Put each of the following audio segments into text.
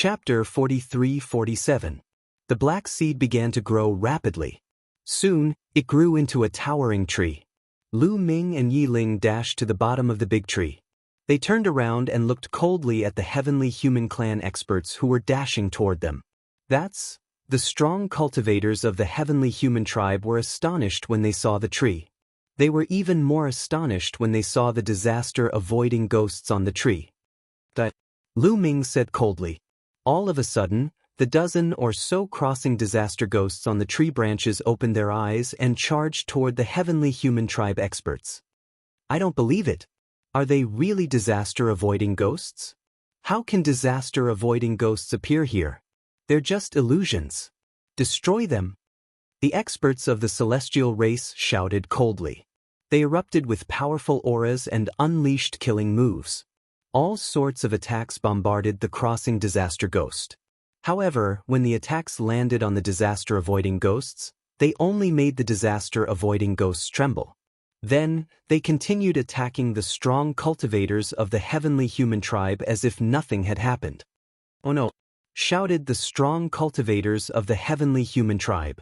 Chapter 43-47. The black seed began to grow rapidly. Soon, it grew into a towering tree. Lu Ming and Yi Ling dashed to the bottom of the big tree. They turned around and looked coldly at the heavenly human clan experts who were dashing toward them. The strong cultivators of the heavenly human tribe were astonished when they saw the tree. They were even more astonished when they saw the disaster-avoiding ghosts on the tree. Lu Ming said coldly. All of a sudden, the dozen or so crossing disaster ghosts on the tree branches opened their eyes and charged toward the heavenly human tribe experts. I don't believe it. Are they really disaster-avoiding ghosts? How can disaster-avoiding ghosts appear here? They're just illusions. Destroy them. The experts of the celestial race shouted coldly. They erupted with powerful auras and unleashed killing moves. All sorts of attacks bombarded the crossing disaster ghost. However, when the attacks landed on the disaster-avoiding ghosts, they only made the disaster-avoiding ghosts tremble. Then, they continued attacking the strong cultivators of the heavenly human tribe as if nothing had happened. Oh no! Shouted the strong cultivators of the heavenly human tribe.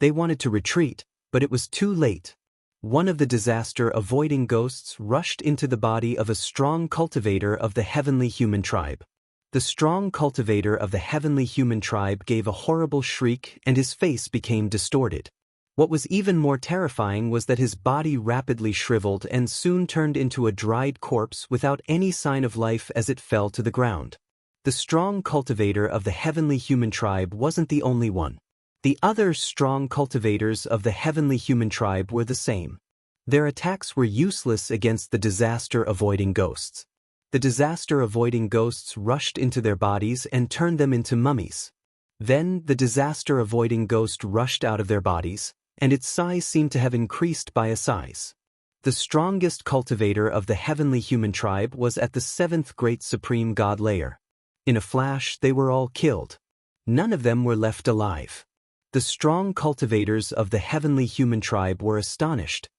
They wanted to retreat, but it was too late. One of the disaster-avoiding ghosts rushed into the body of a strong cultivator of the heavenly human tribe. The strong cultivator of the heavenly human tribe gave a horrible shriek and his face became distorted. What was even more terrifying was that his body rapidly shriveled and soon turned into a dried corpse without any sign of life as it fell to the ground. The strong cultivator of the heavenly human tribe wasn't the only one. The other strong cultivators of the heavenly human tribe were the same. Their attacks were useless against the disaster-avoiding ghosts. The disaster-avoiding ghosts rushed into their bodies and turned them into mummies. Then the disaster-avoiding ghost rushed out of their bodies, and its size seemed to have increased by a size. The strongest cultivator of the heavenly human tribe was at the 7th great supreme god layer. In a flash, they were all killed. None of them were left alive. The strong cultivators of the heavenly human tribe were astonished.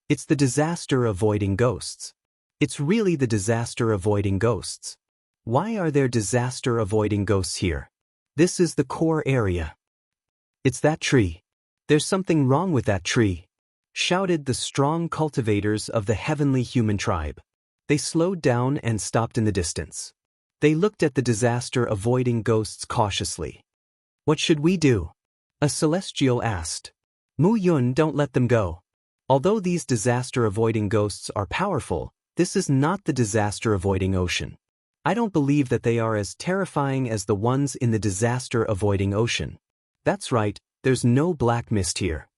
It's the disaster-avoiding ghosts. It's really the disaster-avoiding ghosts. Why are there disaster-avoiding ghosts here? This is the core area. It's that tree. There's something wrong with that tree, shouted the strong cultivators of the heavenly human tribe. They slowed down and stopped in the distance. They looked at the disaster-avoiding ghosts cautiously. What should we do? A celestial asked. Mu Yun, don't let them go. Although these disaster-avoiding ghosts are powerful, this is not the disaster-avoiding ocean. I don't believe that they are as terrifying as the ones in the disaster-avoiding ocean. That's right, there's no black mist here.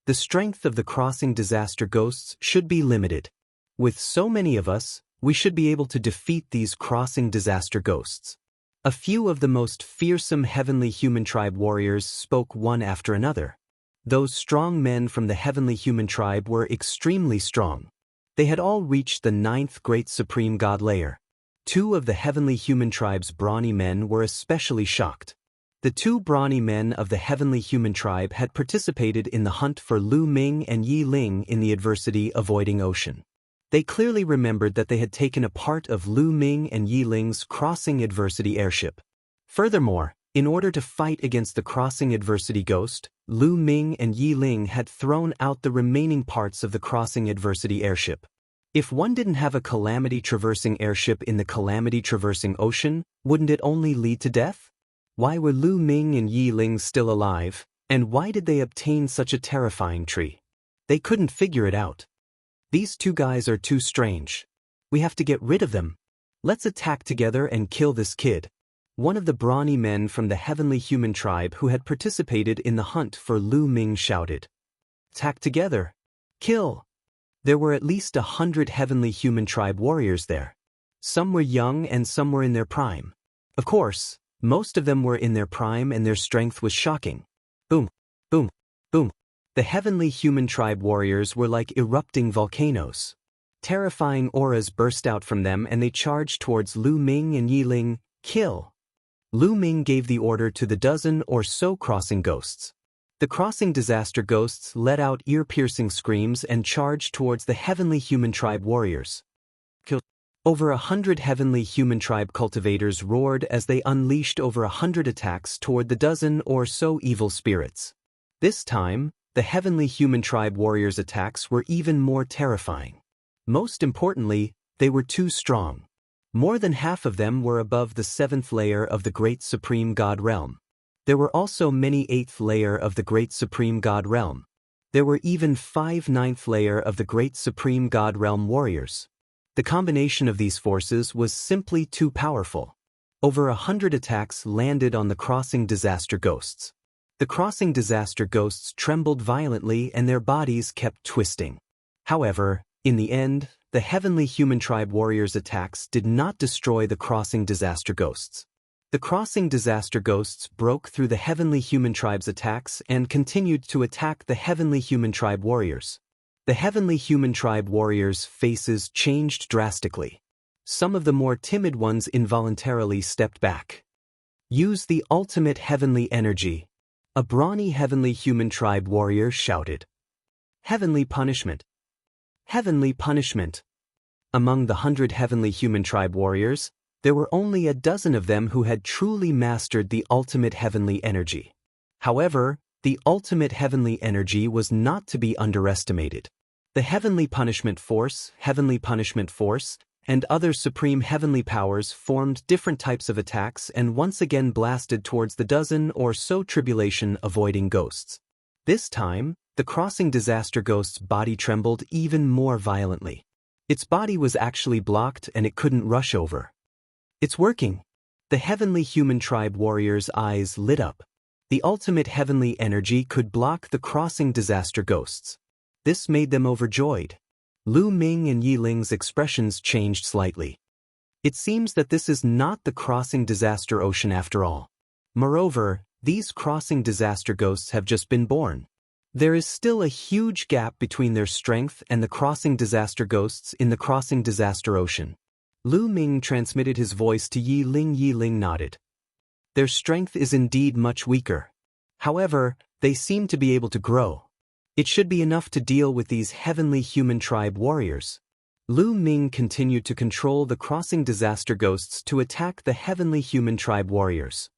The strength of the crossing disaster ghosts should be limited. With so many of us, we should be able to defeat these crossing disaster ghosts. A few of the most fearsome heavenly human tribe warriors spoke one after another. Those strong men from the heavenly human tribe were extremely strong. They had all reached the 9th great supreme god layer. 2 of the heavenly human tribe's brawny men were especially shocked. The 2 brawny men of the heavenly human tribe had participated in the hunt for Lu Ming and Yi Ling in the adversity-avoiding ocean. They clearly remembered that they had taken a part of Lu Ming and Yi Ling's crossing adversity airship. Furthermore, in order to fight against the crossing adversity ghost, Lu Ming and Yi Ling had thrown out the remaining parts of the crossing adversity airship. If one didn't have a calamity-traversing airship in the calamity-traversing ocean, wouldn't it only lead to death? Why were Lu Ming and Yi Ling still alive, and why did they obtain such a terrifying tree? They couldn't figure it out. These 2 guys are too strange. We have to get rid of them. Let's attack together and kill this kid. One of the brawny men from the heavenly human tribe who had participated in the hunt for Lu Ming shouted. Attack together. Kill. There were at least 100 heavenly human tribe warriors there. Some were young and some were in their prime. Of course, most of them were in their prime and their strength was shocking. Boom, boom, boom. The heavenly human tribe warriors were like erupting volcanoes. Terrifying auras burst out from them and they charged towards Lu Ming and Yi Ling. Kill. Lu Ming gave the order to the dozen or so crossing ghosts. The crossing disaster ghosts let out ear-piercing screams and charged towards the heavenly human tribe warriors. Kill. Over 100 heavenly human tribe cultivators roared as they unleashed over 100 attacks toward the dozen or so evil spirits. This time, the heavenly human tribe warriors' attacks were even more terrifying. Most importantly, they were too strong. More than half of them were above the 7th layer of the Great Supreme God Realm. There were also many 8th layer of the Great Supreme God Realm. There were even 5 9th layer of the Great Supreme God Realm warriors. The combination of these forces was simply too powerful. Over 100 attacks landed on the crossing disaster ghosts. The crossing disaster ghosts trembled violently and their bodies kept twisting. However, in the end, the heavenly human tribe warriors' attacks did not destroy the crossing disaster ghosts. The crossing disaster ghosts broke through the heavenly human tribe's attacks and continued to attack the heavenly human tribe warriors. The heavenly human tribe warriors' faces changed drastically. Some of the more timid ones involuntarily stepped back. Use the ultimate heavenly energy. A brawny heavenly human tribe warrior shouted. Heavenly punishment. Heavenly punishment. Among the 100 heavenly human tribe warriors, there were only a dozen of them who had truly mastered the ultimate heavenly energy. However, the ultimate heavenly energy was not to be underestimated. The Heavenly Punishment Force, and other supreme heavenly powers formed different types of attacks and once again blasted towards the dozen or so tribulation-avoiding ghosts. This time, the crossing disaster ghost's body trembled even more violently. Its body was actually blocked and it couldn't rush over. It's working. The heavenly human tribe warrior's eyes lit up. The ultimate heavenly energy could block the crossing disaster ghosts. This made them overjoyed. Lu Ming and Yi Ling's expressions changed slightly. It seems that this is not the crossing disaster ocean after all. Moreover, these crossing disaster ghosts have just been born. There is still a huge gap between their strength and the crossing disaster ghosts in the crossing disaster ocean. Lu Ming transmitted his voice to Yi Ling. Yi Ling nodded. Their strength is indeed much weaker. However, they seem to be able to grow. It should be enough to deal with these heavenly human tribe warriors. Lu Ming continued to control the crossing disaster ghosts to attack the heavenly human tribe warriors.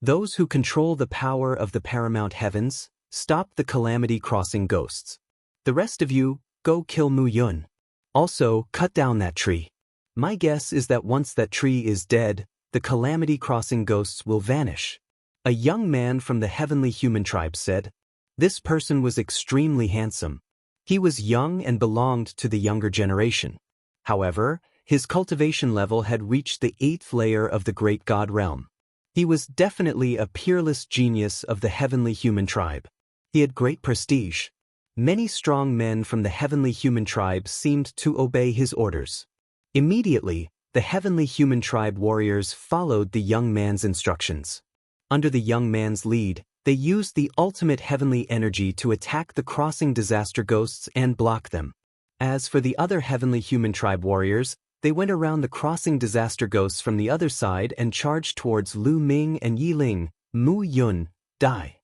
Those who control the power of the paramount heavens, stop the calamity crossing ghosts. The rest of you, go kill Mu Yun. Also, cut down that tree. My guess is that once that tree is dead, the calamity crossing ghosts will vanish. A young man from the heavenly human tribe said. This person was extremely handsome. He was young and belonged to the younger generation. However, his cultivation level had reached the 8th layer of the great god realm. He was definitely a peerless genius of the heavenly human tribe. He had great prestige. Many strong men from the heavenly human tribe seemed to obey his orders. Immediately, the heavenly human tribe warriors followed the young man's instructions. Under the young man's lead, they used the ultimate heavenly energy to attack the crossing disaster ghosts and block them. As for the other heavenly human tribe warriors, they went around the crossing disaster ghosts from the other side and charged towards Lu Ming and Yi Ling. Mu Yun, die.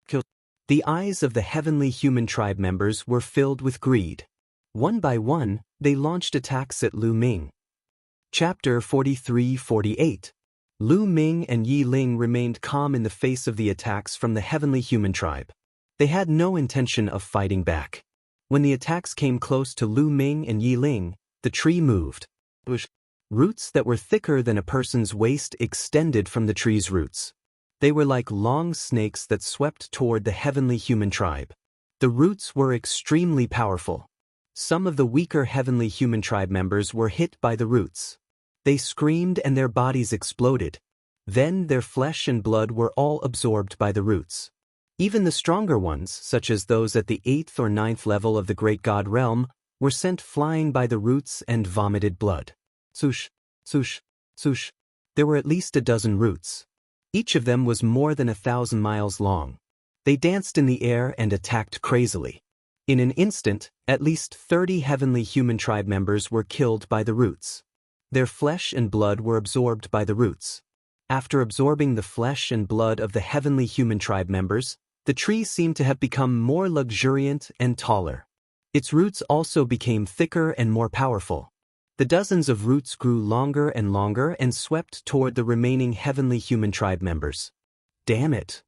Kill. The eyes of the heavenly human tribe members were filled with greed. One by one, they launched attacks at Lu Ming. Chapter 43-48. Lu Ming and Yi Ling remained calm in the face of the attacks from the heavenly human tribe. They had no intention of fighting back. When the attacks came close to Lu Ming and Yi Ling, the tree moved. Roots that were thicker than a person's waist extended from the tree's roots. They were like long snakes that swept toward the heavenly human tribe. The roots were extremely powerful. Some of the weaker heavenly human tribe members were hit by the roots. They screamed and their bodies exploded. Then their flesh and blood were all absorbed by the roots. Even the stronger ones, such as those at the 8th or 9th level of the great god realm, were sent flying by the roots and vomited blood. Swoosh, swoosh, swoosh. There were at least a dozen roots. Each of them was more than 1,000 miles long. They danced in the air and attacked crazily. In an instant, at least 30 heavenly human tribe members were killed by the roots. Their flesh and blood were absorbed by the roots. After absorbing the flesh and blood of the heavenly human tribe members, the tree seemed to have become more luxuriant and taller. Its roots also became thicker and more powerful. The dozens of roots grew longer and longer and swept toward the remaining heavenly human tribe members. Damn it.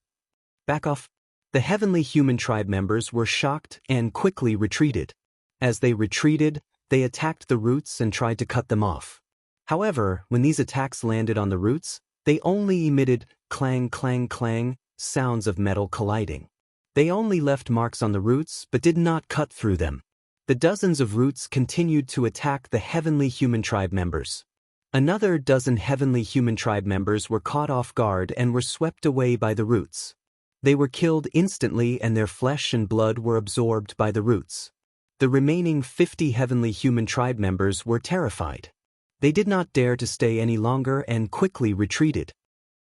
Back off. The heavenly human tribe members were shocked and quickly retreated. As they retreated, they attacked the roots and tried to cut them off. However, when these attacks landed on the roots, they only emitted clang clang clang sounds of metal colliding. They only left marks on the roots but did not cut through them. The dozens of roots continued to attack the heavenly human tribe members. Another dozen heavenly human tribe members were caught off guard and were swept away by the roots. They were killed instantly and their flesh and blood were absorbed by the roots. The remaining 50 heavenly human tribe members were terrified. They did not dare to stay any longer and quickly retreated.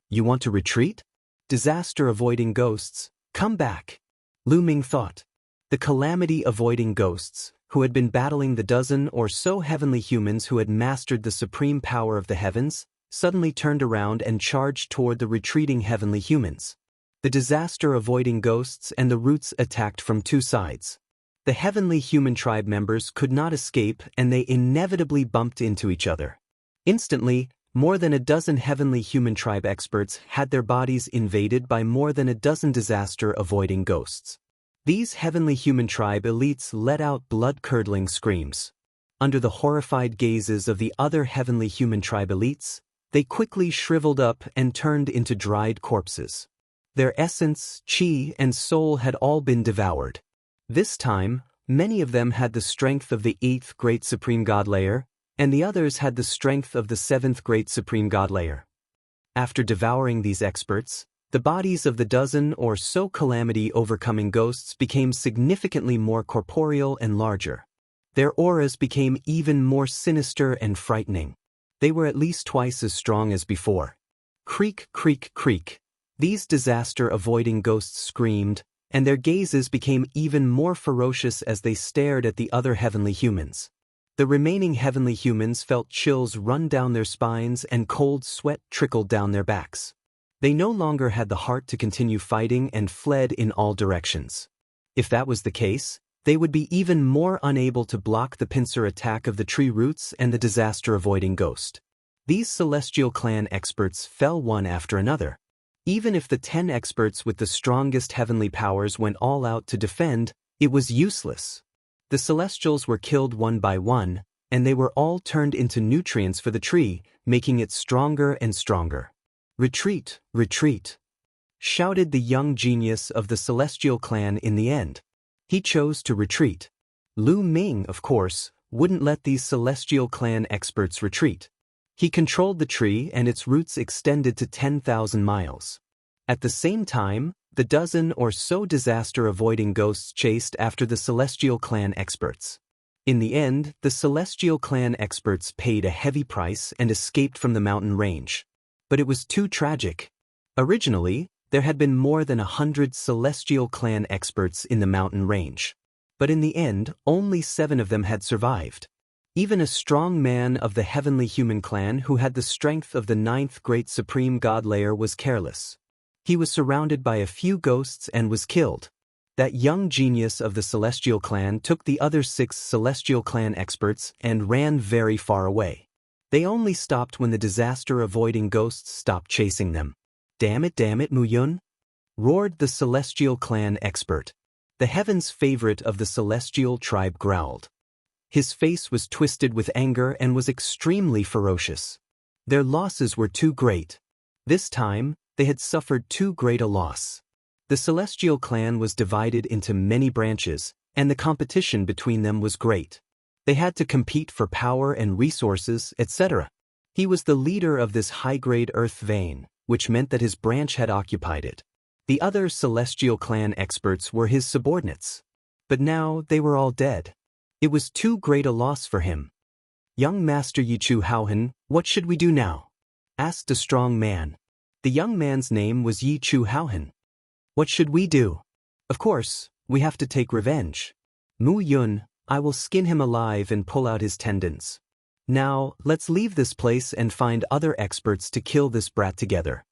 You want to retreat? Disaster-avoiding ghosts, come back. Lu Ming thought. The calamity-avoiding ghosts, who had been battling the dozen or so heavenly humans who had mastered the supreme power of the heavens, suddenly turned around and charged toward the retreating heavenly humans. The disaster-avoiding ghosts and the roots attacked from two sides. The heavenly human tribe members could not escape and they inevitably bumped into each other. Instantly, more than a dozen heavenly human tribe experts had their bodies invaded by more than a dozen disaster-avoiding ghosts. These heavenly human tribe elites let out blood-curdling screams. Under the horrified gazes of the other heavenly human tribe elites, they quickly shriveled up and turned into dried corpses. Their essence, chi, and soul had all been devoured. This time, many of them had the strength of the 8th Great Supreme God Layer, and the others had the strength of the 7th Great Supreme God Layer. After devouring these experts, the bodies of the dozen or so calamity-overcoming ghosts became significantly more corporeal and larger. Their auras became even more sinister and frightening. They were at least twice as strong as before. Creak, creak, creak. These disaster-avoiding ghosts screamed, and their gazes became even more ferocious as they stared at the other heavenly humans. The remaining heavenly humans felt chills run down their spines and cold sweat trickled down their backs. They no longer had the heart to continue fighting and fled in all directions. If that was the case, they would be even more unable to block the pincer attack of the tree roots and the disaster-avoiding ghost. These Celestial Clan experts fell one after another. Even if the 10 experts with the strongest heavenly powers went all out to defend, it was useless. The Celestials were killed one by one, and they were all turned into nutrients for the tree, making it stronger and stronger. Retreat, retreat, shouted the young genius of the Celestial Clan in the end. He chose to retreat. Lu Ming, of course, wouldn't let these Celestial Clan experts retreat. He controlled the tree and its roots extended to 10,000 miles. At the same time, the dozen or so disaster-avoiding ghosts chased after the Celestial Clan experts. In the end, the Celestial Clan experts paid a heavy price and escaped from the mountain range. But it was too tragic. Originally, there had been more than 100 Celestial Clan experts in the mountain range. But in the end, only 7 of them had survived. Even a strong man of the Heavenly Human Clan who had the strength of the 9th Great Supreme God Layer was careless. He was surrounded by a few ghosts and was killed. That young genius of the Celestial Clan took the other 6 Celestial Clan experts and ran very far away. They only stopped when the disaster-avoiding ghosts stopped chasing them. Damn it, Mu Yun! Roared the Celestial Clan expert. The heaven's favorite of the Celestial tribe growled. His face was twisted with anger and was extremely ferocious. Their losses were too great. This time, they had suffered too great a loss. The Celestial Clan was divided into many branches, and the competition between them was great. They had to compete for power and resources, etc. He was the leader of this high-grade earth vein, which meant that his branch had occupied it. The other Celestial Clan experts were his subordinates. But now they were all dead. It was too great a loss for him. Young Master Yichu Haohan, what should we do now? Asked a strong man. The young man's name was Yichu Haohan. What should we do? Of course, we have to take revenge. Mu Yun, I will skin him alive and pull out his tendons. Now, let's leave this place and find other experts to kill this brat together.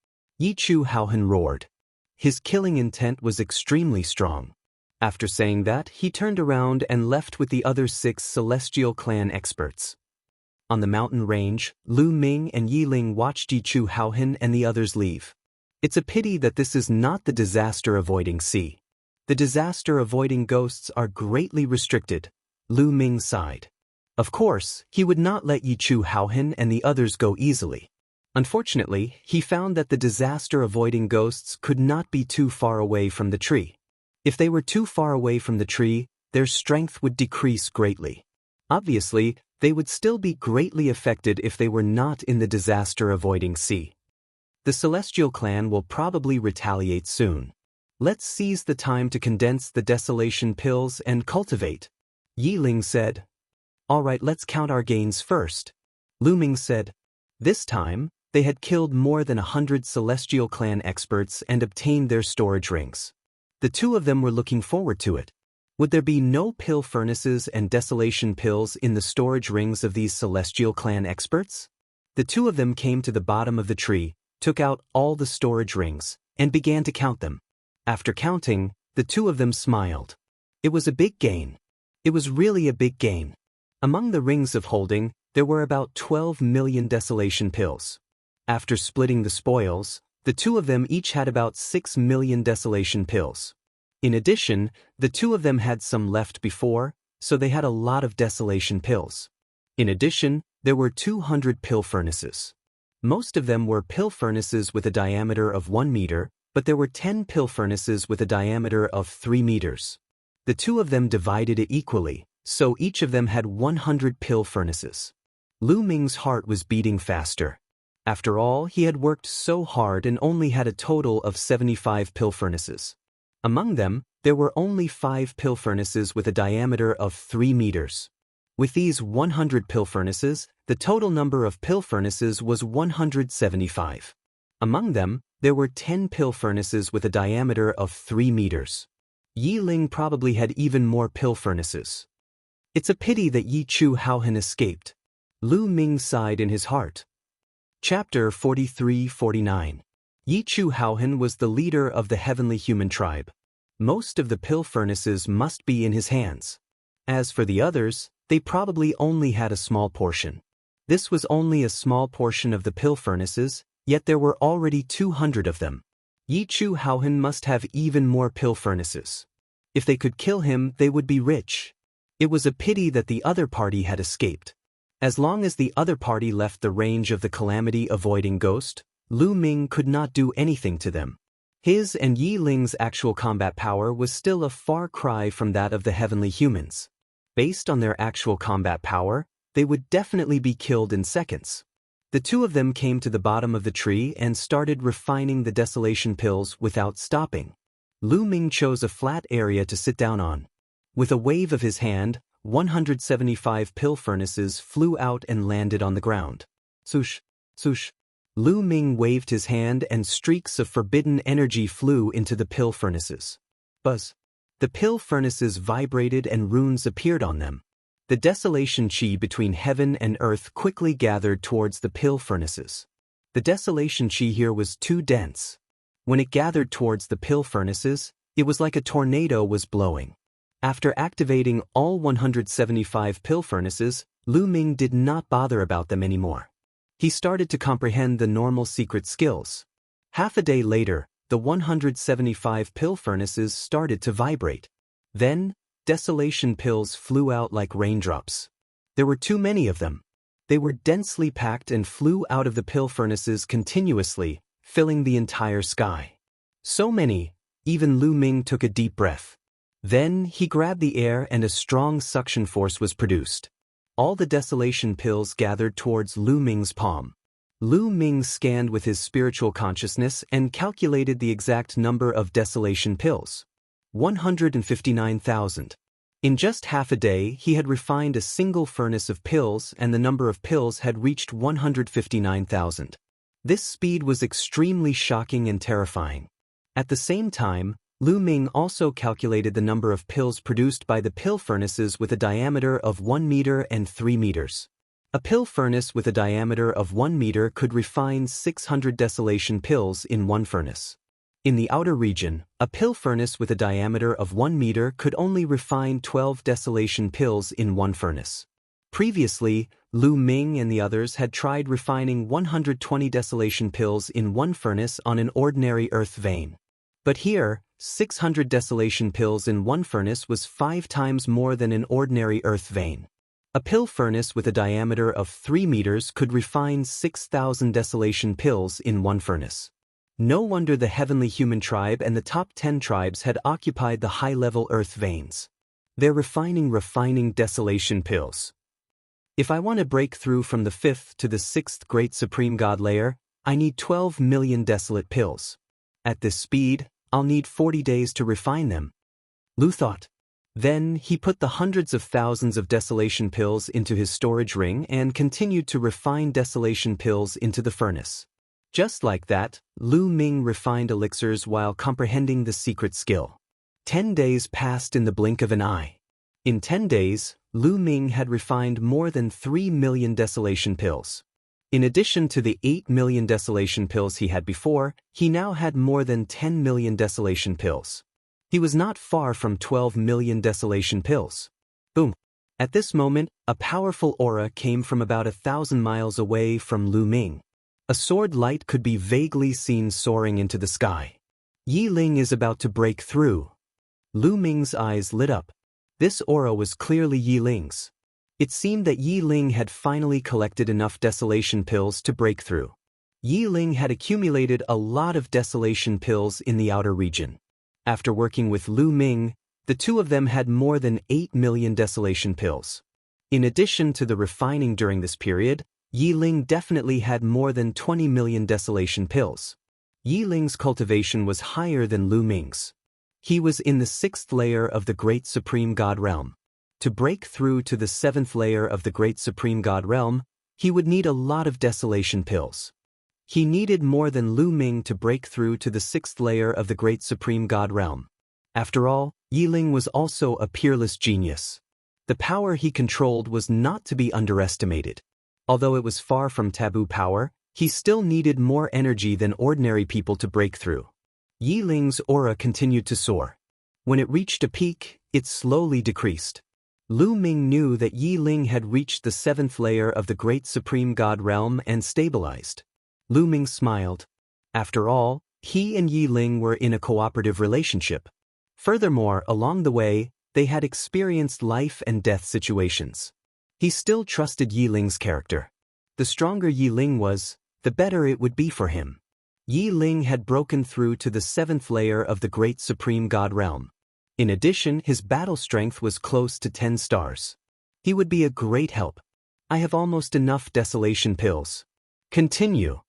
Yichu Haohan roared. His killing intent was extremely strong. After saying that, he turned around and left with the other 6 Celestial Clan experts. On the mountain range, Lu Ming and Yi Ling watched Yi Chu Haohan and the others leave. It's a pity that this is not the disaster-avoiding sea. The disaster-avoiding ghosts are greatly restricted, Lu Ming sighed. Of course, he would not let Yi Chu Haohan and the others go easily. Unfortunately, he found that the disaster-avoiding ghosts could not be too far away from the tree. If they were too far away from the tree, their strength would decrease greatly. Obviously, they would still be greatly affected if they were not in the disaster-avoiding sea. The Celestial Clan will probably retaliate soon. Let's seize the time to condense the desolation pills and cultivate, Yi Ling said. Alright, let's count our gains first, Lu Ming said. This time, they had killed more than 100 Celestial Clan experts and obtained their storage rings. The two of them were looking forward to it. Would there be no pill furnaces and desolation pills in the storage rings of these Celestial Clan experts? The two of them came to the bottom of the tree, took out all the storage rings, and began to count them. After counting, the two of them smiled. It was a big gain. It was really a big gain. Among the rings of holding, there were about 12 million desolation pills. After splitting the spoils, the two of them each had about 6 million desolation pills. In addition, the two of them had some left before, so they had a lot of desolation pills. In addition, there were 200 pill furnaces. Most of them were pill furnaces with a diameter of 1 meter, but there were 10 pill furnaces with a diameter of 3 meters. The two of them divided it equally, so each of them had 100 pill furnaces. Lu Ming's heart was beating faster. After all, he had worked so hard and only had a total of 75 pill furnaces. Among them, there were only 5 pill furnaces with a diameter of 3 meters. With these 100 pill furnaces, the total number of pill furnaces was 175. Among them, there were 10 pill furnaces with a diameter of 3 meters. Yi Ling probably had even more pill furnaces. It's a pity that Yi Chu Haohan escaped. Lu Ming sighed in his heart. Chapter 43-49. Yi Chu Haohan was the leader of the heavenly human tribe. Most of the pill furnaces must be in his hands. As for the others, they probably only had a small portion. This was only a small portion of the pill furnaces, yet there were already 200 of them. Yi Chu Haohan must have even more pill furnaces. If they could kill him, they would be rich. It was a pity that the other party had escaped. As long as the other party left the range of the calamity-avoiding ghost, Lu Ming could not do anything to them. His and Yi Ling's actual combat power was still a far cry from that of the heavenly humans. Based on their actual combat power, they would definitely be killed in seconds. The two of them came to the bottom of the tree and started refining the desolation pills without stopping. Lu Ming chose a flat area to sit down on. With a wave of his hand, 175 pill furnaces flew out and landed on the ground. Swoosh, swoosh. Lu Ming waved his hand and streaks of forbidden energy flew into the pill furnaces. Buzz. The pill furnaces vibrated and runes appeared on them. The desolation chi between heaven and earth quickly gathered towards the pill furnaces. The desolation chi here was too dense. When it gathered towards the pill furnaces, it was like a tornado was blowing. After activating all 175 pill furnaces, Lu Ming did not bother about them anymore. He started to comprehend the normal secret skills. Half a day later, the 175 pill furnaces started to vibrate. Then, desolation pills flew out like raindrops. There were too many of them. They were densely packed and flew out of the pill furnaces continuously, filling the entire sky. So many, even Lu Ming took a deep breath. Then he grabbed the air and a strong suction force was produced. All the desolation pills gathered towards Lu Ming's palm. Lu Ming scanned with his spiritual consciousness and calculated the exact number of desolation pills. 159,000. In just half a day, he had refined a single furnace of pills and the number of pills had reached 159,000. This speed was extremely shocking and terrifying. At the same time, Lu Ming also calculated the number of pills produced by the pill furnaces with a diameter of 1 meter and 3 meters. A pill furnace with a diameter of 1 meter could refine 600 desolation pills in one furnace. In the outer region, a pill furnace with a diameter of 1 meter could only refine 12 desolation pills in one furnace. Previously, Lu Ming and the others had tried refining 120 desolation pills in one furnace on an ordinary earth vein. But here, 600 desolation pills in one furnace was 5 times more than an ordinary earth vein. A pill furnace with a diameter of 3 meters could refine 6,000 desolation pills in one furnace. No wonder the heavenly human tribe and the top 10 tribes had occupied the high-level earth veins. They're refining desolation pills. If I want to break through from the 5th to the 6th Great Supreme God layer, I need 12 million desolate pills. At this speed, I'll need 40 days to refine them. Lu thought. Then he put the hundreds of thousands of desolation pills into his storage ring and continued to refine desolation pills into the furnace. Just like that, Lu Ming refined elixirs while comprehending the secret skill. 10 days passed in the blink of an eye. In 10 days, Lu Ming had refined more than 3 million desolation pills. In addition to the 8 million desolation pills he had before, he now had more than 10 million desolation pills. He was not far from 12 million desolation pills. Boom! At this moment, a powerful aura came from about 1,000 miles away from Lu Ming. A sword light could be vaguely seen soaring into the sky. Yi Ling is about to break through. Lu Ming's eyes lit up. This aura was clearly Yi Ling's. It seemed that Yi Ling had finally collected enough desolation pills to break through. Yi Ling had accumulated a lot of desolation pills in the outer region. After working with Lu Ming, the two of them had more than 8 million desolation pills. In addition to the refining during this period, Yi Ling definitely had more than 20 million desolation pills. Yi Ling's cultivation was higher than Lu Ming's. He was in the 6th layer of the Great Supreme God Realm. To break through to the 7th layer of the Great Supreme God Realm, he would need a lot of desolation pills. He needed more than Lu Ming to break through to the 6th layer of the Great Supreme God Realm. After all, Yi Ling was also a peerless genius. The power he controlled was not to be underestimated. Although it was far from taboo power, he still needed more energy than ordinary people to break through. Yi Ling's aura continued to soar. When it reached a peak, it slowly decreased. Lu Ming knew that Yi Ling had reached the 7th layer of the Great Supreme God Realm and stabilized. Lu Ming smiled. After all, he and Yi Ling were in a cooperative relationship. Furthermore, along the way, they had experienced life and death situations. He still trusted Yi Ling's character. The stronger Yi Ling was, the better it would be for him. Yi Ling had broken through to the 7th layer of the Great Supreme God Realm. In addition, his battle strength was close to 10 stars. He would be a great help. I have almost enough desolation pills. Continue.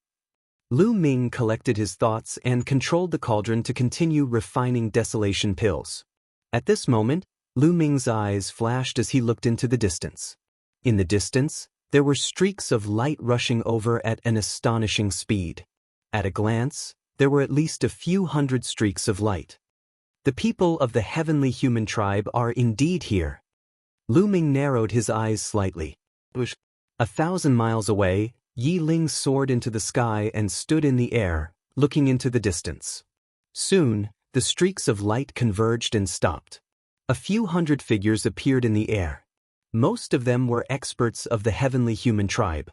Lu Ming collected his thoughts and controlled the cauldron to continue refining desolation pills. At this moment, Lu Ming's eyes flashed as he looked into the distance. In the distance, there were streaks of light rushing over at an astonishing speed. At a glance, there were at least a few hundred streaks of light. The people of the heavenly human tribe are indeed here. Lu Ming narrowed his eyes slightly. 1,000 miles away, Yi Ling soared into the sky and stood in the air, looking into the distance. Soon, the streaks of light converged and stopped. A few hundred figures appeared in the air. Most of them were experts of the heavenly human tribe.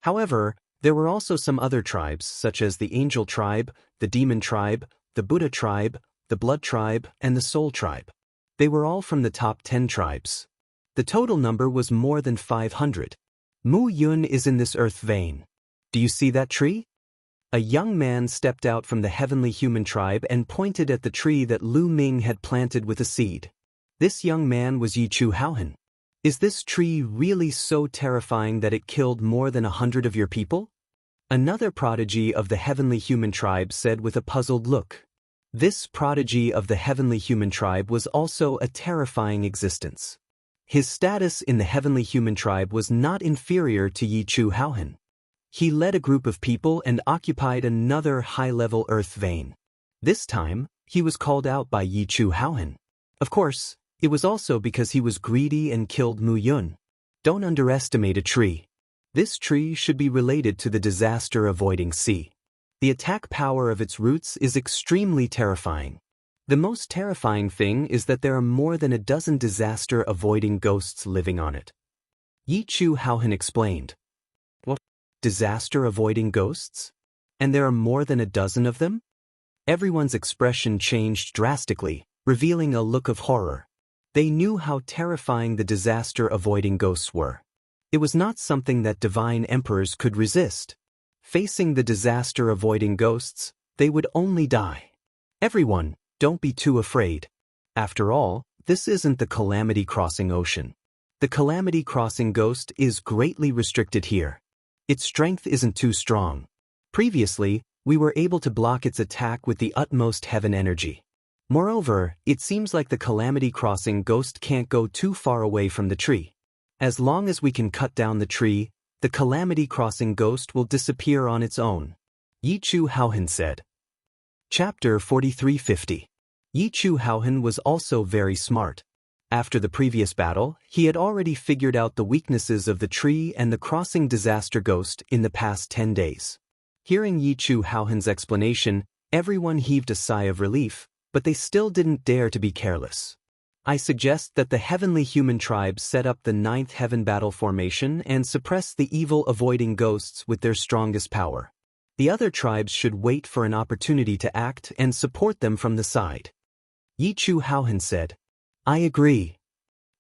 However, there were also some other tribes, such as the Angel tribe, the Demon tribe, the Buddha tribe, the Blood tribe, and the Soul tribe. They were all from the top 10 tribes. The total number was more than 500. Mu Yun is in this earth vein. Do you see that tree? A young man stepped out from the heavenly human tribe and pointed at the tree that Lu Ming had planted with a seed. This young man was Yi Chu Haohan. Is this tree really so terrifying that it killed more than 100 of your people? Another prodigy of the heavenly human tribe said with a puzzled look. This prodigy of the heavenly human tribe was also a terrifying existence. His status in the heavenly human tribe was not inferior to Yi Chu Haohan. He led a group of people and occupied another high-level earth vein. This time, he was called out by Yi Chu Haohan. Of course, it was also because he was greedy and killed Mu Yun. Don't underestimate a tree. This tree should be related to the disaster-avoiding sea. The attack power of its roots is extremely terrifying. The most terrifying thing is that there are more than a dozen disaster-avoiding ghosts living on it. Yi Chu Haohan explained. What? Disaster-avoiding ghosts? And there are more than a dozen of them? Everyone's expression changed drastically, revealing a look of horror. They knew how terrifying the disaster-avoiding ghosts were. It was not something that divine emperors could resist. Facing the disaster-avoiding ghosts, they would only die. Everyone, don't be too afraid. After all, this isn't the Calamity Crossing Ocean. The Calamity Crossing ghost is greatly restricted here. Its strength isn't too strong. Previously, we were able to block its attack with the utmost heaven energy. Moreover, it seems like the Calamity Crossing ghost can't go too far away from the tree. As long as we can cut down the tree, the Calamity Crossing ghost will disappear on its own. Yi Chu Haohan said. Chapter 4350. Yi Chu Haohan was also very smart. After the previous battle, he had already figured out the weaknesses of the tree and the crossing disaster ghost in the past 10 days. Hearing Yi Chu Haohan's explanation, everyone heaved a sigh of relief, but they still didn't dare to be careless. I suggest that the heavenly human tribes set up the 9th heaven battle formation and suppress the evil-avoiding ghosts with their strongest power. The other tribes should wait for an opportunity to act and support them from the side. Yi Chu Haohan said. I agree.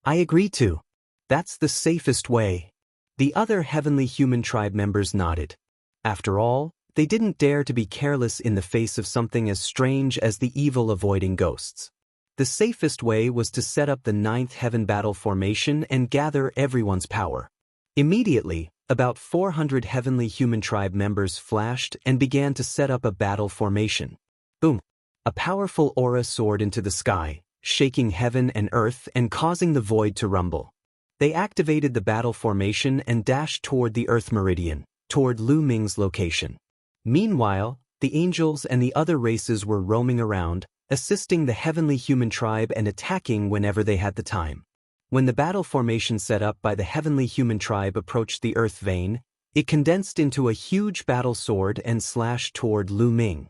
I agree too. That's the safest way. The other heavenly human tribe members nodded. After all, they didn't dare to be careless in the face of something as strange as the evil-avoiding ghosts. The safest way was to set up the 9th heaven battle formation and gather everyone's power. Immediately, about 400 heavenly human tribe members flashed and began to set up a battle formation. Boom! A powerful aura soared into the sky, shaking heaven and earth and causing the void to rumble. They activated the battle formation and dashed toward the Earth Meridian, toward Lu Ming's location. Meanwhile, the angels and the other races were roaming around, assisting the heavenly human tribe and attacking whenever they had the time. When the battle formation set up by the heavenly human tribe approached the earth vein, it condensed into a huge battle sword and slashed toward Lu Ming.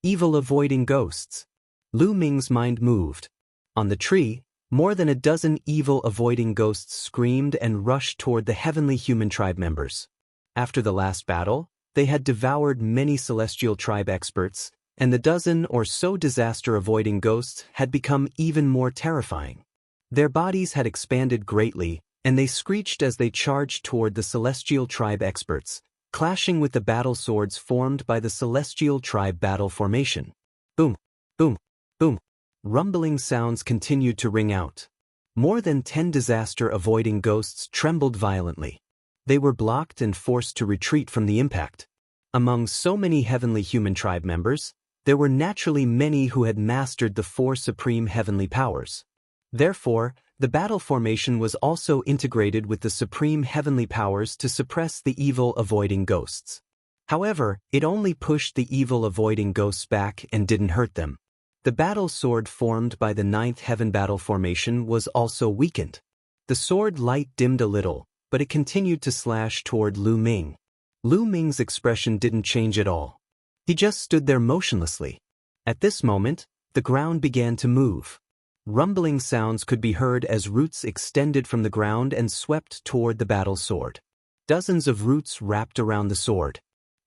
Evil-avoiding ghosts. Lu Ming's mind moved. On the tree, more than a dozen evil-avoiding ghosts screamed and rushed toward the heavenly human tribe members. After the last battle, they had devoured many celestial tribe experts, and the dozen or so disaster-avoiding ghosts had become even more terrifying. Their bodies had expanded greatly, and they screeched as they charged toward the celestial tribe experts, clashing with the battle swords formed by the celestial tribe battle formation. Boom, boom, boom. Rumbling sounds continued to ring out. More than 10 disaster-avoiding ghosts trembled violently. They were blocked and forced to retreat from the impact. Among so many heavenly human tribe members, there were naturally many who had mastered the 4 supreme heavenly powers. Therefore, the battle formation was also integrated with the supreme heavenly powers to suppress the evil-avoiding ghosts. However, it only pushed the evil-avoiding ghosts back and didn't hurt them. The battle sword formed by the 9th heaven battle formation was also weakened. The sword light dimmed a little, but it continued to slash toward Lu Ming. Lu Ming's expression didn't change at all. He just stood there motionlessly. At this moment, the ground began to move. Rumbling sounds could be heard as roots extended from the ground and swept toward the battle sword. Dozens of roots wrapped around the sword.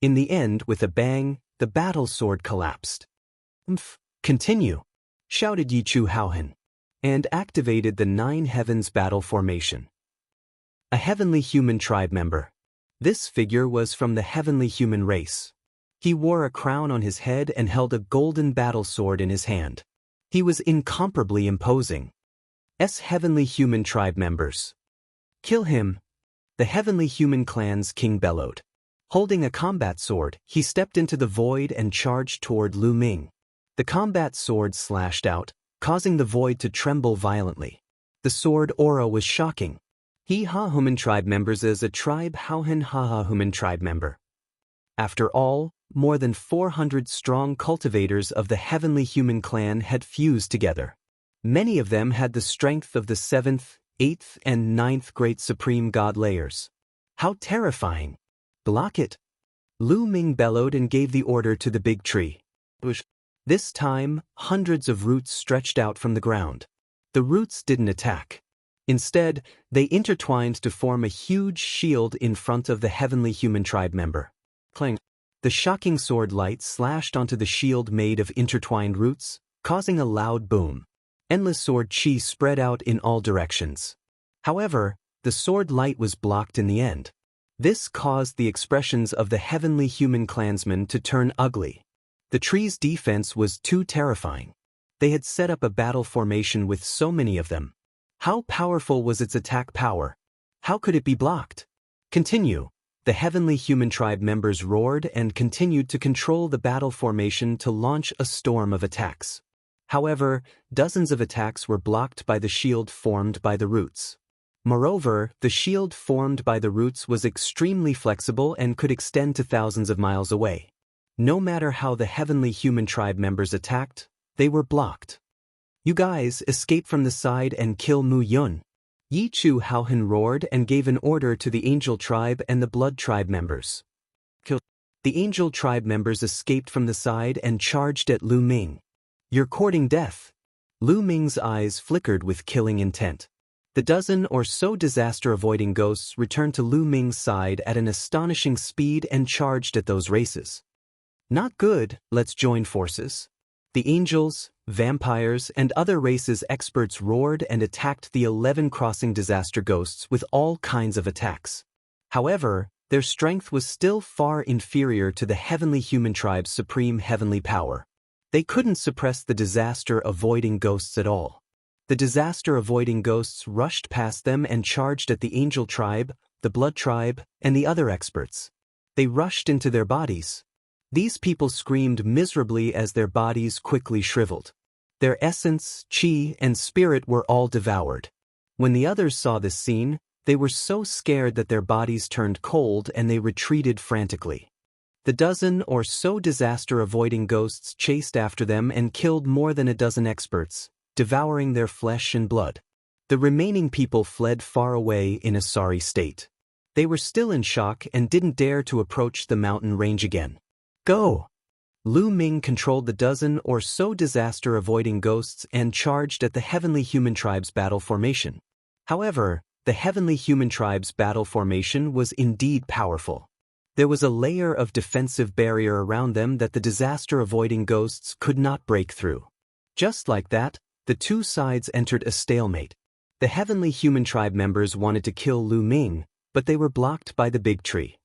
In the end, with a bang, the battle sword collapsed. Continue, shouted Yi Chu Haohan, and activated the 9 heavens battle formation. A heavenly human tribe member. This figure was from the heavenly human race. He wore a crown on his head and held a golden battle sword in his hand. He was incomparably imposing. Heavenly human tribe members. Kill him. The heavenly human clan's king bellowed. Holding a combat sword, he stepped into the void and charged toward Lu Ming. The combat sword slashed out, causing the void to tremble violently. The sword aura was shocking. Ha Human tribe members as a tribe Haohan Ha Human tribe member. After all, more than 400 strong cultivators of the heavenly human clan had fused together. Many of them had the strength of the 7th, 8th, and 9th great supreme god layers. How terrifying! Block it! Lu Ming bellowed and gave the order to the big tree. This time, hundreds of roots stretched out from the ground. The roots didn't attack. Instead, they intertwined to form a huge shield in front of the heavenly human tribe member. Clang. The shocking sword light slashed onto the shield made of intertwined roots, causing a loud boom. Endless sword chi spread out in all directions. However, the sword light was blocked in the end. This caused the expressions of the heavenly human clansmen to turn ugly. The tree's defense was too terrifying. They had set up a battle formation with so many of them. How powerful was its attack power? How could it be blocked? Continue. The heavenly human tribe members roared and continued to control the battle formation to launch a storm of attacks. However, dozens of attacks were blocked by the shield formed by the roots. Moreover, the shield formed by the roots was extremely flexible and could extend to thousands of miles away. No matter how the heavenly human tribe members attacked, they were blocked. You guys, escape from the side and kill Mu Yun. Yi Chu Haohan roared and gave an order to the angel tribe and the blood tribe members. Kill. The angel tribe members escaped from the side and charged at Lu Ming. You're courting death. Lu Ming's eyes flickered with killing intent. The dozen or so disaster-avoiding ghosts returned to Lu Ming's side at an astonishing speed and charged at those races. Not good, let's join forces. The angels, vampires, and other races experts roared and attacked the 11 crossing disaster ghosts with all kinds of attacks. However, their strength was still far inferior to the heavenly human tribe's supreme heavenly power. They couldn't suppress the disaster-avoiding ghosts at all. The disaster-avoiding ghosts rushed past them and charged at the angel tribe, the blood tribe, and the other experts. They rushed into their bodies. These people screamed miserably as their bodies quickly shriveled. Their essence, chi, and spirit were all devoured. When the others saw this scene, they were so scared that their bodies turned cold and they retreated frantically. The dozen or so disaster-avoiding ghosts chased after them and killed more than a dozen experts, devouring their flesh and blood. The remaining people fled far away in a sorry state. They were still in shock and didn't dare to approach the mountain range again. Go! Lu Ming controlled the dozen or so disaster-avoiding ghosts and charged at the heavenly human tribe's battle formation. However, the heavenly human tribe's battle formation was indeed powerful. There was a layer of defensive barrier around them that the disaster-avoiding ghosts could not break through. Just like that, the two sides entered a stalemate. The heavenly human tribe members wanted to kill Lu Ming, but they were blocked by the big tree.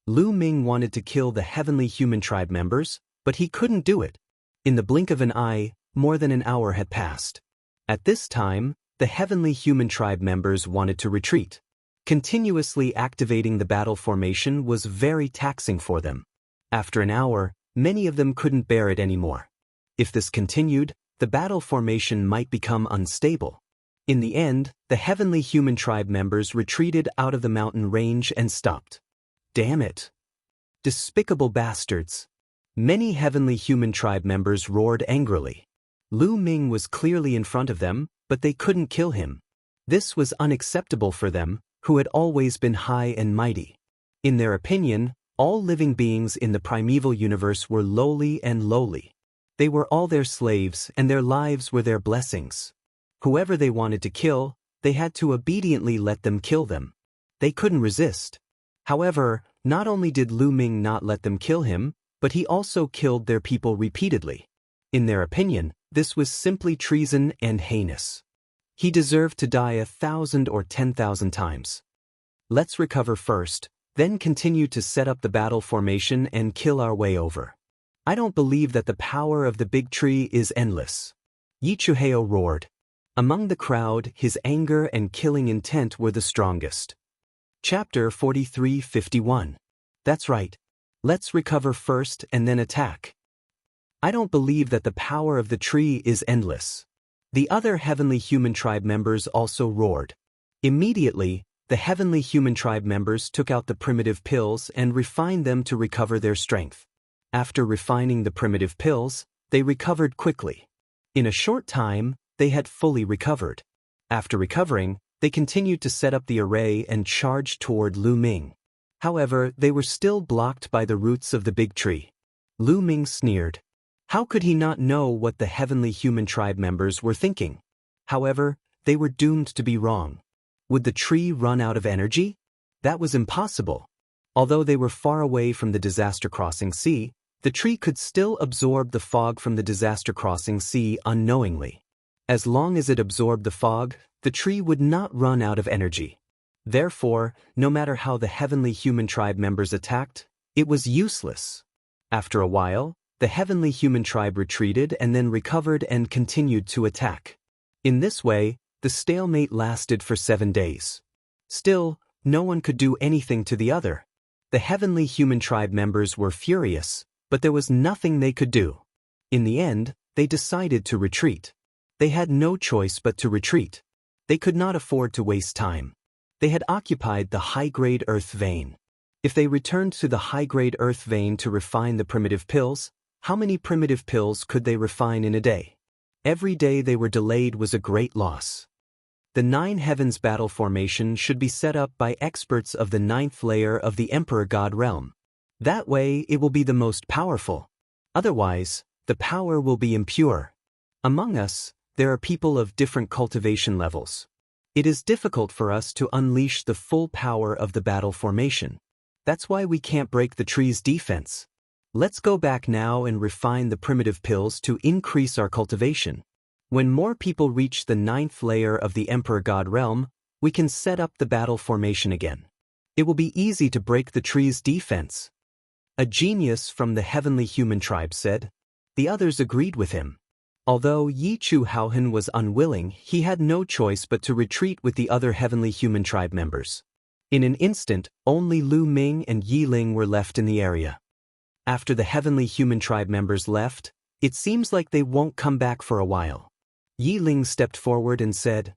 Lu Ming wanted to kill the heavenly human tribe members, but he couldn't do it. In the blink of an eye, more than an hour had passed. At this time, the heavenly human tribe members wanted to retreat. Continuously activating the battle formation was very taxing for them. After an hour, many of them couldn't bear it anymore. If this continued, the battle formation might become unstable. In the end, the heavenly human tribe members retreated out of the mountain range and stopped. Damn it! Despicable bastards! Many heavenly human tribe members roared angrily. Lu Ming was clearly in front of them, but they couldn't kill him. This was unacceptable for them, who had always been high and mighty. In their opinion, all living beings in the primeval universe were lowly and lowly. They were all their slaves and their lives were their blessings. Whoever they wanted to kill, they had to obediently let them kill them. They couldn't resist. However, not only did Lu Ming not let them kill him, but he also killed their people repeatedly. In their opinion, this was simply treason and heinous. He deserved to die 1,000 or 10,000 times. Let's recover first, then continue to set up the battle formation and kill our way over. I don't believe that the power of the big tree is endless. Yi Chuheo roared. Among the crowd, his anger and killing intent were the strongest. Chapter 43:51. That's right. Let's recover first and then attack. I don't believe that the power of the tree is endless. The other heavenly human tribe members also roared. Immediately, the heavenly human tribe members took out the primitive pills and refined them to recover their strength. After refining the primitive pills, they recovered quickly. In a short time, they had fully recovered. After recovering, they continued to set up the array and charged toward Lu Ming. However, they were still blocked by the roots of the big tree. Lu Ming sneered. How could he not know what the heavenly human tribe members were thinking? However, they were doomed to be wrong. Would the tree run out of energy? That was impossible. Although they were far away from the disaster-crossing sea, the tree could still absorb the fog from the disaster-crossing sea unknowingly. As long as it absorbed the fog, the tree would not run out of energy. Therefore, no matter how the heavenly human tribe members attacked, it was useless. After a while, the heavenly human tribe retreated and then recovered and continued to attack. In this way, the stalemate lasted for 7 days. Still, no one could do anything to the other. The heavenly human tribe members were furious, but there was nothing they could do. In the end, they decided to retreat. They had no choice but to retreat. They could not afford to waste time. They had occupied the high-grade earth vein. If they returned to the high-grade earth vein to refine the primitive pills, how many primitive pills could they refine in a day? Every day they were delayed was a great loss. The 9 heavens battle formation should be set up by experts of the 9th layer of the Emperor God realm. That way it will be the most powerful. Otherwise, the power will be impure. Among us, there are people of different cultivation levels. It is difficult for us to unleash the full power of the battle formation. That's why we can't break the tree's defense. Let's go back now and refine the primitive pills to increase our cultivation. When more people reach the 9th layer of the Emperor God realm, we can set up the battle formation again. It will be easy to break the tree's defense. A genius from the heavenly human tribe said. The others agreed with him. Although Yi Chu Haohan was unwilling, he had no choice but to retreat with the other heavenly human tribe members. In an instant, only Lu Ming and Yi Ling were left in the area. After the heavenly human tribe members left, it seems like they won't come back for a while. Yi Ling stepped forward and said,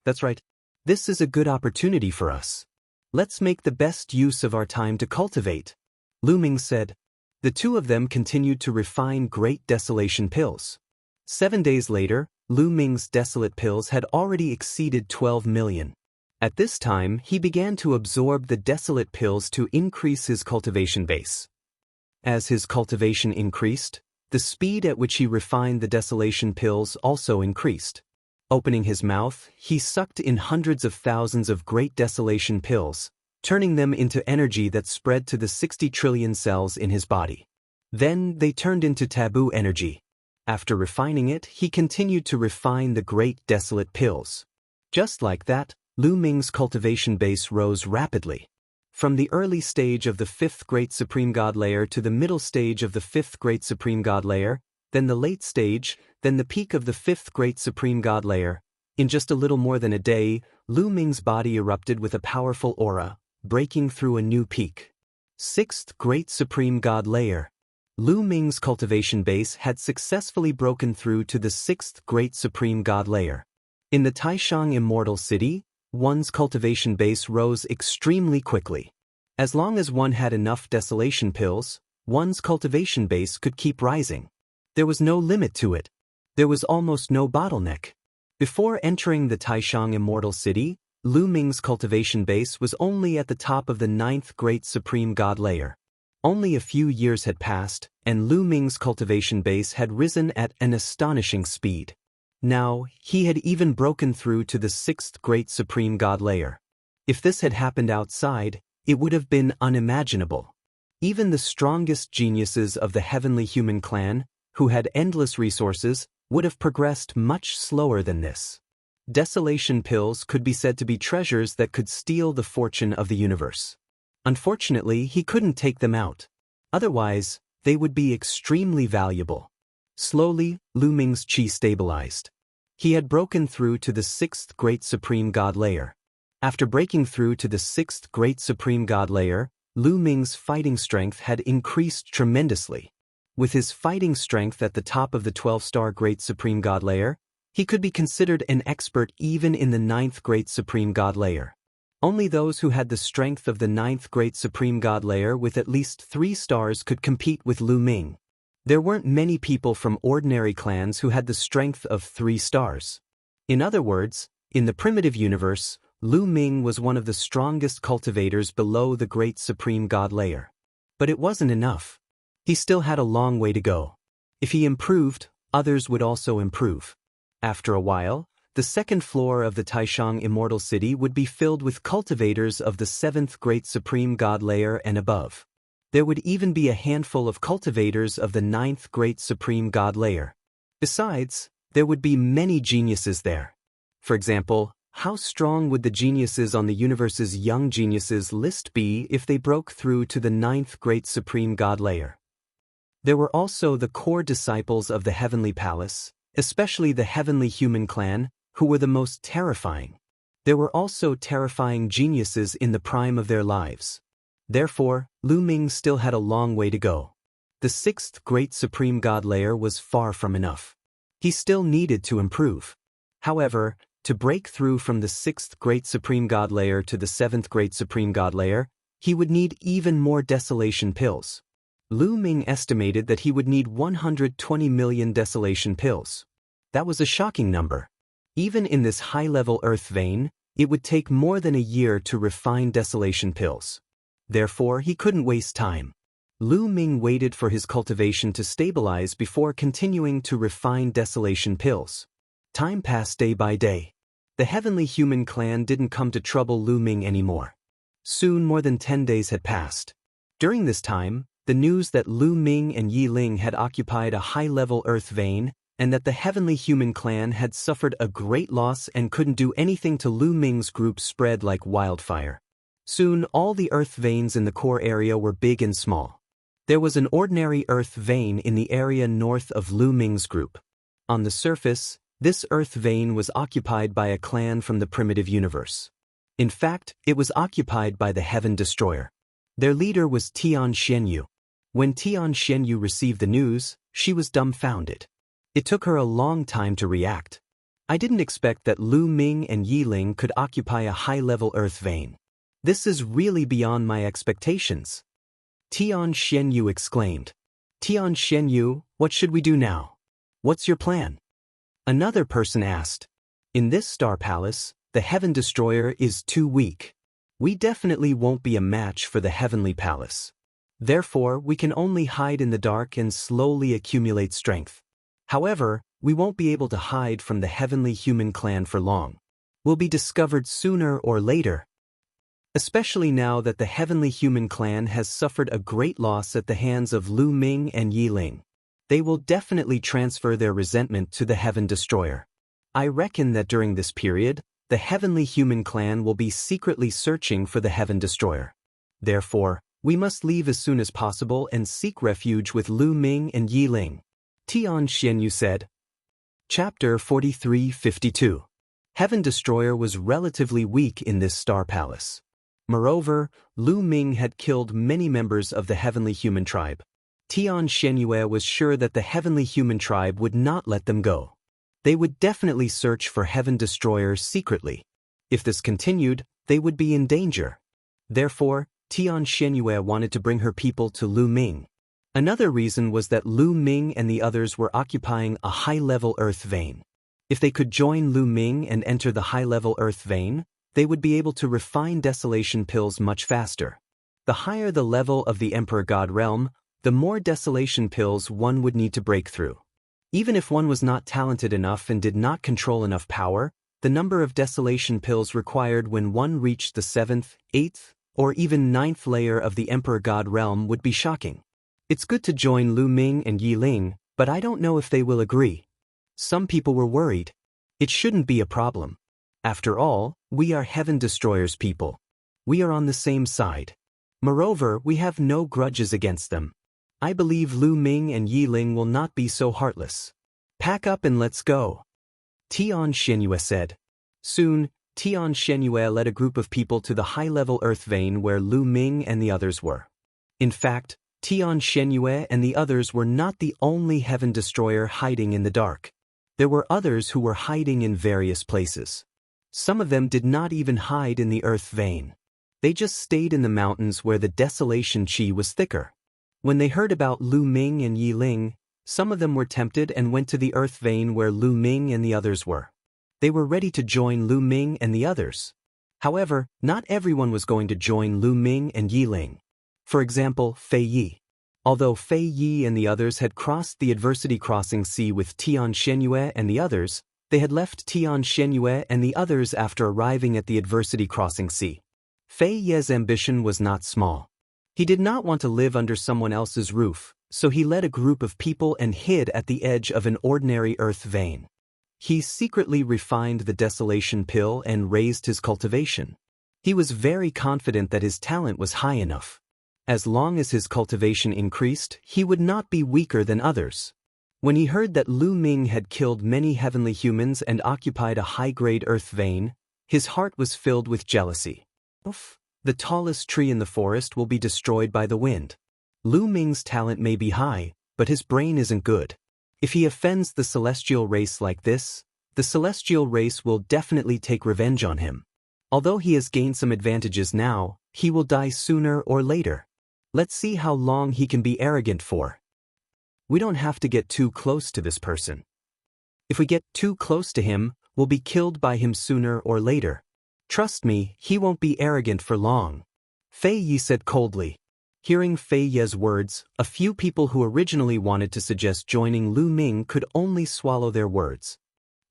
"That's right. This is a good opportunity for us. Let's make the best use of our time to cultivate." Lu Ming said. The two of them continued to refine great desolation pills. 7 days later, Lu Ming's desolate pills had already exceeded 12 million. At this time, he began to absorb the desolate pills to increase his cultivation base. As his cultivation increased, the speed at which he refined the desolation pills also increased. Opening his mouth, he sucked in hundreds of thousands of great desolation pills, turning them into energy that spread to the 60 trillion cells in his body. Then they turned into taboo energy. After refining it, he continued to refine the great desolate pills. Just like that, Lu Ming's cultivation base rose rapidly. From the early stage of the 5th Great Supreme God layer to the middle stage of the 5th Great Supreme God layer, then the late stage, then the peak of the 5th Great Supreme God layer. In just a little more than a day, Lu Ming's body erupted with a powerful aura, breaking through a new peak. 6th Great Supreme God layer. Lu Ming's cultivation base had successfully broken through to the 6th Great Supreme God layer. In the Taishang Immortal City, one's cultivation base rose extremely quickly. As long as one had enough desolation pills, one's cultivation base could keep rising. There was no limit to it. There was almost no bottleneck. Before entering the Taishang Immortal City, Lu Ming's cultivation base was only at the top of the 9th Great Supreme God layer. Only a few years had passed, and Lu Ming's cultivation base had risen at an astonishing speed. Now, he had even broken through to the 6th Great Supreme God layer. If this had happened outside, it would have been unimaginable. Even the strongest geniuses of the heavenly human clan, who had endless resources, would have progressed much slower than this. Desolation pills could be said to be treasures that could steal the fortune of the universe. Unfortunately, he couldn't take them out. Otherwise, they would be extremely valuable. Slowly, Lu Ming's qi stabilized. He had broken through to the 6th Great Supreme God layer. After breaking through to the 6th Great Supreme God layer, Lu Ming's fighting strength had increased tremendously. With his fighting strength at the top of the 12-star Great Supreme God layer, he could be considered an expert even in the 9th Great Supreme God layer. Only those who had the strength of the 9th Great Supreme God layer with at least 3 stars could compete with Lu Ming. There weren't many people from ordinary clans who had the strength of 3 stars. In other words, in the primitive universe, Lu Ming was one of the strongest cultivators below the Great Supreme God layer. But it wasn't enough. He still had a long way to go. If he improved, others would also improve. After a while, the second floor of the Taishang Immortal City would be filled with cultivators of the 7th Great Supreme God layer and above. There would even be a handful of cultivators of the 9th Great Supreme God layer. Besides, there would be many geniuses there. For example, how strong would the geniuses on the universe's young geniuses list be if they broke through to the 9th Great Supreme God layer? There were also the core disciples of the Heavenly Palace, especially the Heavenly Human Clan, who were the most terrifying. There were also terrifying geniuses in the prime of their lives. Therefore, Lu Ming still had a long way to go. The 6th Great Supreme God layer was far from enough. He still needed to improve. However, to break through from the 6th Great Supreme God layer to the 7th Great Supreme God layer, he would need even more desolation pills. Lu Ming estimated that he would need 120 million desolation pills. That was a shocking number. Even in this high-level earth vein, it would take more than a year to refine desolation pills. Therefore, he couldn't waste time. Lu Ming waited for his cultivation to stabilize before continuing to refine desolation pills. Time passed day by day. The Heavenly Human Clan didn't come to trouble Lu Ming anymore. Soon more than 10 days had passed. During this time, the news that Lu Ming and Yi Ling had occupied a high-level earth vein, and that the Heavenly Human Clan had suffered a great loss and couldn't do anything to Lu Ming's group spread like wildfire. Soon all the earth veins in the core area were big and small. There was an ordinary earth vein in the area north of Lu Ming's group. On the surface, this earth vein was occupied by a clan from the primitive universe. In fact, it was occupied by the Heaven Destroyer. Their leader was Tian Xianyu. When Tian Xianyu received the news, she was dumbfounded. It took her a long time to react. I didn't expect that Lu Ming and Yi Ling could occupy a high-level earth vein. This is really beyond my expectations. Tian Xianyu exclaimed. Tian Xianyu, what should we do now? What's your plan? Another person asked. In this star palace, the Heaven Destroyer is too weak. We definitely won't be a match for the Heavenly Palace. Therefore, we can only hide in the dark and slowly accumulate strength. However, we won't be able to hide from the Heavenly Human Clan for long. We'll be discovered sooner or later. Especially now that the Heavenly Human Clan has suffered a great loss at the hands of Lu Ming and Yi Ling. They will definitely transfer their resentment to the Heaven Destroyer. I reckon that during this period, the Heavenly Human Clan will be secretly searching for the Heaven Destroyer. Therefore, we must leave as soon as possible and seek refuge with Lu Ming and Yi Ling. Tian Xianyu said. Chapter 43-52. Heaven Destroyer was relatively weak in this star palace. Moreover, Lu Ming had killed many members of the Heavenly Human Tribe. Tian Xianyu was sure that the Heavenly Human Tribe would not let them go. They would definitely search for Heaven Destroyer secretly. If this continued, they would be in danger. Therefore, Tian Xianyu wanted to bring her people to Lu Ming. Another reason was that Lu Ming and the others were occupying a high-level earth vein. If they could join Lu Ming and enter the high-level earth vein, they would be able to refine desolation pills much faster. The higher the level of the Emperor God realm, the more desolation pills one would need to break through. Even if one was not talented enough and did not control enough power, the number of desolation pills required when one reached the 7th, 8th, or even 9th layer of the Emperor God realm would be shocking. It's good to join Lu Ming and Yi Ling, but I don't know if they will agree. Some people were worried. It shouldn't be a problem. After all, we are Heaven Destroyer's people. We are on the same side. Moreover, we have no grudges against them. I believe Lu Ming and Yi Ling will not be so heartless. Pack up and let's go. Tian Xianyu said. Soon, Tian Xianyu led a group of people to the high-level earth vein where Lu Ming and the others were. In fact, Tian Xianyu and the others were not the only Heaven Destroyer hiding in the dark. There were others who were hiding in various places. Some of them did not even hide in the earth vein. They just stayed in the mountains where the desolation chi was thicker. When they heard about Lu Ming and Yi Ling, some of them were tempted and went to the earth vein where Lu Ming and the others were. They were ready to join Lu Ming and the others. However, not everyone was going to join Lu Ming and Yi Ling. For example, Fei Yi. Although Fei Yi and the others had crossed the adversity crossing sea with Tian Xianyu and the others, They had left Tian Shenyue and the others after arriving at the Adversity Crossing Sea. Fei Ye's ambition was not small. He did not want to live under someone else's roof, so he led a group of people and hid at the edge of an ordinary earth vein. He secretly refined the desolation pill and raised his cultivation. He was very confident that his talent was high enough. As long as his cultivation increased, he would not be weaker than others. When he heard that Lu Ming had killed many heavenly humans and occupied a high-grade earth vein, his heart was filled with jealousy. The tallest tree in the forest will be destroyed by the wind. Lu Ming's talent may be high, but his brain isn't good. If he offends the celestial race like this, the celestial race will definitely take revenge on him. Although he has gained some advantages now, he will die sooner or later. Let's see how long he can be arrogant for. We don't have to get too close to this person. If we get too close to him, we'll be killed by him sooner or later. Trust me, he won't be arrogant for long. Fei Yi said coldly. Hearing Fei Ye's words, a few people who originally wanted to suggest joining Lu Ming could only swallow their words.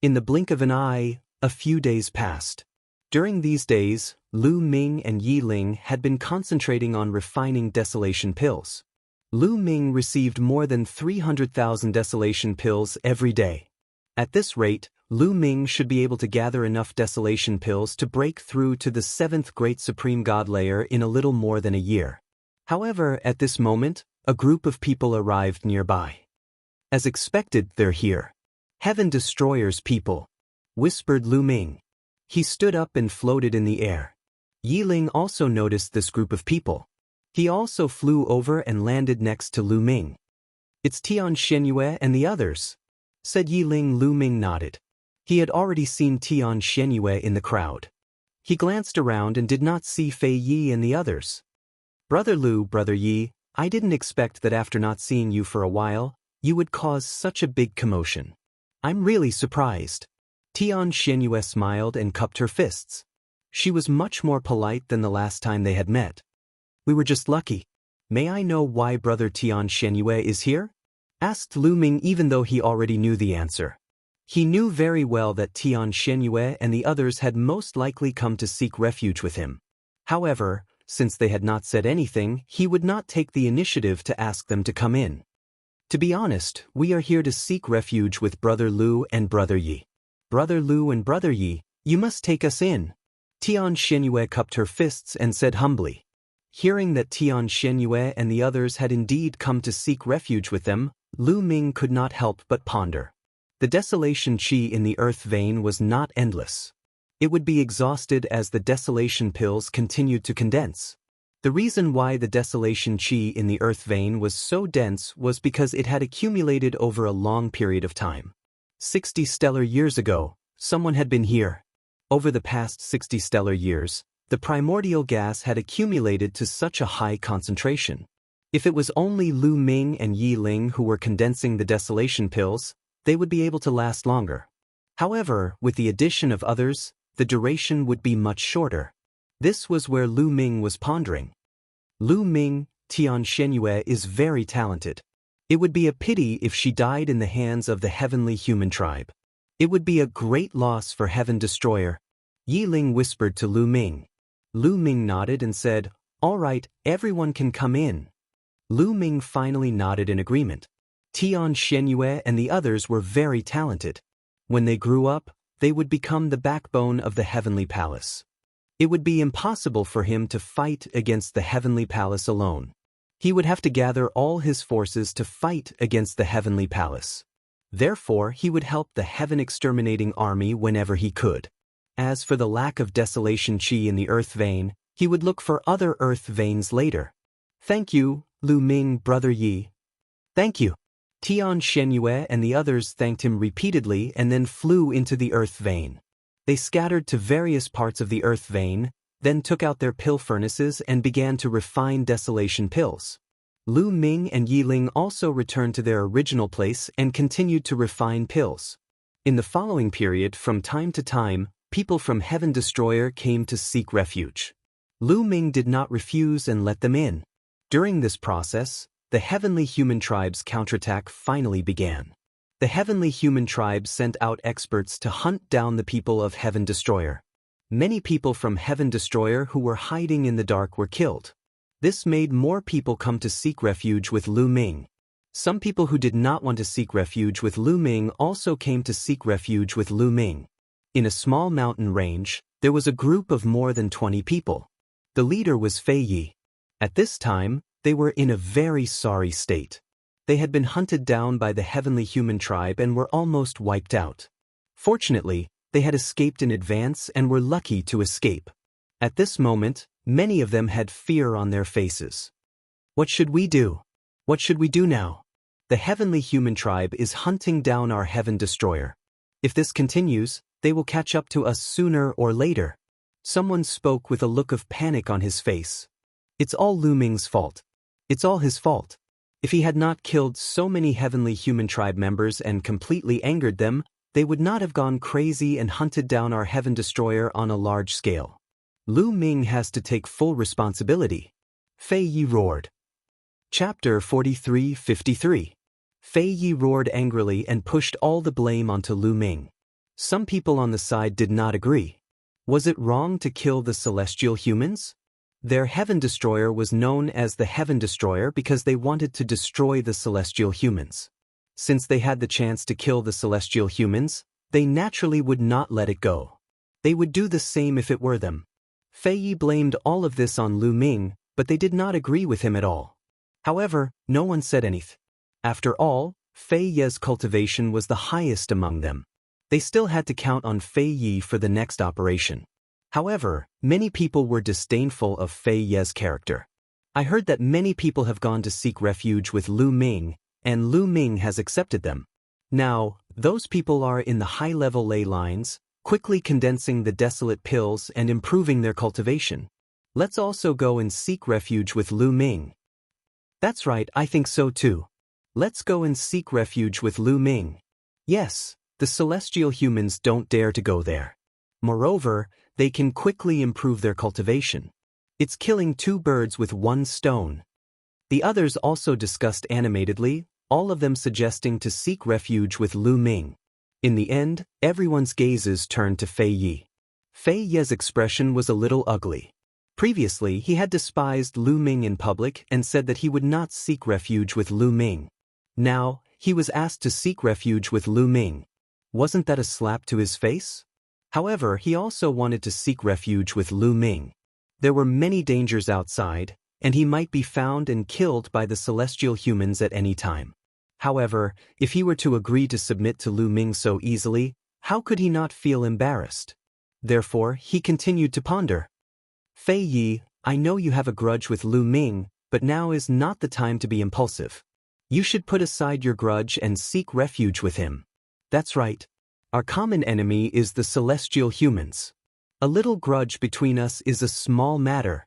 In the blink of an eye, a few days passed. During these days, Lu Ming and Yi Ling had been concentrating on refining desolation pills. Lu Ming received more than 300,000 desolation pills every day. At this rate, Lu Ming should be able to gather enough desolation pills to break through to the 7th Great Supreme God layer in a little more than a year. However, at this moment, a group of people arrived nearby. As expected, they're here. Heaven Destroyer's people, whispered Lu Ming. He stood up and floated in the air. Yi Ling also noticed this group of people. He also flew over and landed next to Lu Ming. It's Tian Shenyue and the others, said Yi Ling. Lu Ming nodded. He had already seen Tian Shenyue in the crowd. He glanced around and did not see Fei Yi and the others. Brother Lu, Brother Yi, I didn't expect that after not seeing you for a while, you would cause such a big commotion. I'm really surprised. Tian Shenyue smiled and cupped her fists. She was much more polite than the last time they had met. We were just lucky. May I know why Brother Tian Shenyue is here? Asked Lu Ming, even though he already knew the answer. He knew very well that Tian Shenyue and the others had most likely come to seek refuge with him. However, since they had not said anything, he would not take the initiative to ask them to come in. To be honest, we are here to seek refuge with Brother Lu and Brother Yi. Brother Lu and Brother Yi, you must take us in. Tian Shenyue cupped her fists and said humbly. Hearing that Tian Shenyue and the others had indeed come to seek refuge with them, Lu Ming could not help but ponder. The desolation chi in the earth vein was not endless. It would be exhausted as the desolation pills continued to condense. The reason why the desolation chi in the earth vein was so dense was because it had accumulated over a long period of time. 60 stellar years ago, someone had been here. Over the past 60 stellar years, the primordial gas had accumulated to such a high concentration. If it was only Lu Ming and Yi Ling who were condensing the desolation pills, they would be able to last longer. However, with the addition of others, the duration would be much shorter. This was where Lu Ming was pondering. Lu Ming, Tian Shenyue, is very talented. It would be a pity if she died in the hands of the heavenly human tribe. It would be a great loss for Heaven Destroyer. Yi Ling whispered to Lu Ming. Lu Ming nodded and said, All right, everyone can come in. Lu Ming finally nodded in agreement. Tian Shenyue and the others were very talented. When they grew up, they would become the backbone of the heavenly palace. It would be impossible for him to fight against the heavenly palace alone. He would have to gather all his forces to fight against the heavenly palace. Therefore, he would help the heaven-exterminating army whenever he could. As for the lack of desolation chi in the earth vein, he would look for other earth veins later. Thank you, Lu Ming, Brother Yi. Thank you. Tian Shenyue and the others thanked him repeatedly and then flew into the earth vein. They scattered to various parts of the earth vein, then took out their pill furnaces and began to refine desolation pills. Lu Ming and Yi Ling also returned to their original place and continued to refine pills. In the following period, from time to time, people from Heaven Destroyer came to seek refuge. Lu Ming did not refuse and let them in. During this process, the heavenly human tribe's counterattack finally began. The heavenly human tribe sent out experts to hunt down the people of Heaven Destroyer. Many people from Heaven Destroyer who were hiding in the dark were killed. This made more people come to seek refuge with Lu Ming. Some people who did not want to seek refuge with Lu Ming also came to seek refuge with Lu Ming. In a small mountain range, there was a group of more than 20 people. The leader was Fei Yi. At this time, they were in a very sorry state. They had been hunted down by the heavenly human tribe and were almost wiped out. Fortunately, they had escaped in advance and were lucky to escape. At this moment, many of them had fear on their faces. What should we do? What should we do now? The heavenly human tribe is hunting down our Heaven Destroyer. If this continues, they will catch up to us sooner or later. Someone spoke with a look of panic on his face. It's all Lu Ming's fault. It's all his fault. If he had not killed so many heavenly human tribe members and completely angered them, they would not have gone crazy and hunted down our Heaven Destroyer on a large scale. Lu Ming has to take full responsibility. Fei Yi roared. Chapter 43-53. Fei Yi roared angrily and pushed all the blame onto Lu Ming. Some people on the side did not agree. Was it wrong to kill the celestial humans? Their Heaven Destroyer was known as the Heaven Destroyer because they wanted to destroy the celestial humans. Since they had the chance to kill the celestial humans, they naturally would not let it go. They would do the same if it were them. Fei Yi blamed all of this on Lu Ming, but they did not agree with him at all. However, no one said anything. After all, Fei Yi's cultivation was the highest among them. They still had to count on Fei Yi for the next operation. However, many people were disdainful of Fei Yi's character. I heard that many people have gone to seek refuge with Lu Ming, and Lu Ming has accepted them. Now, those people are in the high-level ley lines, quickly condensing the desolate pills and improving their cultivation. Let's also go and seek refuge with Lu Ming. That's right, I think so too. Let's go and seek refuge with Lu Ming. Yes, the celestial humans don't dare to go there. Moreover, they can quickly improve their cultivation. It's killing two birds with one stone. The others also discussed animatedly, all of them suggesting to seek refuge with Lu Ming. In the end, everyone's gazes turned to Fei Yi. Fei Yi's expression was a little ugly. Previously, he had despised Lu Ming in public and said that he would not seek refuge with Lu Ming. Now, he was asked to seek refuge with Lu Ming. Wasn't that a slap to his face? However, he also wanted to seek refuge with Lu Ming. There were many dangers outside, and he might be found and killed by the celestial humans at any time. However, if he were to agree to submit to Lu Ming so easily, how could he not feel embarrassed? Therefore, he continued to ponder. Fei Yi, I know you have a grudge with Lu Ming, but now is not the time to be impulsive. You should put aside your grudge and seek refuge with him. That's right. Our common enemy is the celestial humans. A little grudge between us is a small matter.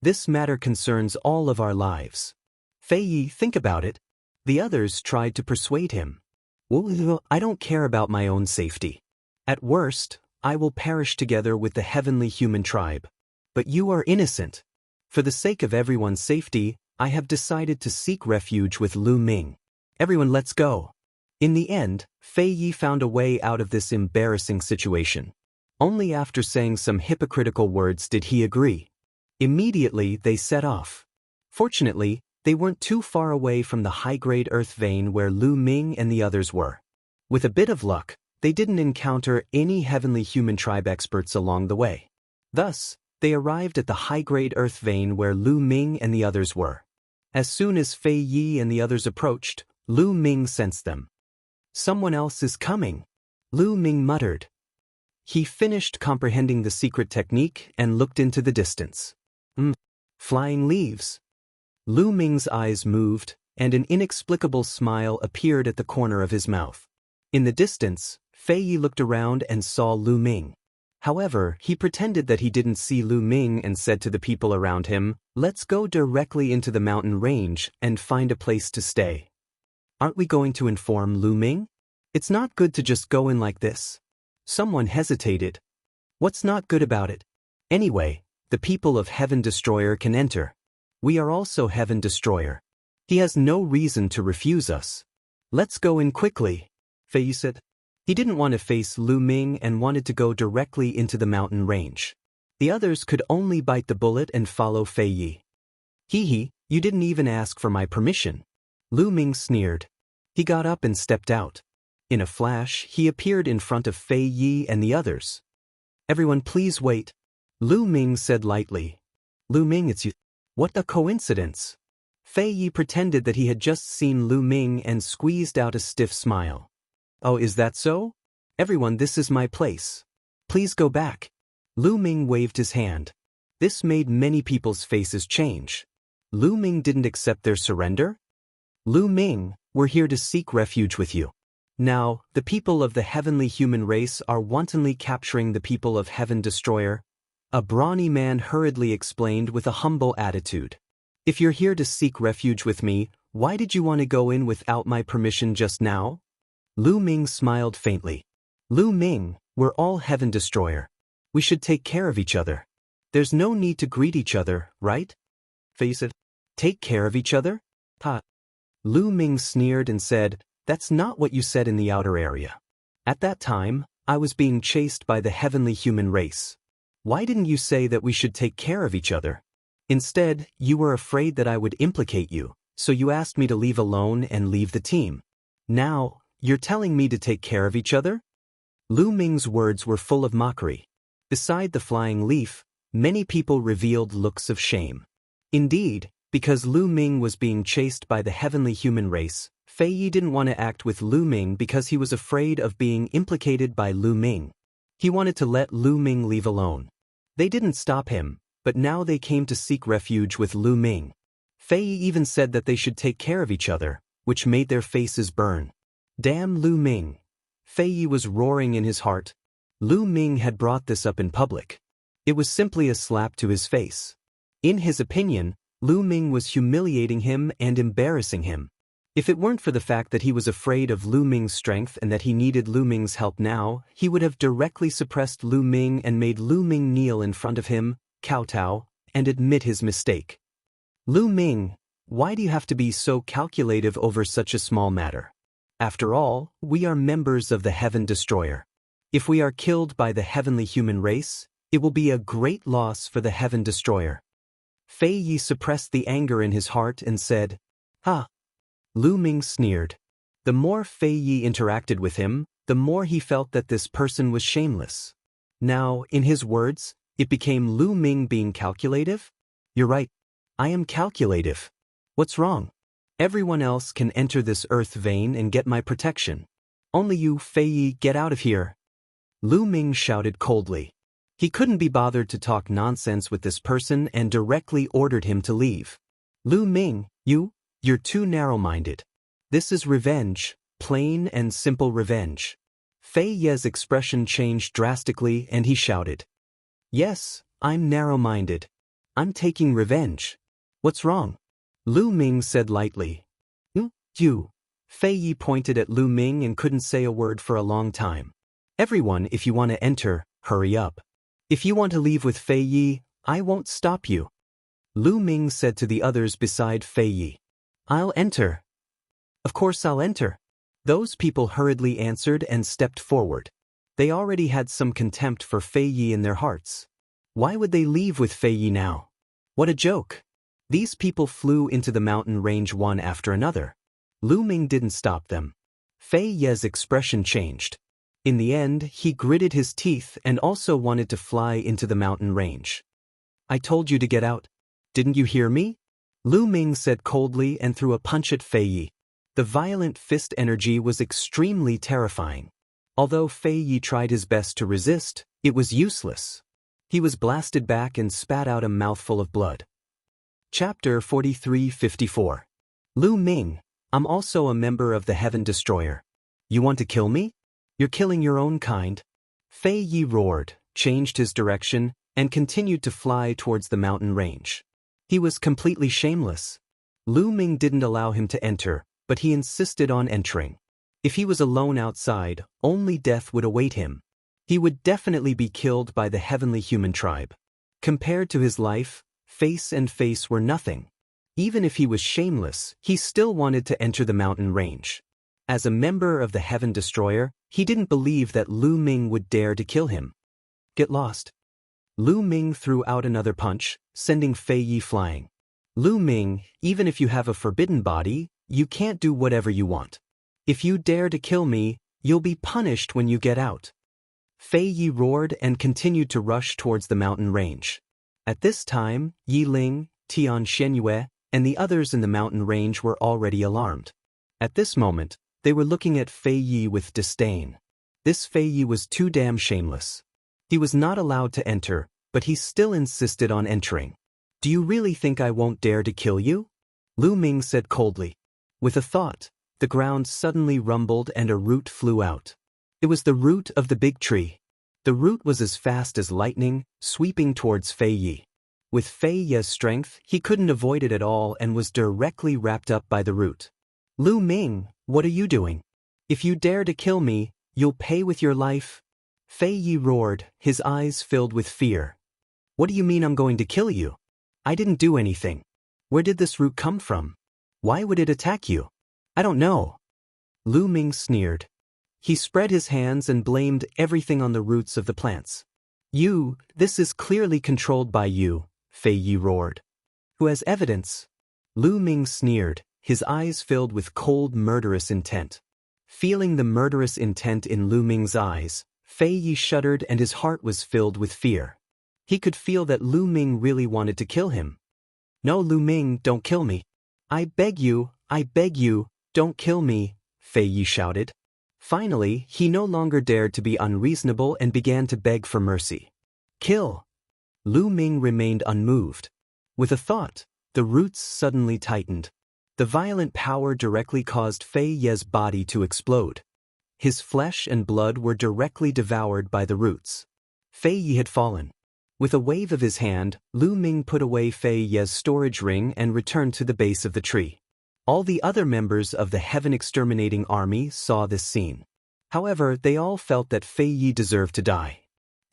This matter concerns all of our lives. Fei Yi, think about it. The others tried to persuade him. Well, I don't care about my own safety. At worst, I will perish together with the heavenly human tribe. But you are innocent. For the sake of everyone's safety, I have decided to seek refuge with Lu Ming. Everyone, let's go. In the end, Fei Yi found a way out of this embarrassing situation. Only after saying some hypocritical words did he agree. Immediately, they set off. Fortunately, they weren't too far away from the high-grade earth vein where Lu Ming and the others were. With a bit of luck, they didn't encounter any heavenly human tribe experts along the way. Thus, they arrived at the high-grade earth vein where Lu Ming and the others were. As soon as Fei Yi and the others approached, Lu Ming sensed them. Someone else is coming, Lu Ming muttered. He finished comprehending the secret technique and looked into the distance. Flying leaves. Lu Ming's eyes moved, and an inexplicable smile appeared at the corner of his mouth. In the distance, Fei Yi looked around and saw Lu Ming. However, he pretended that he didn't see Lu Ming and said to the people around him, "Let's go directly into the mountain range and find a place to stay." Aren't we going to inform Lu Ming? It's not good to just go in like this. Someone hesitated. What's not good about it? Anyway, the people of Heaven Destroyer can enter. We are also Heaven Destroyer. He has no reason to refuse us. Let's go in quickly, Fei Yi said. He didn't want to face Lu Ming and wanted to go directly into the mountain range. The others could only bite the bullet and follow Fei Yi. Hee, you didn't even ask for my permission. Lu Ming sneered. He got up and stepped out. In a flash, he appeared in front of Fei Yi and the others. Everyone please wait, Lu Ming said lightly. Lu Ming, it's you. What a coincidence. Fei Yi pretended that he had just seen Lu Ming and squeezed out a stiff smile. Oh, is that so? Everyone, this is my place. Please go back. Lu Ming waved his hand. This made many people's faces change. Lu Ming didn't accept their surrender? Lu Ming, we're here to seek refuge with you. Now, the people of the heavenly human race are wantonly capturing the people of Heaven Destroyer, a brawny man hurriedly explained with a humble attitude. If you're here to seek refuge with me, why did you want to go in without my permission just now? Lu Ming smiled faintly. Lu Ming, we're all Heaven Destroyer. We should take care of each other. There's no need to greet each other, right? Fei said. Take care of each other? Ha. Lu Ming sneered and said, that's not what you said in the outer area. At that time, I was being chased by the heavenly human race. Why didn't you say that we should take care of each other? Instead, you were afraid that I would implicate you, so you asked me to leave alone and leave the team. Now, you're telling me to take care of each other? Lu Ming's words were full of mockery. Beside the flying leaf, many people revealed looks of shame. Indeed, because Lu Ming was being chased by the heavenly human race, Fei Yi didn't want to act with Lu Ming because he was afraid of being implicated by Lu Ming. He wanted to let Lu Ming leave alone. They didn't stop him, but now they came to seek refuge with Lu Ming. Fei Yi even said that they should take care of each other, which made their faces burn. Damn Lu Ming. Fei Yi was roaring in his heart. Lu Ming had brought this up in public. It was simply a slap to his face. In his opinion, Lu Ming was humiliating him and embarrassing him. If it weren't for the fact that he was afraid of Lu Ming's strength and that he needed Lu Ming's help now, he would have directly suppressed Lu Ming and made Lu Ming kneel in front of him, kowtow, and admit his mistake. Lu Ming, why do you have to be so calculative over such a small matter? After all, we are members of the Heaven Destroyer. If we are killed by the heavenly human race, it will be a great loss for the Heaven Destroyer. Fei Yi suppressed the anger in his heart and said, Ha! Lu Ming sneered. The more Fei Yi interacted with him, the more he felt that this person was shameless. Now, in his words, it became Lu Ming being calculative? You're right. I am calculative. What's wrong? Everyone else can enter this earth vein and get my protection. Only you, Fei Yi, get out of here. Lu Ming shouted coldly. He couldn't be bothered to talk nonsense with this person and directly ordered him to leave. Lu Ming, you're too narrow-minded. This is revenge, plain and simple revenge. Fei Yi's expression changed drastically and he shouted. Yes, I'm narrow-minded. I'm taking revenge. What's wrong? Lu Ming said lightly. You. Fei Yi pointed at Lu Ming and couldn't say a word for a long time. Everyone, if you want to enter, hurry up. If you want to leave with Fei Yi, I won't stop you. Lu Ming said to the others beside Fei Yi. I'll enter. Of course I'll enter. Those people hurriedly answered and stepped forward. They already had some contempt for Fei Yi in their hearts. Why would they leave with Fei Yi now? What a joke. These people flew into the mountain range one after another. Lu Ming didn't stop them. Fei Yi's expression changed. In the end, he gritted his teeth and also wanted to fly into the mountain range. I told you to get out. Didn't you hear me? Lu Ming said coldly and threw a punch at Fei Yi. The violent fist energy was extremely terrifying. Although Fei Yi tried his best to resist, it was useless. He was blasted back and spat out a mouthful of blood. Chapter 43-54. Lu Ming, I'm also a member of the Heaven Destroyer. You want to kill me? You're killing your own kind. Fei Yi roared, changed his direction, and continued to fly towards the mountain range. He was completely shameless. Lu Ming didn't allow him to enter, but he insisted on entering. If he was alone outside, only death would await him. He would definitely be killed by the heavenly human tribe. Compared to his life, face and face were nothing. Even if he was shameless, he still wanted to enter the mountain range. As a member of the Heaven Destroyer, he didn't believe that Lu Ming would dare to kill him. Get lost. Lu Ming threw out another punch, sending Fei Yi flying. Lu Ming, even if you have a forbidden body, you can't do whatever you want. If you dare to kill me, you'll be punished when you get out. Fei Yi roared and continued to rush towards the mountain range. At this time, Yi Ling, Tian Shenyue, and the others in the mountain range were already alarmed. At this moment, they were looking at Fei Yi with disdain. This Fei Yi was too damn shameless. He was not allowed to enter, but he still insisted on entering. Do you really think I won't dare to kill you? Lu Ming said coldly. With a thought, the ground suddenly rumbled and a root flew out. It was the root of the big tree. The root was as fast as lightning, sweeping towards Fei Yi. With Fei Yi's strength, he couldn't avoid it at all and was directly wrapped up by the root. Lu Ming, what are you doing? If you dare to kill me, you'll pay with your life. Fei Yi roared, his eyes filled with fear. What do you mean I'm going to kill you? I didn't do anything. Where did this root come from? Why would it attack you? I don't know. Lu Ming sneered. He spread his hands and blamed everything on the roots of the plants. This is clearly controlled by you, Fei Yi roared. Who has evidence? Lu Ming sneered, his eyes filled with cold, murderous intent. Feeling the murderous intent in Lu Ming's eyes, Fei Yi shuddered and his heart was filled with fear. He could feel that Lu Ming really wanted to kill him. No, Lu Ming, don't kill me. I beg you, don't kill me, Fei Yi shouted. Finally, he no longer dared to be unreasonable and began to beg for mercy. Kill! Lu Ming remained unmoved. With a thought, the roots suddenly tightened. The violent power directly caused Fei Yi's body to explode. His flesh and blood were directly devoured by the roots. Fei Yi had fallen. With a wave of his hand, Lu Ming put away Fei Yi's storage ring and returned to the base of the tree. All the other members of the Heaven Exterminating Army saw this scene. However, they all felt that Fei Yi deserved to die.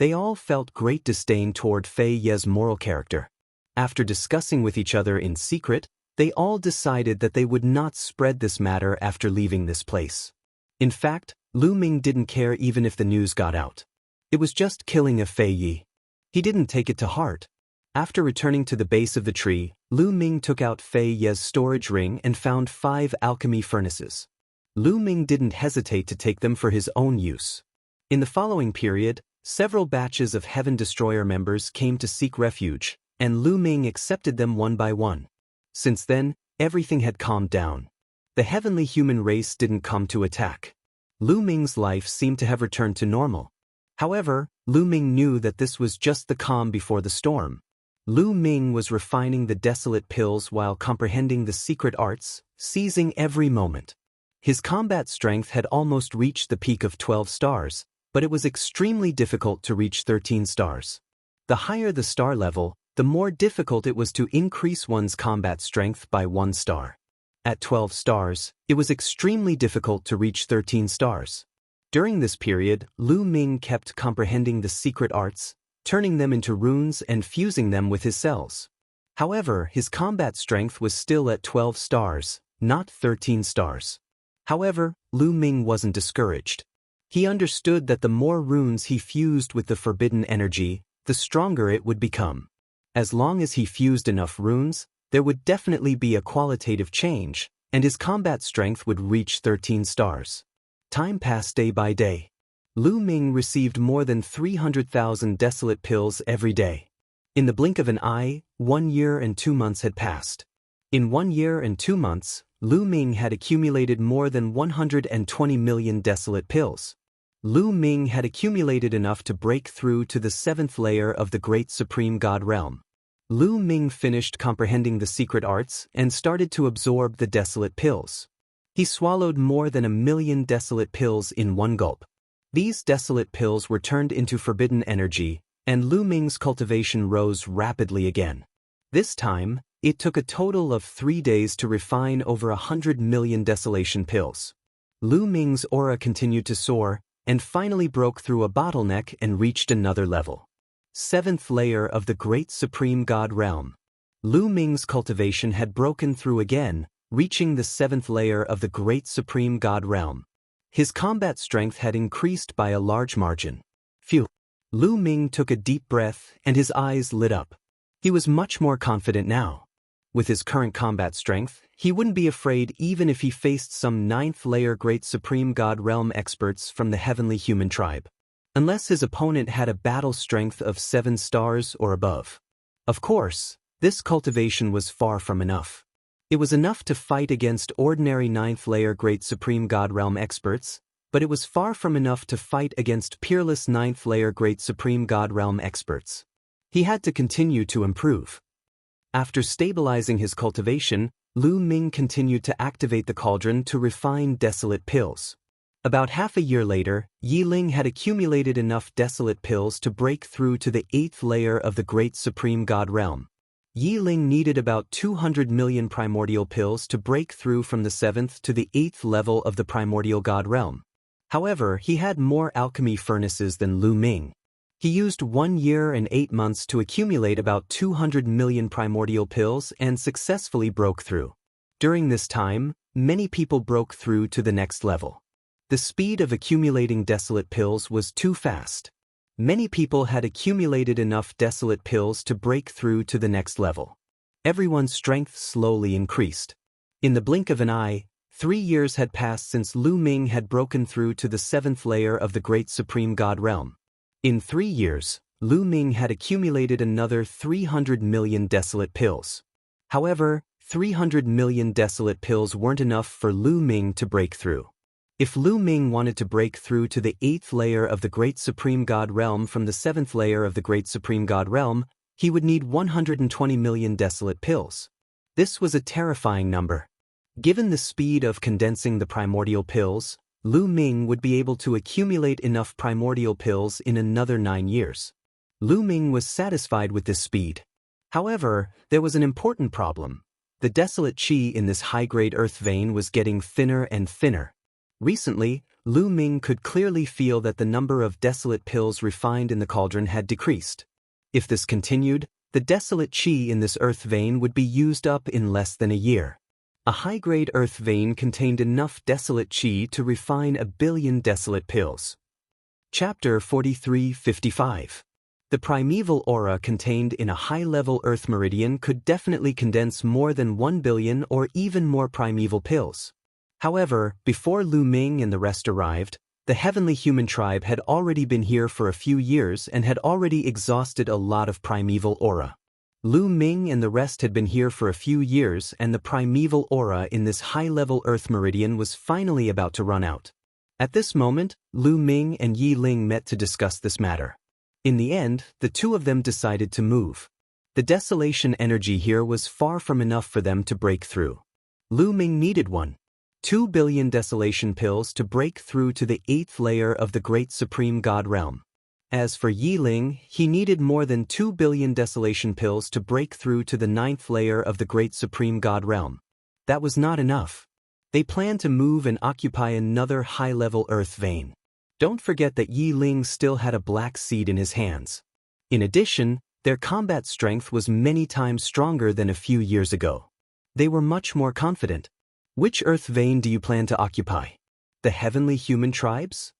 They all felt great disdain toward Fei Yi's moral character. After discussing with each other in secret, they all decided that they would not spread this matter after leaving this place. In fact, Lu Ming didn't care even if the news got out. It was just killing a Fei Yi. He didn't take it to heart. After returning to the base of the tree, Lu Ming took out Fei Yi's storage ring and found 5 alchemy furnaces. Lu Ming didn't hesitate to take them for his own use. In the following period, several batches of Heaven Destroyer members came to seek refuge, and Lu Ming accepted them one by one. Since then, everything had calmed down. The heavenly human race didn't come to attack. Lu Ming's life seemed to have returned to normal. However, Lu Ming knew that this was just the calm before the storm. Lu Ming was refining the desolate pills while comprehending the secret arts, seizing every moment. His combat strength had almost reached the peak of 12 stars, but it was extremely difficult to reach 13 stars. The higher the star level, the more difficult it was to increase one's combat strength by 1 star. At 12 stars, it was extremely difficult to reach 13 stars. During this period, Lu Ming kept comprehending the secret arts, turning them into runes and fusing them with his cells. However, his combat strength was still at 12 stars, not 13 stars. However, Lu Ming wasn't discouraged. He understood that the more runes he fused with the forbidden energy, the stronger it would become. As long as he fused enough runes, there would definitely be a qualitative change, and his combat strength would reach 13 stars. Time passed day by day. Lu Ming received more than 300,000 desolate pills every day. In the blink of an eye, 1 year and 2 months had passed. In 1 year and 2 months, Lu Ming had accumulated more than 120 million desolate pills. Lu Ming had accumulated enough to break through to the 7th layer of the Great Supreme God Realm. Lu Ming finished comprehending the secret arts and started to absorb the desolate pills. He swallowed more than 1 million desolate pills in one gulp. These desolate pills were turned into forbidden energy, and Lu Ming's cultivation rose rapidly again. This time, it took a total of 3 days to refine over 100 million desolation pills. Lu Ming's aura continued to soar, and finally broke through a bottleneck and reached another level. 7th layer of the Great Supreme God Realm. Lu Ming's cultivation had broken through again, reaching the 7th layer of the Great Supreme God Realm. His combat strength had increased by a large margin. Phew! Lu Ming took a deep breath and his eyes lit up. He was much more confident now. With his current combat strength, he wouldn't be afraid even if he faced some 9th layer Great Supreme God Realm experts from the Heavenly Human Tribe. Unless his opponent had a battle strength of 7 stars or above. Of course, this cultivation was far from enough. It was enough to fight against ordinary 9th layer Great Supreme God Realm experts, but it was far from enough to fight against peerless 9th layer Great Supreme God Realm experts. He had to continue to improve. After stabilizing his cultivation, Lu Ming continued to activate the cauldron to refine desolate pills. About half a year later, Yi Ling had accumulated enough desolate pills to break through to the 8th layer of the Great Supreme God Realm. Yi Ling needed about 200 million primordial pills to break through from the 7th to the 8th level of the Primordial God Realm. However, he had more alchemy furnaces than Lu Ming. He used 1 year and 8 months to accumulate about 200 million primordial pills and successfully broke through. During this time, many people broke through to the next level. The speed of accumulating desolate pills was too fast. Many people had accumulated enough desolate pills to break through to the next level. Everyone's strength slowly increased. In the blink of an eye, 3 years had passed since Lu Ming had broken through to the 7th layer of the Great Supreme God Realm. In 3 years, Lu Ming had accumulated another 300 million desolate pills. However, 300 million desolate pills weren't enough for Lu Ming to break through. If Lu Ming wanted to break through to the 8th layer of the Great Supreme God Realm from the 7th layer of the Great Supreme God Realm, he would need 120 million desolate pills. This was a terrifying number. Given the speed of condensing the primordial pills, Lu Ming would be able to accumulate enough primordial pills in another 9 years. Lu Ming was satisfied with this speed. However, there was an important problem. The desolate qi in this high-grade earth vein was getting thinner and thinner. Recently, Lu Ming could clearly feel that the number of desolate pills refined in the cauldron had decreased. If this continued, the desolate qi in this earth vein would be used up in less than a year. A high-grade earth vein contained enough desolate qi to refine 1 billion desolate pills. Chapter 43-55. The primeval aura contained in a high-level earth meridian could definitely condense more than 1 billion or even more primeval pills. However, before Lu Ming and the rest arrived, the Heavenly Human Tribe had already been here for a few years and had already exhausted a lot of primeval aura. Lu Ming and the rest had been here for a few years and the primeval aura in this high-level earth meridian was finally about to run out. At this moment, Lu Ming and Yi Ling met to discuss this matter. In the end, the two of them decided to move. The desolation energy here was far from enough for them to break through. Lu Ming needed 2 billion desolation pills to break through to the 8th layer of the Great Supreme God Realm. As for Yi Ling, he needed more than 2 billion desolation pills to break through to the 9th layer of the Great Supreme God Realm. That was not enough. They planned to move and occupy another high-level earth vein. Don't forget that Yi Ling still had a black seed in his hands. In addition, their combat strength was many times stronger than a few years ago. They were much more confident. Which earth vein do you plan to occupy? The Heavenly Human Tribes?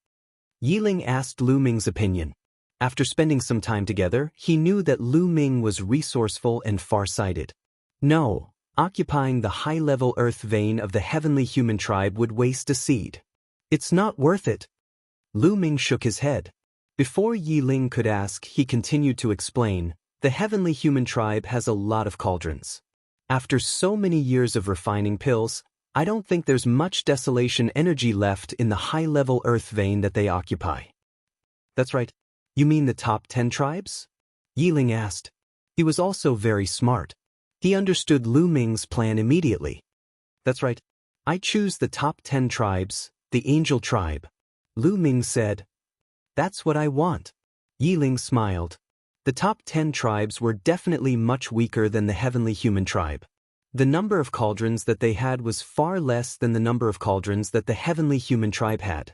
Yi Ling asked Lu Ming's opinion. After spending some time together, he knew that Lu Ming was resourceful and far-sighted. No, occupying the high-level earth vein of the Heavenly Human Tribe would waste a seed. It's not worth it. Lu Ming shook his head. Before Yi Ling could ask, he continued to explain, the Heavenly Human Tribe has a lot of cauldrons. After so many years of refining pills, I don't think there's much desolation energy left in the high-level earth vein that they occupy. That's right. You mean the top 10 tribes? Yi Ling asked. He was also very smart. He understood Lu Ming's plan immediately. That's right. I choose the top 10 tribes, the Angel Tribe. Lu Ming said. That's what I want. Yi Ling smiled. The top 10 tribes were definitely much weaker than the Heavenly Human Tribe. The number of cauldrons that they had was far less than the number of cauldrons that the Heavenly Human Tribe had.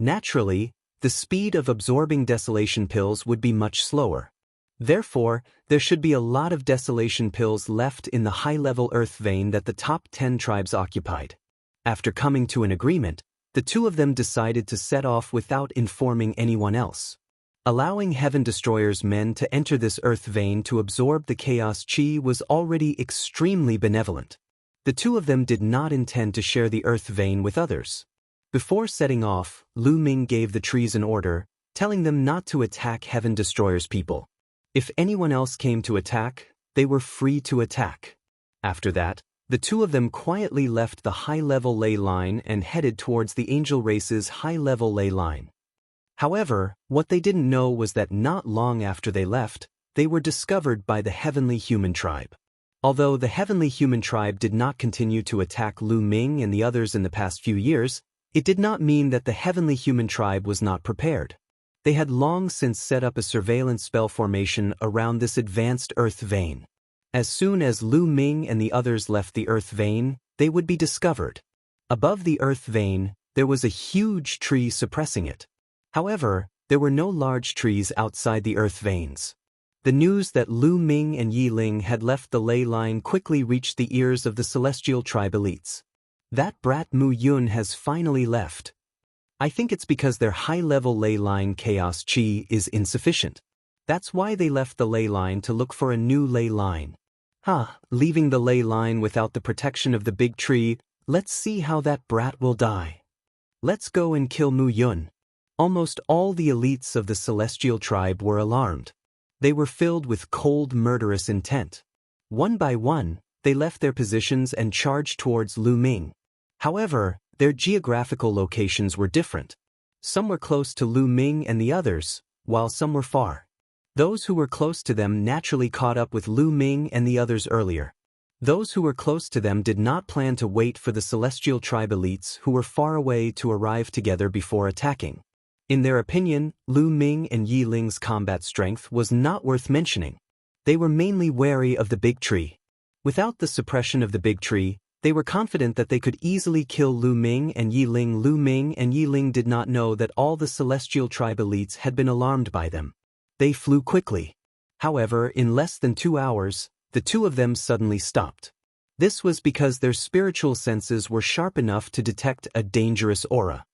Naturally, the speed of absorbing desolation pills would be much slower. Therefore, there should be a lot of desolation pills left in the high-level earth vein that the top 10 tribes occupied. After coming to an agreement, the two of them decided to set off without informing anyone else. Allowing Heaven Destroyer's men to enter this earth vein to absorb the chaos chi was already extremely benevolent. The two of them did not intend to share the earth vein with others. Before setting off, Lu Ming gave the trees an order, telling them not to attack Heaven Destroyer's people. If anyone else came to attack, they were free to attack. After that, the two of them quietly left the high-level ley line and headed towards the angel race's high-level ley line. However, what they didn't know was that not long after they left, they were discovered by the Heavenly Human Tribe. Although the Heavenly Human Tribe did not continue to attack Lu Ming and the others in the past few years, it did not mean that the Heavenly Human Tribe was not prepared. They had long since set up a surveillance spell formation around this advanced earth vein. As soon as Lu Ming and the others left the earth vein, they would be discovered. Above the earth vein, there was a huge tree suppressing it. However, there were no large trees outside the earth veins. The news that Lu Ming and Yi Ling had left the ley line quickly reached the ears of the celestial tribe elites. That brat Mu Yun has finally left. I think it's because their high-level ley line chaos chi is insufficient. That's why they left the ley line to look for a new ley line. Leaving the ley line without the protection of the big tree, let's see how that brat will die. Let's go and kill Mu Yun. Almost all the elites of the celestial tribe were alarmed. They were filled with cold, murderous intent. One by one, they left their positions and charged towards Lu Ming. However, their geographical locations were different. Some were close to Lu Ming and the others, while some were far. Those who were close to them naturally caught up with Lu Ming and the others earlier. Those who were close to them did not plan to wait for the celestial tribe elites who were far away to arrive together before attacking. In their opinion, Lu Ming and Yi Ling's combat strength was not worth mentioning. They were mainly wary of the big tree. Without the suppression of the big tree, they were confident that they could easily kill Lu Ming and Yi Ling. Lu Ming and Yi Ling did not know that all the celestial tribe elites had been alarmed by them. They flew quickly. However, in less than 2 hours, the two of them suddenly stopped. This was because their spiritual senses were sharp enough to detect a dangerous aura.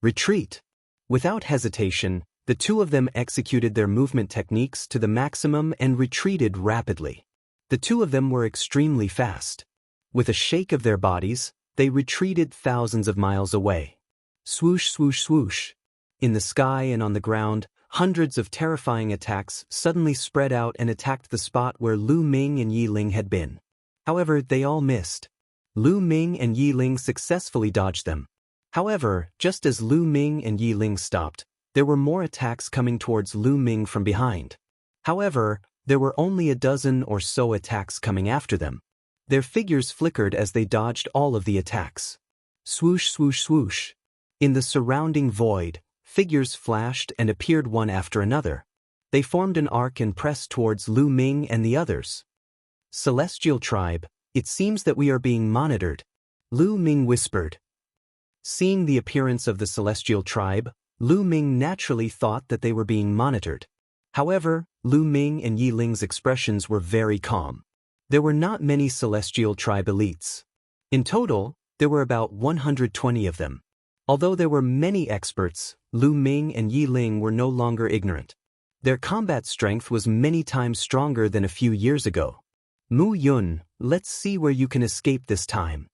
Retreat. Without hesitation, the two of them executed their movement techniques to the maximum and retreated rapidly. The two of them were extremely fast. With a shake of their bodies, they retreated thousands of miles away. Swoosh, swoosh, swoosh. In the sky and on the ground, hundreds of terrifying attacks suddenly spread out and attacked the spot where Lu Ming and Yi Ling had been. However, they all missed. Lu Ming and Yi Ling successfully dodged them. However, just as Lu Ming and Yi Ling stopped, there were more attacks coming towards Lu Ming from behind. However, there were only a dozen or so attacks coming after them. Their figures flickered as they dodged all of the attacks. Swoosh, swoosh, swoosh. In the surrounding void, figures flashed and appeared one after another. They formed an arc and pressed towards Lu Ming and the others. Celestial tribe, it seems that we are being monitored, Lu Ming whispered. Seeing the appearance of the celestial tribe, Lu Ming naturally thought that they were being monitored. However, Lu Ming and Yi Ling's expressions were very calm. There were not many celestial tribe elites. In total, there were about 120 of them. Although there were many experts, Lu Ming and Yi Ling were no longer ignorant. Their combat strength was many times stronger than a few years ago. Mu Yun, let's see where you can escape this time.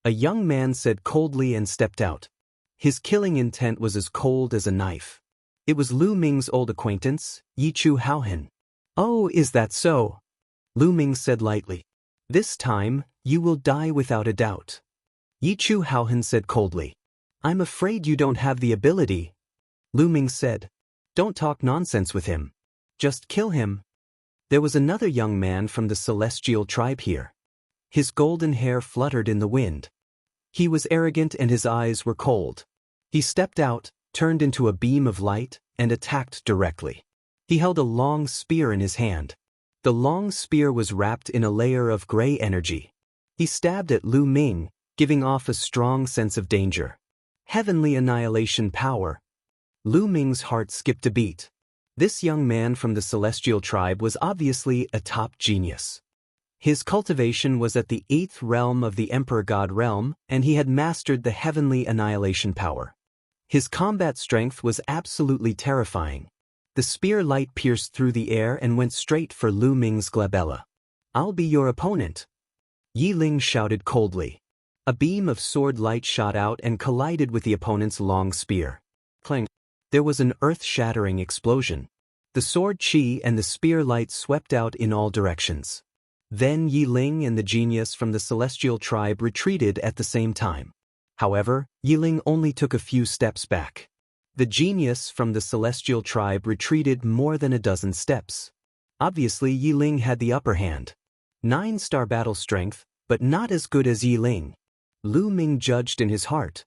A young man said coldly and stepped out. His killing intent was as cold as a knife. It was Lu Ming's old acquaintance, Yichu Haohan. Oh, is that so? Lu Ming said lightly. This time, you will die without a doubt. Yichu Haohan said coldly. I'm afraid you don't have the ability. Lu Ming said. Don't talk nonsense with him. Just kill him. There was another young man from the celestial tribe here. His golden hair fluttered in the wind. He was arrogant and his eyes were cold. He stepped out, turned into a beam of light, and attacked directly. He held a long spear in his hand. The long spear was wrapped in a layer of gray energy. He stabbed at Lu Ming, giving off a strong sense of danger. Heavenly annihilation power. Lu Ming's heart skipped a beat. This young man from the celestial tribe was obviously a top genius. His cultivation was at the 8th realm of the Emperor God realm, and he had mastered the heavenly annihilation power. His combat strength was absolutely terrifying. The spear light pierced through the air and went straight for Lu Ming's glabella. "I'll be your opponent," Yi Ling shouted coldly. A beam of sword light shot out and collided with the opponent's long spear. Clang! There was an earth-shattering explosion. The sword chi and the spear light swept out in all directions. Then Yi Ling and the genius from the celestial tribe retreated at the same time. However, Yi Ling only took a few steps back. The genius from the celestial tribe retreated more than a dozen steps. Obviously, Yi Ling had the upper hand. 9-star battle strength, but not as good as Yi Ling. Lu Ming judged in his heart.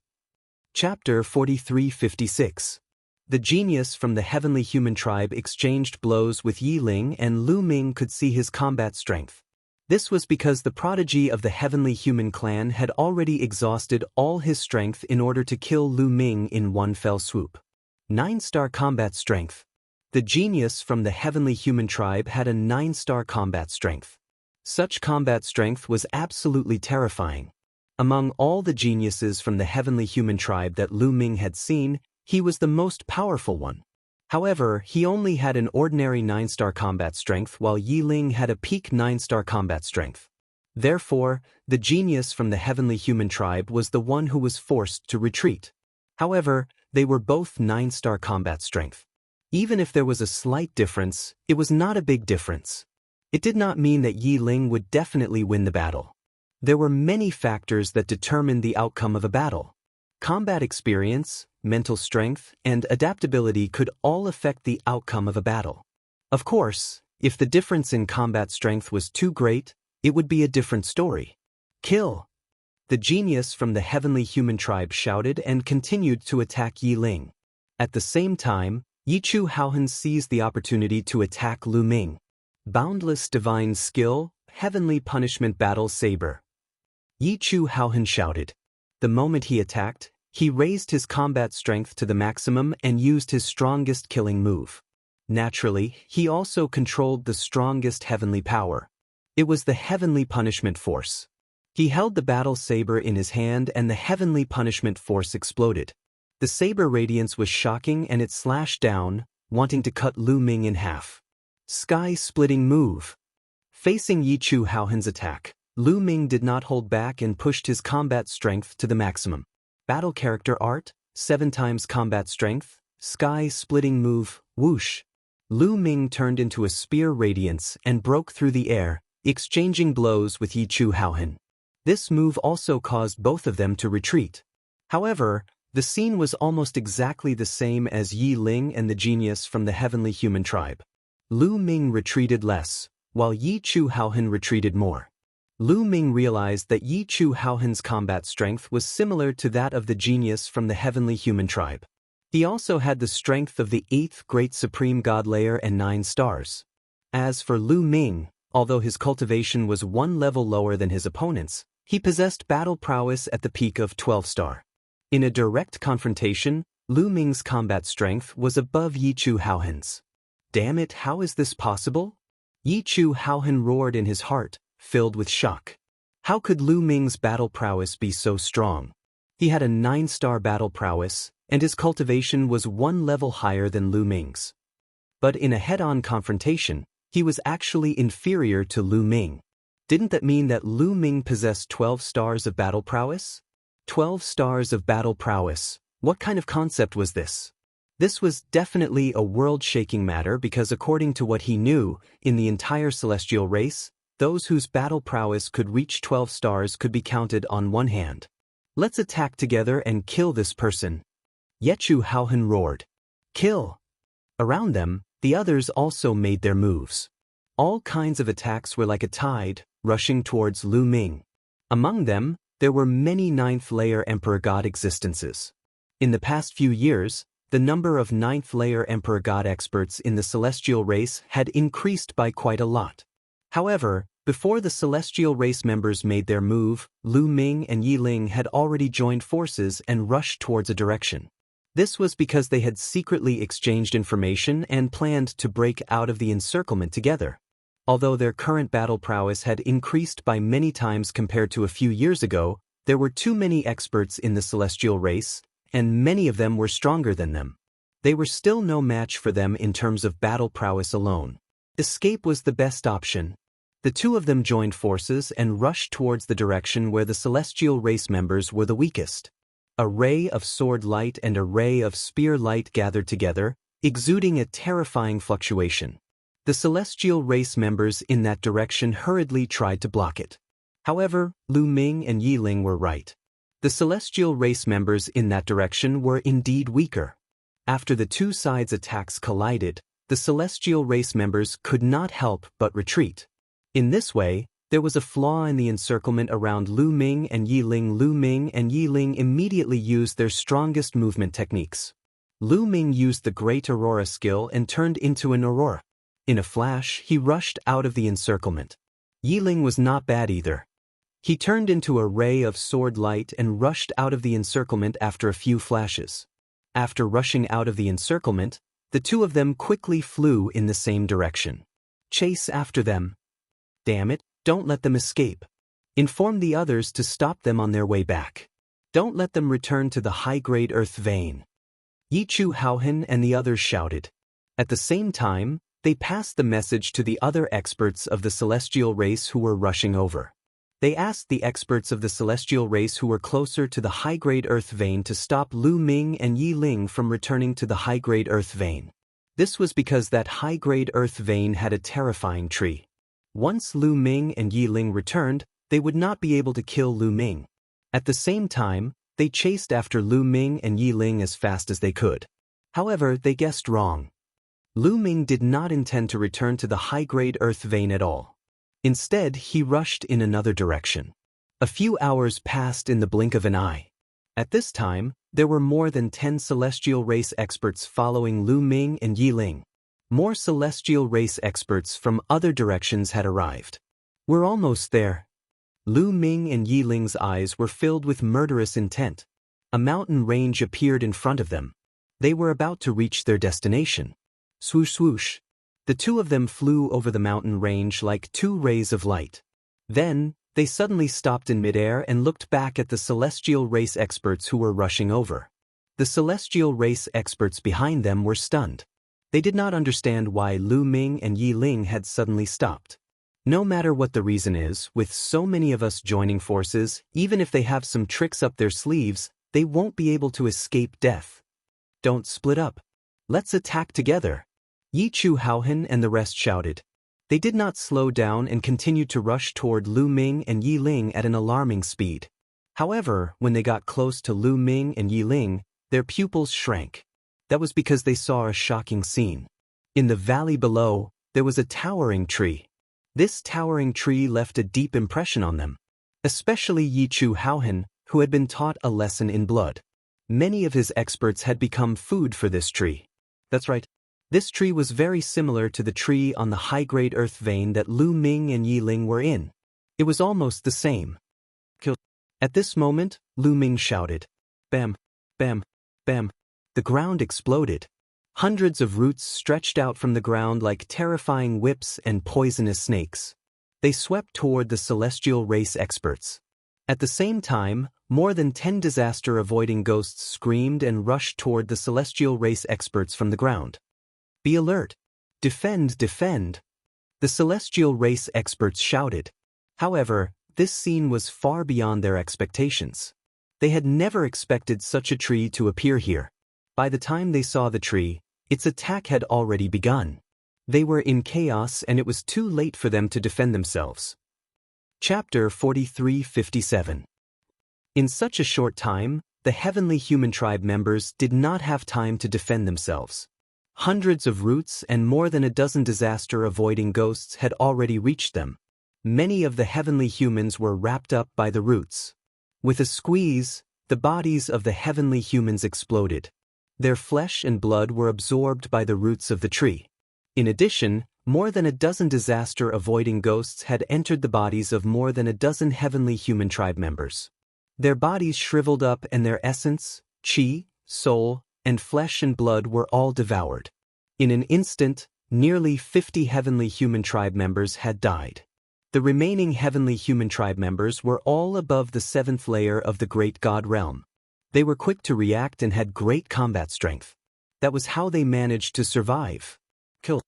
Chapter 43-56. The genius from the heavenly human tribe exchanged blows with Yi Ling, and Lu Ming could see his combat strength. This was because the prodigy of the heavenly human clan had already exhausted all his strength in order to kill Lu Ming in one fell swoop. 9-star combat strength. The genius from the heavenly human tribe had a 9-star combat strength. Such combat strength was absolutely terrifying. Among all the geniuses from the heavenly human tribe that Lu Ming had seen, he was the most powerful one. However, he only had an ordinary 9-star combat strength while Yi Ling had a peak 9-star combat strength. Therefore, the genius from the heavenly human tribe was the one who was forced to retreat. However, they were both 9-star combat strength. Even if there was a slight difference, it was not a big difference. It did not mean that Yi Ling would definitely win the battle. There were many factors that determined the outcome of a battle. Combat experience, mental strength, and adaptability could all affect the outcome of a battle. Of course, if the difference in combat strength was too great, it would be a different story. "Kill!" The genius from the heavenly human tribe shouted and continued to attack Yi Ling. At the same time, Yichu Haohan seized the opportunity to attack Lu Ming. Boundless divine skill, heavenly punishment battle saber. Yichu Haohan shouted. The moment he attacked, he raised his combat strength to the maximum and used his strongest killing move. Naturally, he also controlled the strongest heavenly power. It was the heavenly punishment force. He held the battle saber in his hand and the heavenly punishment force exploded. The saber radiance was shocking and it slashed down, wanting to cut Lu Ming in half. Sky-splitting move. Facing Yichu Haohan's attack, Lu Ming did not hold back and pushed his combat strength to the maximum. Battle character art, 7 times combat strength, sky-splitting move, whoosh. Lu Ming turned into a spear radiance and broke through the air, exchanging blows with Yichu Haohan. This move also caused both of them to retreat. However, the scene was almost exactly the same as Yi Ling and the genius from the heavenly human tribe. Lu Ming retreated less, while Yichu Haohan retreated more. Lu Ming realized that Yichu Haohan's combat strength was similar to that of the genius from the heavenly human tribe. He also had the strength of the 8th great supreme god layer and 9 stars. As for Lu Ming, although his cultivation was 1 level lower than his opponent's, he possessed battle prowess at the peak of 12-star. In a direct confrontation, Lu Ming's combat strength was above Yichu Haohan's. Damn it, how is this possible? Yichu Haohan roared in his heart, filled with shock. How could Lu Ming's battle prowess be so strong? He had a 9-star battle prowess, and his cultivation was 1 level higher than Lu Ming's. But in a head-on confrontation, he was actually inferior to Lu Ming. Didn't that mean that Lu Ming possessed 12 stars of battle prowess? 12 stars of battle prowess. What kind of concept was this? This was definitely a world-shaking matter because according to what he knew, in the entire celestial race, those whose battle prowess could reach 12 stars could be counted on one hand. Let's attack together and kill this person. Yichu Haohan roared. Kill! Around them, the others also made their moves. All kinds of attacks were like a tide, rushing towards Lu Ming. Among them, there were many 9th-layer Emperor God existences. In the past few years, the number of 9th-layer Emperor God experts in the celestial race had increased by quite a lot. However, before the celestial race members made their move, Lu Ming and Yi Ling had already joined forces and rushed towards a direction. This was because they had secretly exchanged information and planned to break out of the encirclement together. Although their current battle prowess had increased by many times compared to a few years ago, there were too many experts in the celestial race, and many of them were stronger than them. They were still no match for them in terms of battle prowess alone. Escape was the best option. The two of them joined forces and rushed towards the direction where the celestial race members were the weakest. A ray of sword light and a ray of spear light gathered together, exuding a terrifying fluctuation. The celestial race members in that direction hurriedly tried to block it. However, Lu Ming and Yi Ling were right. The celestial race members in that direction were indeed weaker. After the two sides' attacks collided, the celestial race members could not help but retreat. In this way, there was a flaw in the encirclement around Lu Ming and Yi Ling. Lu Ming and Yi Ling immediately used their strongest movement techniques. Lu Ming used the Great Aurora skill and turned into an aurora. In a flash, he rushed out of the encirclement. Yi Ling was not bad either. He turned into a ray of sword light and rushed out of the encirclement after a few flashes. After rushing out of the encirclement, the two of them quickly flew in the same direction. Chase after them. Damn it, don't let them escape. Inform the others to stop them on their way back. Don't let them return to the high-grade earth vein. Yi Chu Haohan and the others shouted. At the same time, they passed the message to the other experts of the celestial race who were rushing over. They asked the experts of the celestial race who were closer to the high-grade earth vein to stop Lu Ming and Yi Ling from returning to the high-grade earth vein. This was because that high-grade earth vein had a terrifying tree. Once Lu Ming and Yi Ling returned, they would not be able to kill Lu Ming. At the same time, they chased after Lu Ming and Yi Ling as fast as they could. However, they guessed wrong. Lu Ming did not intend to return to the high-grade earth vein at all. Instead, he rushed in another direction. A few hours passed in the blink of an eye. At this time, there were more than 10 celestial race experts following Lu Ming and Yi Ling. More celestial race experts from other directions had arrived. We're almost there. Lu Ming and Yi Ling's eyes were filled with murderous intent. A mountain range appeared in front of them. They were about to reach their destination. Swoosh swoosh. The two of them flew over the mountain range like two rays of light. Then, they suddenly stopped in midair and looked back at the celestial race experts who were rushing over. The celestial race experts behind them were stunned. They did not understand why Lu Ming and Yi Ling had suddenly stopped. No matter what the reason is, with so many of us joining forces, even if they have some tricks up their sleeves, they won't be able to escape death. Don't split up. Let's attack together. Yi Chu Haohan and the rest shouted. They did not slow down and continued to rush toward Lu Ming and Yi Ling at an alarming speed. However, when they got close to Lu Ming and Yi Ling, their pupils shrank. That was because they saw a shocking scene. In the valley below, there was a towering tree. This towering tree left a deep impression on them, especially Yi Chu Haohan, who had been taught a lesson in blood. Many of his experts had become food for this tree. That's right. This tree was very similar to the tree on the high-grade earth vein that Lu Ming and Yi Ling were in. It was almost the same. Kill. At this moment, Lu Ming shouted. Bam, bam, bam. The ground exploded. Hundreds of roots stretched out from the ground like terrifying whips and poisonous snakes. They swept toward the celestial race experts. At the same time, more than 10 disaster-avoiding ghosts screamed and rushed toward the celestial race experts from the ground. Be alert! Defend, defend! The celestial race experts shouted. However, this scene was far beyond their expectations. They had never expected such a tree to appear here. By the time they saw the tree, its attack had already begun. They were in chaos and it was too late for them to defend themselves. Chapter 4357. In such a short time, the heavenly human tribe members did not have time to defend themselves. Hundreds of roots and more than a dozen disaster-avoiding ghosts had already reached them. Many of the heavenly humans were wrapped up by the roots. With a squeeze, the bodies of the heavenly humans exploded. Their flesh and blood were absorbed by the roots of the tree. In addition, more than a dozen disaster-avoiding ghosts had entered the bodies of more than a dozen heavenly human tribe members. Their bodies shriveled up and their essence, chi, soul, and flesh and blood were all devoured. In an instant, nearly 50 heavenly human tribe members had died. The remaining heavenly human tribe members were all above the 7th layer of the great god realm. They were quick to react and had great combat strength. That was how they managed to survive. Kill.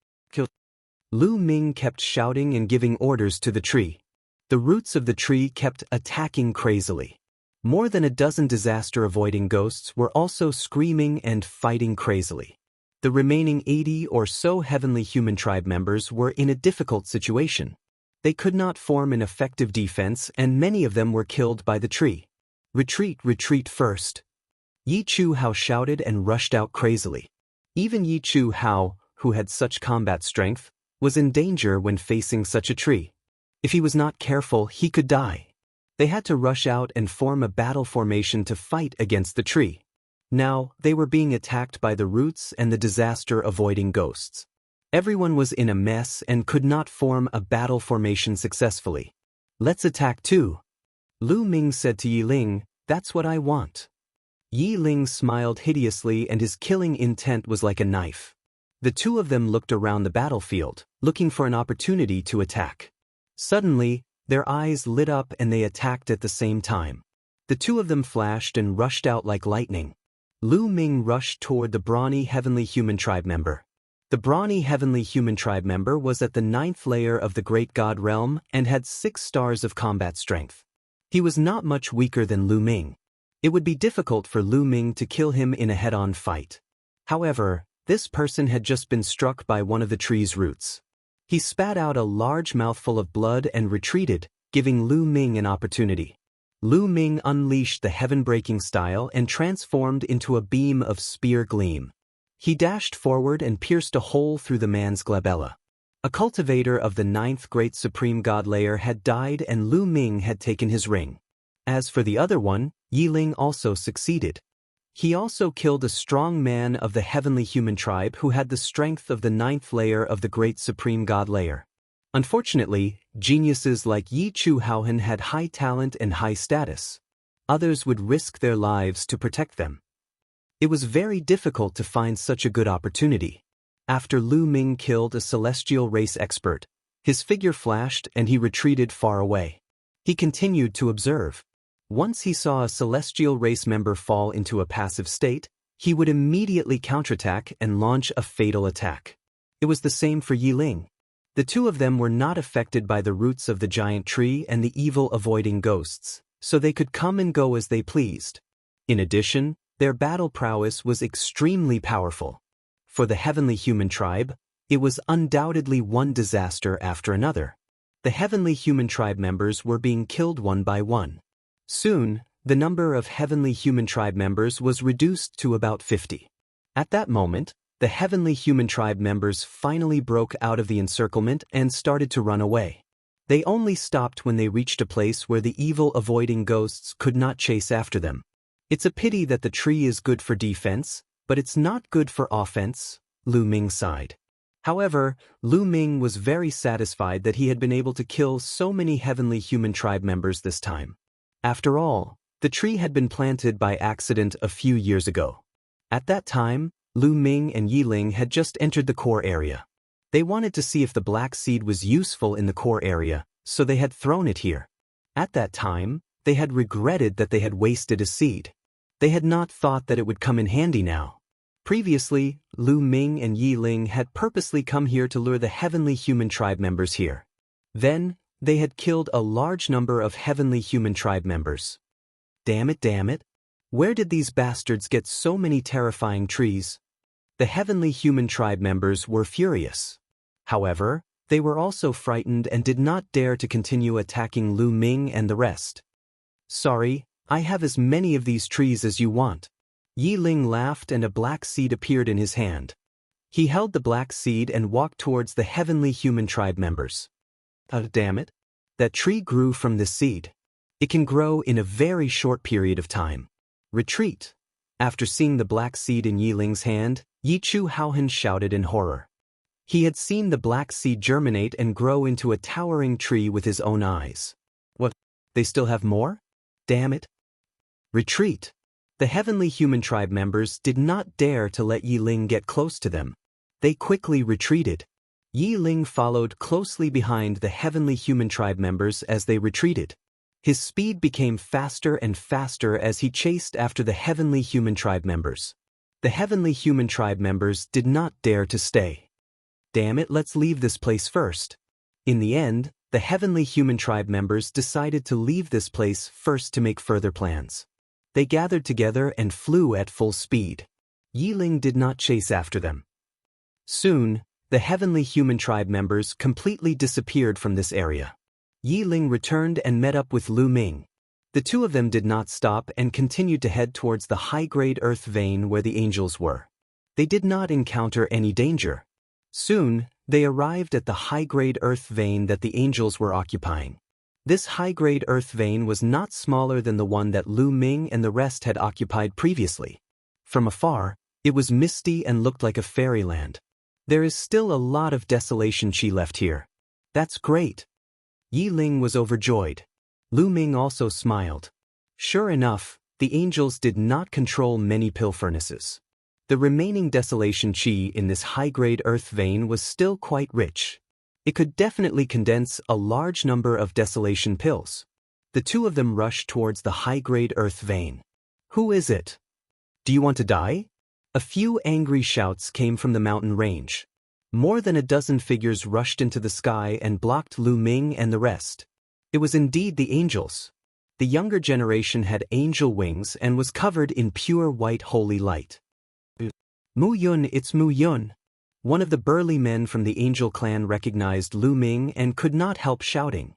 Lu Ming kept shouting and giving orders to the tree. The roots of the tree kept attacking crazily. More than a dozen disaster-avoiding ghosts were also screaming and fighting crazily. The remaining 80 or so heavenly human tribe members were in a difficult situation. They could not form an effective defense and many of them were killed by the tree. Retreat first. Yi Chu Hao shouted and rushed out crazily. Even Yi Chu Hao, who had such combat strength, was in danger when facing such a tree. If he was not careful, he could die. They had to rush out and form a battle formation to fight against the tree. Now, they were being attacked by the roots and the disaster-avoiding ghosts. Everyone was in a mess and could not form a battle formation successfully. Let's attack too. Lu Ming said to Yi Ling, "That's what I want." Yi Ling smiled hideously and his killing intent was like a knife. The two of them looked around the battlefield, looking for an opportunity to attack. Suddenly, their eyes lit up and they attacked at the same time. The two of them flashed and rushed out like lightning. Lu Ming rushed toward the brawny heavenly human tribe member. The brawny heavenly human tribe member was at the 9th layer of the great god realm and had 6 stars of combat strength. He was not much weaker than Lu Ming. It would be difficult for Lu Ming to kill him in a head-on fight. However, this person had just been struck by one of the tree's roots. He spat out a large mouthful of blood and retreated, giving Lu Ming an opportunity. Lu Ming unleashed the heaven-breaking style and transformed into a beam of spear gleam. He dashed forward and pierced a hole through the man's glabella. A cultivator of the 9th great supreme god layer had died and Lu Ming had taken his ring. As for the other one, Yi Ling also succeeded. He also killed a strong man of the heavenly human tribe who had the strength of the 9th layer of the great supreme god layer. Unfortunately, geniuses like Yi Chu Haohan had high talent and high status. Others would risk their lives to protect them. It was very difficult to find such a good opportunity. After Lu Ming killed a celestial race expert, his figure flashed and he retreated far away. He continued to observe. Once he saw a celestial race member fall into a passive state, he would immediately counterattack and launch a fatal attack. It was the same for Yi Ling. The two of them were not affected by the roots of the giant tree and the evil-avoiding ghosts, so they could come and go as they pleased. In addition, their battle prowess was extremely powerful. For the heavenly human tribe, it was undoubtedly one disaster after another. The heavenly human tribe members were being killed one by one. Soon, the number of heavenly human tribe members was reduced to about 50. At that moment, the heavenly human tribe members finally broke out of the encirclement and started to run away. They only stopped when they reached a place where the evil-avoiding ghosts could not chase after them. It's a pity that the tree is good for defense, but it's not good for offense, Lu Ming sighed. However, Lu Ming was very satisfied that he had been able to kill so many heavenly human tribe members this time. After all, the tree had been planted by accident a few years ago. At that time, Lu Ming and Yi Ling had just entered the core area. They wanted to see if the black seed was useful in the core area, so they had thrown it here. At that time, they had regretted that they had wasted a seed. They had not thought that it would come in handy now. Previously, Lu Ming and Yi Ling had purposely come here to lure the heavenly human tribe members here. Then, they had killed a large number of heavenly human tribe members. Damn it. Where did these bastards get so many terrifying trees? The heavenly human tribe members were furious. However, they were also frightened and did not dare to continue attacking Lu Ming and the rest. Sorry, I have as many of these trees as you want. Yi Ling laughed and a black seed appeared in his hand. He held the black seed and walked towards the heavenly human tribe members. Oh, damn it. That tree grew from this seed. It can grow in a very short period of time. Retreat. After seeing the black seed in Yi Ling's hand, Yi Chu Haohan shouted in horror. He had seen the black seed germinate and grow into a towering tree with his own eyes. What? They still have more? Damn it. Retreat. The heavenly human tribe members did not dare to let Yi Ling get close to them. They quickly retreated. Yi Ling followed closely behind the heavenly human tribe members as they retreated. His speed became faster and faster as he chased after the heavenly human tribe members. The heavenly human tribe members did not dare to stay. Damn it, let's leave this place first. In the end, the heavenly human tribe members decided to leave this place first to make further plans. They gathered together and flew at full speed. Yi Ling did not chase after them. Soon, the heavenly human tribe members completely disappeared from this area. Yi Ling returned and met up with Lu Ming. The two of them did not stop and continued to head towards the high-grade earth vein where the angels were. They did not encounter any danger. Soon, they arrived at the high-grade earth vein that the angels were occupying. This high-grade earth vein was not smaller than the one that Lu Ming and the rest had occupied previously. From afar, it was misty and looked like a fairyland. There is still a lot of desolation she left here. That's great. Yi Ling was overjoyed. Lu Ming also smiled. Sure enough, the angels did not control many pill furnaces. The remaining desolation chi in this high-grade earth vein was still quite rich. It could definitely condense a large number of desolation pills. The two of them rushed towards the high-grade earth vein. Who is it? Do you want to die? A few angry shouts came from the mountain range. More than a dozen figures rushed into the sky and blocked Lu Ming and the rest. It was indeed the angels. The younger generation had angel wings and was covered in pure white holy light. Mu Yun, it's Mu Yun. One of the burly men from the angel clan recognized Lu Ming and could not help shouting.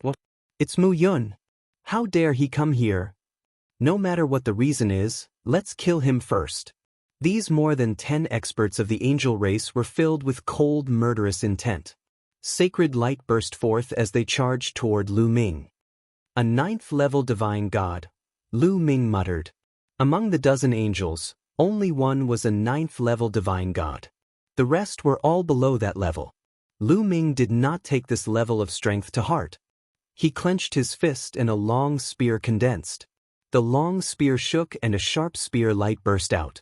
What? It's Mu Yun. How dare he come here? No matter what the reason is, let's kill him first. These more than 10 experts of the angel race were filled with cold, murderous intent. Sacred light burst forth as they charged toward Lu Ming. A 9th-level divine god, Lu Ming muttered. Among the dozen angels, only one was a 9th-level divine god. The rest were all below that level. Lu Ming did not take this level of strength to heart. He clenched his fist and a long spear condensed. The long spear shook and a sharp spear light burst out.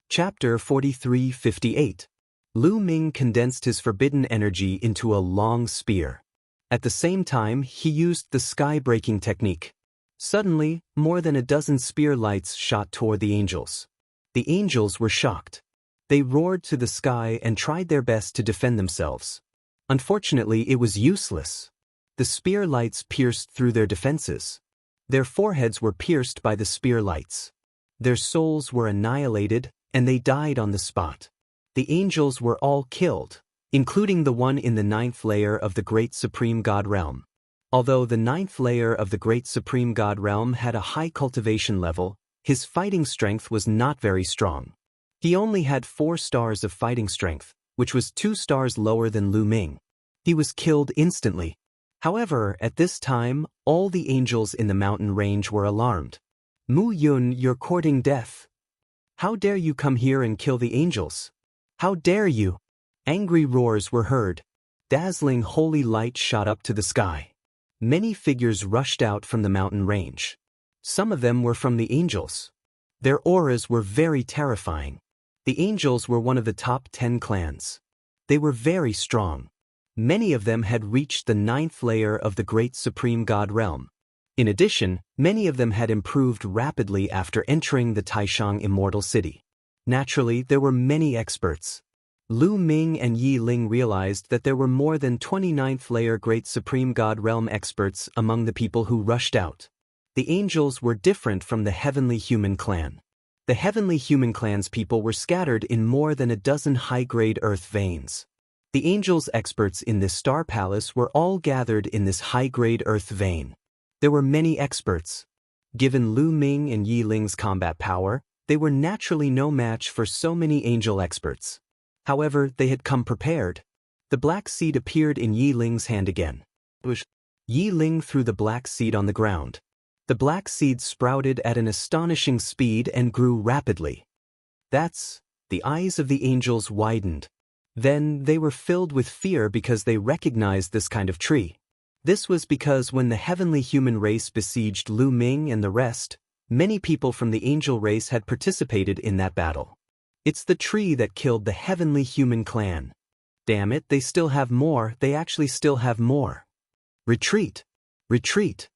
Chapter 43:58. Lu Ming condensed his forbidden energy into a long spear. At the same time, he used the sky-breaking technique. Suddenly, more than a dozen spear lights shot toward the angels. The angels were shocked. They roared to the sky and tried their best to defend themselves. Unfortunately, it was useless. The spear lights pierced through their defenses. Their foreheads were pierced by the spear lights. Their souls were annihilated, and they died on the spot. The angels were all killed, including the one in the 9th layer of the Great Supreme God Realm. Although the 9th layer of the Great Supreme God Realm had a high cultivation level, his fighting strength was not very strong. He only had 4 stars of fighting strength, which was 2 stars lower than Lu Ming. He was killed instantly. However, at this time, all the angels in the mountain range were alarmed. Mu Yun, you're courting death. How dare you come here and kill the angels? How dare you? Angry roars were heard. Dazzling holy light shot up to the sky. Many figures rushed out from the mountain range. Some of them were from the angels. Their auras were very terrifying. The angels were one of the top 10 clans. They were very strong. Many of them had reached the 9th layer of the Great Supreme God Realm. In addition, many of them had improved rapidly after entering the Taishang Immortal City. Naturally, there were many experts. Lu Ming and Yi Ling realized that there were more than 29th layer Great Supreme God Realm experts among the people who rushed out. The angels were different from the Heavenly Human Clan. The Heavenly Human Clan's people were scattered in more than a dozen high-grade earth veins. The angels' experts in this star palace were all gathered in this high-grade earth vein. There were many experts. Given Lu Ming and Yi Ling's combat power, they were naturally no match for so many angel experts. However, they had come prepared. The black seed appeared in Yi Ling's hand again. Yi Ling threw the black seed on the ground. The black seed sprouted at an astonishing speed and grew rapidly. The eyes of the angels widened. Then they were filled with fear because they recognized this kind of tree. This was because when the heavenly human race besieged Lu Ming and the rest, Many people from the angel race had participated in that battle. It's the tree that killed the heavenly human clan. Damn it, they still have more, they actually still have more. Retreat! Retreat!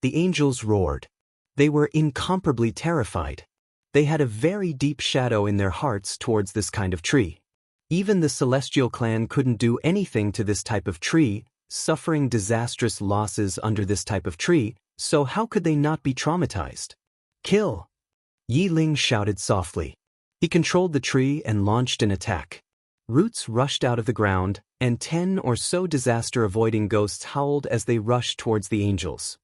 The angels roared. They were incomparably terrified. They had a very deep shadow in their hearts towards this kind of tree. Even the celestial clan couldn't do anything to this type of tree, suffering disastrous losses under this type of tree, so how could they not be traumatized? Kill! Yi Ling shouted softly. He controlled the tree and launched an attack. Roots rushed out of the ground, and 10 or so disaster-avoiding ghosts howled as they rushed towards the angels.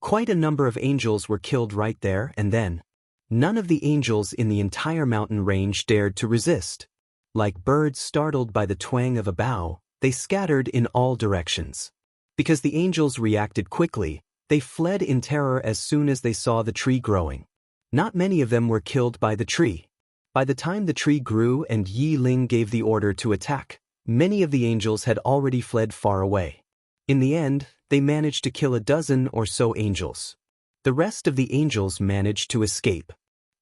Quite a number of angels were killed right there and then. None of the angels in the entire mountain range dared to resist. Like birds startled by the twang of a bough, they scattered in all directions. Because the angels reacted quickly, they fled in terror as soon as they saw the tree growing. Not many of them were killed by the tree. By the time the tree grew and Yi Ling gave the order to attack, many of the angels had already fled far away. In the end, they managed to kill a dozen or so angels. The rest of the angels managed to escape.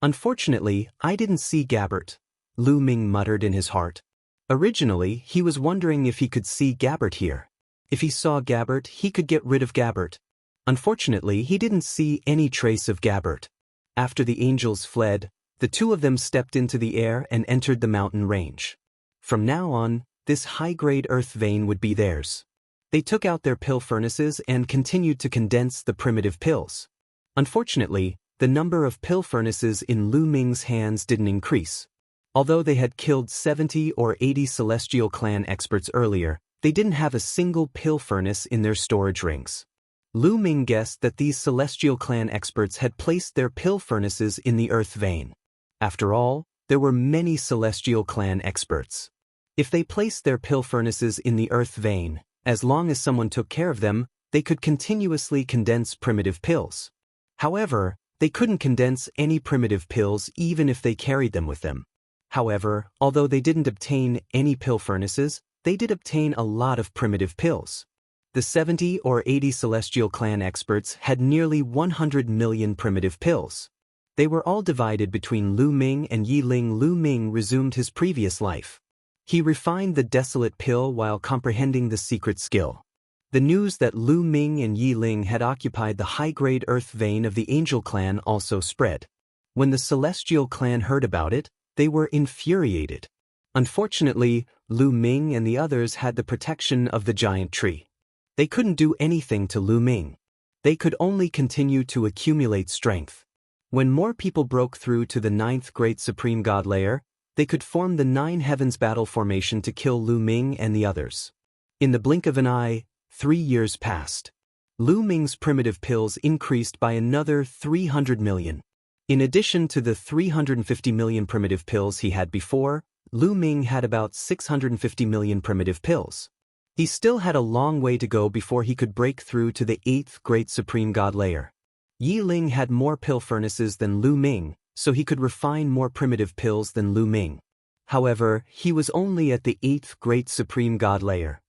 Unfortunately, I didn't see Gabbert, Lu Ming muttered in his heart. Originally, he was wondering if he could see Gabbert here. If he saw Gabbert, he could get rid of Gabbert. Unfortunately, he didn't see any trace of Gabbert. After the angels fled, the two of them stepped into the air and entered the mountain range. From now on, this high-grade earth vein would be theirs. They took out their pill furnaces and continued to condense the primitive pills. Unfortunately, the number of pill furnaces in Lu Ming's hands didn't increase. Although they had killed 70 or 80 celestial clan experts earlier, they didn't have a single pill furnace in their storage rings. Lu Ming guessed that these celestial clan experts had placed their pill furnaces in the earth vein. After all, there were many celestial clan experts. If they placed their pill furnaces in the earth vein, as long as someone took care of them, they could continuously condense primitive pills. However, they couldn't condense any primitive pills even if they carried them with them. However, although they didn't obtain any pill furnaces, they did obtain a lot of primitive pills. The 70 or 80 celestial clan experts had nearly 100 million primitive pills. They were all divided between Lu Ming and Yi Ling. Lu Ming resumed his previous life. He refined the desolate pill while comprehending the secret skill. The news that Lu Ming and Yi Ling had occupied the high-grade earth vein of the Angel clan also spread. When the Celestial clan heard about it, they were infuriated. Unfortunately, Lu Ming and the others had the protection of the giant tree. They couldn't do anything to Lu Ming. They could only continue to accumulate strength. When more people broke through to the 9th Great Supreme God layer, they could form the 9 Heavens battle formation to kill Lu Ming and the others. In the blink of an eye, 3 years passed. Lu Ming's primitive pills increased by another 300 million. In addition to the 350 million primitive pills he had before, Lu Ming had about 650 million primitive pills. He still had a long way to go before he could break through to the 8th Great Supreme God layer. Yi Ling had more pill furnaces than Lu Ming, so he could refine more primitive pills than Lu Ming. However, he was only at the 8th Great Supreme God layer.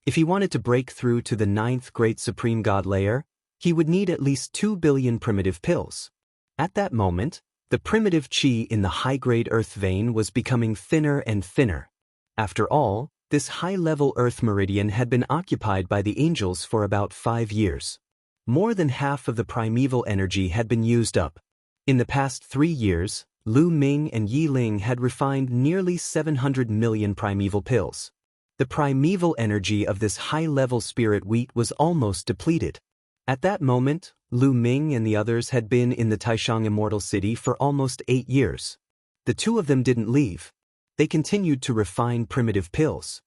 If he wanted to break through to the 9th Great Supreme God layer, he would need at least 2 billion primitive pills. At that moment, the primitive chi in the high-grade earth vein was becoming thinner and thinner. After all, this high-level earth meridian had been occupied by the angels for about 5 years. More than half of the primeval energy had been used up. In the past 3 years, Lu Ming and Yi Ling had refined nearly 700 million primeval pills. The primeval energy of this high-level spirit wheat was almost depleted. At that moment, Lu Ming and the others had been in the Taishang Immortal City for almost 8 years. The two of them didn't leave. They continued to refine primitive pills.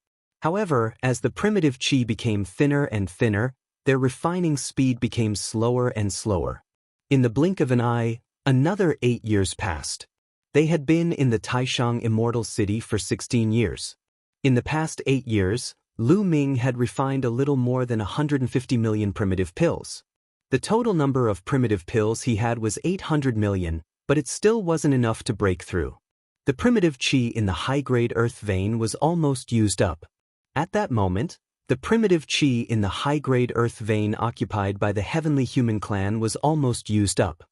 However, as the primitive chi became thinner and thinner, their refining speed became slower and slower. In the blink of an eye, another 8 years passed. They had been in the Taishang Immortal City for 16 years. In the past 8 years, Lu Ming had refined a little more than 150 million primitive pills. The total number of primitive pills he had was 800 million, but it still wasn't enough to break through. The primitive chi in the high-grade earth vein was almost used up. At that moment, the primitive chi in the high-grade earth vein occupied by the heavenly human clan was almost used up.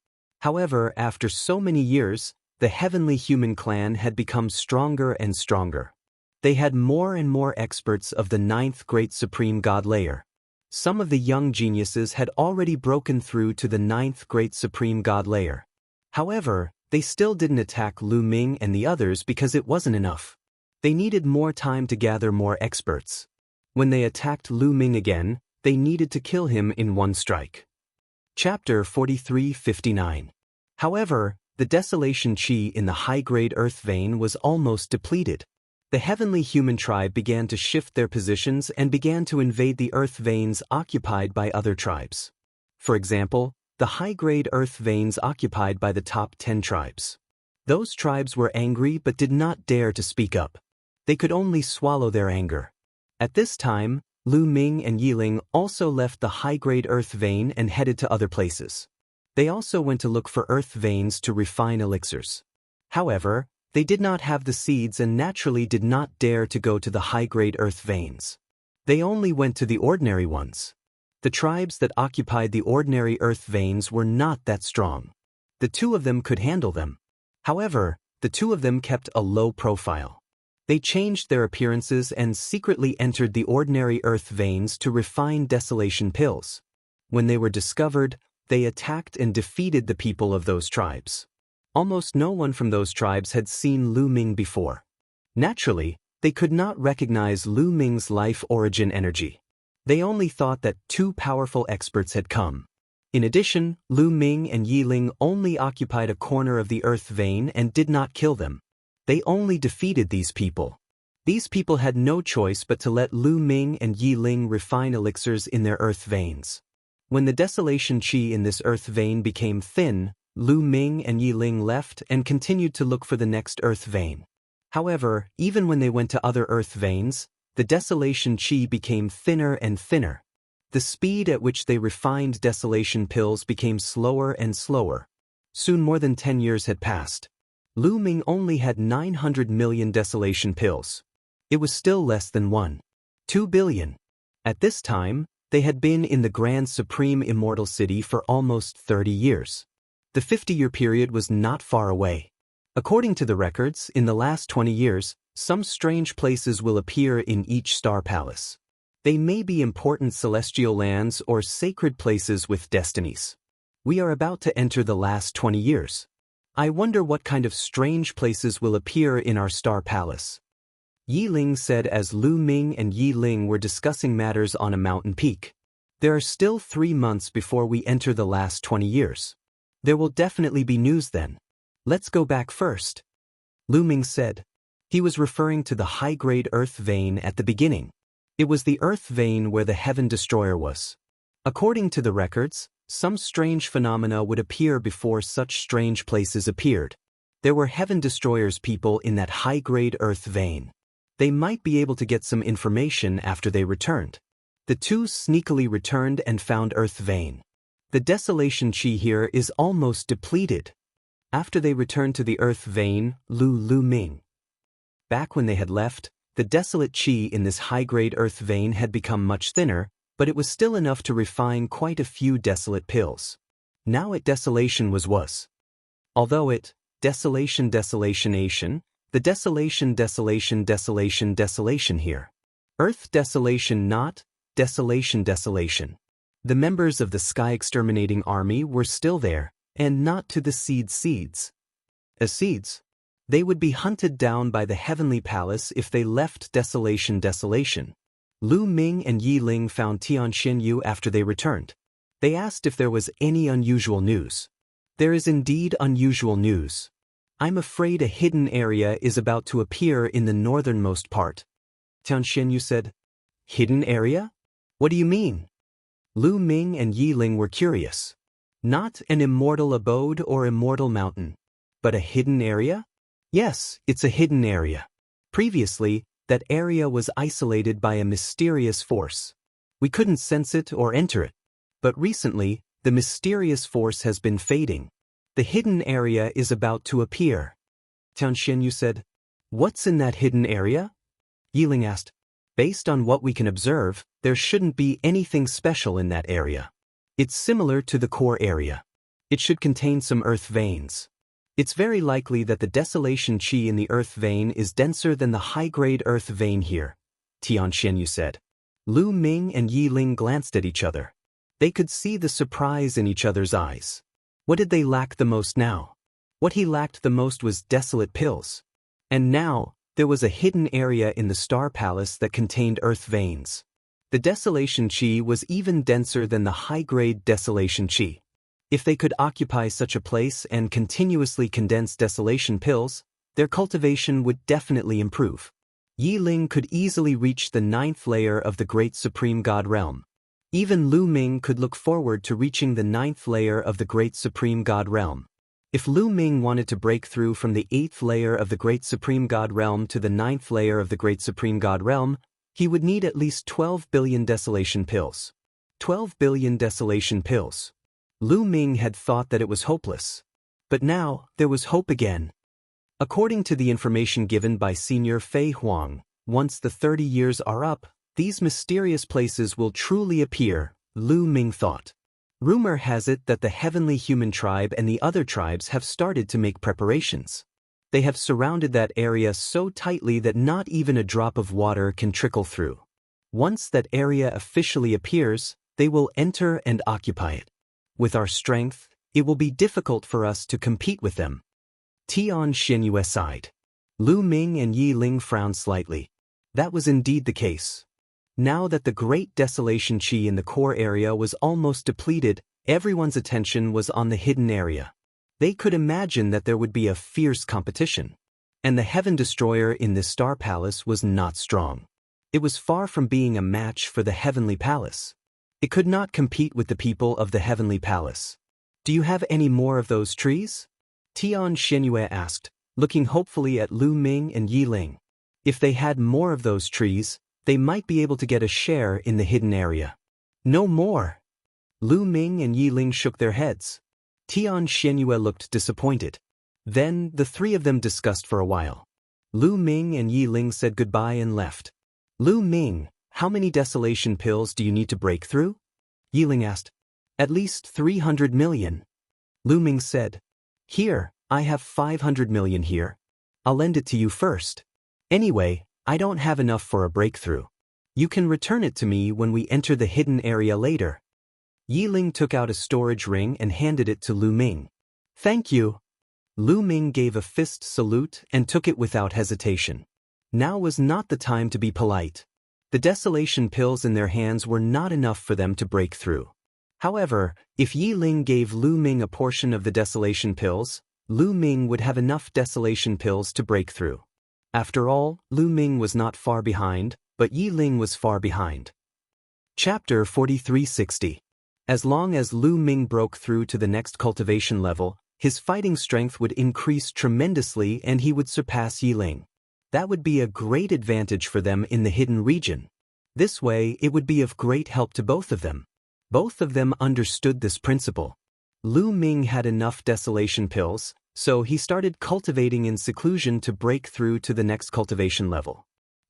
However, after so many years, the heavenly human clan had become stronger and stronger. They had more and more experts of the 9th Great Supreme God layer. Some of the young geniuses had already broken through to the 9th Great Supreme God layer. However, they still didn't attack Lu Ming and the others because it wasn't enough. They needed more time to gather more experts. When they attacked Lu Ming again, they needed to kill him in one strike. Chapter 43:59. However, the desolation chi in the high-grade earth vein was almost depleted. The heavenly human tribe began to shift their positions and began to invade the earth veins occupied by other tribes. For example, the high-grade earth veins occupied by the top 10 tribes. Those tribes were angry but did not dare to speak up. They could only swallow their anger. At this time, Lu Ming and Yiling also left the high-grade earth vein and headed to other places. They also went to look for earth veins to refine elixirs. However, they did not have the seeds and naturally did not dare to go to the high-grade earth veins. They only went to the ordinary ones. The tribes that occupied the ordinary earth veins were not that strong. The two of them could handle them. However, the two of them kept a low profile. They changed their appearances and secretly entered the ordinary earth veins to refine desolation pills. When they were discovered, they attacked and defeated the people of those tribes. Almost no one from those tribes had seen Lu Ming before. Naturally, they could not recognize Lu Ming's life origin energy. They only thought that two powerful experts had come. In addition, Lu Ming and Yiling only occupied a corner of the earth vein and did not kill them. They only defeated these people. These people had no choice but to let Lu Ming and Yiling refine elixirs in their earth veins. When the desolation chi in this earth vein became thin, Lu Ming and Yiling left and continued to look for the next earth vein. However, even when they went to other earth veins, the desolation chi became thinner and thinner. The speed at which they refined desolation pills became slower and slower. Soon more than 10 years had passed. Lu Ming only had 900 million desolation pills. It was still less than 1.2 billion. At this time, they had been in the Grand Supreme Immortal City for almost 30 years. The 50-year period was not far away. According to the records, in the last 20 years, some strange places will appear in each star palace. They may be important celestial lands or sacred places with destinies. We are about to enter the last 20 years. I wonder what kind of strange places will appear in our star palace. Yiling said as Lu Ming and Yiling were discussing matters on a mountain peak. There are still 3 months before we enter the last 20 years. There will definitely be news then. Let's go back first. Lu Ming said. He was referring to the high-grade earth vein at the beginning. It was the earth vein where the heaven destroyer was. According to the records, some strange phenomena would appear before such strange places appeared. There were heaven destroyers people in that high-grade earth vein. They might be able to get some information after they returned. The two sneakily returned and found earth vein. The desolation chi here is almost depleted. After they returned to the earth vein, Lu Ming. Back when they had left, the desolate chi in this high-grade earth vein had become much thinner, but it was still enough to refine quite a few desolate pills. Now it desolation was. Although it, desolation, the desolation here. Earth desolation not, desolation. The members of the Sky Exterminating Army were still there, and not to the seeds. As seeds, they would be hunted down by the Heavenly Palace if they left desolation. Lu Ming and Yiling found Tianxinyu after they returned. They asked if there was any unusual news. There is indeed unusual news. I'm afraid a hidden area is about to appear in the northernmost part. Tianxinyu said. Hidden area? What do you mean? Lu Ming and Yiling were curious. Not an immortal abode or immortal mountain, but a hidden area? Yes, it's a hidden area. Previously, that area was isolated by a mysterious force. We couldn't sense it or enter it. But recently, the mysterious force has been fading. The hidden area is about to appear. Tianxinyu said. What's in that hidden area? Yiling asked. Based on what we can observe, there shouldn't be anything special in that area. It's similar to the core area. It should contain some earth veins. It's very likely that the desolation qi in the earth vein is denser than the high-grade earth vein here, Tian Xianyu said. Lu Ming and Yi Ling glanced at each other. They could see the surprise in each other's eyes. What did they lack the most now? What he lacked the most was desolate pills. And now, there was a hidden area in the Star Palace that contained earth veins. The desolation qi was even denser than the high-grade desolation qi. If they could occupy such a place and continuously condense desolation pills, their cultivation would definitely improve. Yi Ling could easily reach the 9th layer of the Great Supreme God Realm. Even Lu Ming could look forward to reaching the 9th layer of the Great Supreme God Realm. If Lu Ming wanted to break through from the 8th layer of the Great Supreme God Realm to the 9th layer of the Great Supreme God Realm, he would need at least 12 billion desolation pills. 12 billion desolation pills. Lu Ming had thought that it was hopeless. But now, there was hope again. According to the information given by Senior Fei Huang, once the 30 years are up, these mysterious places will truly appear, Lu Ming thought. Rumor has it that the heavenly human tribe and the other tribes have started to make preparations. They have surrounded that area so tightly that not even a drop of water can trickle through. Once that area officially appears, they will enter and occupy it. With our strength, it will be difficult for us to compete with them. Tian Xianxia sighed. Lu Ming and Yi Ling frowned slightly. That was indeed the case. Now that the great desolation qi in the core area was almost depleted, everyone's attention was on the hidden area. They could imagine that there would be a fierce competition. And the Heaven Destroyer in this Star Palace was not strong. It was far from being a match for the Heavenly Palace. It could not compete with the people of the Heavenly Palace. Do you have any more of those trees? Tian Xianxia asked, looking hopefully at Lu Ming and Yi Ling. If they had more of those trees, they might be able to get a share in the hidden area. No more. Lu Ming and Yi Ling shook their heads. Tian Xianxia looked disappointed. Then, the three of them discussed for a while. Lu Ming and Yi Ling said goodbye and left. Lu Ming, how many desolation pills do you need to break through? Yi Ling asked. At least 300 million. Lu Ming said. Here, I have 500 million here. I'll lend it to you first. Anyway, I don't have enough for a breakthrough. You can return it to me when we enter the hidden area later. Yi Ling took out a storage ring and handed it to Lu Ming. Thank you. Lu Ming gave a fist salute and took it without hesitation. Now was not the time to be polite. The desolation pills in their hands were not enough for them to break through. However, if Yi Ling gave Lu Ming a portion of the desolation pills, Lu Ming would have enough desolation pills to break through. After all, Lu Ming was not far behind, but Yi Ling was far behind. Chapter 4360. As long as Lu Ming broke through to the next cultivation level, his fighting strength would increase tremendously and he would surpass Yi Ling. That would be a great advantage for them in the hidden region. This way, it would be of great help to both of them. Both of them understood this principle. Lu Ming had enough desolation pills, so he started cultivating in seclusion to break through to the next cultivation level.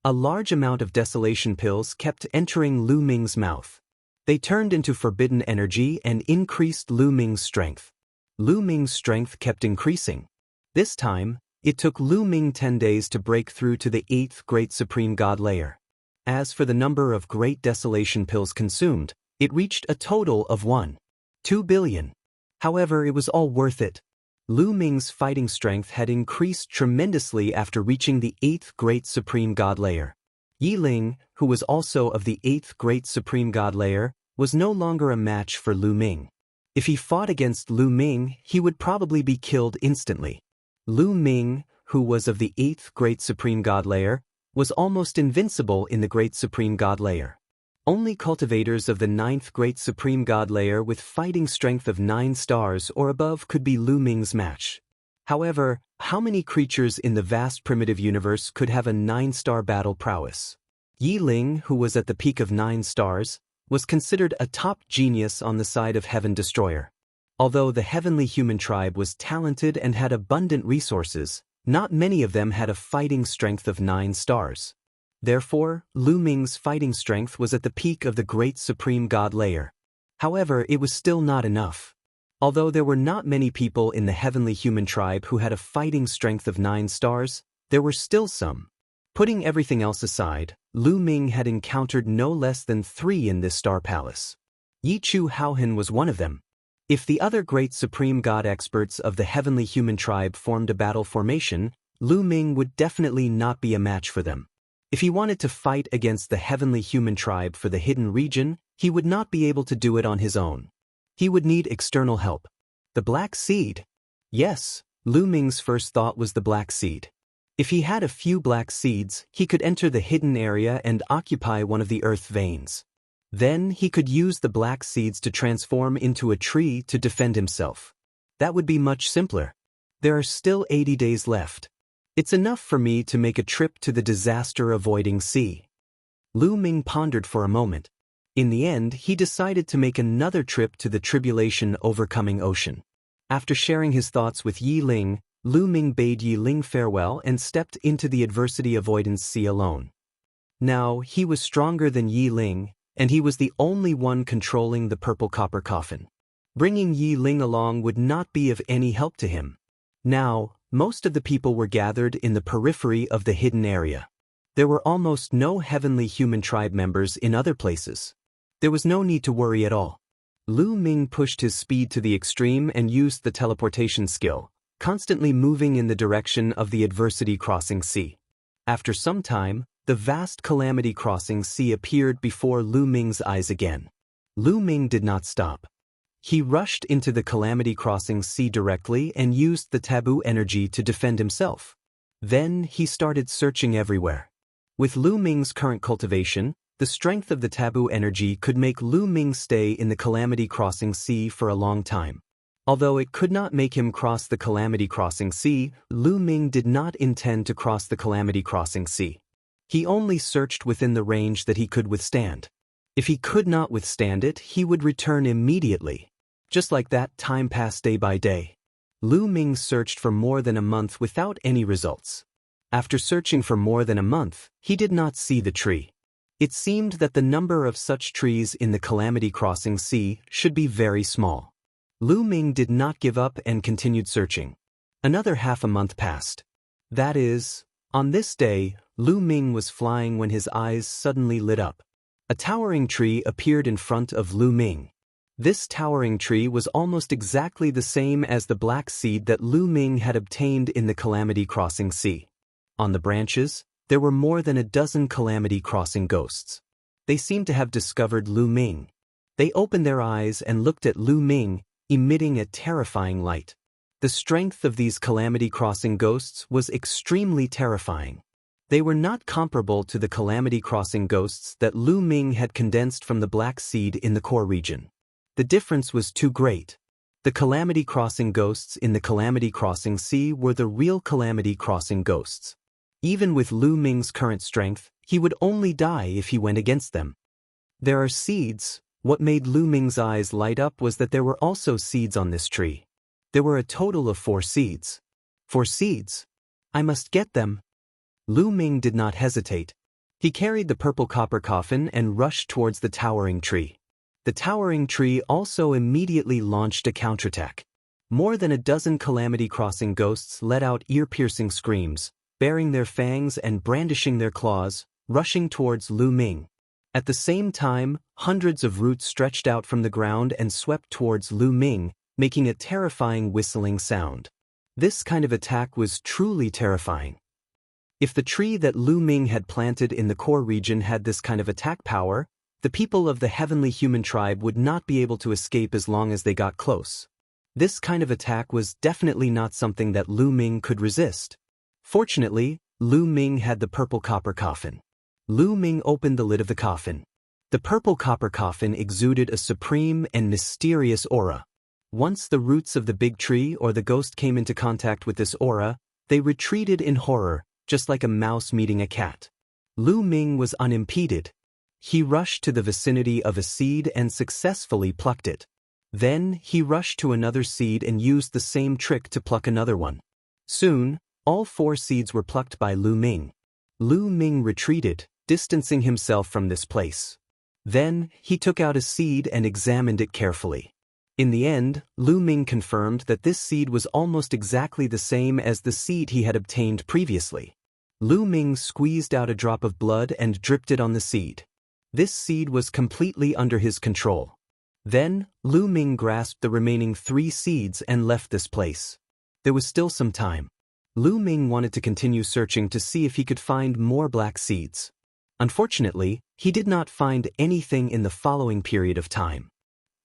A large amount of desolation pills kept entering Lu Ming's mouth. They turned into forbidden energy and increased Lu Ming's strength. Lu Ming's strength kept increasing. This time, it took Lu Ming 10 days to break through to the 8th Great Supreme God layer. As for the number of great desolation pills consumed, it reached a total of 1.2 billion. However, it was all worth it. Lu Ming's fighting strength had increased tremendously after reaching the 8th Great Supreme God layer. Yi Ling, who was also of the 8th Great Supreme God layer, was no longer a match for Lu Ming. If he fought against Lu Ming, he would probably be killed instantly. Lu Ming, who was of the 8th Great Supreme God layer, was almost invincible in the Great Supreme God layer. Only cultivators of the 9th Great Supreme God layer with fighting strength of 9 stars or above could be Lu Ming's match. However, how many creatures in the vast primitive universe could have a 9-star battle prowess? Yi Ling, who was at the peak of 9 stars, was considered a top genius on the side of Heaven Destroyer. Although the heavenly human tribe was talented and had abundant resources, not many of them had a fighting strength of 9 stars. Therefore, Lu Ming's fighting strength was at the peak of the Great Supreme God layer. However, it was still not enough. Although there were not many people in the heavenly human tribe who had a fighting strength of 9 stars, there were still some. Putting everything else aside, Lu Ming had encountered no less than 3 in this star palace. Yi Chu Haohan was one of them. If the other great supreme god experts of the heavenly human tribe formed a battle formation, Lu Ming would definitely not be a match for them. If he wanted to fight against the heavenly human tribe for the hidden region, he would not be able to do it on his own. He would need external help. The Black Seed? Yes, Lu Ming's first thought was the Black Seed. If he had a few black seeds, he could enter the hidden area and occupy one of the earth veins. Then he could use the black seeds to transform into a tree to defend himself. That would be much simpler. There are still 80 days left. It's enough for me to make a trip to the disaster-avoiding sea. Lu Ming pondered for a moment. In the end, he decided to make another trip to the tribulation-overcoming ocean. After sharing his thoughts with Yi Ling, Lu Ming bade Yi Ling farewell and stepped into the adversity-avoidance sea alone. Now, he was stronger than Yi Ling, and he was the only one controlling the purple copper coffin. Bringing Yi Ling along would not be of any help to him. Now, most of the people were gathered in the periphery of the hidden area. There were almost no heavenly human tribe members in other places. There was no need to worry at all. Lu Ming pushed his speed to the extreme and used the teleportation skill, constantly moving in the direction of the adversity-crossing sea. After some time, the vast calamity-crossing sea appeared before Lu Ming's eyes again. Lu Ming did not stop. He rushed into the calamity-crossing sea directly and used the taboo energy to defend himself. Then he started searching everywhere. With Lu Ming's current cultivation, the strength of the taboo energy could make Lu Ming stay in the calamity-crossing sea for a long time. Although it could not make him cross the calamity-crossing sea, Lu Ming did not intend to cross the calamity-crossing sea. He only searched within the range that he could withstand. If he could not withstand it, he would return immediately. Just like that, time passed day by day. Lu Ming searched for more than a month without any results. After searching for more than a month, he did not see the tree. It seemed that the number of such trees in the calamity-crossing sea should be very small. Lu Ming did not give up and continued searching. Another half a month passed. That is, on this day, Lu Ming was flying when his eyes suddenly lit up. A towering tree appeared in front of Lu Ming. This towering tree was almost exactly the same as the black seed that Lu Ming had obtained in the calamity-crossing sea. On the branches, there were more than a dozen calamity-crossing ghosts. They seemed to have discovered Lu Ming. They opened their eyes and looked at Lu Ming, emitting a terrifying light. The strength of these calamity-crossing ghosts was extremely terrifying. They were not comparable to the calamity-crossing ghosts that Lu Ming had condensed from the black seed in the core region. The difference was too great. The calamity-crossing ghosts in the calamity-crossing sea were the real calamity-crossing ghosts. Even with Lu Ming's current strength, he would only die if he went against them. There are seeds. What made Lu Ming's eyes light up was that there were also seeds on this tree. There were a total of 4 seeds. 4 seeds? I must get them. Lu Ming did not hesitate. He carried the purple copper coffin and rushed towards the towering tree. The towering tree also immediately launched a counterattack. More than a dozen calamity-crossing ghosts let out ear-piercing screams, baring their fangs and brandishing their claws, rushing towards Lu Ming. At the same time, hundreds of roots stretched out from the ground and swept towards Lu Ming, making a terrifying whistling sound. This kind of attack was truly terrifying. If the tree that Lu Ming had planted in the core region had this kind of attack power, the people of the heavenly human tribe would not be able to escape as long as they got close. This kind of attack was definitely not something that Lu Ming could resist. Fortunately, Lu Ming had the purple copper coffin. Lu Ming opened the lid of the coffin. The purple copper coffin exuded a supreme and mysterious aura. Once the roots of the big tree or the ghost came into contact with this aura, they retreated in horror, just like a mouse meeting a cat. Lu Ming was unimpeded. He rushed to the vicinity of a seed and successfully plucked it. Then, he rushed to another seed and used the same trick to pluck another one. Soon, all 4 seeds were plucked by Lu Ming. Lu Ming retreated, distancing himself from this place. Then, he took out a seed and examined it carefully. In the end, Lu Ming confirmed that this seed was almost exactly the same as the seed he had obtained previously. Lu Ming squeezed out a drop of blood and dripped it on the seed. This seed was completely under his control. Then, Lu Ming grasped the remaining 3 seeds and left this place. There was still some time. Lu Ming wanted to continue searching to see if he could find more black seeds. Unfortunately, he did not find anything in the following period of time.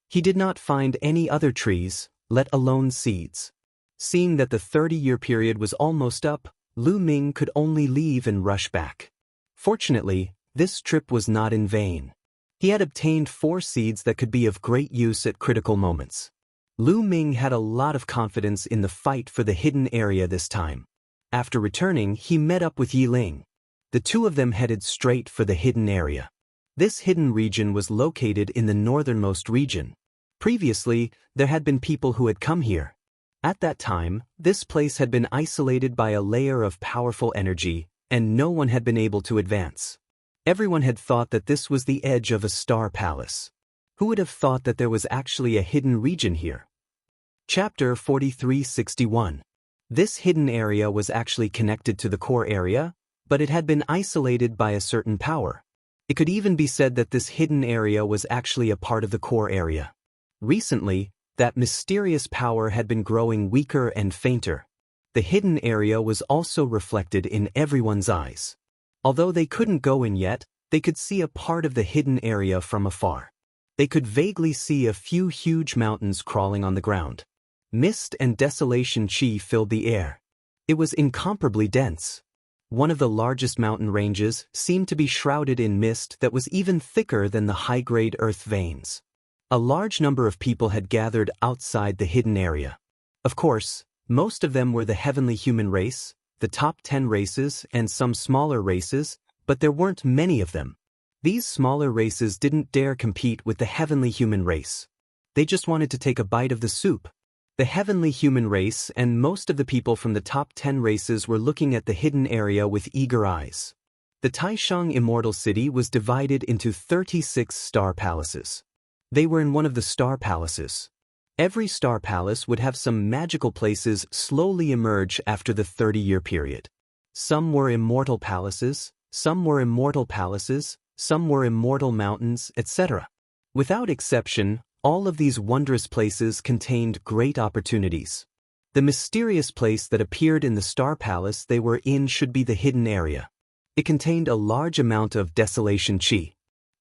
He did not find any other trees, let alone seeds. Seeing that the 30-year period was almost up, Lu Ming could only leave and rush back. Fortunately, this trip was not in vain. He had obtained 4 seeds that could be of great use at critical moments. Lu Ming had a lot of confidence in the fight for the hidden area this time. After returning, he met up with Yi Ling. The two of them headed straight for the hidden area. This hidden region was located in the northernmost region. Previously, there had been people who had come here. At that time, this place had been isolated by a layer of powerful energy, and no one had been able to advance. Everyone had thought that this was the edge of a star palace. Who would have thought that there was actually a hidden region here? Chapter 4361. This hidden area was actually connected to the core area, but it had been isolated by a certain power. It could even be said that this hidden area was actually a part of the core area. Recently, that mysterious power had been growing weaker and fainter. The hidden area was also reflected in everyone's eyes. Although they couldn't go in yet, they could see a part of the hidden area from afar. They could vaguely see a few huge mountains crawling on the ground. Mist and desolation chi filled the air. It was incomparably dense. One of the largest mountain ranges seemed to be shrouded in mist that was even thicker than the high-grade earth veins. A large number of people had gathered outside the hidden area. Of course, most of them were the heavenly human race, the top 10 races, and some smaller races, but there weren't many of them. These smaller races didn't dare compete with the heavenly human race. They just wanted to take a bite of the soup. The heavenly human race and most of the people from the top 10 races were looking at the hidden area with eager eyes. The Taishang Immortal City was divided into 36 star palaces. They were in one of the star palaces. Every star palace would have some magical places slowly emerge after the 30-year period. Some were immortal palaces, some were immortal palaces, some were immortal mountains, etc. Without exception, all of these wondrous places contained great opportunities. The mysterious place that appeared in the star palace they were in should be the hidden area. It contained a large amount of desolation chi.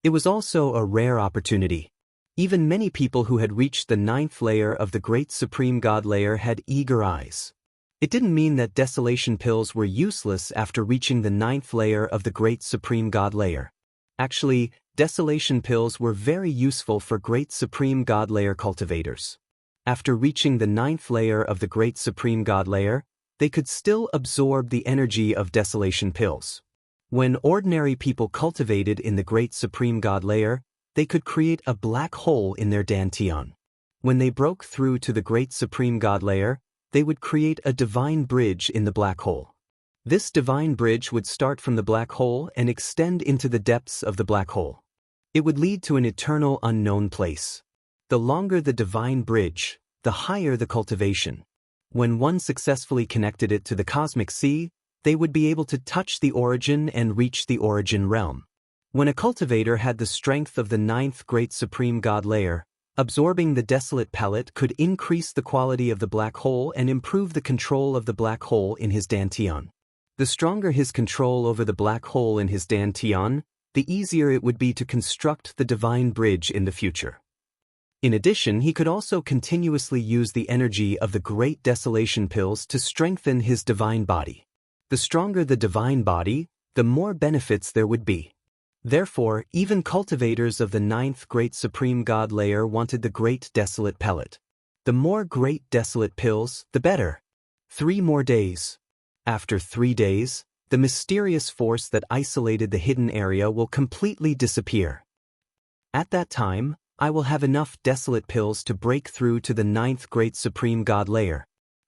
It was also a rare opportunity. Even many people who had reached the 9th layer of the Great Supreme God layer had eager eyes. It didn't mean that desolation pills were useless after reaching the 9th layer of the Great Supreme God layer. Actually, desolation pills were very useful for Great Supreme God layer cultivators. After reaching the 9th layer of the Great Supreme God layer, they could still absorb the energy of desolation pills. When ordinary people cultivated in the Great Supreme God layer, they could create a black hole in their dantian. When they broke through to the Great Supreme God layer, they would create a divine bridge in the black hole. This divine bridge would start from the black hole and extend into the depths of the black hole. It would lead to an eternal unknown place. The longer the divine bridge, the higher the cultivation. When one successfully connected it to the cosmic sea, they would be able to touch the origin and reach the origin realm. When a cultivator had the strength of the 9th Great Supreme God layer, absorbing the desolate pellet could increase the quality of the black hole and improve the control of the black hole in his dantian. The stronger his control over the black hole in his dantian, the easier it would be to construct the divine bridge in the future. In addition, he could also continuously use the energy of the great desolation pills to strengthen his divine body. The stronger the divine body, the more benefits there would be. Therefore, even cultivators of the 9th Great Supreme God layer wanted the Great Desolate Pellet. The more Great Desolate pills, the better. 3 more days. After 3 days, the mysterious force that isolated the hidden area will completely disappear. At that time, I will have enough desolate pills to break through to the 9th Great Supreme God layer.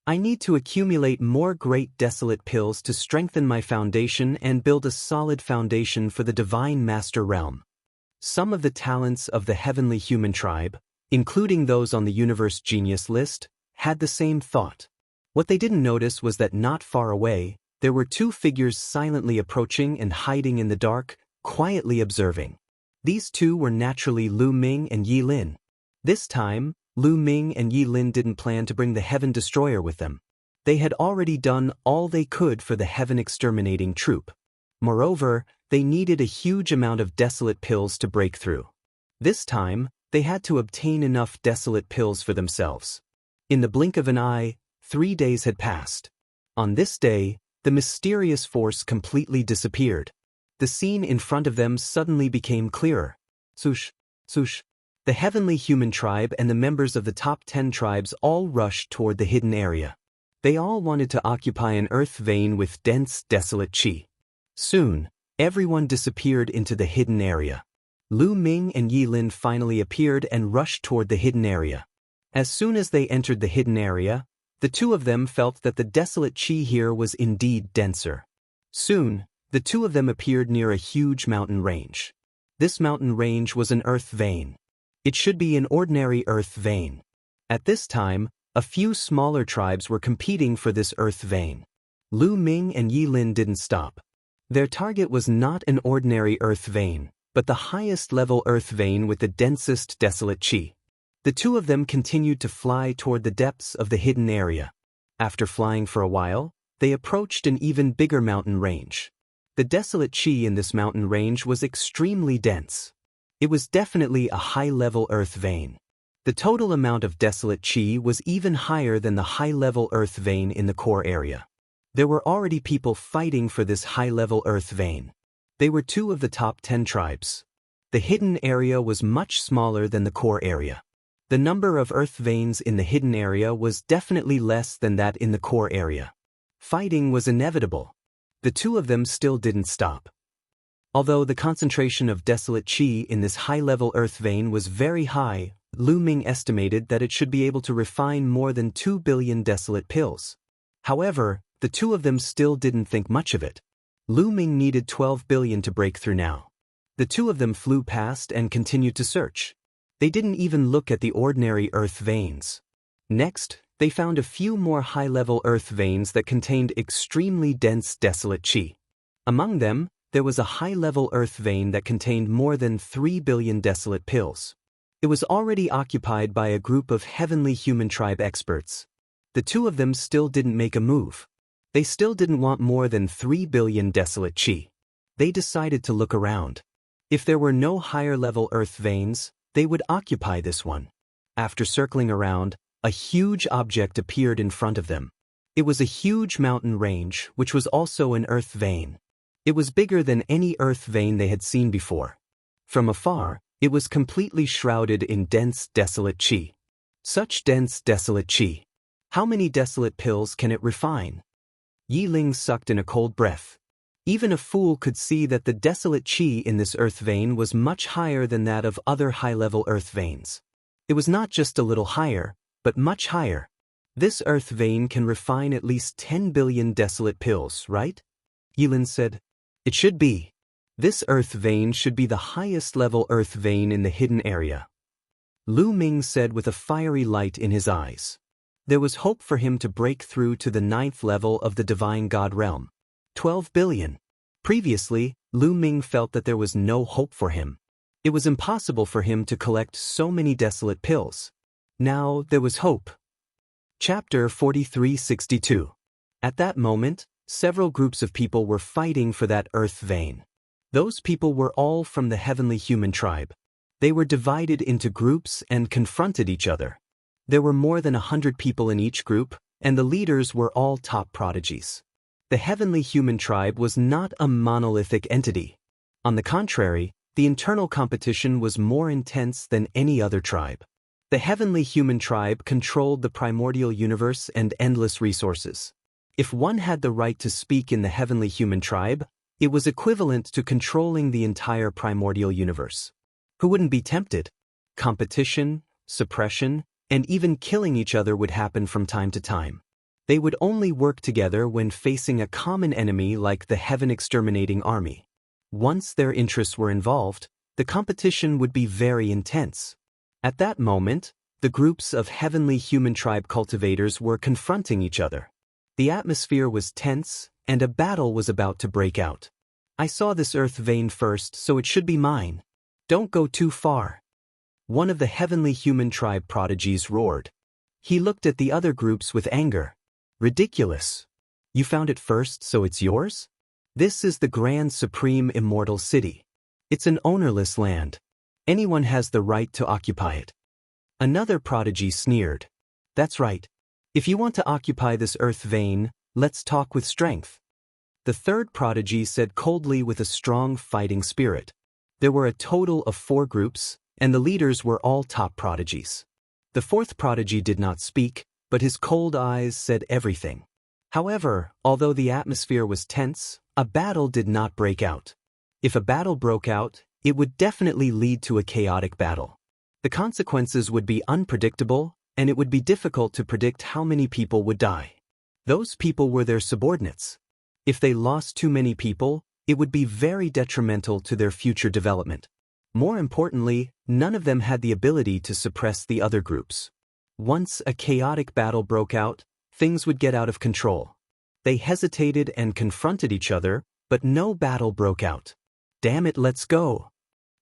I need to accumulate more Great Desolate pills to strengthen my foundation and build a solid foundation for the Divine Master Realm. Some of the talents of the Heavenly Human Tribe, including those on the Universe Genius list, had the same thought. What they didn't notice was that not far away, there were two figures silently approaching and hiding in the dark, quietly observing. These two were naturally Lu Ming and Yi Lin. This time, Lu Ming and Yi Lin didn't plan to bring the Heaven Destroyer with them. They had already done all they could for the Heaven Exterminating Troop. Moreover, they needed a huge amount of desolate pills to break through. This time, they had to obtain enough desolate pills for themselves. In the blink of an eye, 3 days had passed. On this day, the mysterious force completely disappeared. The scene in front of them suddenly became clearer. Swoosh, swoosh. The heavenly human tribe and the members of the top 10 tribes all rushed toward the hidden area. They all wanted to occupy an earth vein with dense, desolate qi. Soon, everyone disappeared into the hidden area. Lu Ming and Yi Lin finally appeared and rushed toward the hidden area. As soon as they entered the hidden area, the two of them felt that the desolate qi here was indeed denser. Soon, the two of them appeared near a huge mountain range. This mountain range was an earth vein. It should be an ordinary earth vein. At this time, a few smaller tribes were competing for this earth vein. Lu Ming and Yi Lin didn't stop. Their target was not an ordinary earth vein, but the highest level earth vein with the densest desolate qi. The two of them continued to fly toward the depths of the hidden area. After flying for a while, they approached an even bigger mountain range. The desolate qi in this mountain range was extremely dense. It was definitely a high-level earth vein. The total amount of desolate qi was even higher than the high-level earth vein in the core area. There were already people fighting for this high-level earth vein. They were two of the top 10 tribes. The hidden area was much smaller than the core area. The number of earth veins in the hidden area was definitely less than that in the core area. Fighting was inevitable. The two of them still didn't stop. Although the concentration of desolate qi in this high-level earth vein was very high, Lu Ming estimated that it should be able to refine more than 2 billion desolate pills. However, the two of them still didn't think much of it. Lu Ming needed 12 billion to break through now. The two of them flew past and continued to search. They didn't even look at the ordinary earth veins. Next, they found a few more high-level earth veins that contained extremely dense desolate qi. Among them, there was a high-level earth vein that contained more than 3 billion desolate pills. It was already occupied by a group of heavenly human tribe experts. The two of them still didn't make a move. They still didn't want more than 3 billion desolate qi. They decided to look around. If there were no higher-level earth veins, they would occupy this one. After circling around, a huge object appeared in front of them. It was a huge mountain range, which was also an earth vein. It was bigger than any earth vein they had seen before. From afar, it was completely shrouded in dense, desolate qi. Such dense, desolate qi. How many desolate pills can it refine? Yi Ling sucked in a cold breath. Even a fool could see that the desolate qi in this earth vein was much higher than that of other high-level earth veins. It was not just a little higher, but much higher. This earth vein can refine at least 10 billion desolate pills, right? Yi Lin said. It should be. This earth vein should be the highest level earth vein in the hidden area. Lu Ming said with a fiery light in his eyes. There was hope for him to break through to the 9th level of the Divine God realm. 12 billion. Previously, Lu Ming felt that there was no hope for him. It was impossible for him to collect so many desolate pills. Now there was hope. Chapter 4362. At that moment, several groups of people were fighting for that earth vein. Those people were all from the heavenly human tribe. They were divided into groups and confronted each other. There were more than 100 people in each group, and the leaders were all top prodigies. The heavenly human tribe was not a monolithic entity. On the contrary, the internal competition was more intense than any other tribe. The heavenly human tribe controlled the primordial universe and endless resources. If one had the right to speak in the heavenly human tribe, it was equivalent to controlling the entire primordial universe. Who wouldn't be tempted? Competition, suppression, and even killing each other would happen from time to time. They would only work together when facing a common enemy like the Heaven Exterminating Army. Once their interests were involved, the competition would be very intense. At that moment, the groups of heavenly human tribe cultivators were confronting each other. The atmosphere was tense, and a battle was about to break out. I saw this earth vein first, so it should be mine. Don't go too far. One of the heavenly human tribe prodigies roared. He looked at the other groups with anger. Ridiculous. You found it first, so it's yours? This is the grand supreme immortal city. It's an ownerless land. Anyone has the right to occupy it. Another prodigy sneered. That's right. If you want to occupy this earth vein, let's talk with strength. The third prodigy said coldly with a strong fighting spirit. There were a total of 4 groups, and the leaders were all top prodigies. The fourth prodigy did not speak, but his cold eyes said everything. However, although the atmosphere was tense, a battle did not break out. If a battle broke out, it would definitely lead to a chaotic battle. The consequences would be unpredictable, and it would be difficult to predict how many people would die. Those people were their subordinates. If they lost too many people, it would be very detrimental to their future development. More importantly, none of them had the ability to suppress the other groups. Once a chaotic battle broke out, things would get out of control. They hesitated and confronted each other, but no battle broke out. Damn it, let's go.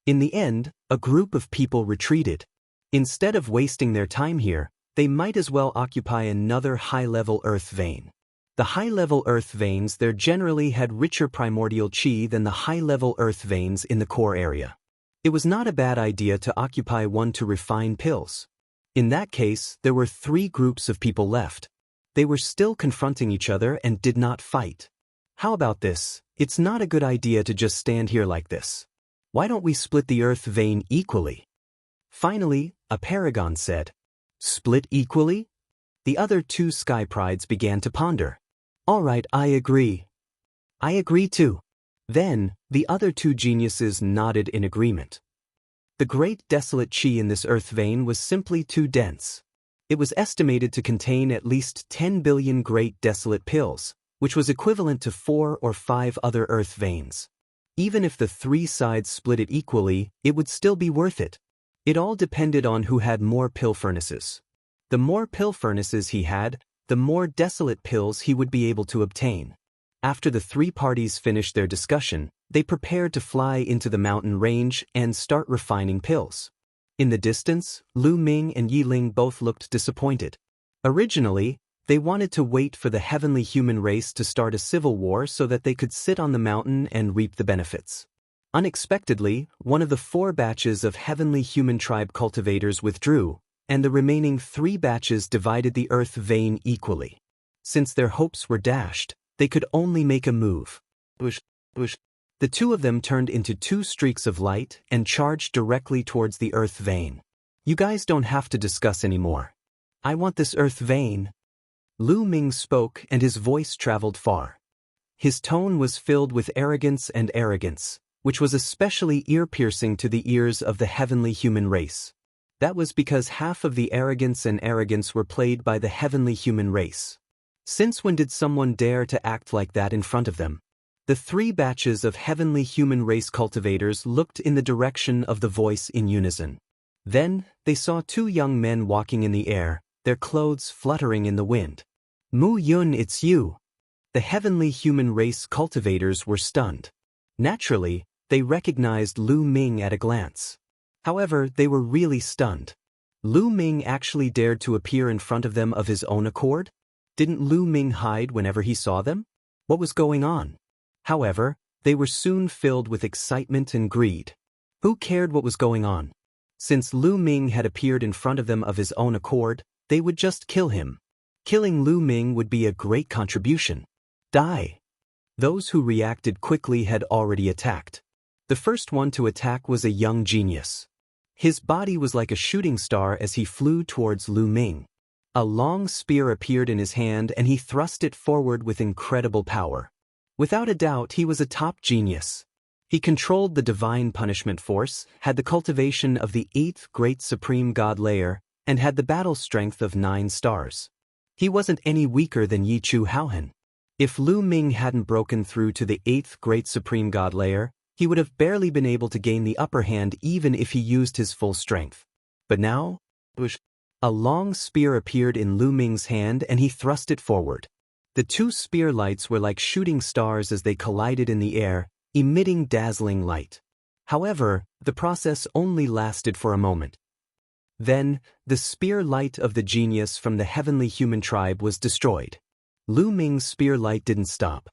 In the end, a group of people retreated. Instead of wasting their time here, they might as well occupy another high-level earth vein. The high-level earth veins there generally had richer primordial chi than the high-level earth veins in the core area. It was not a bad idea to occupy one to refine pills. In that case, there were 3 groups of people left. They were still confronting each other and did not fight. How about this? It's not a good idea to just stand here like this. Why don't we split the earth vein equally? Finally, a paragon said. Split equally? The other 2 sky prides began to ponder. All right, I agree. I agree too. Then, the other 2 geniuses nodded in agreement. The great desolate chi in this earth vein was simply too dense. It was estimated to contain at least 10 billion great desolate pills, which was equivalent to 4 or 5 other earth veins. Even if the 3 sides split it equally, it would still be worth it. It all depended on who had more pill furnaces. The more pill furnaces he had, the more desolate pills he would be able to obtain. After the 3 parties finished their discussion, they prepared to fly into the mountain range and start refining pills. In the distance, Lu Ming and Yi Ling both looked disappointed. Originally, they wanted to wait for the heavenly human race to start a civil war so that they could sit on the mountain and reap the benefits. Unexpectedly, one of the 4 batches of heavenly human tribe cultivators withdrew, and the remaining 3 batches divided the earth vein equally. Since their hopes were dashed, they could only make a move. The 2 of them turned into 2 streaks of light and charged directly towards the earth vein. You guys don't have to discuss anymore. I want this earth vein. Lu Ming spoke and his voice traveled far. His tone was filled with arrogance, which was especially ear-piercing to the ears of the heavenly human race. That was because half of the arrogance were played by the heavenly human race. Since when did someone dare to act like that in front of them? The 3 batches of heavenly human race cultivators looked in the direction of the voice in unison. Then, they saw 2 young men walking in the air, their clothes fluttering in the wind. Mu Yun, it's you. The heavenly human race cultivators were stunned. Naturally, they recognized Lu Ming at a glance. However, they were really stunned. Lu Ming actually dared to appear in front of them of his own accord? Didn't Lu Ming hide whenever he saw them? What was going on? However, they were soon filled with excitement and greed. Who cared what was going on? Since Lu Ming had appeared in front of them of his own accord, they would just kill him. Killing Lu Ming would be a great contribution. Die. Those who reacted quickly had already attacked. The first one to attack was a young genius. His body was like a shooting star as he flew towards Lu Ming. A long spear appeared in his hand and he thrust it forward with incredible power. Without a doubt, he was a top genius. He controlled the divine punishment force, had the cultivation of the 8th great supreme god layer, and had the battle strength of 9 stars. He wasn't any weaker than Yi Chu Haohan. If Lu Ming hadn't broken through to the 8th great supreme god layer, he would have barely been able to gain the upper hand even if he used his full strength. But now, a long spear appeared in Lu Ming's hand and he thrust it forward. The two spear lights were like shooting stars as they collided in the air, emitting dazzling light. However, the process only lasted for a moment. Then, the spear light of the genius from the heavenly human tribe was destroyed. Lu Ming's spear light didn't stop.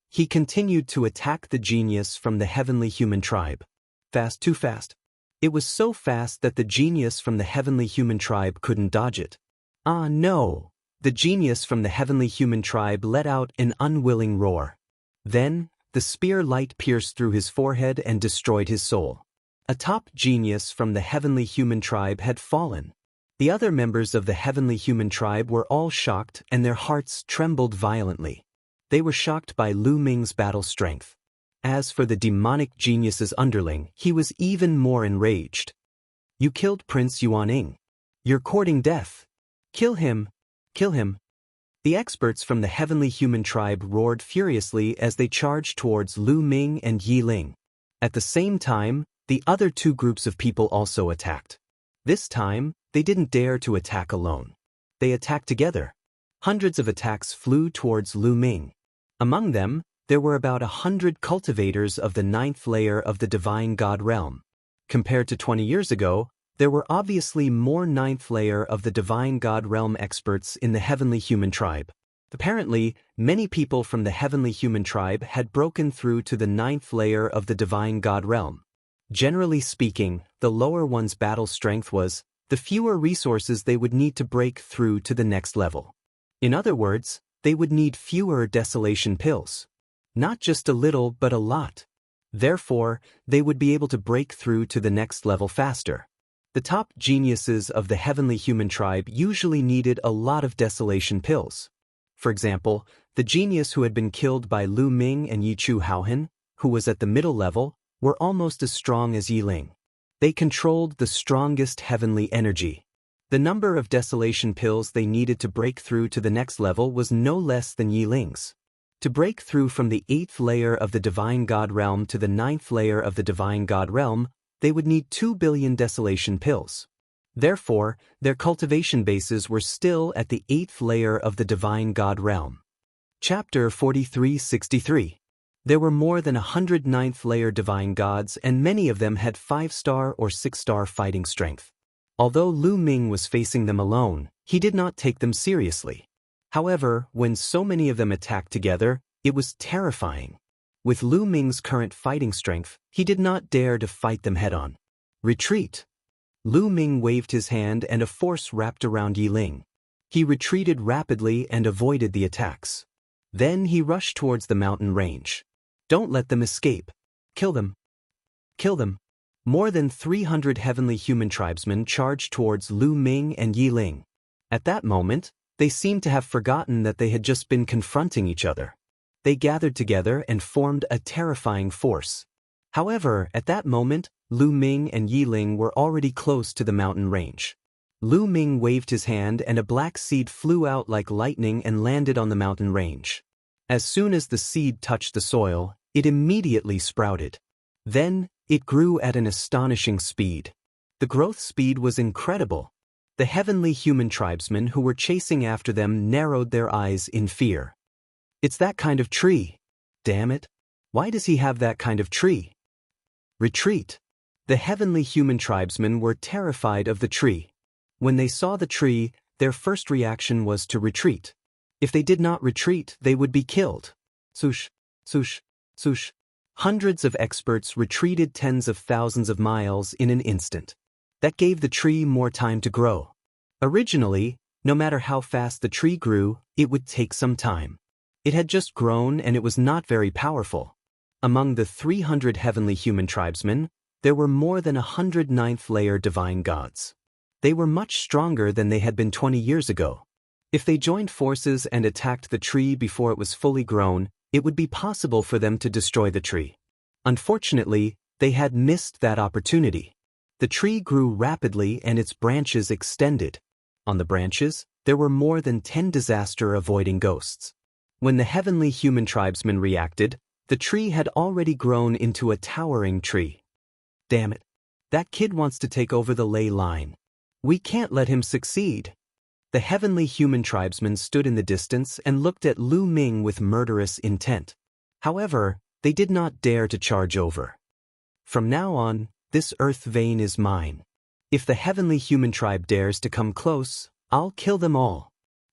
He continued to attack the genius from the heavenly human tribe. Fast, too fast. It was so fast that the genius from the heavenly human tribe couldn't dodge it. Ah, no! The genius from the heavenly human tribe let out an unwilling roar. Then, the spear light pierced through his forehead and destroyed his soul. A top genius from the heavenly human tribe had fallen. The other members of the heavenly human tribe were all shocked and their hearts trembled violently. They were shocked by Lu Ming's battle strength. As for the demonic genius's underling, he was even more enraged. You killed Prince Yuaning. You're courting death. Kill him. Kill him. The experts from the heavenly human tribe roared furiously as they charged towards Lu Ming and Yi Ling. At the same time, the other two groups of people also attacked. This time, they didn't dare to attack alone. They attacked together. Hundreds of attacks flew towards Lu Ming. Among them, there were about 100 cultivators of the 9th layer of the Divine God realm. Compared to 20 years ago, there were obviously more 9th layer of the Divine God realm experts in the heavenly human tribe. Apparently, many people from the heavenly human tribe had broken through to the 9th layer of the Divine God realm. Generally speaking, the lower one's battle strength was, the fewer resources they would need to break through to the next level. In other words, they would need fewer desolation pills. Not just a little, but a lot. Therefore, they would be able to break through to the next level faster. The top geniuses of the heavenly human tribe usually needed a lot of desolation pills. For example, the genius who had been killed by Lu Ming and Yi Chu Haohan, who was at the middle level, were almost as strong as Yi Ling. They controlled the strongest heavenly energy. The number of desolation pills they needed to break through to the next level was no less than Yi Ling's. To break through from the 8th layer of the Divine God realm to the 9th layer of the Divine God realm, they would need 2 billion desolation pills. Therefore, their cultivation bases were still at the 8th layer of the Divine God realm. Chapter 4363. There were more than 100 9th layer divine gods and many of them had 5-star or 6-star fighting strength. Although Lu Ming was facing them alone, he did not take them seriously. However, when so many of them attacked together, it was terrifying. With Lu Ming's current fighting strength, he did not dare to fight them head-on. Retreat! Lu Ming waved his hand and a force wrapped around Yi Ling. He retreated rapidly and avoided the attacks. Then he rushed towards the mountain range. Don't let them escape. Kill them. Kill them. More than 300 heavenly human tribesmen charged towards Lu Ming and Yi Ling. At that moment, they seemed to have forgotten that they had just been confronting each other. They gathered together and formed a terrifying force. However, at that moment, Lu Ming and Yi Ling were already close to the mountain range. Lu Ming waved his hand and a black seed flew out like lightning and landed on the mountain range. As soon as the seed touched the soil, it immediately sprouted. Then, it grew at an astonishing speed. The growth speed was incredible. The heavenly human tribesmen who were chasing after them narrowed their eyes in fear. It's that kind of tree. Damn it. Why does he have that kind of tree? Retreat. The heavenly human tribesmen were terrified of the tree. When they saw the tree, their first reaction was to retreat. If they did not retreat, they would be killed. Swoosh, swoosh, swoosh. Hundreds of experts retreated tens of thousands of miles in an instant. That gave the tree more time to grow. Originally, no matter how fast the tree grew, it would take some time. It had just grown and it was not very powerful. Among the 300 heavenly human tribesmen, there were more than 100 9th layer divine gods. They were much stronger than they had been 20 years ago. If they joined forces and attacked the tree before it was fully grown, it would be possible for them to destroy the tree. Unfortunately, they had missed that opportunity. The tree grew rapidly and its branches extended. On the branches, there were more than 10 disaster-avoiding ghosts. When the heavenly human tribesmen reacted, the tree had already grown into a towering tree. Damn it. That kid wants to take over the ley line. We can't let him succeed. The heavenly human tribesmen stood in the distance and looked at Lu Ming with murderous intent. However, they did not dare to charge over. From now on, this earth vein is mine. If the heavenly human tribe dares to come close, I'll kill them all.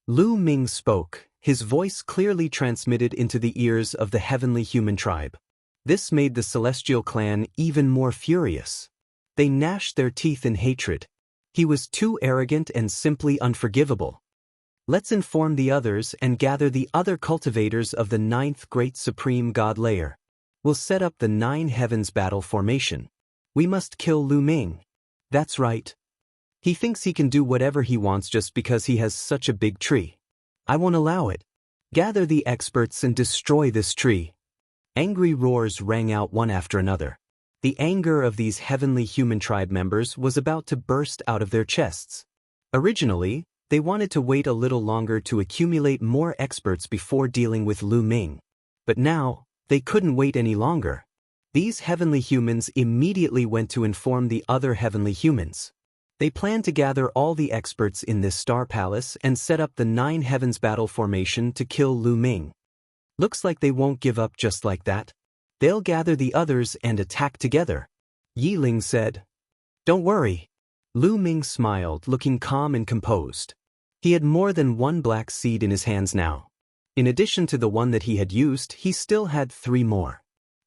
Lu Ming spoke, his voice clearly transmitted into the ears of the heavenly human tribe. This made the celestial clan even more furious. They gnashed their teeth in hatred. He was too arrogant and simply unforgivable. Let's inform the others and gather the other cultivators of the 9th Great Supreme God Layer. We'll set up the 9 Heavens battle formation. We must kill Lu Ming. That's right. He thinks he can do whatever he wants just because he has such a big tree. I won't allow it. Gather the experts and destroy this tree. Angry roars rang out one after another. The anger of these heavenly human tribe members was about to burst out of their chests. Originally, they wanted to wait a little longer to accumulate more experts before dealing with Lu Ming. But now, they couldn't wait any longer. These heavenly humans immediately went to inform the other heavenly humans. They planned to gather all the experts in this star palace and set up the 9 Heavens battle formation to kill Lu Ming. Looks like they won't give up just like that. They'll gather the others and attack together. Yi Ling said. Don't worry. Lu Ming smiled, looking calm and composed. He had more than 1 black seed in his hands now. In addition to the one that he had used, he still had 3 more.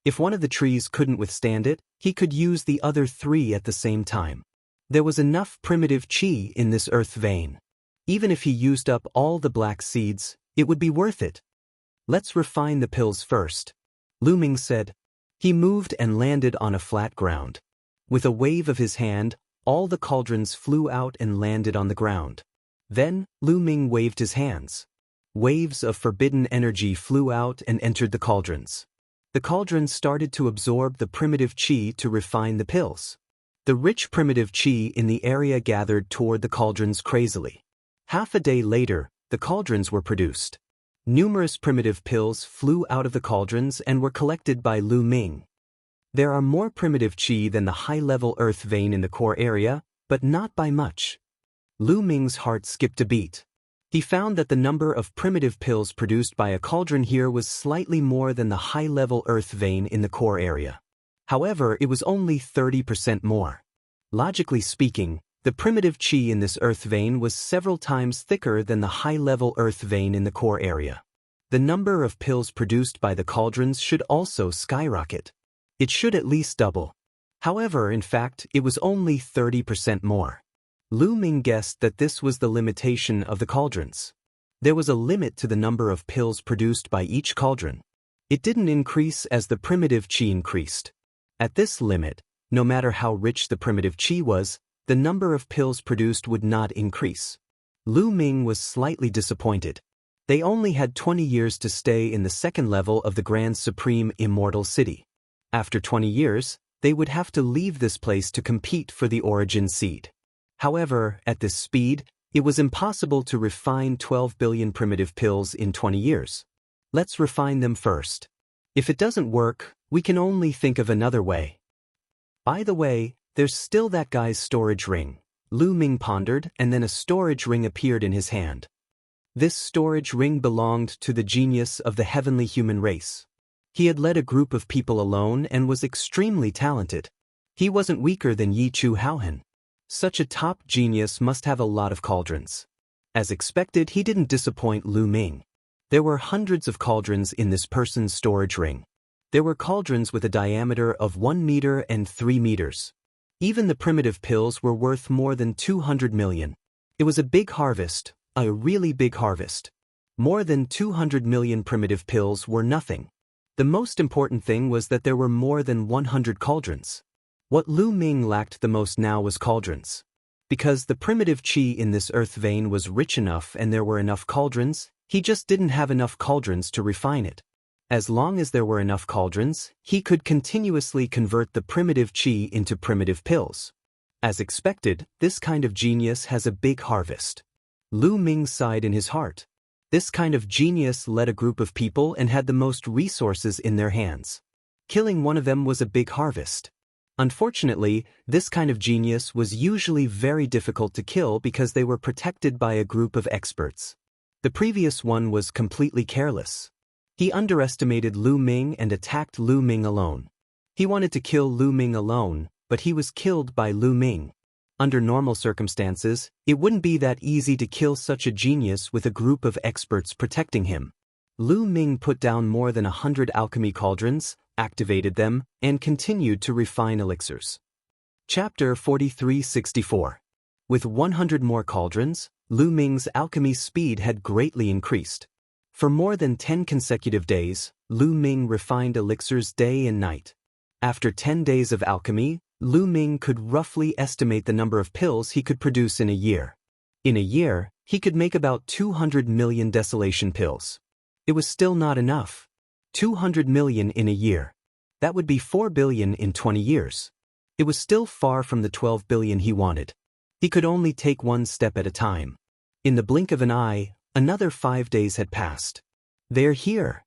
If one of the trees couldn't withstand it, he could use the other 3 at the same time. There was enough primitive qi in this earth vein. Even if he used up all the black seeds, it would be worth it. Let's refine the pills first. Lu Ming said. He moved and landed on a flat ground. With a wave of his hand, all the cauldrons flew out and landed on the ground. Then, Lu Ming waved his hands. Waves of forbidden energy flew out and entered the cauldrons. The cauldrons started to absorb the primitive qi to refine the pills. The rich primitive qi in the area gathered toward the cauldrons crazily. Half a day later, the cauldrons were produced. Numerous primitive pills flew out of the cauldrons and were collected by Lu Ming. There are more primitive qi than the high-level earth vein in the core area, but not by much. Lu Ming's heart skipped a beat. He found that the number of primitive pills produced by a cauldron here was slightly more than the high-level earth vein in the core area. However, it was only 30% more. Logically speaking, the primitive qi in this earth vein was several times thicker than the high-level earth vein in the core area. The number of pills produced by the cauldrons should also skyrocket. It should at least double. However, in fact, it was only 30% more. Lu Ming guessed that this was the limitation of the cauldrons. There was a limit to the number of pills produced by each cauldron. It didn't increase as the primitive qi increased. At this limit, no matter how rich the primitive qi was, the number of pills produced would not increase. Lu Ming was slightly disappointed. They only had 20 years to stay in the 2nd level of the Grand Supreme Immortal City. After 20 years, they would have to leave this place to compete for the origin seed. However, at this speed, it was impossible to refine 12 billion primitive pills in 20 years. Let's refine them first. If it doesn't work, we can only think of another way. By the way, there's still that guy's storage ring. Lu Ming pondered, and then a storage ring appeared in his hand. This storage ring belonged to the genius of the heavenly human race. He had led a group of people alone and was extremely talented. He wasn't weaker than Yi Chu Haohan. Such a top genius must have a lot of cauldrons. As expected, he didn't disappoint Lu Ming. There were hundreds of cauldrons in this person's storage ring. There were cauldrons with a diameter of 1 meter and 3 meters. Even the primitive pills were worth more than 200 million. It was a big harvest, a really big harvest. More than 200 million primitive pills were nothing. The most important thing was that there were more than 100 cauldrons. What Lu Ming lacked the most now was cauldrons. Because the primitive qi in this earth vein was rich enough and there were enough cauldrons, he just didn't have enough cauldrons to refine it. As long as there were enough cauldrons, he could continuously convert the primitive qi into primitive pills. As expected, this kind of genius has a big harvest. Lu Ming sighed in his heart. This kind of genius led a group of people and had the most resources in their hands. Killing one of them was a big harvest. Unfortunately, this kind of genius was usually very difficult to kill because they were protected by a group of experts. The previous one was completely careless. He underestimated Lu Ming and attacked Lu Ming alone. He wanted to kill Lu Ming alone, but he was killed by Lu Ming. Under normal circumstances, it wouldn't be that easy to kill such a genius with a group of experts protecting him. Lu Ming put down more than 100 alchemy cauldrons, activated them, and continued to refine elixirs. Chapter 4364. With 100 more cauldrons, Lu Ming's alchemy speed had greatly increased. For more than 10 consecutive days, Lu Ming refined elixirs day and night. After 10 days of alchemy, Lu Ming could roughly estimate the number of pills he could produce in a year. In a year, he could make about 200 million desolation pills. It was still not enough. 200 million in a year. That would be 4 billion in 20 years. It was still far from the 12 billion he wanted. He could only take one step at a time. In the blink of an eye, another 5 days had passed. They're here,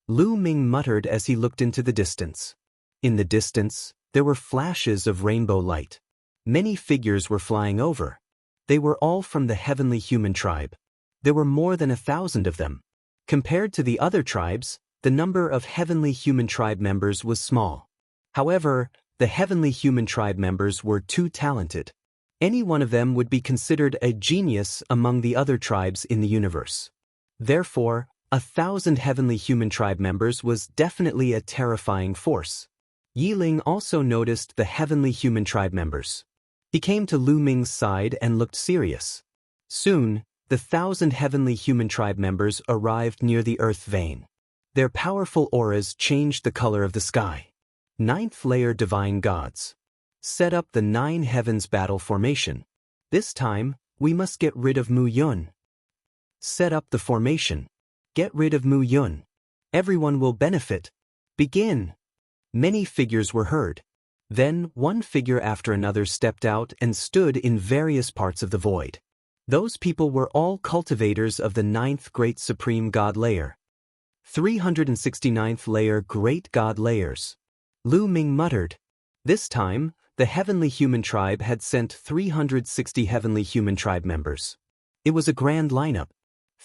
Lu Ming muttered as he looked into the distance. In the distance, there were flashes of rainbow light. Many figures were flying over. They were all from the heavenly human tribe. There were more than 1,000 of them. Compared to the other tribes, the number of heavenly human tribe members was small. However, the heavenly human tribe members were too talented. Any one of them would be considered a genius among the other tribes in the universe. Therefore, 1,000 heavenly human tribe members was definitely a terrifying force. Yiling also noticed the heavenly human tribe members. He came to Lu Ming's side and looked serious. Soon, the 1,000 heavenly human tribe members arrived near the earth vein. Their powerful auras changed the color of the sky. 9th layer divine gods. Set up the 9 heavens battle formation. This time, we must get rid of Mu Yun. Set up the formation. Get rid of Mu Yun. Everyone will benefit. Begin. Many figures were heard. Then, one figure after another stepped out and stood in various parts of the void. Those people were all cultivators of the 9th Great Supreme God Layer. 369th Layer Great God Layers. Lu Ming muttered. This time, the Heavenly Human Tribe had sent 360 Heavenly Human Tribe members. It was a grand lineup.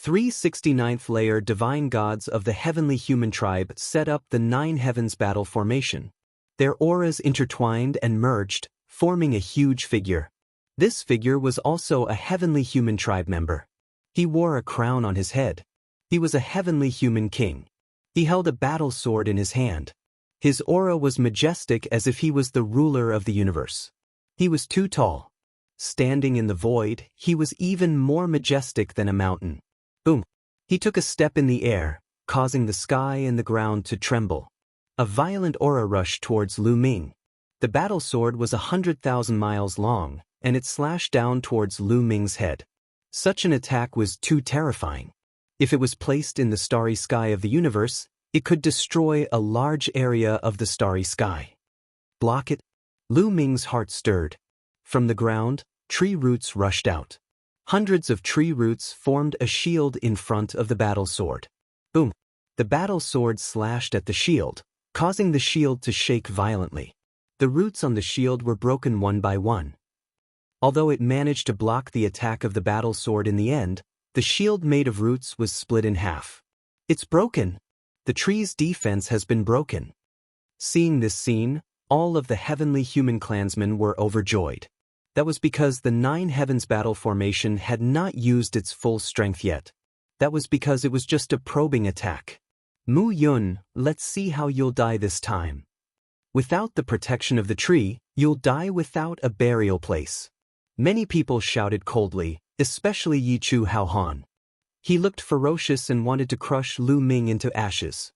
369th Layer Divine Gods of the Heavenly Human Tribe set up the 9 Heavens Battle formation. Their auras intertwined and merged, forming a huge figure. This figure was also a Heavenly Human Tribe member. He wore a crown on his head. He was a Heavenly Human King. He held a battle sword in his hand. His aura was majestic as if he was the ruler of the universe. He was too tall. Standing in the void, he was even more majestic than a mountain. Boom! He took a step in the air, causing the sky and the ground to tremble. A violent aura rushed towards Lu Ming. The battle sword was 100,000 miles long, and it slashed down towards Lu Ming's head. Such an attack was too terrifying. If it was placed in the starry sky of the universe, it could destroy a large area of the starry sky. Block it? Lu Ming's heart stirred. From the ground, tree roots rushed out. Hundreds of tree roots formed a shield in front of the battle sword. Boom! The battle sword slashed at the shield, causing the shield to shake violently. The roots on the shield were broken one by one. Although it managed to block the attack of the battle sword in the end, the shield made of roots was split in half. It's broken! The tree's defense has been broken. Seeing this scene, all of the heavenly human clansmen were overjoyed. That was because the 9 Heavens Battle formation had not used its full strength yet. That was because it was just a probing attack. Mu Yun, let's see how you'll die this time. Without the protection of the tree, you'll die without a burial place. Many people shouted coldly, especially Yi Chu Haohan. He looked ferocious and wanted to crush Lu Ming into ashes.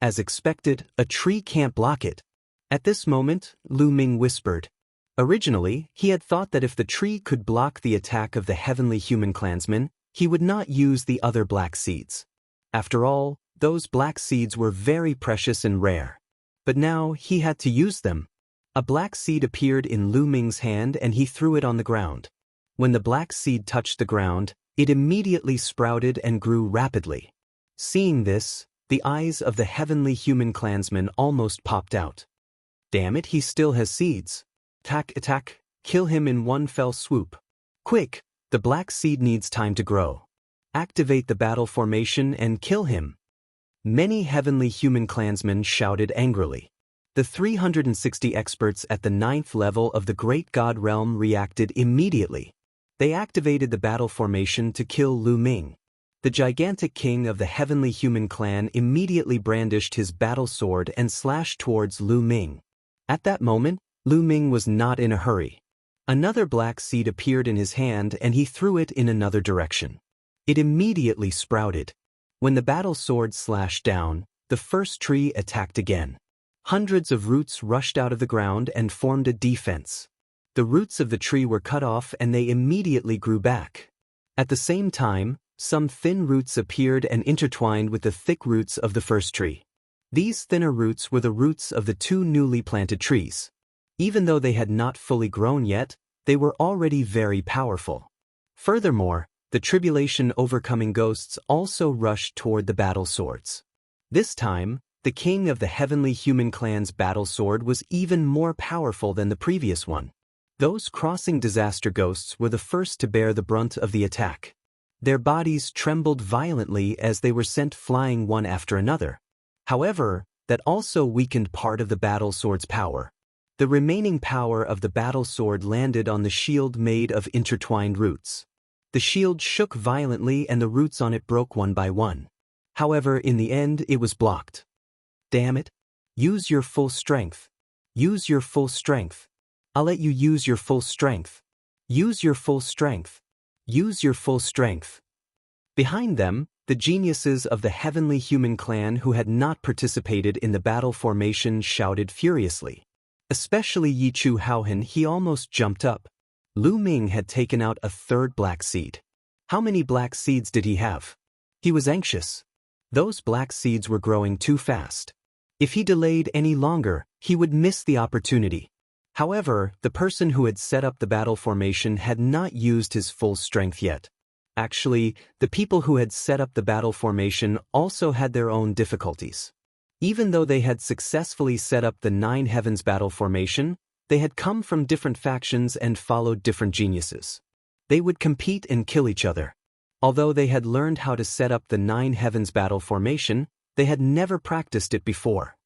As expected, a tree can't block it. At this moment, Lu Ming whispered. Originally, he had thought that if the tree could block the attack of the heavenly human clansmen, he would not use the other black seeds. After all, those black seeds were very precious and rare. But now he had to use them. A black seed appeared in Lu Ming's hand and he threw it on the ground. When the black seed touched the ground, it immediately sprouted and grew rapidly. Seeing this, the eyes of the heavenly human clansmen almost popped out. Damn it, he still has seeds. Attack, attack, kill him in one fell swoop. Quick, the black seed needs time to grow. Activate the battle formation and kill him. Many heavenly human clansmen shouted angrily. The 360 experts at the 9th level of the Great God Realm reacted immediately. They activated the battle formation to kill Lu Ming. The gigantic king of the heavenly human clan immediately brandished his battle sword and slashed towards Lu Ming. At that moment, Lu Ming was not in a hurry. Another black seed appeared in his hand and he threw it in another direction. It immediately sprouted. When the battle sword slashed down, the first tree attacked again. Hundreds of roots rushed out of the ground and formed a defense. The roots of the tree were cut off and they immediately grew back. At the same time, some thin roots appeared and intertwined with the thick roots of the first tree. These thinner roots were the roots of the two newly planted trees. Even though they had not fully grown yet, they were already very powerful. Furthermore, the tribulation overcoming ghosts also rushed toward the battle swords. This time, the king of the heavenly human clan's battle sword was even more powerful than the previous one. Those crossing disaster ghosts were the first to bear the brunt of the attack. Their bodies trembled violently as they were sent flying one after another. However, that also weakened part of the battle sword's power. The remaining power of the battle sword landed on the shield made of intertwined roots. The shield shook violently and the roots on it broke one by one. However, in the end, it was blocked. Damn it. Use your full strength. Use your full strength. I'll let you use your full strength. Use your full strength. Use your full strength. Behind them, the geniuses of the heavenly human clan who had not participated in the battle formation shouted furiously. Especially Yi Chu Haohan, he almost jumped up. Lu Ming had taken out a third black seed. How many black seeds did he have? He was anxious. Those black seeds were growing too fast. If he delayed any longer, he would miss the opportunity. However, the person who had set up the battle formation had not used his full strength yet. Actually, the people who had set up the battle formation also had their own difficulties. Even though they had successfully set up the 9 Heavens battle formation, they had come from different factions and followed different geniuses. They would compete and kill each other. Although they had learned how to set up the 9 Heavens battle formation, they had never practiced it before.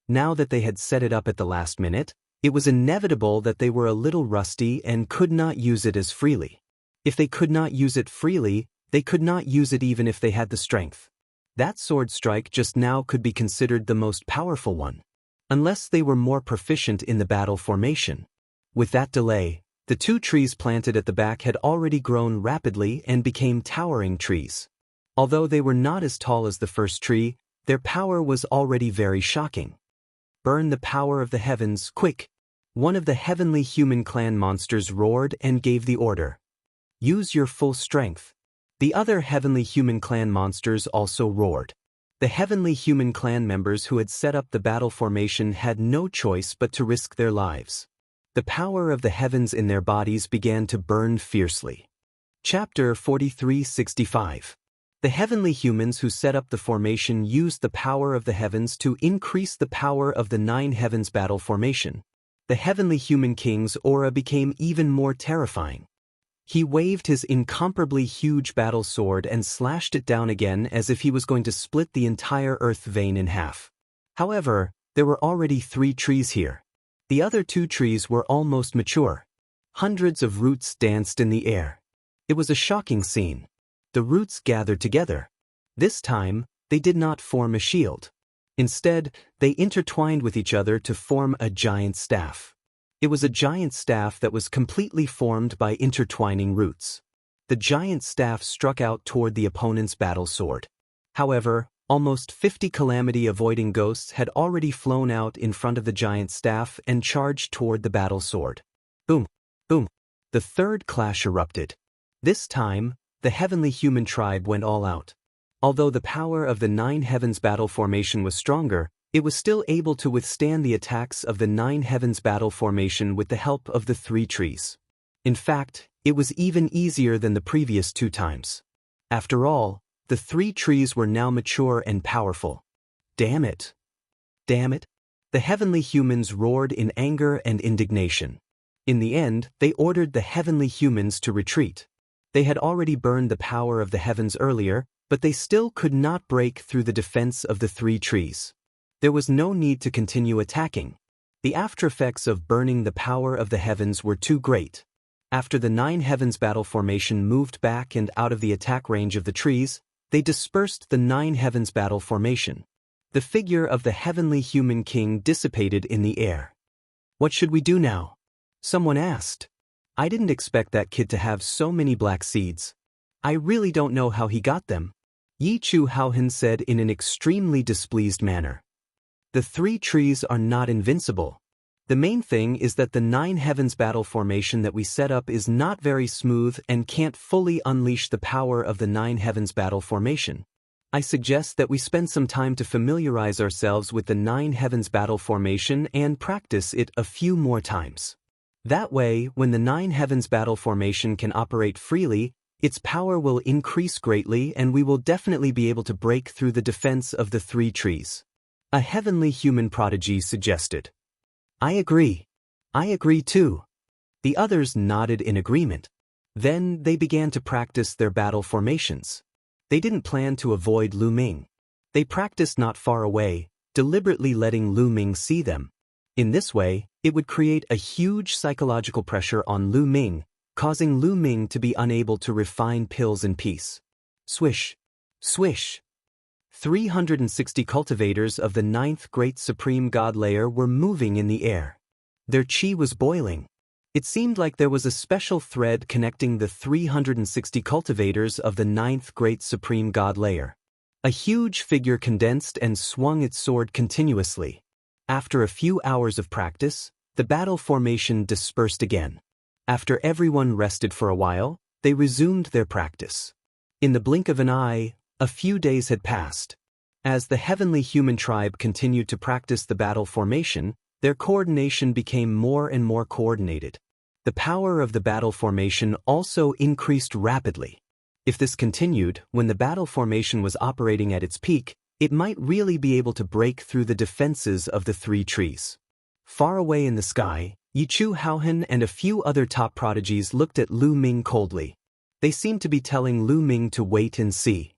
Now that they had set it up at the last minute, it was inevitable that they were a little rusty and could not use it as freely. If they could not use it freely, they could not use it even if they had the strength. That sword strike just now could be considered the most powerful one, unless they were more proficient in the battle formation. With that delay, the 2 trees planted at the back had already grown rapidly and became towering trees. Although they were not as tall as the first tree, their power was already very shocking. Burn the power of the heavens, quick! One of the heavenly human clan monsters roared and gave the order. Use your full strength. The other heavenly human clan monsters also roared. The heavenly human clan members who had set up the battle formation had no choice but to risk their lives. The power of the heavens in their bodies began to burn fiercely. Chapter 4365. The heavenly humans who set up the formation used the power of the heavens to increase the power of the 9 Heavens battle formation. The heavenly human king's aura became even more terrifying. He waved his incomparably huge battle sword and slashed it down again as if he was going to split the entire earth vein in half. However, there were already 3 trees here. The other 2 trees were almost mature. Hundreds of roots danced in the air. It was a shocking scene. The roots gathered together. This time, they did not form a shield. Instead, they intertwined with each other to form a giant staff. It was a giant staff that was completely formed by intertwining roots. The giant staff struck out toward the opponent's battle sword. However, almost 50 calamity-avoiding ghosts had already flown out in front of the giant staff and charged toward the battle sword. Boom! Boom! The third clash erupted. This time, the heavenly human tribe went all out. Although the power of the 9 Heavens battle formation was stronger, it was still able to withstand the attacks of the 9 Heavens battle formation with the help of the 3 trees. In fact, it was even easier than the previous 2 times. After all, the 3 trees were now mature and powerful. Damn it! Damn it! The heavenly humans roared in anger and indignation. In the end, they ordered the heavenly humans to retreat. They had already burned the power of the heavens earlier, but they still could not break through the defense of the three trees. There was no need to continue attacking. The aftereffects of burning the power of the heavens were too great. After the nine heavens battle formation moved back and out of the attack range of the trees, they dispersed the nine heavens battle formation. The figure of the heavenly human king dissipated in the air. "What should we do now?" someone asked. "I didn't expect that kid to have so many black seeds. I really don't know how he got them," Yi Chu Haohan said in an extremely displeased manner. "The three trees are not invincible. The main thing is that the nine heavens battle formation that we set up is not very smooth and can't fully unleash the power of the nine heavens battle formation. I suggest that we spend some time to familiarize ourselves with the nine heavens battle formation and practice it a few more times. That way, when the nine heavens battle formation can operate freely, its power will increase greatly and we will definitely be able to break through the defense of the three trees," a heavenly human prodigy suggested. "I agree. I agree too." The others nodded in agreement. Then they began to practice their battle formations. They didn't plan to avoid Lu Ming. They practiced not far away, deliberately letting Lu Ming see them. In this way, it would create a huge psychological pressure on Lu Ming, causing Lu Ming to be unable to refine pills in peace. Swish. Swish. 360 cultivators of the ninth great supreme god layer were moving in the air. Their chi was boiling. It seemed like there was a special thread connecting the 360 cultivators of the ninth great supreme god layer. A huge figure condensed and swung its sword continuously. After a few hours of practice, the battle formation dispersed again. After everyone rested for a while, they resumed their practice. In the blink of an eye, a few days had passed. As the heavenly human tribe continued to practice the battle formation, their coordination became more and more coordinated. The power of the battle formation also increased rapidly. If this continued, when the battle formation was operating at its peak, it might really be able to break through the defenses of the three trees. Far away in the sky, Yi Chu Haohan and a few other top prodigies looked at Lu Ming coldly. They seemed to be telling Lu Ming to wait and see.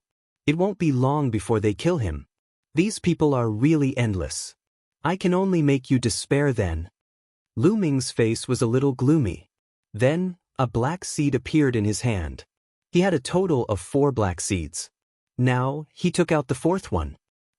It won't be long before they kill him. These people are really endless. I can only make you despair then. Lu Ming's face was a little gloomy. Then, a black seed appeared in his hand. He had a total of 4 black seeds. Now, he took out the 4th one.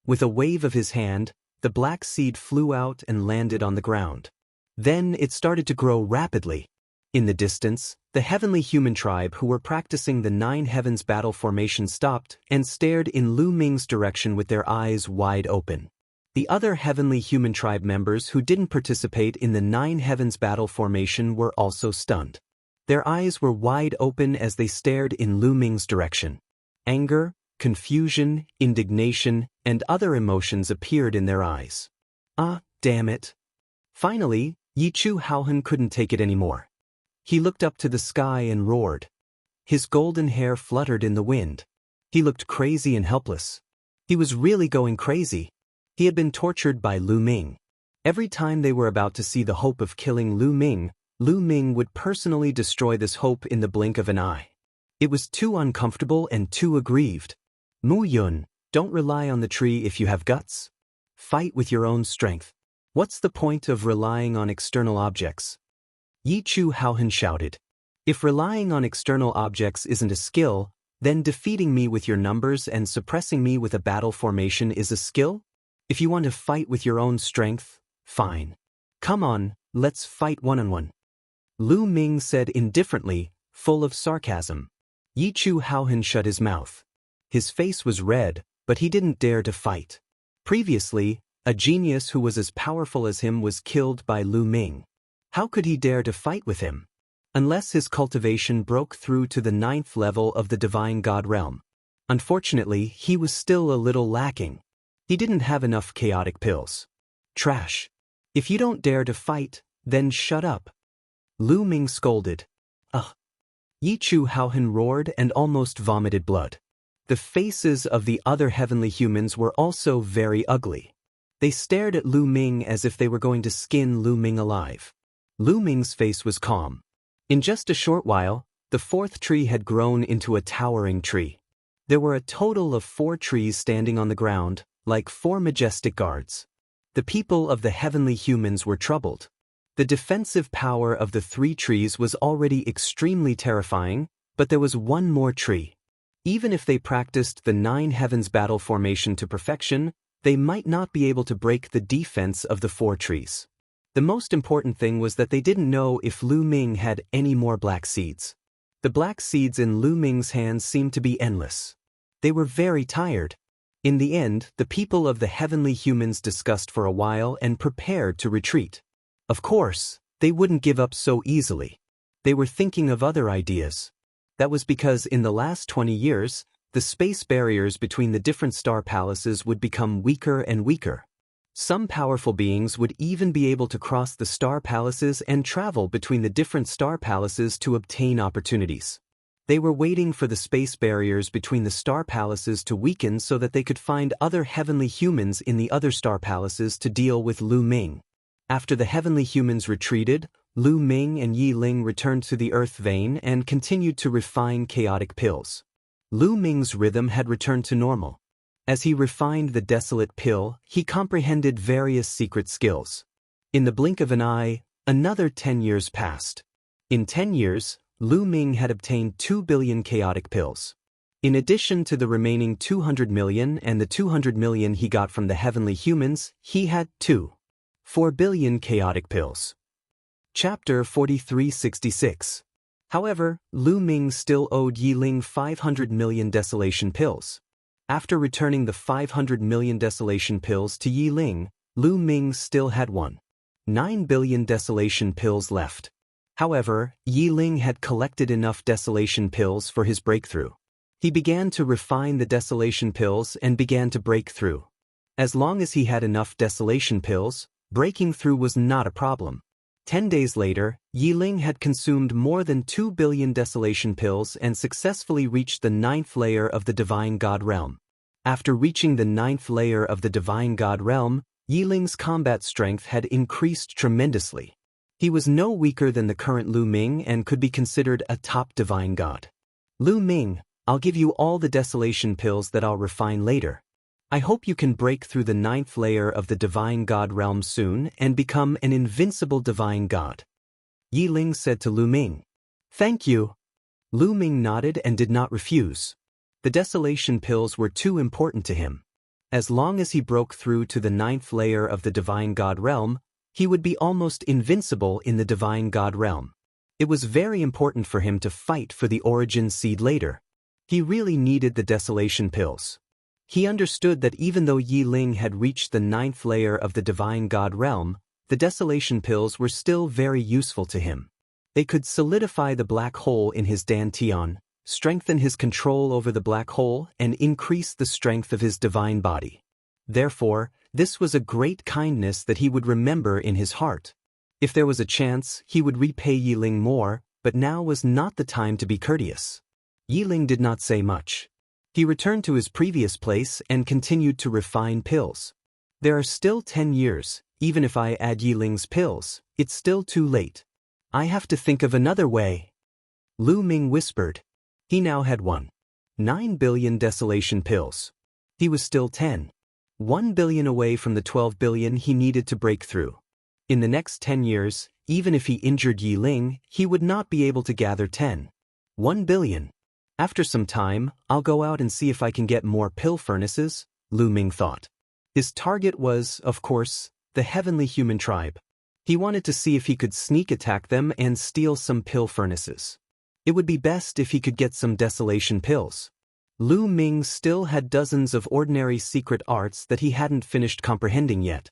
With a wave of his hand, the black seed flew out and landed on the ground. Then it started to grow rapidly. In the distance, the heavenly human tribe who were practicing the nine heavens battle formation stopped and stared in Lu Ming's direction with their eyes wide open. The other heavenly human tribe members who didn't participate in the nine heavens battle formation were also stunned. Their eyes were wide open as they stared in Lu Ming's direction. Anger, confusion, indignation, and other emotions appeared in their eyes. "Ah, damn it." Finally, Yi Chu Haohan couldn't take it anymore. He looked up to the sky and roared. His golden hair fluttered in the wind. He looked crazy and helpless. He was really going crazy. He had been tortured by Lu Ming. Every time they were about to see the hope of killing Lu Ming would personally destroy this hope in the blink of an eye. It was too uncomfortable and too aggrieved. "Mu Yun, don't rely on the tree if you have guts. Fight with your own strength. What's the point of relying on external objects?" Yi Chu Haohan shouted. "If relying on external objects isn't a skill, then defeating me with your numbers and suppressing me with a battle formation is a skill? If you want to fight with your own strength, fine. Come on, let's fight one-on-one." Lu Ming said indifferently, full of sarcasm. Yi Chu Haohan shut his mouth. His face was red, but he didn't dare to fight. Previously, a genius who was as powerful as him was killed by Lu Ming. How could he dare to fight with him? Unless his cultivation broke through to the 9th level of the divine god realm. Unfortunately, he was still a little lacking. He didn't have enough chaotic pills. Trash. If you don't dare to fight, then shut up. Lu Ming scolded. Ugh. Yi Chu Haohan roared and almost vomited blood. The faces of the other heavenly humans were also very ugly. They stared at Lu Ming as if they were going to skin Lu Ming alive. Lu Ming's face was calm. In just a short while, the fourth tree had grown into a towering tree. There were a total of 4 trees standing on the ground, like 4 majestic guards. The people of the heavenly humans were troubled. The defensive power of the 3 trees was already extremely terrifying, but there was one more tree. Even if they practiced the 9 heavens battle formation to perfection, they might not be able to break the defense of the 4 trees. The most important thing was that they didn't know if Lu Ming had any more black seeds. The black seeds in Lu Ming's hands seemed to be endless. They were very tired. In the end, the people of the heavenly humans discussed for a while and prepared to retreat. Of course, they wouldn't give up so easily. They were thinking of other ideas. That was because in the last 20 years, the space barriers between the different star palaces would become weaker and weaker. Some powerful beings would even be able to cross the star palaces and travel between the different star palaces to obtain opportunities. They were waiting for the space barriers between the star palaces to weaken so that they could find other heavenly humans in the other star palaces to deal with Lu Ming. After the heavenly humans retreated, Lu Ming and Yi Ling returned to the earth vein and continued to refine chaotic pills. Lu Ming's rhythm had returned to normal. As he refined the desolate pill, he comprehended various secret skills. In the blink of an eye, another 10 years passed. In 10 years, Lu Ming had obtained 2 billion chaotic pills. In addition to the remaining 200 million and the 200 million he got from the heavenly humans, he had 4 billion chaotic pills. Chapter 4366. However, Lu Ming still owed Yi Ling 500 million desolation pills. After returning the 500 million desolation pills to Yi Ling, Lu Ming still had 9 billion desolation pills left. However, Yi Ling had collected enough desolation pills for his breakthrough. He began to refine the desolation pills and began to break through. As long as he had enough desolation pills, breaking through was not a problem. 10 days later, Yi Ling had consumed more than 2 billion desolation pills and successfully reached the 9th layer of the Divine God Realm. After reaching the 9th layer of the Divine God Realm, Yi Ling's combat strength had increased tremendously. He was no weaker than the current Lu Ming and could be considered a top divine god. Lu Ming, I'll give you all the desolation pills that I'll refine later. I hope you can break through the 9th layer of the Divine God Realm soon and become an invincible divine god. Yi Ling said to Lu Ming. Thank you. Lu Ming nodded and did not refuse. The desolation pills were too important to him. As long as he broke through to the 9th layer of the Divine God Realm, he would be almost invincible in the Divine God Realm. It was very important for him to fight for the origin seed later. He really needed the desolation pills. He understood that even though Yi Ling had reached the 9th layer of the Divine God Realm, the desolation pills were still very useful to him. They could solidify the black hole in his dantian, strengthen his control over the black hole, and increase the strength of his divine body. Therefore, this was a great kindness that he would remember in his heart. If there was a chance, he would repay Yi Ling more, but now was not the time to be courteous. Yi Ling did not say much. He returned to his previous place and continued to refine pills. There are still 10 years, even if I add Yi Ling's pills, it's still too late. I have to think of another way. Lu Ming whispered. He now had 9 billion desolation pills. He was still 1 billion away from the 12 billion he needed to break through. In the next 10 years, even if he injured Yi Ling, he would not be able to gather 1 billion. After some time, I'll go out and see if I can get more pill furnaces, Lu Ming thought. His target was, of course, the heavenly human tribe. He wanted to see if he could sneak attack them and steal some pill furnaces. It would be best if he could get some desolation pills. Lu Ming still had dozens of ordinary secret arts that he hadn't finished comprehending yet.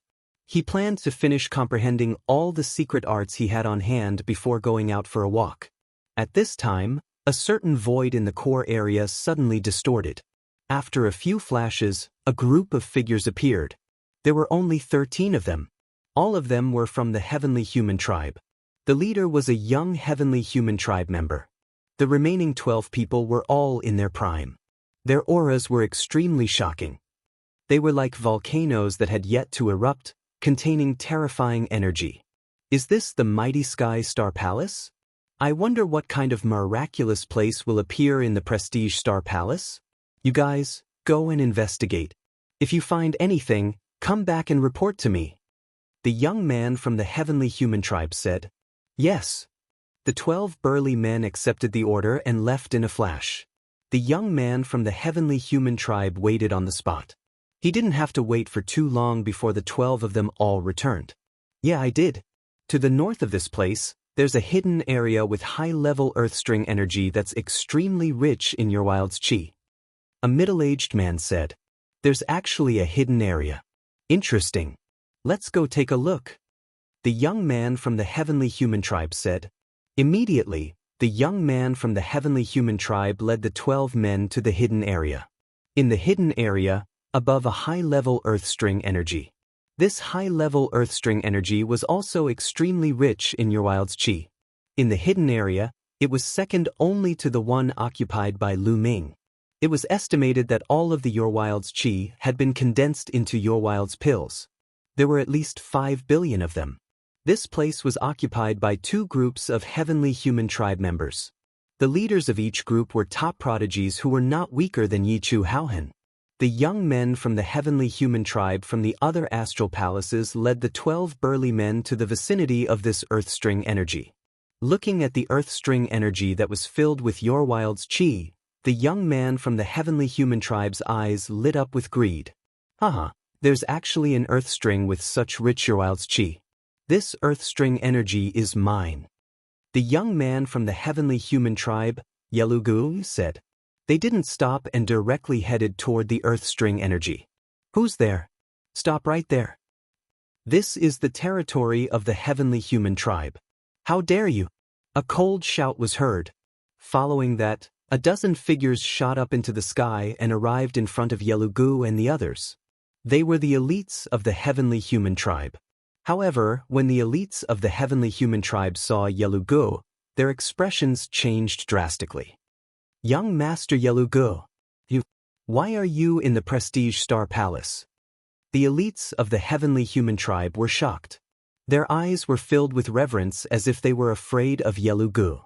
He planned to finish comprehending all the secret arts he had on hand before going out for a walk. At this time, a certain void in the core area suddenly distorted. After a few flashes, a group of figures appeared. There were only 13 of them. All of them were from the heavenly human tribe. The leader was a young heavenly human tribe member. The remaining 12 people were all in their prime. Their auras were extremely shocking. They were like volcanoes that had yet to erupt, containing terrifying energy. Is this the mighty Sky Star Palace? I wonder what kind of miraculous place will appear in the Prestige Star Palace? You guys, go and investigate. If you find anything, come back and report to me. The young man from the heavenly human tribe said. Yes. The 12 burly men accepted the order and left in a flash. The young man from the heavenly human tribe waited on the spot. He didn't have to wait for too long before the 12 of them all returned. Yeah, I did. To the north of this place, there's a hidden area with high-level earth-string energy that's extremely rich in your wild's chi. A middle-aged man said. There's actually a hidden area. Interesting. Let's go take a look. The young man from the heavenly human tribe said. Immediately, the young man from the heavenly human tribe led the 12 men to the hidden area. In the hidden area, above a high-level earth-string energy. This high-level earth-string energy was also extremely rich in your wild's chi. In the hidden area, it was second only to the one occupied by Lu Ming. It was estimated that all of the Your Wild's chi had been condensed into Your Wild's pills. There were at least 5 billion of them. This place was occupied by 2 groups of heavenly human tribe members. The leaders of each group were top prodigies who were not weaker than Yi Chu Haohan. The young men from the heavenly human tribe from the other astral palaces led the 12 burly men to the vicinity of this earth string energy. Looking at the earth string energy that was filled with Your Wild's chi, the young man from the heavenly human tribe's eyes lit up with greed. Haha, there's actually an earth string with such rich Your Wild's chi. This earth string energy is mine. The young man from the heavenly human tribe, Yelugu, said. They didn't stop and directly headed toward the earth string energy. Who's there? Stop right there. This is the territory of the heavenly human tribe. How dare you? A cold shout was heard. Following that, a dozen figures shot up into the sky and arrived in front of Yelugu and the others. They were the elites of the heavenly human tribe. However, when the elites of the heavenly human tribe saw Yelugu, their expressions changed drastically. Young Master Yelugu, why are you in the Prestige Star Palace? The elites of the heavenly human tribe were shocked. Their eyes were filled with reverence as if they were afraid of Yelugu.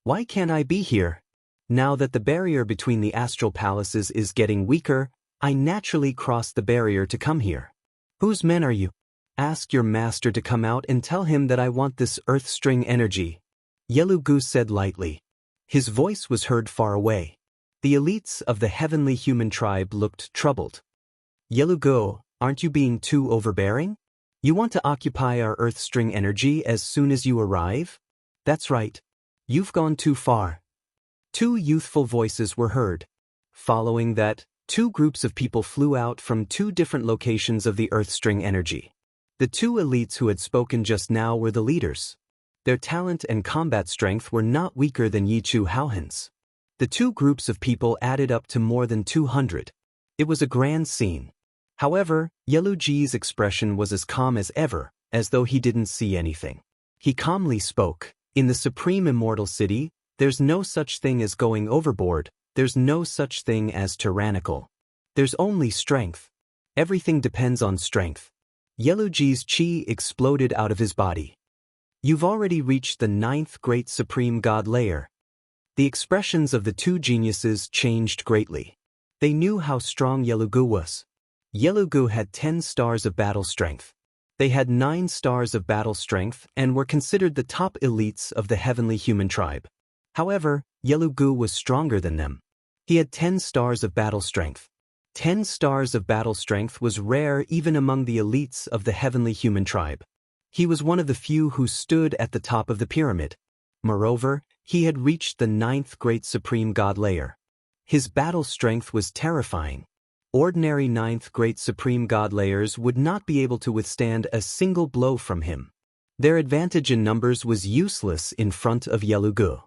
Why can't I be here? Now that the barrier between the astral palaces is getting weaker, I naturally crossed the barrier to come here. Whose men are you? Ask your master to come out and tell him that I want this earth string energy. Yelugu said lightly. His voice was heard far away. The elites of the heavenly human tribe looked troubled. Yelugu, aren't you being too overbearing? You want to occupy our earth string energy as soon as you arrive? That's right. You've gone too far. 2 youthful voices were heard. Following that, 2 groups of people flew out from 2 different locations of the earth string energy. The 2 elites who had spoken just now were the leaders. Their talent and combat strength were not weaker than Yi Chu Haohan's. The 2 groups of people added up to more than 200. It was a grand scene. However, Yelugu's expression was as calm as ever, as though he didn't see anything. He calmly spoke. In the supreme immortal city, there's no such thing as going overboard, there's no such thing as tyrannical. There's only strength. Everything depends on strength. Yelugu's chi exploded out of his body. You've already reached the 9th great supreme god layer. The expressions of the 2 geniuses changed greatly. They knew how strong Yelugu was. Yelugu had 10 stars of battle strength. They had 9 stars of battle strength and were considered the top elites of the heavenly human tribe. However, Yelugu was stronger than them. He had 10 stars of battle strength. 10 stars of battle strength was rare even among the elites of the heavenly human tribe. He was one of the few who stood at the top of the pyramid. Moreover, he had reached the 9th great supreme god layer. His battle strength was terrifying. Ordinary 9th great supreme god layers would not be able to withstand a single blow from him. Their advantage in numbers was useless in front of Yelugu.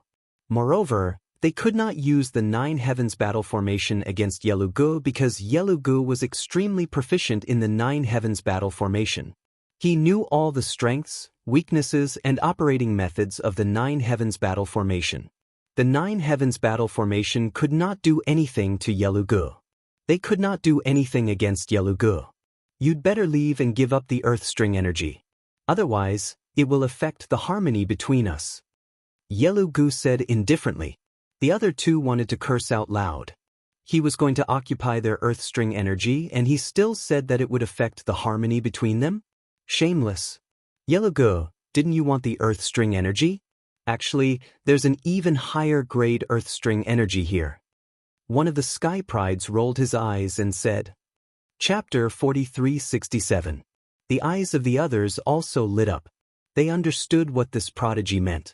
Moreover, they could not use the 9 heavens battle formation against Yelugu because Yelugu was extremely proficient in the 9 heavens battle formation. He knew all the strengths, weaknesses, and operating methods of the 9 heavens battle formation. The 9 heavens battle formation could not do anything to Yelugu. They could not do anything against Yelugu. You'd better leave and give up the earth string energy. Otherwise, it will affect the harmony between us. Yelugu said indifferently. The other two wanted to curse out loud. He was going to occupy their earth string energy, and he still said that it would affect the harmony between them? Shameless. Yelugu, didn't you want the earth string energy? Actually, there's an even higher grade earth string energy here. One of the Sky Prides rolled his eyes and said. Chapter 4367. The eyes of the others also lit up. They understood what this prodigy meant.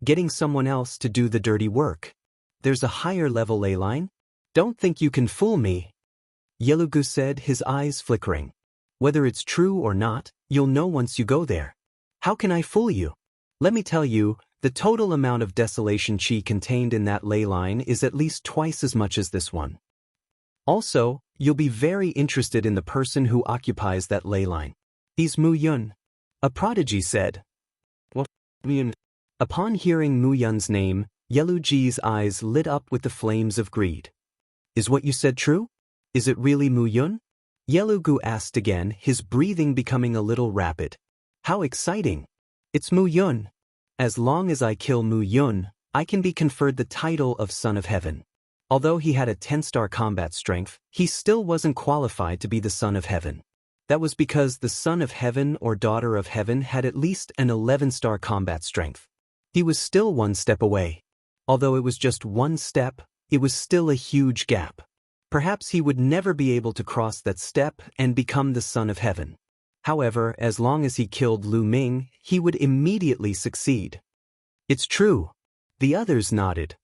Getting someone else to do the dirty work. There's a higher level ley line? Don't think you can fool me. Yelugu said, his eyes flickering. Whether it's true or not, you'll know once you go there. How can I fool you? Let me tell you, the total amount of desolation chi contained in that ley line is at least twice as much as this one. Also, you'll be very interested in the person who occupies that ley line. He's Mu Yun. A prodigy said. What? Mu Yun? Upon hearing Mu Yun's name, Yelugu's eyes lit up with the flames of greed. Is what you said true? Is it really Mu Yun? Yelugu asked again, his breathing becoming a little rapid. How exciting! It's Mu Yun. As long as I kill Mu Yun, I can be conferred the title of Son of Heaven. Although he had a 10-star combat strength, he still wasn't qualified to be the Son of Heaven. That was because the Son of Heaven or Daughter of Heaven had at least an 11-star combat strength. He was still one step away. Although it was just one step, it was still a huge gap. Perhaps he would never be able to cross that step and become the Son of Heaven. However, as long as he killed Lu Ming, he would immediately succeed. It's true. The others nodded.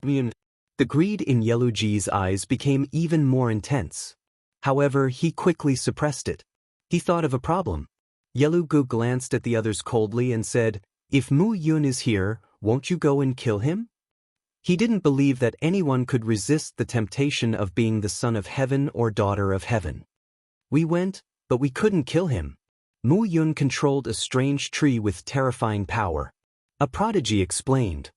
The greed in Yelugu's eyes became even more intense. However, he quickly suppressed it. He thought of a problem. Yelugu glanced at the others coldly and said, If Mu Yun is here, won't you go and kill him? He didn't believe that anyone could resist the temptation of being the Son of Heaven or Daughter of Heaven. We went, but we couldn't kill him. Mu Yun controlled a strange tree with terrifying power. A prodigy explained.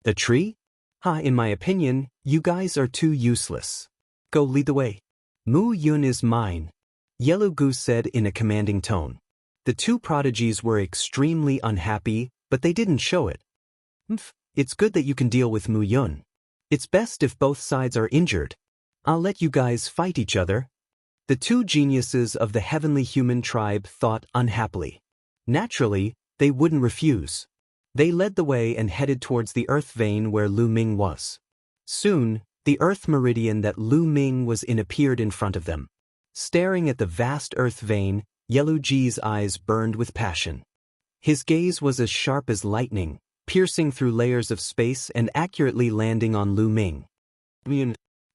A tree? In my opinion, you guys are too useless. Go lead the way. Mu Yun is mine, Yelugu said in a commanding tone. The two prodigies were extremely unhappy, but they didn't show it. It's good that you can deal with Mu Yun. It's best if both sides are injured. I'll let you guys fight each other. The two geniuses of the heavenly human tribe thought unhappily. Naturally, they wouldn't refuse. They led the way and headed towards the earth vein where Lu Ming was. Soon, the earth meridian that Lu Ming was in appeared in front of them. Staring at the vast earth vein, Yelugu's eyes burned with passion. His gaze was as sharp as lightning, piercing through layers of space and accurately landing on Lu Ming.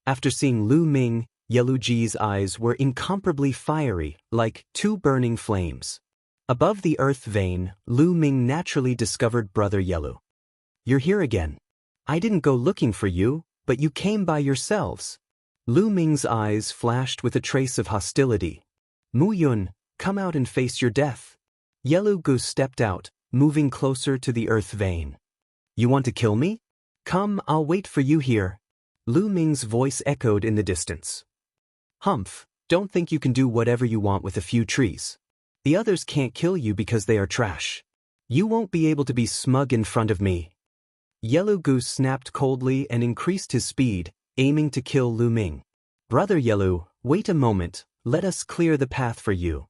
After seeing Lu Ming, Yelugu's eyes were incomparably fiery, like two burning flames. Above the earth vein, Lu Ming naturally discovered Brother Yelu. You're here again. I didn't go looking for you, but you came by yourselves. Lu Ming's eyes flashed with a trace of hostility. Mu Yun, come out and face your death. Yelugu stepped out, moving closer to the earth vein. You want to kill me? Come, I'll wait for you here. Lu Ming's voice echoed in the distance. Humph, don't think you can do whatever you want with a few trees. The others can't kill you because they are trash. You won't be able to be smug in front of me. Yelugu snapped coldly and increased his speed, aiming to kill Lu Ming. Brother Yelu, wait a moment, let us clear the path for you.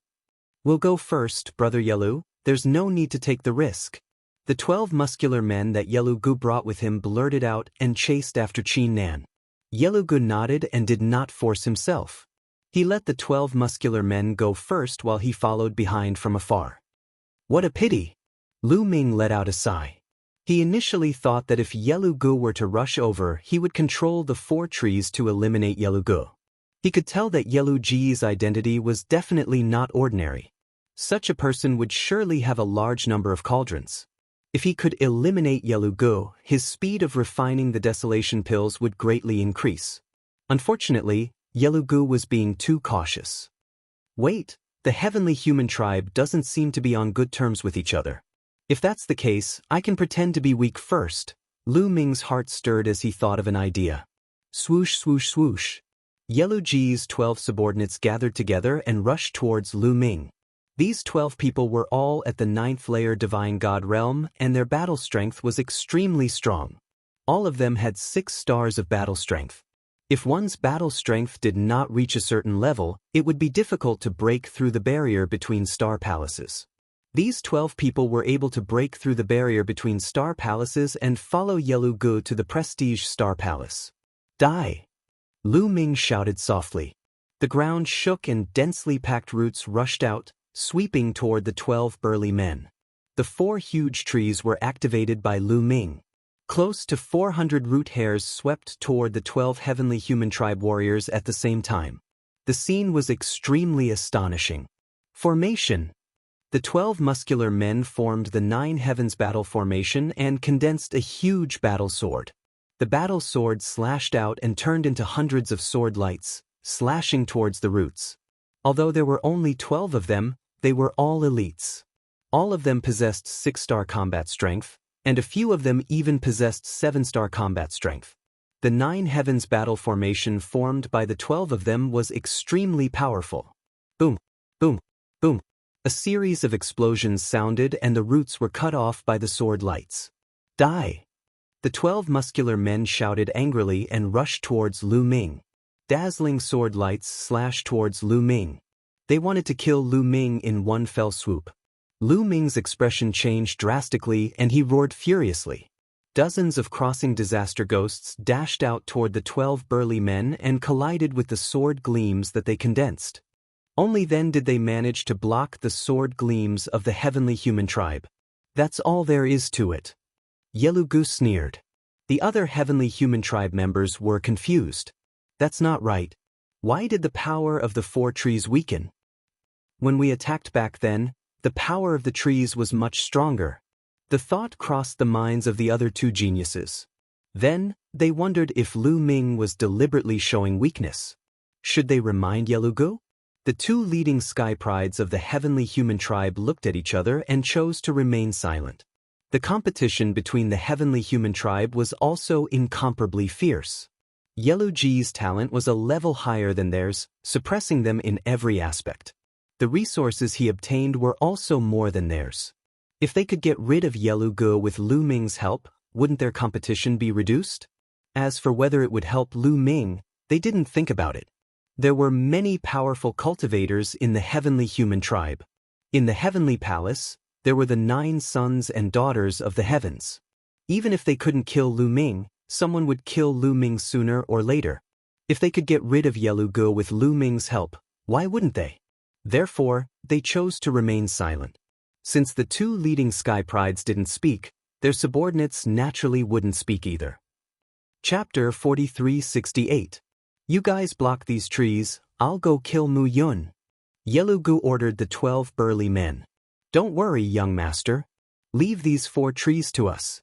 We'll go first, Brother Yelu, there's no need to take the risk. The 12 muscular men that Yelugu brought with him blurted out and chased after Qin Nan. Yelugu nodded and did not force himself. He let the 12 muscular men go first while he followed behind from afar. What a pity! Lu Ming let out a sigh. He initially thought that if Yelugu were to rush over, he would control the 4 trees to eliminate Yelugu. He could tell that Yelugu's identity was definitely not ordinary. Such a person would surely have a large number of cauldrons. If he could eliminate Yelugu, his speed of refining the desolation pills would greatly increase. Unfortunately, Yelugu was being too cautious. Wait, the heavenly human tribe doesn't seem to be on good terms with each other. If that's the case, I can pretend to be weak first. Lu Ming's heart stirred as he thought of an idea. Swoosh, swoosh, swoosh. Yellow Ji's 12 subordinates gathered together and rushed towards Lu Ming. These 12 people were all at the 9th layer Divine God realm, and their battle strength was extremely strong. All of them had 6 stars of battle strength. If one's battle strength did not reach a certain level, it would be difficult to break through the barrier between star palaces. These 12 people were able to break through the barrier between star palaces and follow Yelu Gu to the prestige star palace. Die! Lu Ming shouted softly. The ground shook and densely packed roots rushed out, sweeping toward the 12 burly men. The 4 huge trees were activated by Lu Ming. Close to 400 root hairs swept toward the 12 heavenly human tribe warriors at the same time. The scene was extremely astonishing. Formation. The 12 muscular men formed the 9 heavens battle formation and condensed a huge battle sword. The battle sword slashed out and turned into hundreds of sword lights, slashing towards the roots. Although there were only 12 of them, they were all elites. All of them possessed 6-star combat strength, and a few of them even possessed 7-star combat strength. The 9 heavens battle formation formed by the 12 of them was extremely powerful. Boom, boom, boom. A series of explosions sounded and the roots were cut off by the sword lights. Die! The 12 muscular men shouted angrily and rushed towards Lu Ming. Dazzling sword lights slashed towards Lu Ming. They wanted to kill Lu Ming in one fell swoop. Lu Ming's expression changed drastically and he roared furiously. Dozens of crossing disaster ghosts dashed out toward the 12 burly men and collided with the sword gleams that they condensed. Only then did they manage to block the sword gleams of the heavenly human tribe. That's all there is to it. Yelu Gu sneered. The other heavenly human tribe members were confused. That's not right. Why did the power of the 4 trees weaken? When we attacked back then, the power of the trees was much stronger. The thought crossed the minds of the other 2 geniuses. Then, they wondered if Lu Ming was deliberately showing weakness. Should they remind Yelu Gu? The 2 leading sky prides of the heavenly human tribe looked at each other and chose to remain silent. The competition between the heavenly human tribe was also incomparably fierce. Yelu Ji's talent was a level higher than theirs, suppressing them in every aspect. The resources he obtained were also more than theirs. If they could get rid of Yelu Gu with Lu Ming's help, wouldn't their competition be reduced? As for whether it would help Lu Ming, they didn't think about it. There were many powerful cultivators in the heavenly human tribe. In the heavenly palace, there were the 9 sons and daughters of the heavens. Even if they couldn't kill Lu Ming, someone would kill Lu Ming sooner or later. If they could get rid of Yelu Gu with Lu Ming's help, why wouldn't they? Therefore, they chose to remain silent. Since the 2 leading sky prides didn't speak, their subordinates naturally wouldn't speak either. Chapter 4368. You guys block these trees, I'll go kill Mu Yun. Yelu Gu ordered the 12 burly men. Don't worry, young master. Leave these 4 trees to us.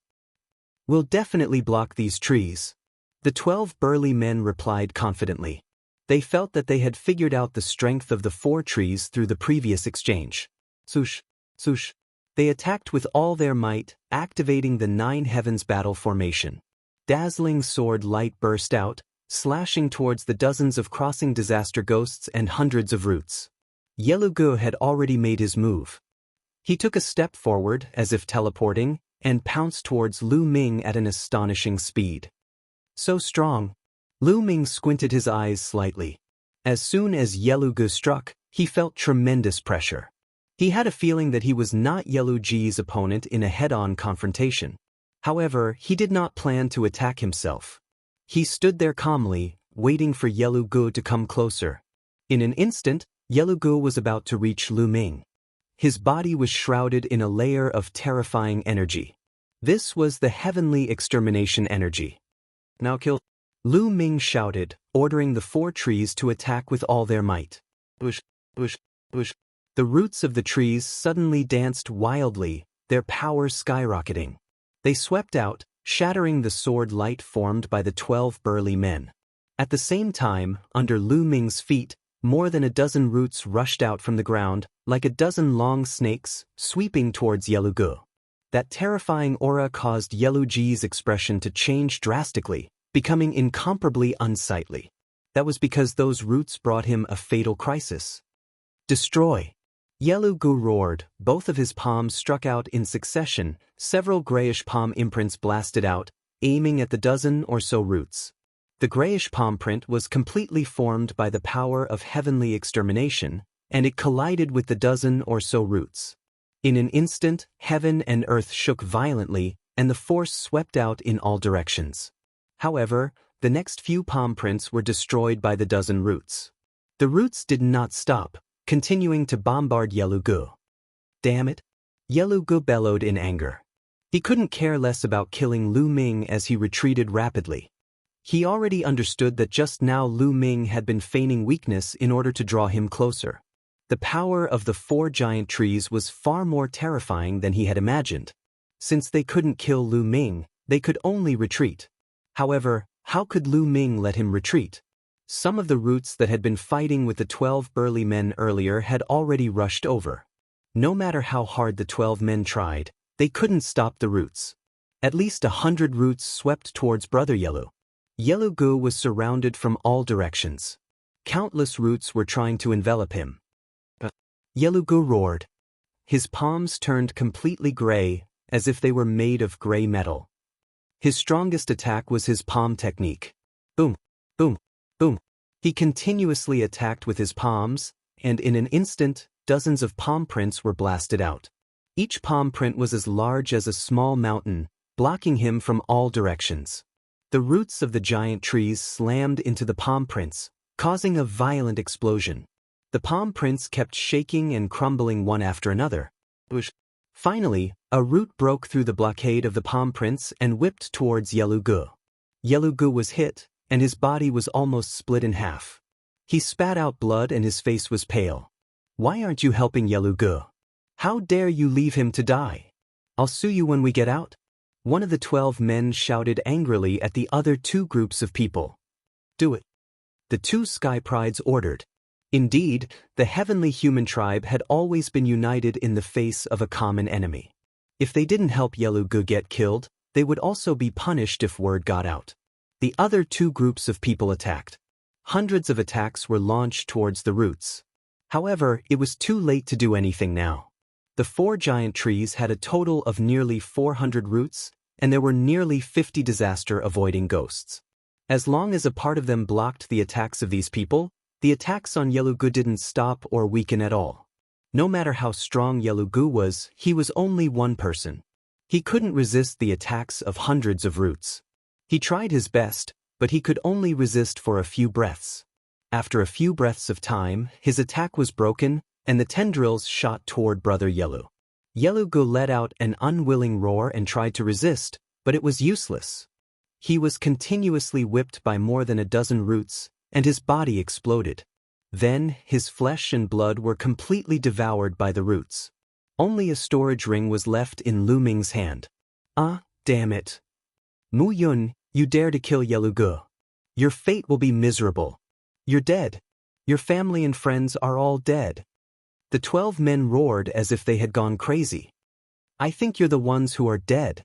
We'll definitely block these trees. The 12 burly men replied confidently. They felt that they had figured out the strength of the 4 trees through the previous exchange. Swoosh, swoosh. They attacked with all their might, activating the 9 heavens battle formation. Dazzling sword light burst out, slashing towards the dozens of crossing disaster ghosts and hundreds of roots. Yelu Gu had already made his move. He took a step forward, as if teleporting, and pounced towards Lu Ming at an astonishing speed. So strong. Lu Ming squinted his eyes slightly. As soon as Yelu Gu struck, he felt tremendous pressure. He had a feeling that he was not Yelu Ji's opponent in a head-on confrontation. However, he did not plan to attack himself. He stood there calmly, waiting for Yelu Gu to come closer. In an instant, Yelu Gu was about to reach Lu Ming. His body was shrouded in a layer of terrifying energy. This was the heavenly extermination energy. Now kill. Lu Ming shouted, ordering the 4 trees to attack with all their might. Bush, bush, bush. The roots of the trees suddenly danced wildly, their power skyrocketing. They swept out, shattering the sword light formed by the 12 burly men. At the same time, under Lu Ming's feet, more than a dozen roots rushed out from the ground, like a dozen long snakes, sweeping towards Yelu Gu. That terrifying aura caused Yelu Ji's expression to change drastically, becoming incomparably unsightly. That was because those roots brought him a fatal crisis. Destroy! Yelugu roared, both of his palms struck out in succession, several grayish palm imprints blasted out, aiming at the dozen or so roots. The grayish palm print was completely formed by the power of heavenly extermination, and it collided with the dozen or so roots. In an instant, heaven and earth shook violently, and the force swept out in all directions. However, the next few palm prints were destroyed by the dozen roots. The roots did not stop, continuing to bombard Yelugu. Damn it! Yelugu bellowed in anger. He couldn't care less about killing Lu Ming as he retreated rapidly. He already understood that just now Lu Ming had been feigning weakness in order to draw him closer. The power of the 4 giant trees was far more terrifying than he had imagined. Since they couldn't kill Lu Ming, they could only retreat. However, how could Lu Ming let him retreat? Some of the roots that had been fighting with the 12 burly men earlier had already rushed over. No matter how hard the 12 men tried, they couldn't stop the roots. At least 100 roots swept towards Brother Yelu. Yelugu was surrounded from all directions. Countless roots were trying to envelop him. Yelugu roared. His palms turned completely gray, as if they were made of gray metal. His strongest attack was his palm technique. Boom, boom, boom. He continuously attacked with his palms, and in an instant, dozens of palm prints were blasted out. Each palm print was as large as a small mountain, blocking him from all directions. The roots of the giant trees slammed into the palm prints, causing a violent explosion. The palm prints kept shaking and crumbling one after another. Finally, a root broke through the blockade of the palm prints and whipped towards Yelugu. Yelugu was hit, and his body was almost split in half. He spat out blood and his face was pale. Why aren't you helping Yelugu? How dare you leave him to die? I'll sue you when we get out. One of the 12 men shouted angrily at the other 2 groups of people. Do it. The 2 Sky Prides ordered. Indeed, the heavenly human tribe had always been united in the face of a common enemy. If they didn't help Yelugu get killed, they would also be punished if word got out. The other 2 groups of people attacked. Hundreds of attacks were launched towards the roots. However, it was too late to do anything now. The 4 giant trees had a total of nearly 400 roots, and there were nearly 50 disaster-avoiding ghosts. As long as a part of them blocked the attacks of these people, the attacks on Yelugu didn't stop or weaken at all. No matter how strong Yelugu was, he was only one person. He couldn't resist the attacks of hundreds of roots. He tried his best, but he could only resist for a few breaths. After a few breaths of time, his attack was broken, and the tendrils shot toward Brother Yelu. Yelugu let out an unwilling roar and tried to resist, but it was useless. He was continuously whipped by more than a dozen roots, and his body exploded. Then, his flesh and blood were completely devoured by the roots. Only a storage ring was left in Lu Ming's hand. Ah, damn it. Mu Yun, you dare to kill Yelugu. Your fate will be miserable. You're dead. Your family and friends are all dead. The 12 men roared as if they had gone crazy. I think you're the ones who are dead,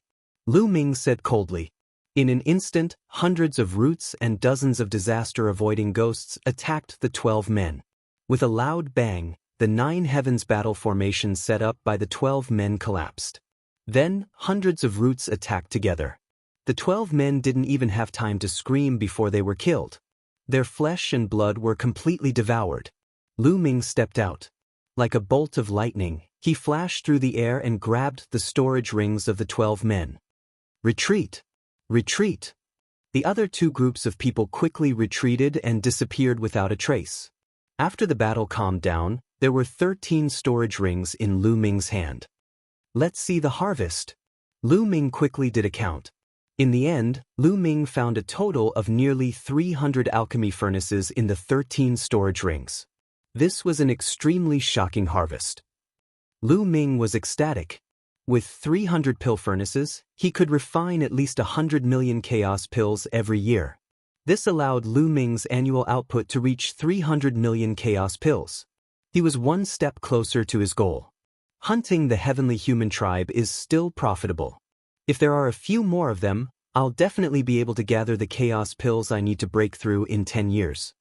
Lu Ming said coldly. In an instant, hundreds of roots and dozens of disaster-avoiding ghosts attacked the 12 men. With a loud bang, the 9 heavens battle formation set up by the 12 men collapsed. Then, hundreds of roots attacked together. The 12 men didn't even have time to scream before they were killed. Their flesh and blood were completely devoured. Lu Ming stepped out. Like a bolt of lightning, he flashed through the air and grabbed the storage rings of the 12 men. Retreat! Retreat! The other 2 groups of people quickly retreated and disappeared without a trace. After the battle calmed down, there were 13 storage rings in Lu Ming's hand. Let's see the harvest. Lu Ming quickly did a count. In the end, Lu Ming found a total of nearly 300 alchemy furnaces in the 13 storage rings. This was an extremely shocking harvest. Lu Ming was ecstatic. With 300 pill furnaces, he could refine at least 100 million chaos pills every year. This allowed Lu Ming's annual output to reach 300 million chaos pills. He was one step closer to his goal. Hunting the heavenly human tribe is still profitable. If there are a few more of them, I'll definitely be able to gather the chaos pills I need to break through in 10 years.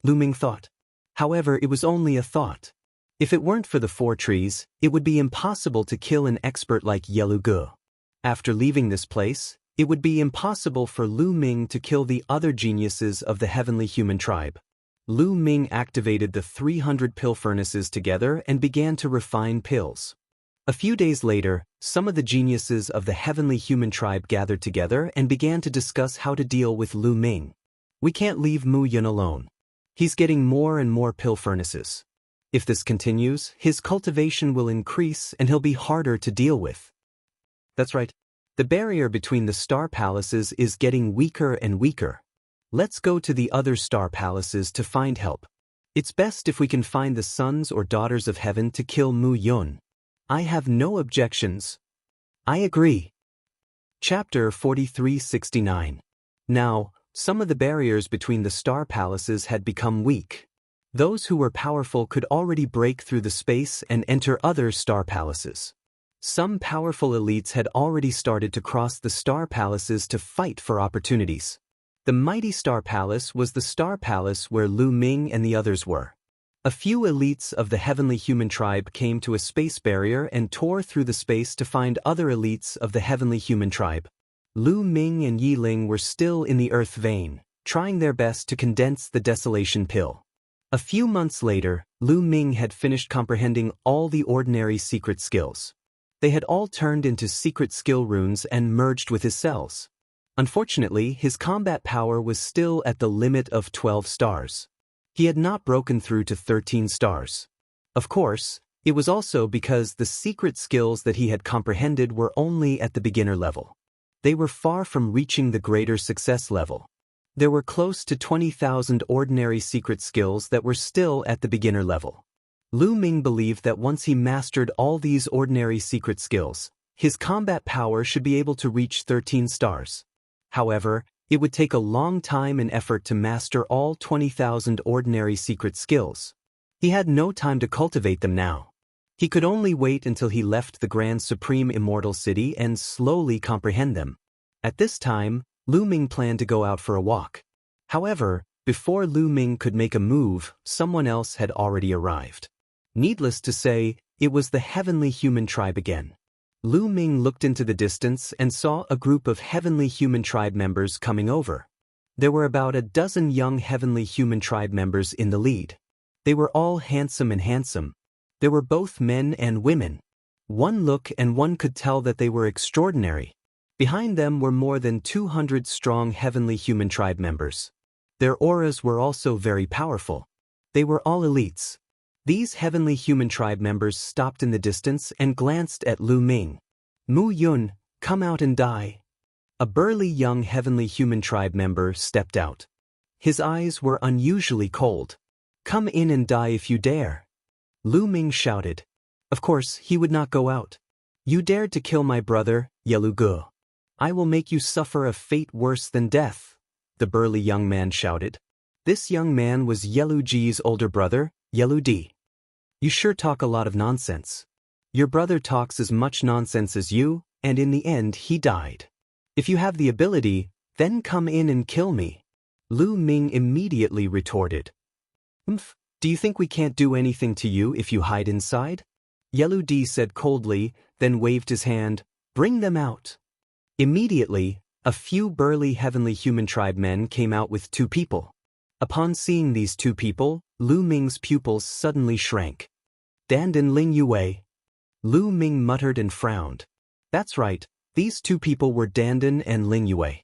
Lu Ming thought. However, it was only a thought. If it weren't for the 4 trees, it would be impossible to kill an expert like Yelu Ge. After leaving this place, it would be impossible for Lu Ming to kill the other geniuses of the heavenly human tribe. Lu Ming activated the 300 pill furnaces together and began to refine pills. A few days later, some of the geniuses of the heavenly human tribe gathered together and began to discuss how to deal with Lu Ming. We can't leave Mu Yun alone. He's getting more and more pill furnaces. If this continues, his cultivation will increase and he'll be harder to deal with. That's right. The barrier between the star palaces is getting weaker and weaker. Let's go to the other star palaces to find help. It's best if we can find the sons or daughters of heaven to kill Mu Yun. I have no objections. I agree. Chapter 4369. Now, some of the barriers between the star palaces had become weak. Those who were powerful could already break through the space and enter other star palaces. Some powerful elites had already started to cross the star palaces to fight for opportunities. The mighty star palace was the star palace where Lu Ming and the others were. A few elites of the heavenly human tribe came to a space barrier and tore through the space to find other elites of the heavenly human tribe. Lu Ming and Yi Ling were still in the earth vein, trying their best to condense the desolation pill. A few months later, Lu Ming had finished comprehending all the ordinary secret skills. They had all turned into secret skill runes and merged with his cells. Unfortunately, his combat power was still at the limit of 12 stars. He had not broken through to 13 stars. Of course, it was also because the secret skills that he had comprehended were only at the beginner level. They were far from reaching the greater success level. There were close to 20,000 ordinary secret skills that were still at the beginner level. Lu Ming believed that once he mastered all these ordinary secret skills, his combat power should be able to reach 13 stars. However, it would take a long time and effort to master all 20,000 ordinary secret skills. He had no time to cultivate them now. He could only wait until he left the Grand Supreme Immortal City and slowly comprehend them. At this time, Lu Ming planned to go out for a walk. However, before Lu Ming could make a move, someone else had already arrived. Needless to say, it was the heavenly human tribe again. Lu Ming looked into the distance and saw a group of heavenly human tribe members coming over. There were about a dozen young heavenly human tribe members in the lead. They were all handsome and handsome. There were both men and women. One look and one could tell that they were extraordinary. Behind them were more than 200 strong heavenly human tribe members. Their auras were also very powerful. They were all elites. These heavenly human tribe members stopped in the distance and glanced at Lu Ming. Mu Yun, come out and die. A burly young heavenly human tribe member stepped out. His eyes were unusually cold. Come in and die if you dare. Lu Ming shouted. Of course, he would not go out. You dared to kill my brother, Yelu Ge. I will make you suffer a fate worse than death, the burly young man shouted. This young man was Yelu Ji's older brother, Yelu Di. You sure talk a lot of nonsense. Your brother talks as much nonsense as you, and in the end he died. If you have the ability, then come in and kill me. Lu Ming immediately retorted. Do you think we can't do anything to you if you hide inside? Yelu Di said coldly, then waved his hand. Bring them out. Immediately, a few burly heavenly human tribe men came out with 2 people. Upon seeing these 2 people, Lu Ming's pupils suddenly shrank. Dandan Ling Yue. Lu Ming muttered and frowned. That's right, these 2 people were Dandan and Ling Yue.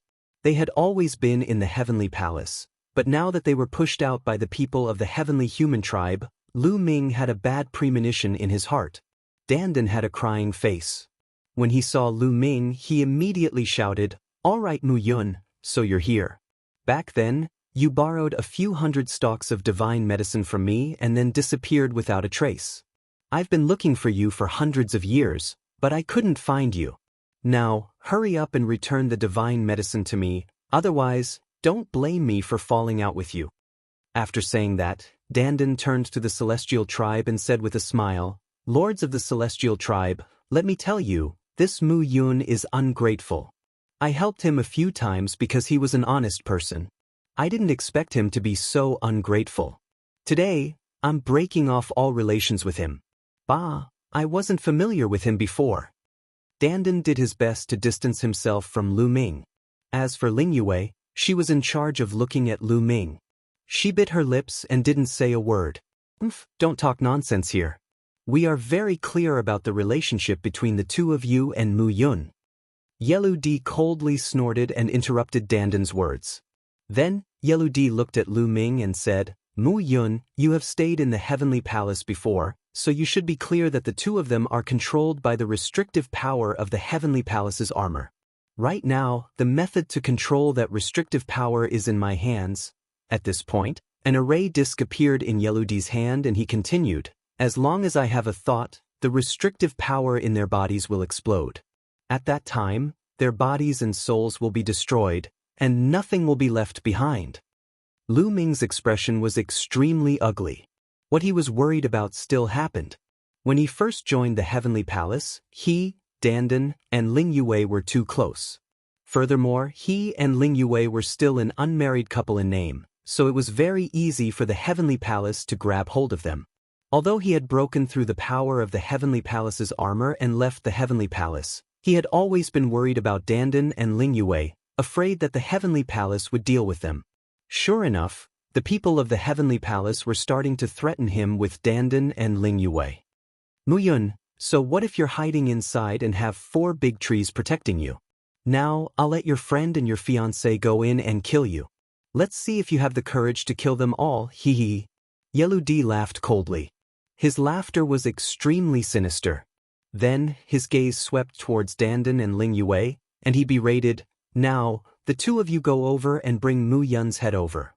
They had always been in the heavenly palace, but now that they were pushed out by the people of the heavenly human tribe, Lu Ming had a bad premonition in his heart. Dandan had a crying face. When he saw Lu Ming, he immediately shouted, All right, Mu Yun, so you're here. Back then, you borrowed a few hundred stalks of divine medicine from me and then disappeared without a trace. I've been looking for you for hundreds of years, but I couldn't find you. Now, hurry up and return the divine medicine to me, otherwise, don't blame me for falling out with you. After saying that, Dandan turned to the celestial tribe and said with a smile, Lords of the celestial tribe, let me tell you, this Mu Yun is ungrateful. I helped him a few times because he was an honest person. I didn't expect him to be so ungrateful. Today, I'm breaking off all relations with him. Bah, I wasn't familiar with him before. Dandan did his best to distance himself from Lu Ming. As for Ling Yue, she was in charge of looking at Lu Ming. She bit her lips and didn't say a word. Don't talk nonsense here. We are very clear about the relationship between the two of you and Mu Yun. Yelu Di coldly snorted and interrupted Dandan's words. Then, Yelu Di looked at Lu Ming and said, Mu Yun, you have stayed in the Heavenly Palace before, so you should be clear that the two of them are controlled by the restrictive power of the Heavenly Palace's armor. Right now, the method to control that restrictive power is in my hands. At this point, an array disc appeared in Yelu Di's hand and he continued, as long as I have a thought, the restrictive power in their bodies will explode. At that time, their bodies and souls will be destroyed, and nothing will be left behind. Lu Ming's expression was extremely ugly. What he was worried about still happened. When he first joined the Heavenly Palace, he, Dandan, and Ling Yue were too close. Furthermore, he and Ling Yue were still an unmarried couple in name, so it was very easy for the Heavenly Palace to grab hold of them. Although he had broken through the power of the Heavenly Palace's armor and left the Heavenly Palace, he had always been worried about Dandan and Ling Yue, afraid that the Heavenly Palace would deal with them. Sure enough, the people of the Heavenly Palace were starting to threaten him with Dandan and Ling Yue. Mu Yun, so what if you're hiding inside and have 4 big trees protecting you? Now, I'll let your friend and your fiancé go in and kill you. Let's see if you have the courage to kill them all, hee hee. Yelu Di laughed coldly. His laughter was extremely sinister. Then, his gaze swept towards Dandan and Ling Yue, and he berated, Now, the two of you go over and bring Mu Yun's head over.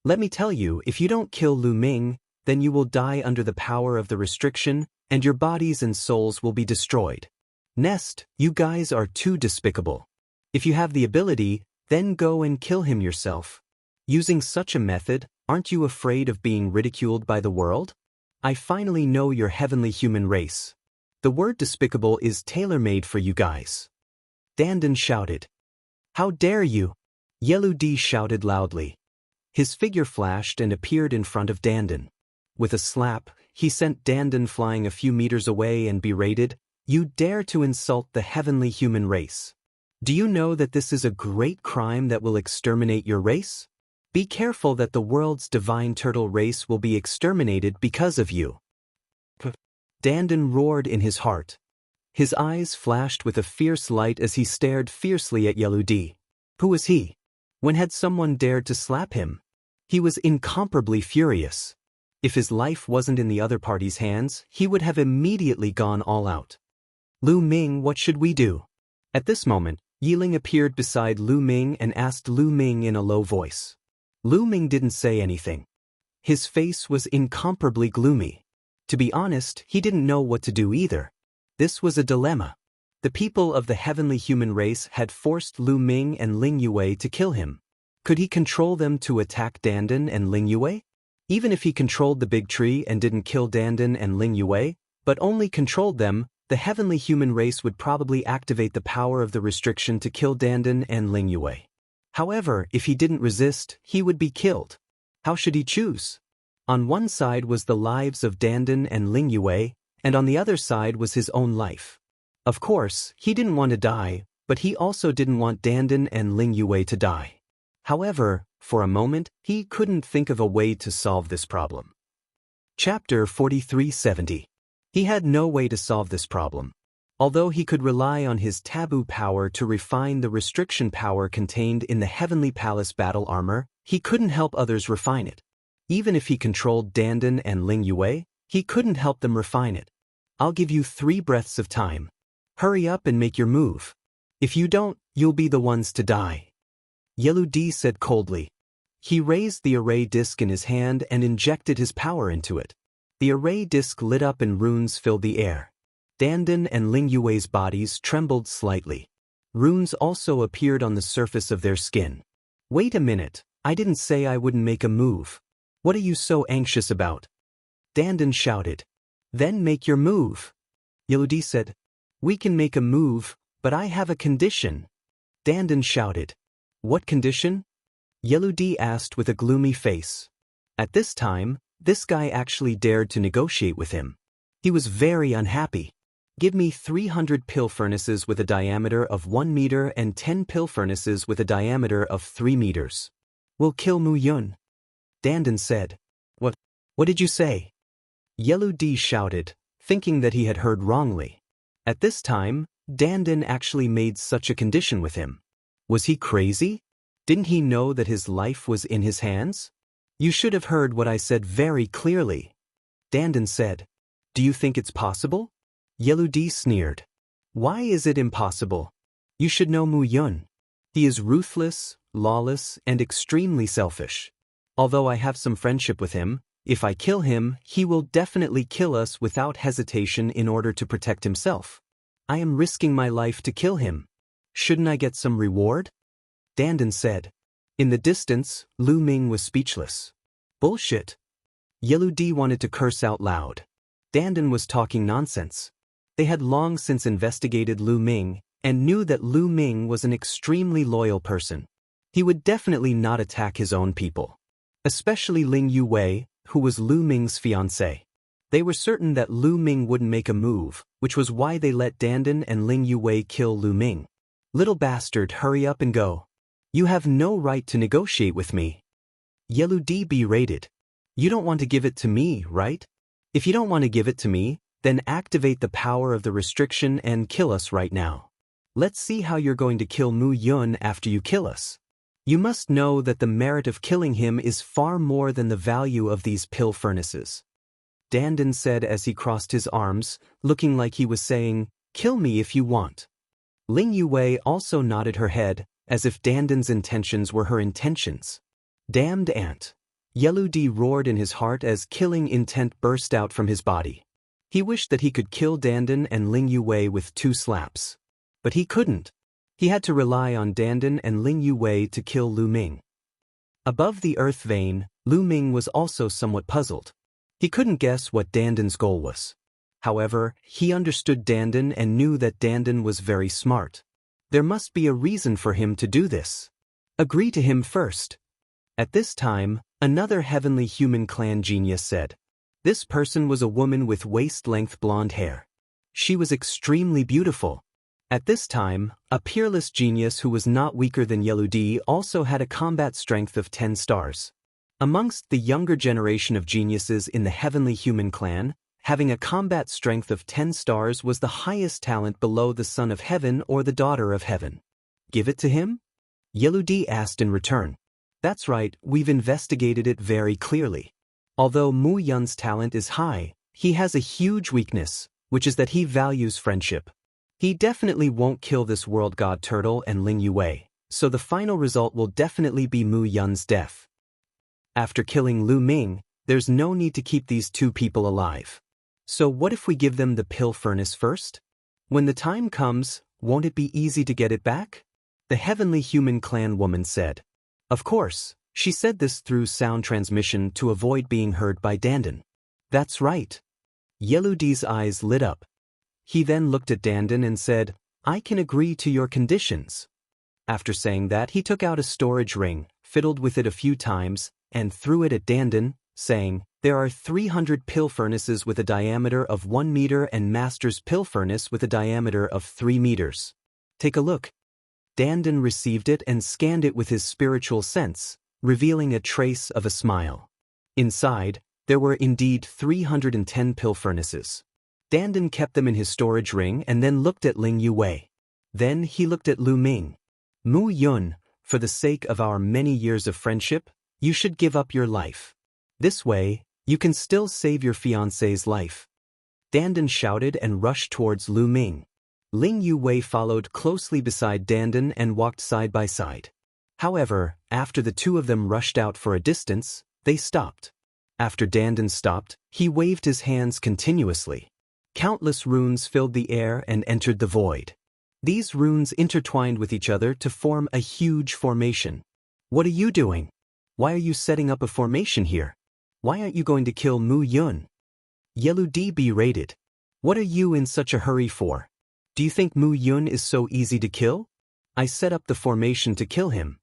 Let me tell you, if you don't kill Lu Ming, then you will die under the power of the restriction, and your bodies and souls will be destroyed. Next, you guys are too despicable. If you have the ability, then go and kill him yourself. Using such a method, aren't you afraid of being ridiculed by the world? I finally know your heavenly human race. The word despicable is tailor-made for you guys. Dandan shouted. How dare you? Yelu Di shouted loudly. His figure flashed and appeared in front of Dandan. With a slap, he sent Dandan flying a few meters away and berated, You dare to insult the heavenly human race. Do you know that this is a great crime that will exterminate your race? Be careful that the world's divine turtle race will be exterminated because of you. Dandan roared in his heart. His eyes flashed with a fierce light as he stared fiercely at Yelu Di. Who was he? When had someone dared to slap him? He was incomparably furious. If his life wasn't in the other party's hands, he would have immediately gone all out. Lu Ming, what should we do? At this moment, Yiling appeared beside Lu Ming and asked Lu Ming in a low voice. Lu Ming didn't say anything. His face was incomparably gloomy. To be honest, he didn't know what to do either. This was a dilemma. The people of the heavenly human race had forced Lu Ming and Ling Yue to kill him. Could he control them to attack Dandan and Ling Yue? Even if he controlled the big tree and didn't kill Dandan and Ling Yue, but only controlled them, the heavenly human race would probably activate the power of the restriction to kill Dandan and Ling Yue. However, if he didn't resist, he would be killed. How should he choose? On one side was the lives of Dandan and Ling Yue, and on the other side was his own life. Of course, he didn't want to die, but he also didn't want Dandan and Ling Yue to die. However, for a moment, he couldn't think of a way to solve this problem. Chapter 4370. He had no way to solve this problem. Although he could rely on his taboo power to refine the restriction power contained in the Heavenly Palace battle armor, he couldn't help others refine it. Even if he controlled Dandan and Ling Yue, he couldn't help them refine it. I'll give you 3 breaths of time. Hurry up and make your move. If you don't, you'll be the ones to die. Yelu Di said coldly. He raised the array disc in his hand and injected his power into it. The array disc lit up and runes filled the air. Dandan and Ling Yue's bodies trembled slightly. Runes also appeared on the surface of their skin. Wait a minute, I didn't say I wouldn't make a move. What are you so anxious about? Dandan shouted. Then make your move. Yelu Di said. We can make a move, but I have a condition. Dandan shouted. What condition? Yeludi asked with a gloomy face. At this time, this guy actually dared to negotiate with him. He was very unhappy. Give me 300 pill furnaces with a diameter of 1 meter and 10 pill furnaces with a diameter of 3 meters. We'll kill Mu Yun. Dandan said. What did you say? Yeludi shouted, thinking that he had heard wrongly. At this time, Dandan actually made such a condition with him. Was he crazy? Didn't he know that his life was in his hands? You should have heard what I said very clearly. Dandan said. Do you think it's possible? Yeludi sneered. Why is it impossible? You should know Mu Yun. He is ruthless, lawless, and extremely selfish. Although I have some friendship with him, if I kill him, he will definitely kill us without hesitation in order to protect himself. I am risking my life to kill him. Shouldn't I get some reward? Dandan said. In the distance, Lu Ming was speechless. Bullshit. Yeludi wanted to curse out loud. Dandan was talking nonsense. They had long since investigated Lu Ming and knew that Lu Ming was an extremely loyal person. He would definitely not attack his own people. Especially Ling Yuwei, who was Lu Ming's fiancé. They were certain that Lu Ming wouldn't make a move, which was why they let Dandan and Ling Yuwei kill Lu Ming. Little bastard, hurry up and go. You have no right to negotiate with me. Yeludi berated. You don't want to give it to me, right? If you don't want to give it to me, then activate the power of the restriction and kill us right now. Let's see how you're going to kill Mu Yun after you kill us. You must know that the merit of killing him is far more than the value of these pill furnaces. Dandan said as he crossed his arms, looking like he was saying, kill me if you want. Ling Yuwei also nodded her head, as if Dandan's intentions were her intentions. Damned ant. Yeludi roared in his heart as killing intent burst out from his body. He wished that he could kill Dandan and Ling Yuwei with 2 slaps. But he couldn't. He had to rely on Dandan and Ling Yuwei to kill Lu Ming. Above the earth vein, Lu Ming was also somewhat puzzled. He couldn't guess what Dandan's goal was. However, he understood Dandan and knew that Dandan was very smart. There must be a reason for him to do this. Agree to him first. At this time, another heavenly human clan genius said. This person was a woman with waist-length blonde hair. She was extremely beautiful. At this time, a peerless genius who was not weaker than Yeludi also had a combat strength of 10 stars. Amongst the younger generation of geniuses in the heavenly human clan, having a combat strength of 10 stars was the highest talent below the son of heaven or the daughter of heaven. Give it to him? Yeludi asked in return. That's right, we've investigated it very clearly. Although Mu Yun's talent is high, he has a huge weakness, which is that he values friendship. He definitely won't kill this world god turtle and Ling Yuwei, so the final result will definitely be Mu Yun's death. After killing Lu Ming, there's no need to keep these 2 people alive. So what if we give them the pill furnace first? When the time comes, won't it be easy to get it back? The heavenly human clan woman said. Of course, she said this through sound transmission to avoid being heard by Dandan. That's right. Yeludi's eyes lit up. He then looked at Dandan and said, I can agree to your conditions. After saying that, he took out a storage ring, fiddled with it a few times, and threw it at Dandan, saying, there are 300 pill furnaces with a diameter of 1 meter and Master's pill furnace with a diameter of 3 meters. Take a look. Dandan received it and scanned it with his spiritual sense, revealing a trace of a smile. Inside, there were indeed 310 pill furnaces. Dandan kept them in his storage ring and then looked at Ling Yuwei. Then he looked at Lu Ming. Mu Yun, for the sake of our many years of friendship, you should give up your life. This way, you can still save your fiancé's life. Dandan shouted and rushed towards Lu Ming. Ling Yuwei followed closely beside Dandan and walked side by side. However, after the 2 of them rushed out for a distance, they stopped. After Dandan stopped, he waved his hands continuously. Countless runes filled the air and entered the void. These runes intertwined with each other to form a huge formation. What are you doing? Why are you setting up a formation here? Why aren't you going to kill Mu Yun? Yeludi berated. What are you in such a hurry for? Do you think Mu Yun is so easy to kill? I set up the formation to kill him,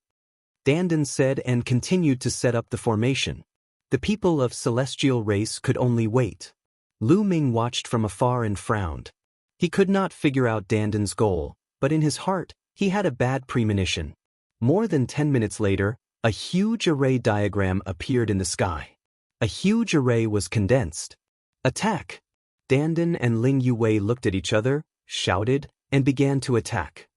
Dandan said and continued to set up the formation. The people of celestial race could only wait. Lu Ming watched from afar and frowned. He could not figure out Dandan's goal, but in his heart, he had a bad premonition. More than 10 minutes later, a huge array diagram appeared in the sky. A huge array was condensed. Attack! Dandan and Ling Yuwei looked at each other, shouted, and began to attack.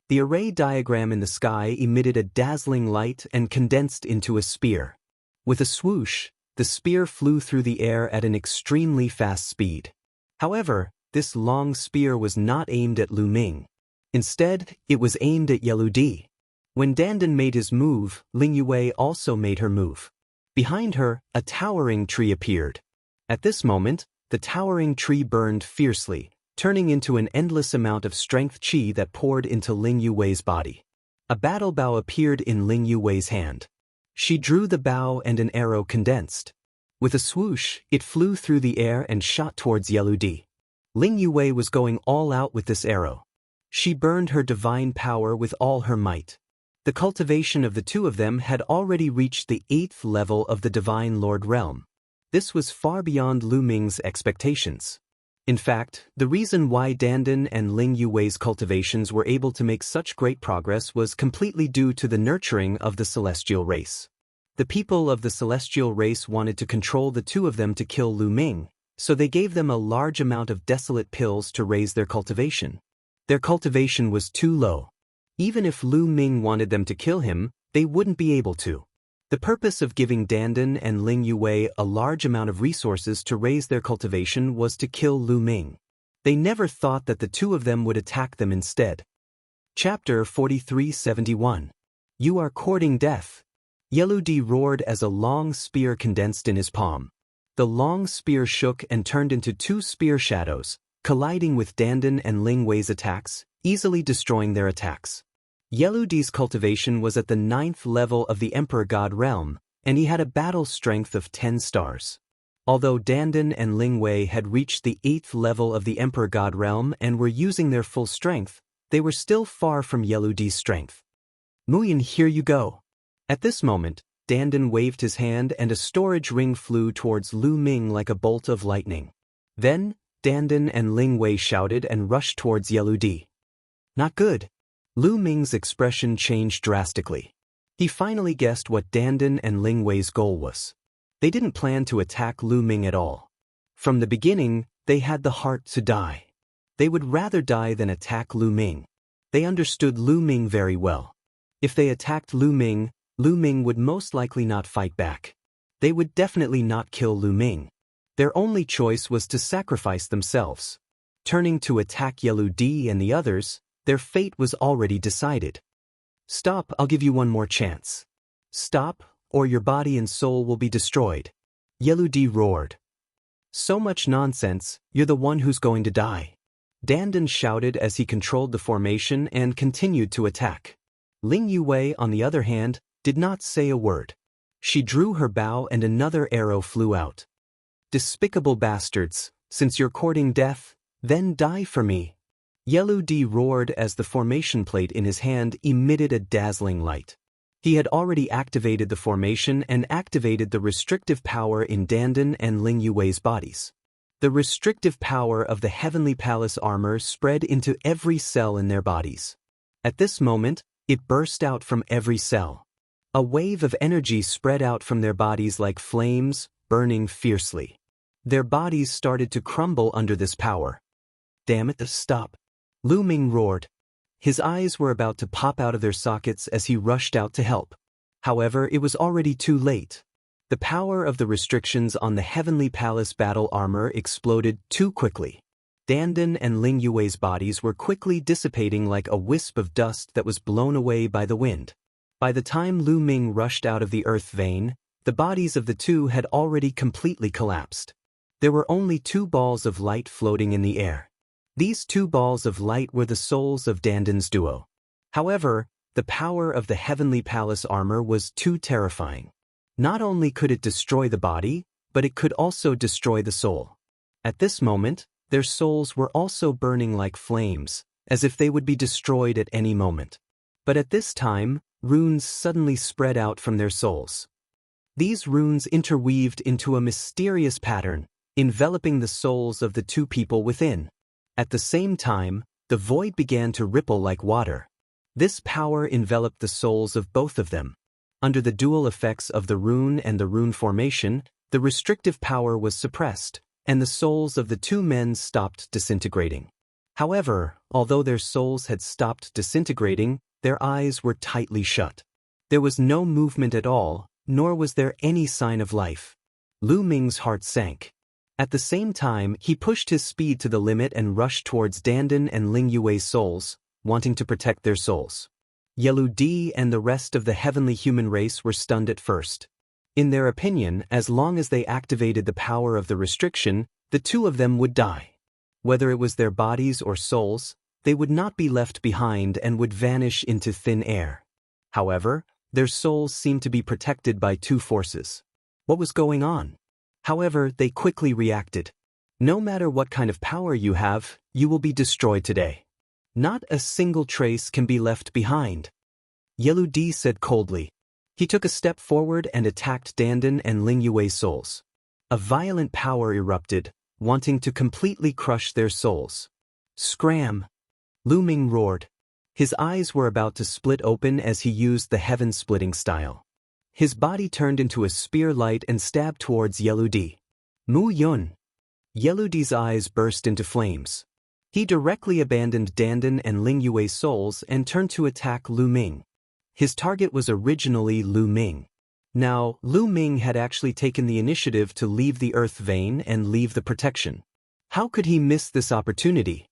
The array diagram in the sky emitted a dazzling light and condensed into a spear. With a swoosh, the spear flew through the air at an extremely fast speed. However, this long spear was not aimed at Lu Ming. Instead, it was aimed at Yeludi. When Dandan made his move, Ling Yuwei also made her move. Behind her, a towering tree appeared. At this moment, the towering tree burned fiercely, turning into an endless amount of strength qi that poured into Ling Yuwei's body. A battle bow appeared in Ling Yuwei's hand. She drew the bow and an arrow condensed. With a swoosh, it flew through the air and shot towards Yeludi. Ling Yuwei was going all out with this arrow. She burned her divine power with all her might. The cultivation of the two of them had already reached the 8th level of the Divine Lord realm. This was far beyond Lu Ming's expectations. In fact, the reason why Dandan and Ling Yuwei's cultivations were able to make such great progress was completely due to the nurturing of the celestial race. The people of the celestial race wanted to control the two of them to kill Lu Ming, so they gave them a large amount of desolate pills to raise their cultivation. Their cultivation was too low. Even if Lu Ming wanted them to kill him, they wouldn't be able to. The purpose of giving Dandan and Ling Yuwei a large amount of resources to raise their cultivation was to kill Lu Ming. They never thought that the two of them would attack them instead. Chapter 4371. You are courting death. Yeludi roared as a long spear condensed in his palm. The long spear shook and turned into two spear shadows, colliding with Dandan and Ling Wei's attacks, easily destroying their attacks. Yeludi's cultivation was at the 9th level of the Emperor God realm, and he had a battle strength of 10 stars. Although Dandan and Ling Wei had reached the 8th level of the Emperor God realm and were using their full strength, they were still far from Yeludi's strength. Muyin, here you go. At this moment, Dandan waved his hand and a storage ring flew towards Lu Ming like a bolt of lightning. Then, Dandan and Ling Wei shouted and rushed towards Yeludi. Not good. Lu Ming's expression changed drastically. He finally guessed what Dandan and Ling Wei's goal was. They didn't plan to attack Lu Ming at all. From the beginning, they had the heart to die. They would rather die than attack Lu Ming. They understood Lu Ming very well. If they attacked Lu Ming would most likely not fight back. They would definitely not kill Lu Ming. Their only choice was to sacrifice themselves. Turning to attack Yeludi and the others, their fate was already decided. Stop, I'll give you one more chance. Stop, or your body and soul will be destroyed. Yeludi roared. So much nonsense, you're the one who's going to die. Dandan shouted as he controlled the formation and continued to attack. Ling Yuwei, on the other hand, did not say a word. She drew her bow and another arrow flew out. Despicable bastards, since you're courting death, then die for me. Yeludi roared as the formation plate in his hand emitted a dazzling light. He had already activated the formation and activated the restrictive power in Dandan and Ling Yuwei's bodies. The restrictive power of the Heavenly Palace armor spread into every cell in their bodies. At this moment, it burst out from every cell. A wave of energy spread out from their bodies like flames, burning fiercely. Their bodies started to crumble under this power. Damn it, stop. Lu Ming roared. His eyes were about to pop out of their sockets as he rushed out to help. However, it was already too late. The power of the restrictions on the Heavenly Palace battle armor exploded too quickly. Dandan and Ling Yuwei's bodies were quickly dissipating like a wisp of dust that was blown away by the wind. By the time Lu Ming rushed out of the earth vein, the bodies of the two had already completely collapsed. There were only two balls of light floating in the air. These two balls of light were the souls of Dandan's duo. However, the power of the Heavenly Palace armor was too terrifying. Not only could it destroy the body, but it could also destroy the soul. At this moment, their souls were also burning like flames, as if they would be destroyed at any moment. But at this time, runes suddenly spread out from their souls. These runes interweaved into a mysterious pattern, enveloping the souls of the two people within. At the same time, the void began to ripple like water. This power enveloped the souls of both of them. Under the dual effects of the rune and the rune formation, the restrictive power was suppressed, and the souls of the two men stopped disintegrating. However, although their souls had stopped disintegrating, their eyes were tightly shut. There was no movement at all, nor was there any sign of life. Lu Ming's heart sank. At the same time, he pushed his speed to the limit and rushed towards Dandan and Ling Yue's souls, wanting to protect their souls. Yelu Di and the rest of the heavenly human race were stunned at first. In their opinion, as long as they activated the power of the restriction, the two of them would die. Whether it was their bodies or souls, they would not be left behind and would vanish into thin air. However, their souls seemed to be protected by two forces. What was going on? However, they quickly reacted. No matter what kind of power you have, you will be destroyed today. Not a single trace can be left behind. Yelu Di said coldly. He took a step forward and attacked Dandan and Ling Yue's souls. A violent power erupted, wanting to completely crush their souls. Scram! Lu Ming roared. His eyes were about to split open as he used the heaven-splitting style. His body turned into a spear light and stabbed towards Yelu Di. Mu Yun! Yelu Di's eyes burst into flames. He directly abandoned Dandan and Ling Yue's souls and turned to attack Lu Ming. His target was originally Lu Ming. Now, Lu Ming had actually taken the initiative to leave the earth vein and leave the protection. How could he miss this opportunity?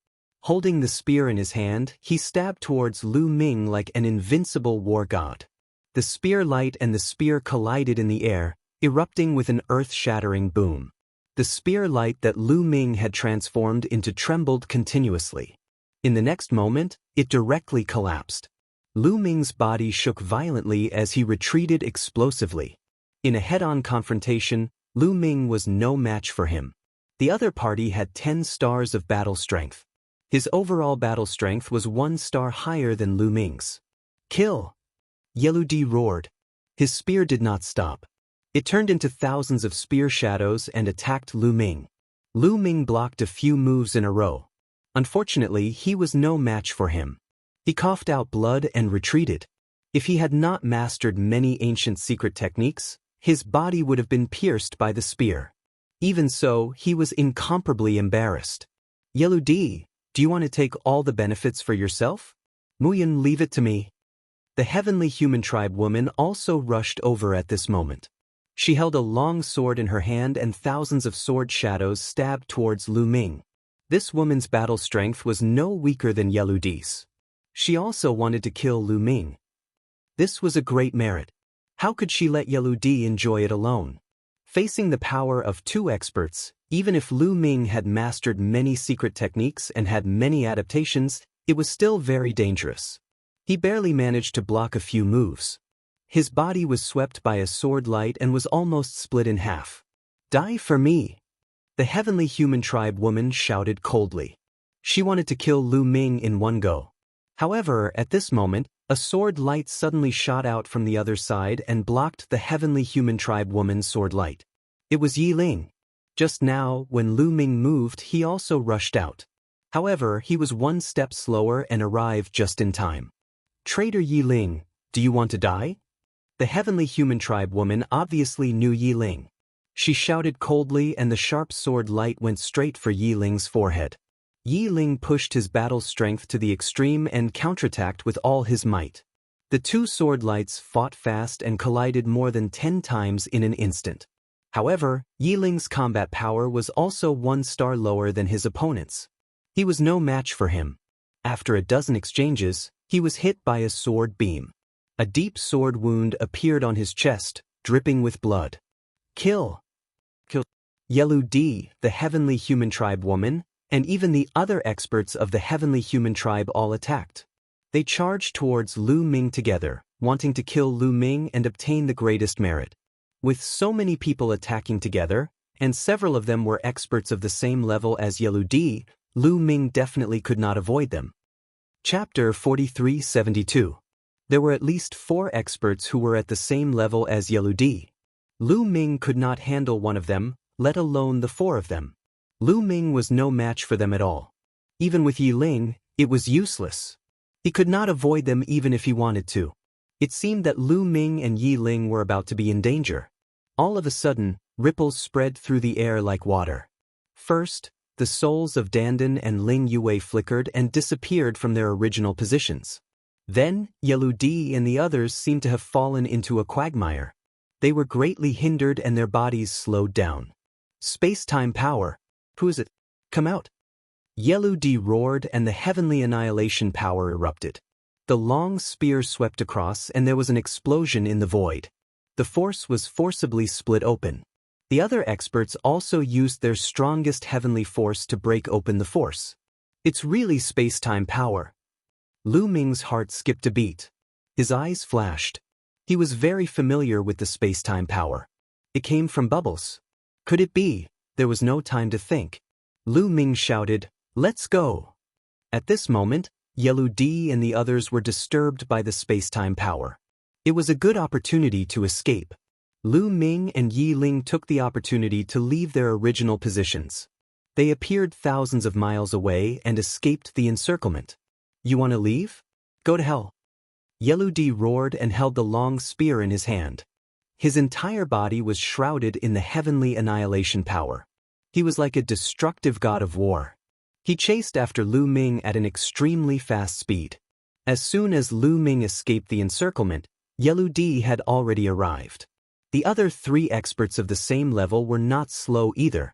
Holding the spear in his hand, he stabbed towards Lu Ming like an invincible war god. The spear light and the spear collided in the air, erupting with an earth-shattering boom. The spear light that Lu Ming had transformed into trembled continuously. In the next moment, it directly collapsed. Lu Ming's body shook violently as he retreated explosively. In a head-on confrontation, Lu Ming was no match for him. The other party had 10 stars of battle strength. His overall battle strength was 1 star higher than Lu Ming's. Kill! Yelu Di roared. His spear did not stop. It turned into thousands of spear shadows and attacked Lu Ming. Lu Ming blocked a few moves in a row. Unfortunately, he was no match for him. He coughed out blood and retreated. If he had not mastered many ancient secret techniques, his body would have been pierced by the spear. Even so, he was incomparably embarrassed. Yelu Di, do you want to take all the benefits for yourself? Muyan, leave it to me. The heavenly human tribe woman also rushed over at this moment. She held a long sword in her hand and thousands of sword shadows stabbed towards Lu Ming. This woman's battle strength was no weaker than Yelu Di's. She also wanted to kill Lu Ming. This was a great merit. How could she let Yelu Di enjoy it alone? Facing the power of two experts, even if Lu Ming had mastered many secret techniques and had many adaptations, it was still very dangerous. He barely managed to block a few moves. His body was swept by a sword light and was almost split in half. Die for me! The heavenly human tribe woman shouted coldly. She wanted to kill Lu Ming in one go. However, at this moment, a sword light suddenly shot out from the other side and blocked the heavenly human tribe woman's sword light. It was Yi Ling. Just now, when Lu Ming moved, he also rushed out. However, he was one step slower and arrived just in time. Traitor Yi Ling, do you want to die? The heavenly human tribe woman obviously knew Yi Ling. She shouted coldly and the sharp sword light went straight for Yi Ling's forehead. Yi Ling pushed his battle strength to the extreme and counterattacked with all his might. The two sword lights fought fast and collided more than 10 times in an instant. However, Yi Ling's combat power was also 1 star lower than his opponent's. He was no match for him. After a dozen exchanges, he was hit by a sword beam. A deep sword wound appeared on his chest, dripping with blood. Kill! Yelu Di, the heavenly human tribe woman, and even the other experts of the heavenly human tribe all attacked. They charged towards Lu Ming together, wanting to kill Lu Ming and obtain the greatest merit. With so many people attacking together, and several of them were experts of the same level as Yelu Di, Lu Ming definitely could not avoid them. Chapter 4372. There were at least 4 experts who were at the same level as Yeludi. Lu Ming could not handle one of them, let alone the 4 of them. Lu Ming was no match for them at all. Even with Yi Ling, it was useless. He could not avoid them even if he wanted to. It seemed that Lu Ming and Yi Ling were about to be in danger. All of a sudden, ripples spread through the air like water. First, the souls of Dandan and Ling Yue flickered and disappeared from their original positions. Then, Yeludi and the others seemed to have fallen into a quagmire. They were greatly hindered and their bodies slowed down. Space-time power. Who is it? Come out. Yeludi roared and the heavenly annihilation power erupted. The long spear swept across and there was an explosion in the void. The force was forcibly split open. The other experts also used their strongest heavenly force to break open the force. It's really space-time power. Lu Ming's heart skipped a beat. His eyes flashed. He was very familiar with the space-time power. It came from bubbles. Could it be? There was no time to think. Lu Ming shouted, "Let's go!" At this moment, Yeludi and the others were disturbed by the space-time power. It was a good opportunity to escape. Lu Ming and Yi Ling took the opportunity to leave their original positions. They appeared thousands of miles away and escaped the encirclement. You want to leave? Go to hell. Yeludi roared and held the long spear in his hand. His entire body was shrouded in the heavenly annihilation power. He was like a destructive god of war. He chased after Lu Ming at an extremely fast speed. As soon as Lu Ming escaped the encirclement, Yeludi had already arrived. The other 3 experts of the same level were not slow either.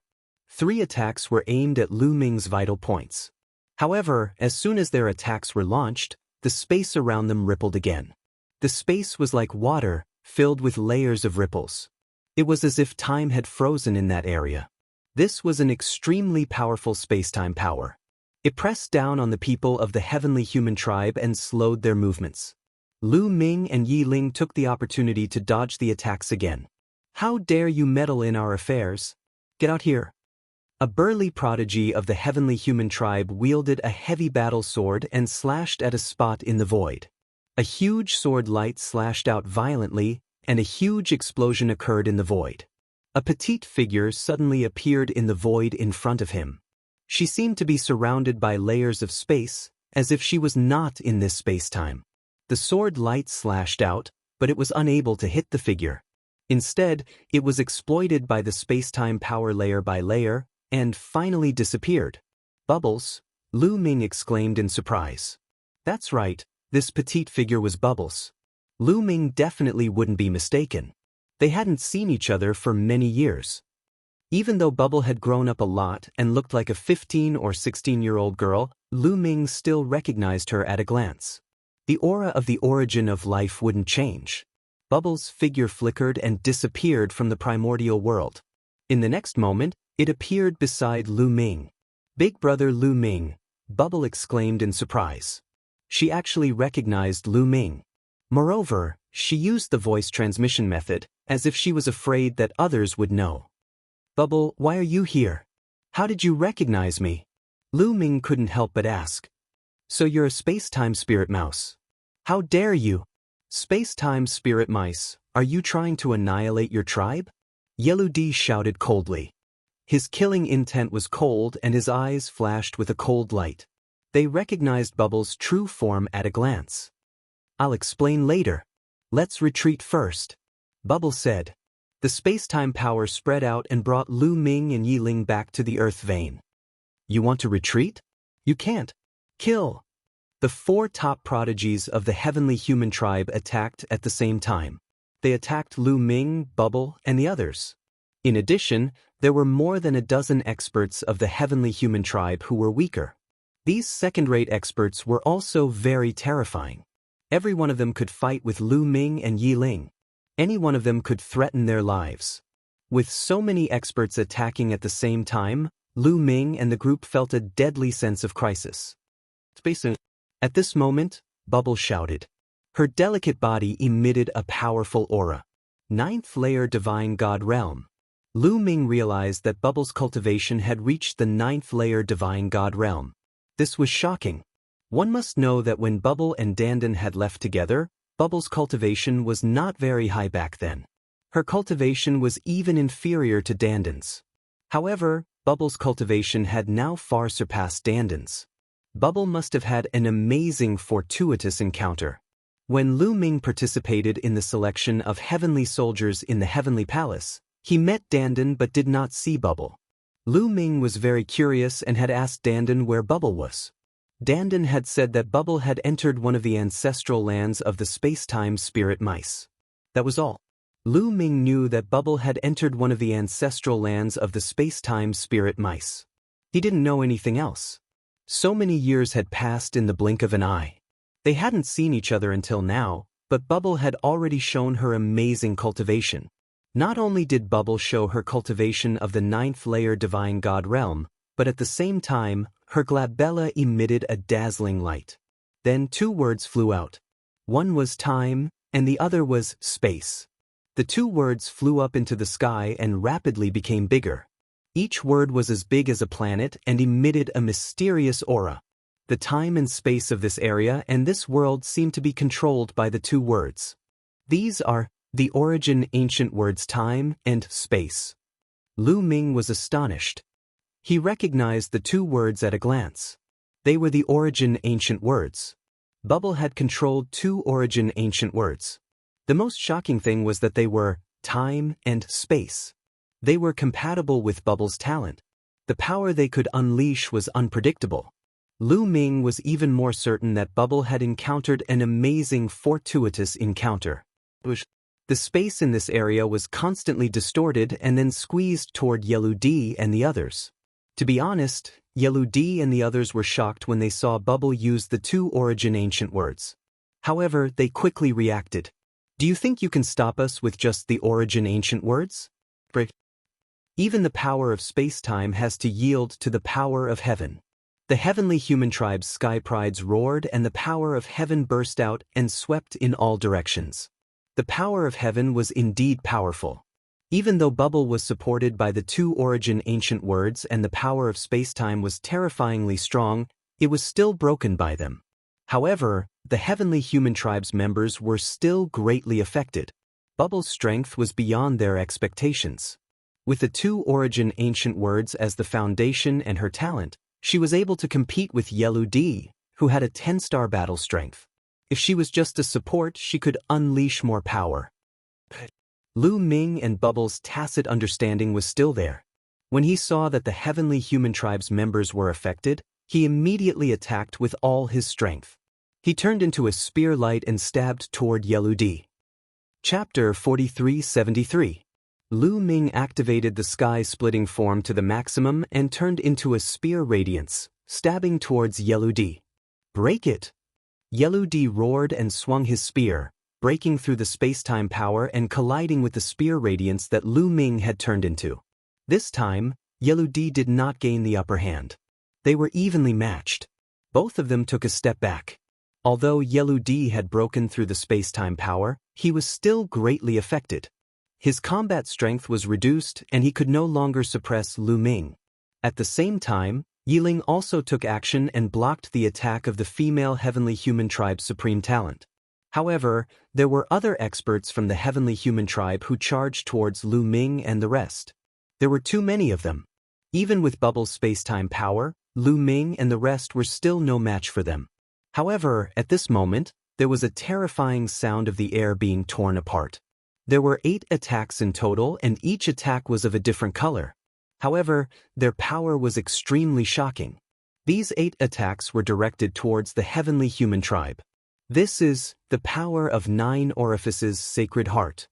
3 attacks were aimed at Lu Ming's vital points. However, as soon as their attacks were launched, the space around them rippled again. The space was like water, filled with layers of ripples. It was as if time had frozen in that area. This was an extremely powerful space-time power. It pressed down on the people of the heavenly human tribe and slowed their movements. Lu Ming and Yi Ling took the opportunity to dodge the attacks again. How dare you meddle in our affairs? Get out here. A burly prodigy of the heavenly human tribe wielded a heavy battle sword and slashed at a spot in the void. A huge sword light slashed out violently, and a huge explosion occurred in the void. A petite figure suddenly appeared in the void in front of him. She seemed to be surrounded by layers of space, as if she was not in this space-time. The sword light slashed out, but it was unable to hit the figure. Instead, it was exploited by the space-time power layer by layer, and finally disappeared. Bubbles, Lu Ming exclaimed in surprise. That's right, this petite figure was Bubbles. Lu Ming definitely wouldn't be mistaken. They hadn't seen each other for many years. Even though Bubble had grown up a lot and looked like a 15 or 16-year-old girl, Lu Ming still recognized her at a glance. The aura of the origin of life wouldn't change. Bubbles' figure flickered and disappeared from the primordial world. In the next moment, it appeared beside Lu Ming. Big brother Lu Ming, Bubble exclaimed in surprise. She actually recognized Lu Ming. Moreover, she used the voice transmission method, as if she was afraid that others would know. Bubble, why are you here? How did you recognize me? Lu Ming couldn't help but ask. So you're a space-time spirit mouse. How dare you? Space-time spirit mice, are you trying to annihilate your tribe? Yeludi shouted coldly. His killing intent was cold and his eyes flashed with a cold light. They recognized Bubble's true form at a glance. I'll explain later. Let's retreat first, Bubble said. The space-time power spread out and brought Lu Ming and Yi Ling back to the Earth vein. You want to retreat? You can't. Kill. The 4 top prodigies of the heavenly human tribe attacked at the same time. They attacked Lu Ming, Bubble, and the others. In addition, there were more than a dozen experts of the heavenly human tribe who were weaker. These second-rate experts were also very terrifying. Every one of them could fight with Lu Ming and Yi Ling. Any one of them could threaten their lives. With so many experts attacking at the same time, Lu Ming and the group felt a deadly sense of crisis. At this moment, Bubble shouted. Her delicate body emitted a powerful aura. 9th layer Divine God Realm. Lu Ming realized that Bubble's cultivation had reached the 9th layer Divine God Realm. This was shocking. One must know that when Bubble and Dandan had left together, Bubble's cultivation was not very high back then. Her cultivation was even inferior to Danden's. However, Bubble's cultivation had now far surpassed Danden's. Bubble must have had an amazing fortuitous encounter. When Lu Ming participated in the selection of heavenly soldiers in the Heavenly Palace, he met Danden but did not see Bubble. Lu Ming was very curious and had asked Danden where Bubble was. Danden had said that Bubble had entered one of the ancestral lands of the space-time spirit mice. That was all. Lu Ming knew that Bubble had entered one of the ancestral lands of the space-time spirit mice. He didn't know anything else. So many years had passed in the blink of an eye. They hadn't seen each other until now, but Bubble had already shown her amazing cultivation. Not only did Bubble show her cultivation of the 9th layer divine god realm, but at the same time, her glabella emitted a dazzling light. Then 2 words flew out. One was time, and the other was space. The 2 words flew up into the sky and rapidly became bigger. Each word was as big as a planet and emitted a mysterious aura. The time and space of this area and this world seemed to be controlled by the 2 words. These are the origin ancient words time and space. Lu Ming was astonished. He recognized the 2 words at a glance. They were the origin ancient words. Bubble had controlled 2 origin ancient words. The most shocking thing was that they were time and space. They were compatible with Bubble's talent. The power they could unleash was unpredictable. Lu Ming was even more certain that Bubble had encountered an amazing fortuitous encounter. The space in this area was constantly distorted and then squeezed toward Yelu D and the others. To be honest, Yelu D and the others were shocked when they saw Bubble use the 2 origin ancient words. However, they quickly reacted. Do you think you can stop us with just the origin ancient words? Even the power of space-time has to yield to the power of heaven. The heavenly human tribe's sky prides roared and the power of heaven burst out and swept in all directions. The power of heaven was indeed powerful. Even though Bubble was supported by the 2 origin ancient words and the power of space-time was terrifyingly strong, it was still broken by them. However, the heavenly human tribe's members were still greatly affected. Bubble's strength was beyond their expectations. With the 2 origin ancient words as the foundation and her talent, she was able to compete with Yelu D, who had a 10-star battle strength. If she was just a support, she could unleash more power. Lu Ming and Bubble's tacit understanding was still there. When he saw that the heavenly human tribe's members were affected, he immediately attacked with all his strength. He turned into a spear light and stabbed toward Yelu D. Chapter 4373. Lu Ming activated the sky-splitting form to the maximum and turned into a spear radiance, stabbing towards Yelu D. Break it! Yelu D roared and swung his spear, breaking through the space-time power and colliding with the spear radiance that Lu Ming had turned into. This time, Yelu D did not gain the upper hand. They were evenly matched. Both of them took a step back. Although Yelu D had broken through the space-time power, he was still greatly affected. His combat strength was reduced and he could no longer suppress Lu Ming. At the same time, Yiling also took action and blocked the attack of the female heavenly human tribe's supreme talent. However, there were other experts from the heavenly human tribe who charged towards Lu Ming and the rest. There were too many of them. Even with Bubble's space-time power, Lu Ming and the rest were still no match for them. However, at this moment, there was a terrifying sound of the air being torn apart. There were 8 attacks in total and each attack was of a different color. However, their power was extremely shocking. These 8 attacks were directed towards the heavenly human tribe. This is the power of 9 orifices sacred heart.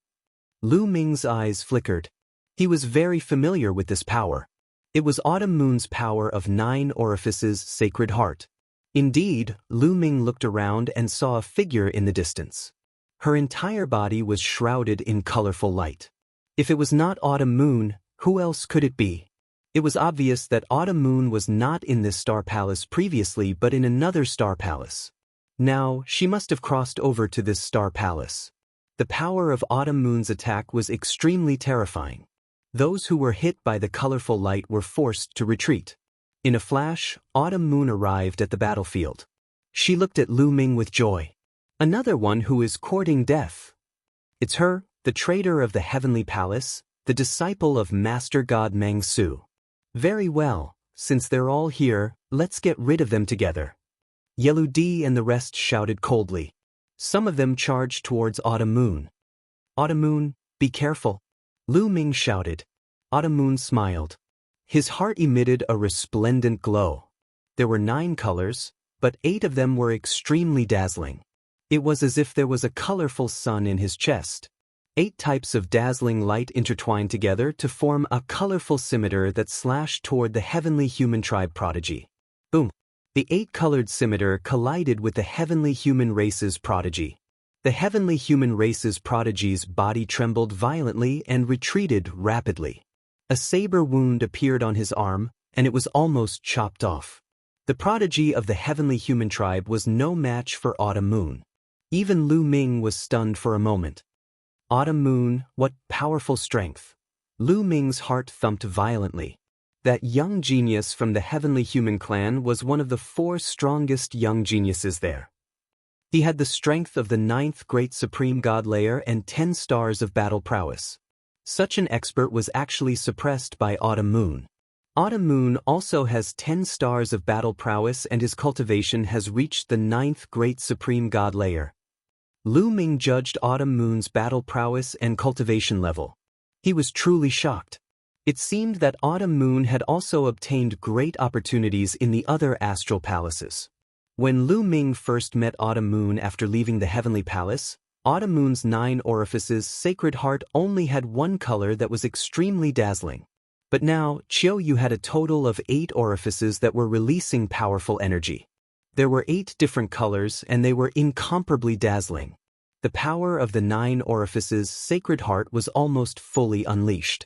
Lu Ming's eyes flickered. He was very familiar with this power. It was Autumn Moon's power of 9 orifices sacred heart. Indeed, Lu Ming looked around and saw a figure in the distance. Her entire body was shrouded in colorful light. If it was not Autumn Moon, who else could it be? It was obvious that Autumn Moon was not in this star palace previously but in another star palace. Now, she must have crossed over to this star palace. The power of Autumn Moon's attack was extremely terrifying. Those who were hit by the colorful light were forced to retreat. In a flash, Autumn Moon arrived at the battlefield. She looked at Lu Ming with joy. Another one who is courting death. It's her, the traitor of the heavenly palace, the disciple of Master God Meng Su. Very well, since they're all here, let's get rid of them together. Yellow D and the rest shouted coldly. Some of them charged towards Autumn Moon. Autumn Moon, be careful. Lu Ming shouted. Autumn Moon smiled. His heart emitted a resplendent glow. There were 9 colors, but 8 of them were extremely dazzling. It was as if there was a colorful sun in his chest. 8 types of dazzling light intertwined together to form a colorful scimitar that slashed toward the heavenly human tribe prodigy. Boom! The 8-colored scimitar collided with the heavenly human race's prodigy. The heavenly human race's prodigy's body trembled violently and retreated rapidly. A saber wound appeared on his arm, and it was almost chopped off. The prodigy of the heavenly human tribe was no match for Autumn Moon. Even Lu Ming was stunned for a moment. Autumn Moon, what powerful strength! Lu Ming's heart thumped violently. That young genius from the heavenly human clan was one of the 4 strongest young geniuses there. He had the strength of the 9th great supreme god layer and 10 stars of battle prowess. Such an expert was actually suppressed by Autumn Moon. Autumn Moon also has 10 stars of battle prowess and his cultivation has reached the 9th great supreme god layer. Lu Ming judged Autumn Moon's battle prowess and cultivation level. He was truly shocked. It seemed that Autumn Moon had also obtained great opportunities in the other astral palaces. When Lu Ming first met Autumn Moon after leaving the heavenly palace, Autumn Moon's 9 orifices' sacred heart only had 1 color that was extremely dazzling. But now, Qiu Yu had a total of 8 orifices that were releasing powerful energy. There were 8 different colors and they were incomparably dazzling. The power of the 9 orifices' sacred heart was almost fully unleashed.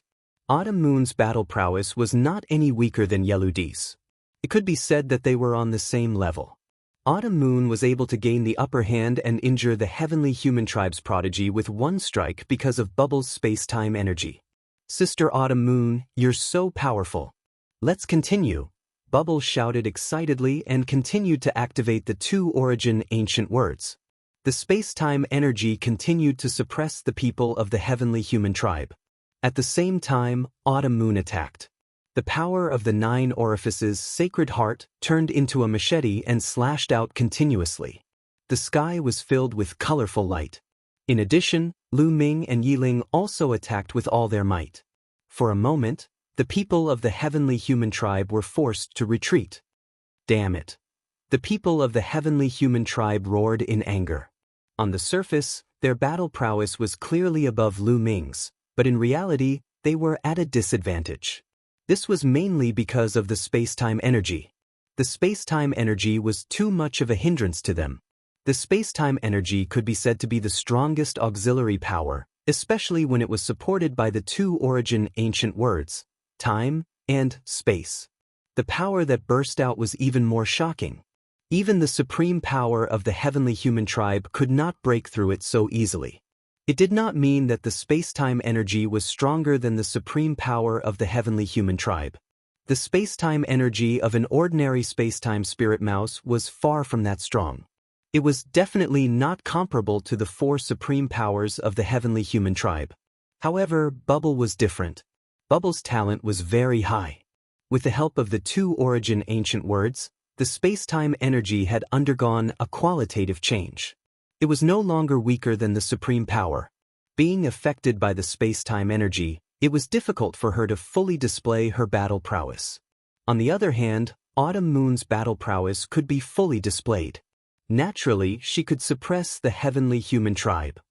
Autumn Moon's battle prowess was not any weaker than Yellow D's. It could be said that they were on the same level. Autumn Moon was able to gain the upper hand and injure the heavenly human tribe's prodigy with 1 strike because of Bubble's space-time energy. Sister Autumn Moon, you're so powerful. Let's continue. Bubble shouted excitedly and continued to activate the 2 origin ancient words. The space-time energy continued to suppress the people of the heavenly human tribe. At the same time, Autumn Moon attacked. The power of the 9 orifices' sacred heart turned into a machete and slashed out continuously. The sky was filled with colorful light. In addition, Lu Ming and Yiling also attacked with all their might. For a moment, the people of the heavenly human tribe were forced to retreat. Damn it! The people of the heavenly human tribe roared in anger. On the surface, their battle prowess was clearly above Lu Ming's, but in reality, they were at a disadvantage. This was mainly because of the space-time energy. The space-time energy was too much of a hindrance to them. The space-time energy could be said to be the strongest auxiliary power, especially when it was supported by the 2 origin ancient words, time and space. The power that burst out was even more shocking. Even the supreme power of the heavenly human tribe could not break through it so easily. It did not mean that the space-time energy was stronger than the supreme power of the heavenly human tribe. The space-time energy of an ordinary space-time spirit mouse was far from that strong. It was definitely not comparable to the 4 supreme powers of the heavenly human tribe. However, Bubble was different. Bubble's talent was very high. With the help of the 2 origin ancient words, the space-time energy had undergone a qualitative change. It was no longer weaker than the supreme power. Being affected by the space-time energy, it was difficult for her to fully display her battle prowess. On the other hand, Autumn Moon's battle prowess could be fully displayed. Naturally, she could suppress the heavenly human tribe.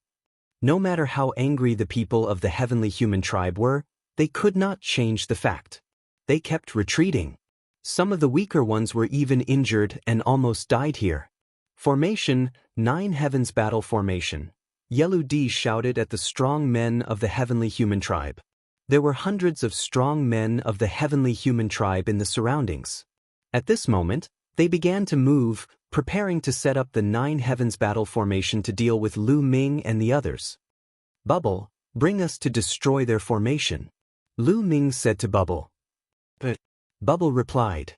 No matter how angry the people of the heavenly human tribe were, they could not change the fact. They kept retreating. Some of the weaker ones were even injured and almost died here. Formation, 9 Heavens Battle Formation. Yellow D shouted at the strong men of the heavenly human tribe. There were hundreds of strong men of the heavenly human tribe in the surroundings. At this moment, they began to move, preparing to set up the 9 Heavens Battle Formation to deal with Lu Ming and the others. Bubble, bring us to destroy their formation. Lu Ming said to Bubble. But Bubble replied.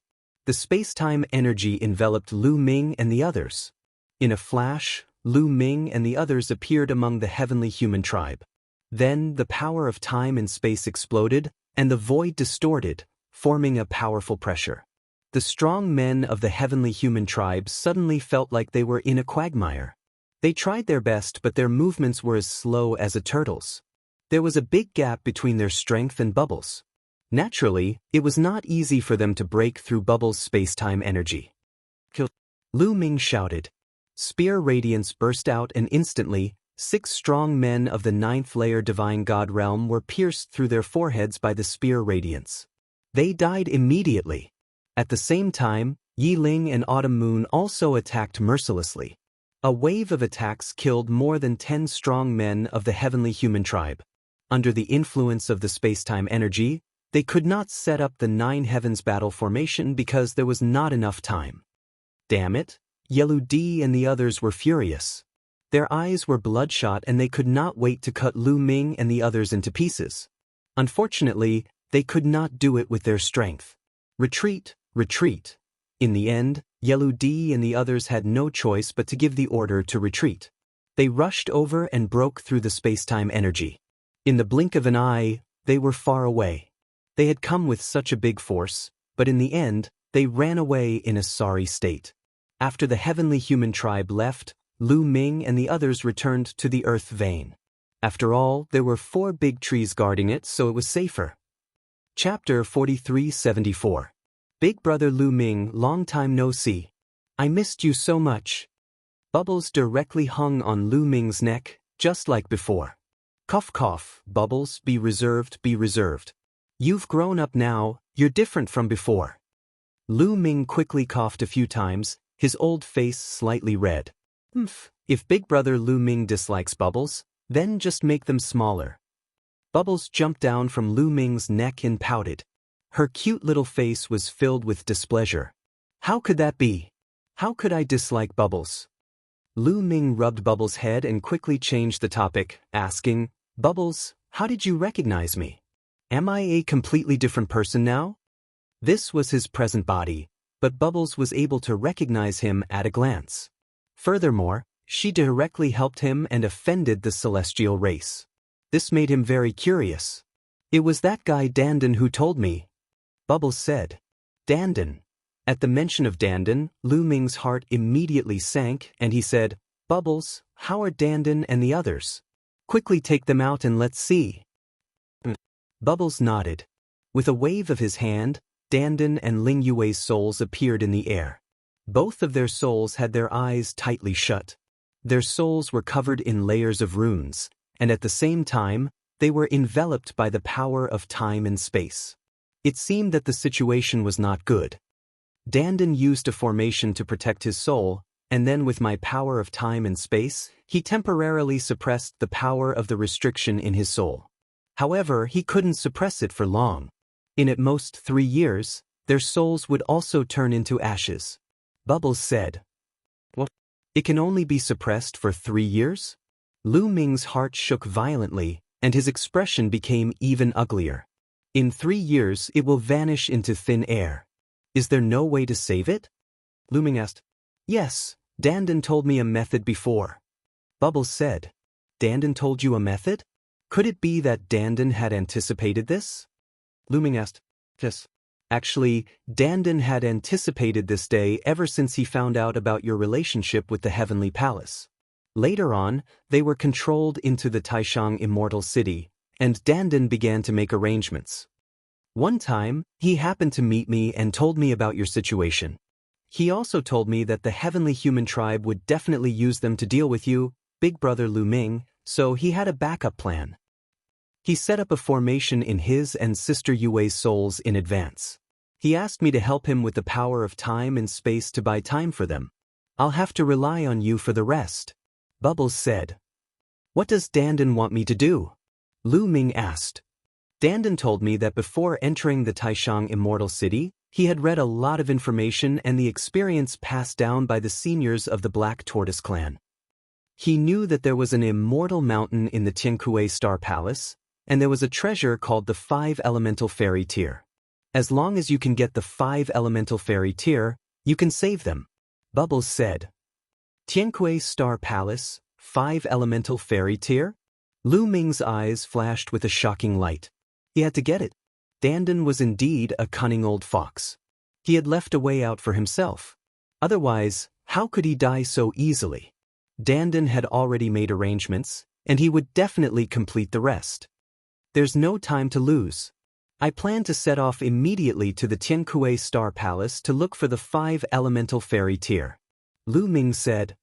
The space-time energy enveloped Lu Ming and the others. In a flash, Lu Ming and the others appeared among the heavenly human tribe. Then the power of time and space exploded, and the void distorted, forming a powerful pressure. The strong men of the heavenly human tribe suddenly felt like they were in a quagmire. They tried their best, but their movements were as slow as a turtle's. There was a big gap between their strength and Bubbles. Naturally, it was not easy for them to break through Bubbles' space-time energy. Kill! Lu Ming shouted. Spear radiance burst out, and instantly, 6 strong men of the 9th layer divine god realm were pierced through their foreheads by the spear radiance. They died immediately. At the same time, Yi Ling and Autumn Moon also attacked mercilessly. A wave of attacks killed more than 10 strong men of the heavenly human tribe. Under the influence of the space-time energy, they could not set up the 9 heavens battle formation because there was not enough time. Damn it, Yellow D and the others were furious. Their eyes were bloodshot and they could not wait to cut Lu Ming and the others into pieces. Unfortunately, they could not do it with their strength. Retreat, retreat. In the end, Yellow D and the others had no choice but to give the order to retreat. They rushed over and broke through the space-time energy. In the blink of an eye, they were far away. They had come with such a big force, but in the end, they ran away in a sorry state. After the heavenly human tribe left, Lu Ming and the others returned to the earth vein. After all, there were 4 big trees guarding it, so it was safer. Chapter 4374. Big Brother Lu Ming, long time no see. I missed you so much. Bubbles directly hung on Lu Ming's neck, just like before. Cough cough, Bubbles, be reserved, be reserved. You've grown up now, you're different from before. Lu Ming quickly coughed a few times, his old face slightly red. If Big Brother Lu Ming dislikes Bubbles, then just make them smaller. Bubbles jumped down from Lu Ming's neck and pouted. Her cute little face was filled with displeasure. How could that be? How could I dislike Bubbles? Lu Ming rubbed Bubbles' head and quickly changed the topic, asking, Bubbles, how did you recognize me? Am I a completely different person now? This was his present body, but Bubbles was able to recognize him at a glance. Furthermore, she directly helped him and offended the celestial race. This made him very curious. It was that guy Dandan who told me. Bubbles said. Dandan. At the mention of Dandan, Lu Ming's heart immediately sank and he said, Bubbles, how are Dandan and the others? Quickly take them out and let's see. Bubbles nodded. With a wave of his hand, Dandan and Ling Yue's souls appeared in the air. Both of their souls had their eyes tightly shut. Their souls were covered in layers of runes, and at the same time, they were enveloped by the power of time and space. It seemed that the situation was not good. Dandan used a formation to protect his soul, and then with my power of time and space, he temporarily suppressed the power of the restriction in his soul. However, he couldn't suppress it for long. In at most 3 years, their souls would also turn into ashes. Bubbles said. What? It can only be suppressed for 3 years? Lu Ming's heart shook violently, and his expression became even uglier. In 3 years it will vanish into thin air. Is there no way to save it? Lu Ming asked. Yes, Dandan told me a method before. Bubbles said. Dandan told you a method? Could it be that Dandan had anticipated this? Lu Ming asked. Yes. Actually, Dandan had anticipated this day ever since he found out about your relationship with the Heavenly Palace. Later on, they were controlled into the Taishang Immortal City, and Dandan began to make arrangements. One time, he happened to meet me and told me about your situation. He also told me that the Heavenly Human Tribe would definitely use them to deal with you, Big Brother Lu Ming, so he had a backup plan. He set up a formation in his and Sister Yue's souls in advance. He asked me to help him with the power of time and space to buy time for them. I'll have to rely on you for the rest. Bubbles said. What does Dandan want me to do? Lu Ming asked. Dandan told me that before entering the Taishang Immortal City, he had read a lot of information and the experience passed down by the seniors of the Black Tortoise clan. He knew that there was an immortal mountain in the Tiankue Star Palace, and there was a treasure called the 5 Elemental Fairy Tear. As long as you can get the 5 Elemental Fairy Tear, you can save them. Bubbles said. Tianque Star Palace, 5 Elemental Fairy Tier? Lu Ming's eyes flashed with a shocking light. He had to get it. Dandan was indeed a cunning old fox. He had left a way out for himself. Otherwise, how could he die so easily? Dandan had already made arrangements, and he would definitely complete the rest. There's no time to lose. I plan to set off immediately to the Tianque Star Palace to look for the 5 Elemental Fairy Tier. Lu Ming said.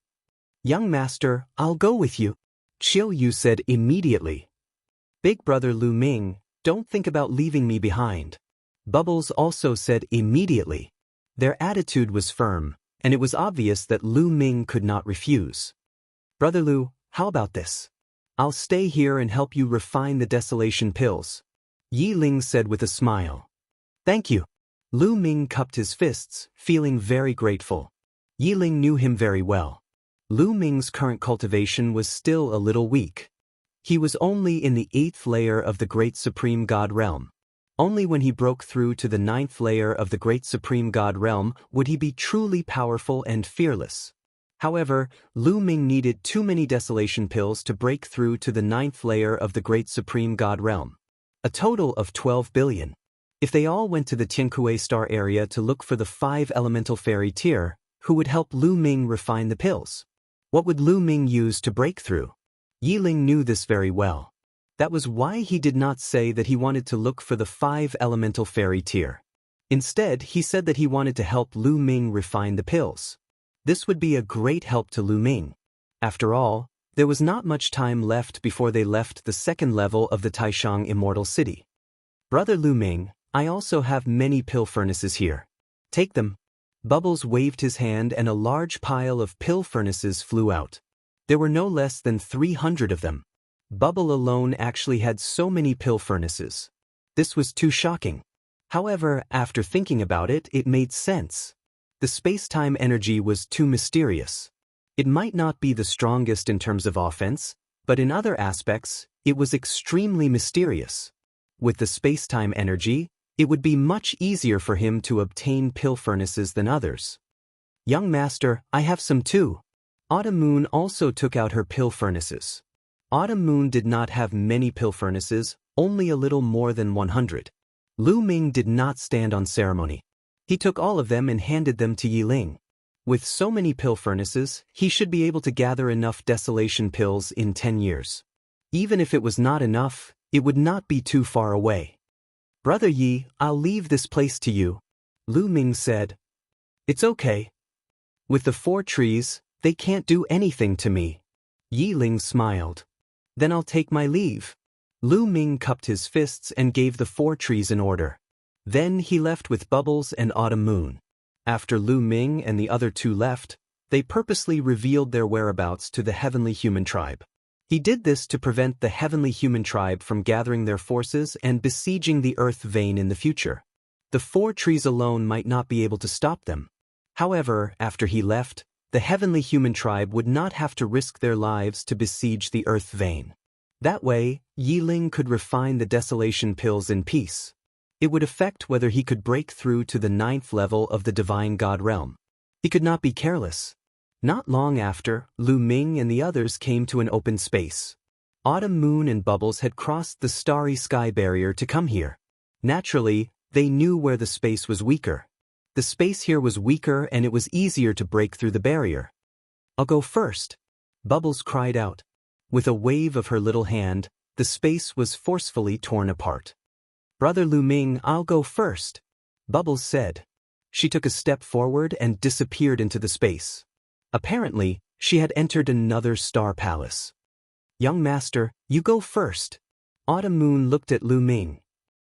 Young master, I'll go with you. Qiu Yu said immediately. Big brother Lu Ming, don't think about leaving me behind. Bubbles also said immediately. Their attitude was firm, and it was obvious that Lu Ming could not refuse. Brother Lu, how about this? I'll stay here and help you refine the desolation pills. Yi Ling said with a smile. Thank you. Lu Ming cupped his fists, feeling very grateful. Yi Ling knew him very well. Lu Ming's current cultivation was still a little weak. He was only in the 8th layer of the Great Supreme God Realm. Only when he broke through to the 9th layer of the Great Supreme God Realm would he be truly powerful and fearless. However, Lu Ming needed too many desolation pills to break through to the 9th layer of the Great Supreme God Realm. A total of 12 billion. If they all went to the Tianque Star area to look for the 5 Elemental Fairy Tier, who would help Lu Ming refine the pills? What would Lu Ming use to break through? Yi Ling knew this very well. That was why he did not say that he wanted to look for the 5 Elemental Fairy Tier. Instead, he said that he wanted to help Lu Ming refine the pills. This would be a great help to Lu Ming. After all, there was not much time left before they left the 2nd level of the Taishang Immortal City. Brother Lu Ming, I also have many pill furnaces here. Take them. Bubbles waved his hand and a large pile of pill furnaces flew out. There were no less than 300 of them. Bubble alone actually had so many pill furnaces. This was too shocking. However, after thinking about it, it made sense. The space-time energy was too mysterious. It might not be the strongest in terms of offense, but in other aspects, it was extremely mysterious. With the space-time energy, it would be much easier for him to obtain pill furnaces than others. Young master, I have some too. Autumn Moon also took out her pill furnaces. Autumn Moon did not have many pill furnaces, only a little more than 100. Lu Ming did not stand on ceremony. He took all of them and handed them to Yi Ling. With so many pill furnaces, he should be able to gather enough desolation pills in 10 years. Even if it was not enough, it would not be too far away. Brother Yi, I'll leave this place to you. Lu Ming said. It's okay. With the 4 trees, they can't do anything to me. Yi Ling smiled. Then I'll take my leave. Lu Ming cupped his fists and gave the 4 trees an order. Then he left with Bubbles and Autumn Moon. After Lu Ming and the other 2 left, they purposely revealed their whereabouts to the Heavenly Human Tribe. He did this to prevent the Heavenly Human Tribe from gathering their forces and besieging the Earth vein in the future. The 4 trees alone might not be able to stop them. However, after he left, the Heavenly Human Tribe would not have to risk their lives to besiege the Earth vein. That way, Yi Ling could refine the desolation pills in peace. It would affect whether he could break through to the 9th level of the Divine God Realm. He could not be careless. Not long after, Lu Ming and the others came to an open space. Autumn Moon and Bubbles had crossed the starry sky barrier to come here. Naturally, they knew where the space was weaker. The space here was weaker and it was easier to break through the barrier. I'll go first. Bubbles cried out. With a wave of her little hand, the space was forcefully torn apart. Brother Lu Ming, I'll go first, Bubbles said. She took a step forward and disappeared into the space. Apparently, she had entered another star palace. Young master, you go first. Autumn Moon looked at Lu Ming.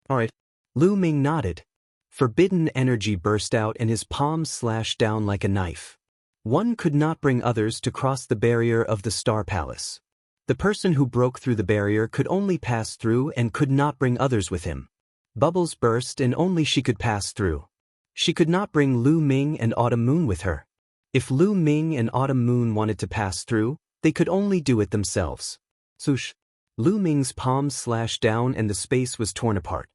All right. Lu Ming nodded. Forbidden energy burst out and his palms slashed down like a knife. One could not bring others to cross the barrier of the star palace. The person who broke through the barrier could only pass through and could not bring others with him. Bubbles burst and only she could pass through. She could not bring Lu Ming and Autumn Moon with her. If Lu Ming and Autumn Moon wanted to pass through, they could only do it themselves. Swoosh! Lu Ming's palms slashed down and the space was torn apart.